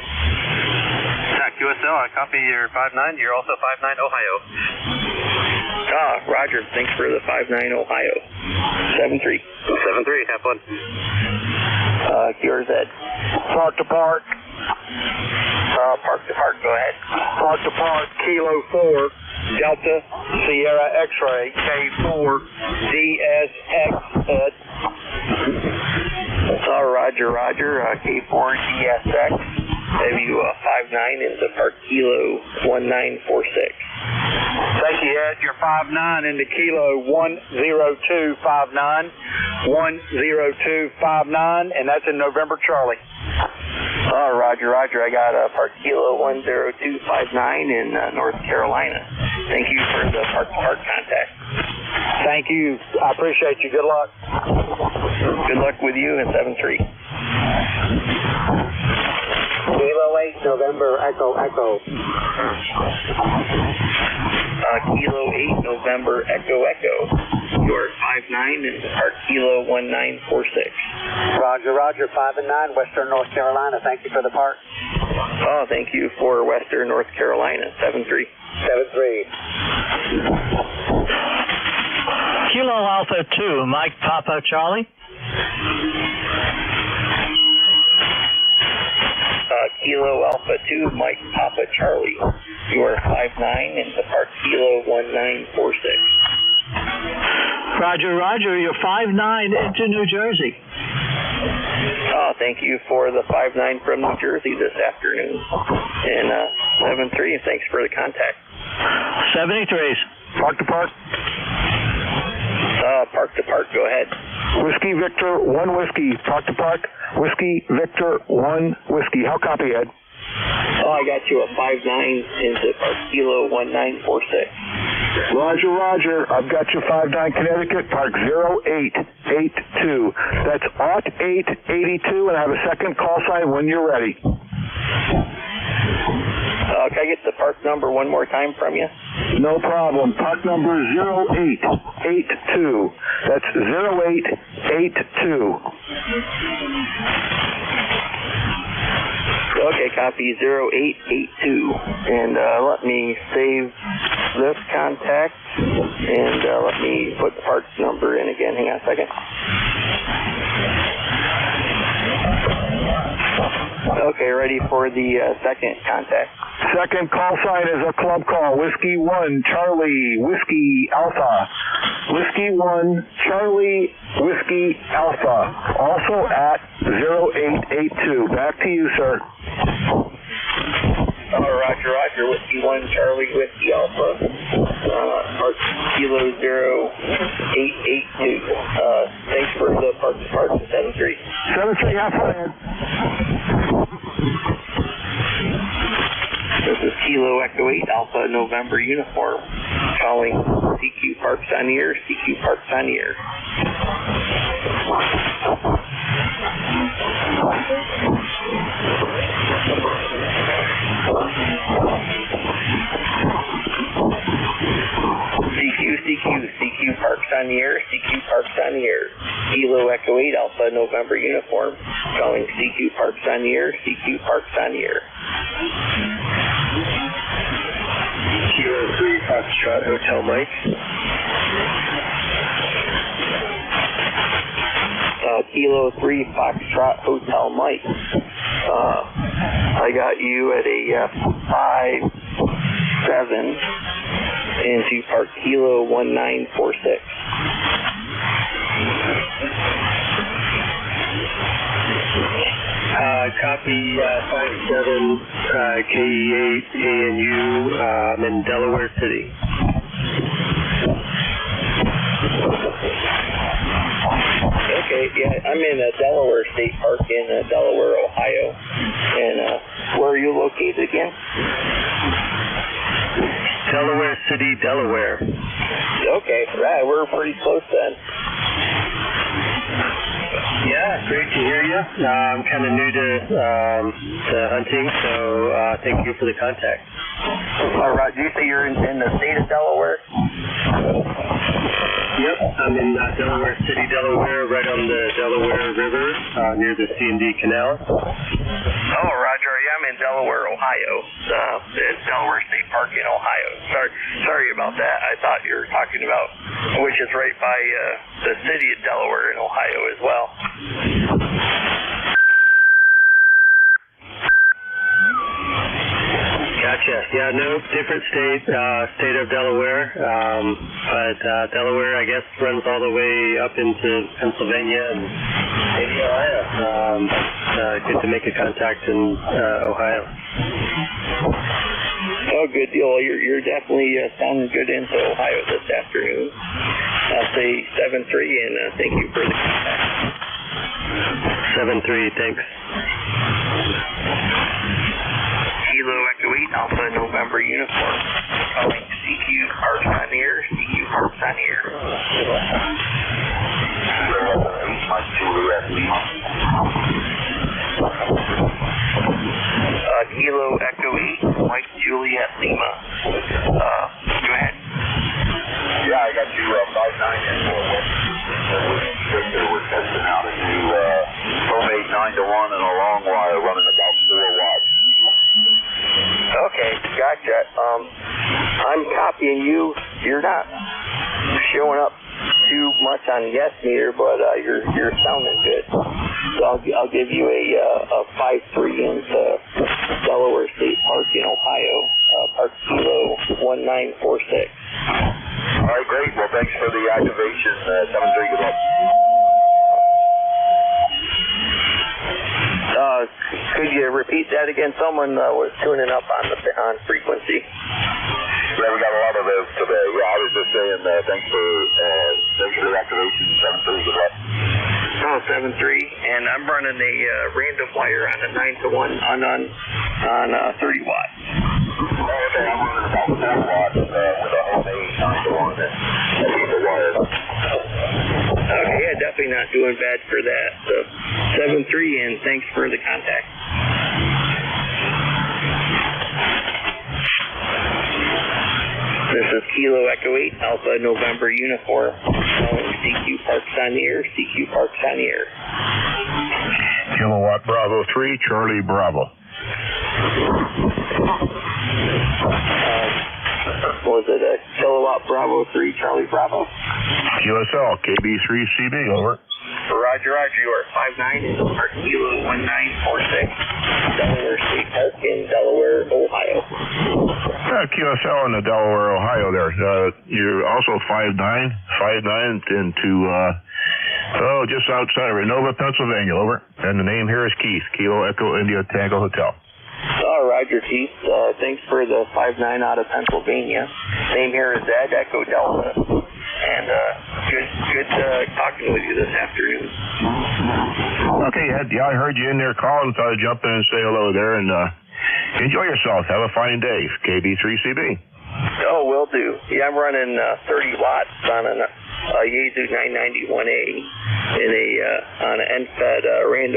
USL, I copy your 5'9", you're also 5'9", Ohio. Roger, thanks for the 5'9", Ohio. 7-3. 7-3, have fun. Yours, Ed. Park to Park. Park to Park, go ahead. Park to Park, Kilo 4, Delta Sierra X-Ray, K4, DSX, Ed. Roger, K4, DSX. Have you 5'9" into Park Kilo 1946. Thank you, Ed. You're 5'9" into Kilo 10259, 10259, and that's in November, Charlie. Roger. I got Park Kilo 10259 in North Carolina. Thank you for the Park to Park contact. Thank you. I appreciate you. Good luck. Good luck with you in 7-3. Kilo 8, November Echo. Kilo 8, November Echo. You are 5'9" into Park Kilo 1946. Roger, 5'9", Western North Carolina. Thank you for the park. Oh, thank you for Western North Carolina. 7-3. 7-3. Kilo Alpha 2, Mike Papa Charlie. Kilo Alpha 2, Mike Papa Charlie. You are 5'9" into Park Kilo 1946. Roger, you're 5'9" into New Jersey. Oh, thank you for the 5'9" from New Jersey this afternoon. And 7-3, and thanks for the contact. 73s. Park to Park. Park to Park, go ahead. Whiskey Victor 1 Whiskey. Park to Park. Whiskey Victor 1 Whiskey. How copy, Ed? Oh, I got you a 5'9" into Park Kilo 1946. Roger. I've got you 5'9" Connecticut, Park 0882. That's 0882, and I have a second call sign when you're ready. Can I get the park number one more time from you? No problem. Park number 0882. That's 0882. Okay, copy 0882. And let me save this contact, and let me put the parts number in again. Hang on a second. Okay, ready for the second contact. Second call sign is a club call. Whiskey 1, Charlie, Whiskey Alpha. Whiskey 1, Charlie, Whiskey Alpha. Also at 0882. Back to you, sir. Roger, Roger. Whiskey 1, Charlie, Whiskey Alpha. Parts Kilo 0882. Thanks for the parts 73. 73, half land. This is Kilo Echo 8 Alpha November Uniform, calling CQ Parks on the air, CQ Parks on the air. CQ Parks on the air, CQ Parks on the air. Kilo Echo 8 Alpha November Uniform, calling CQ Parks on the air, CQ Parks on the air. Kilo 3 Foxtrot Hotel Mike. Kilo 3 Foxtrot Hotel Mike. I got you at a 5-7 into Park Kilo 1946. Copy 57 KE8 ANU. I'm in Delaware City. Okay, yeah, I'm in Delaware State Park in Delaware, Ohio. And where are you located again? Delaware City, Delaware. Okay, right, we're pretty close then. Yeah, great to hear you. I'm kind of new to hunting, so thank you for the contact. All right, do you say you're in the state of Delaware? Yep, I'm in Delaware City, Delaware, right on the Delaware River, near the C&D Canal. Oh, Roger, yeah, I'm in Delaware, Ohio. It's Delaware State Park in Ohio. Sorry about that. I thought you were talking about, which is right by the city of Delaware in Ohio as well. Gotcha. Yeah, no, different state, state of Delaware. But Delaware, I guess, runs all the way up into Pennsylvania and Ohio. Good to make a contact in Ohio. Oh, good deal. You're definitely sounding good into Ohio this afternoon. I'll say 7-3, and thank you for the contact. 7-3, thanks. Kilo Echo 8 Alpha November Uniform, calling CQ Parks on the air, CQ Parks on the air. Kilo Echo 8, Mike Juliet Lima. Go ahead. Yeah, I got you 5-9 and 4 we're testing out a new homemade 9-to-1 and a long wire running about 4 watts. Okay, gotcha. I'm copying you. You're not showing up too much on the S meter, but you're sounding good. So I'll give you a 5-3 into Delaware State Park in Ohio, Park Kilo 1946. All right, great. Well, thanks for the activation. 7-3, good luck. Could you repeat that again? Someone was tuning up on frequency. Yeah, we got a lot of those today. Yeah, I was just saying thanks for the activation. 7-3, good luck. Oh, 7-3, and I'm running a random wire on a 9-to-1 on 30 watts. Oh, okay, I'm running about 4 watts with a homemade 9-to-1 and the wire. Okay, yeah, definitely not doing bad for that. So 7-3, and thanks for the contact. This is Kilo Echo 8 Alpha November Uniform, calling CQ Parks on the air, CQ Parks on the air. Kilowatt Bravo 3, Charlie Bravo. Was it a Kilowatt Bravo 3 Charlie Bravo? QSL, KB3CB, over. Roger, you are 59 in Park Kilo 1946, Delaware State Park in Delaware, Ohio. QSL in the Delaware, Ohio there. You're also 5'9", into, just outside of Renova, Pennsylvania, over. And the name here is Keith, Kilo Echo India Tango Hotel. Roger, Keith. Thanks for the 5'9" out of Pennsylvania. Name here is Ed, Echo Delta. And good talking with you this afternoon. Okay, Ed. Yeah, I heard you in there calling, so I'd jump in and say hello there. And enjoy yourself. Have a fine day. KB3CB. Oh, will do. Yeah, I'm running 30 watts on a Yaesu 991A in on an end-fed random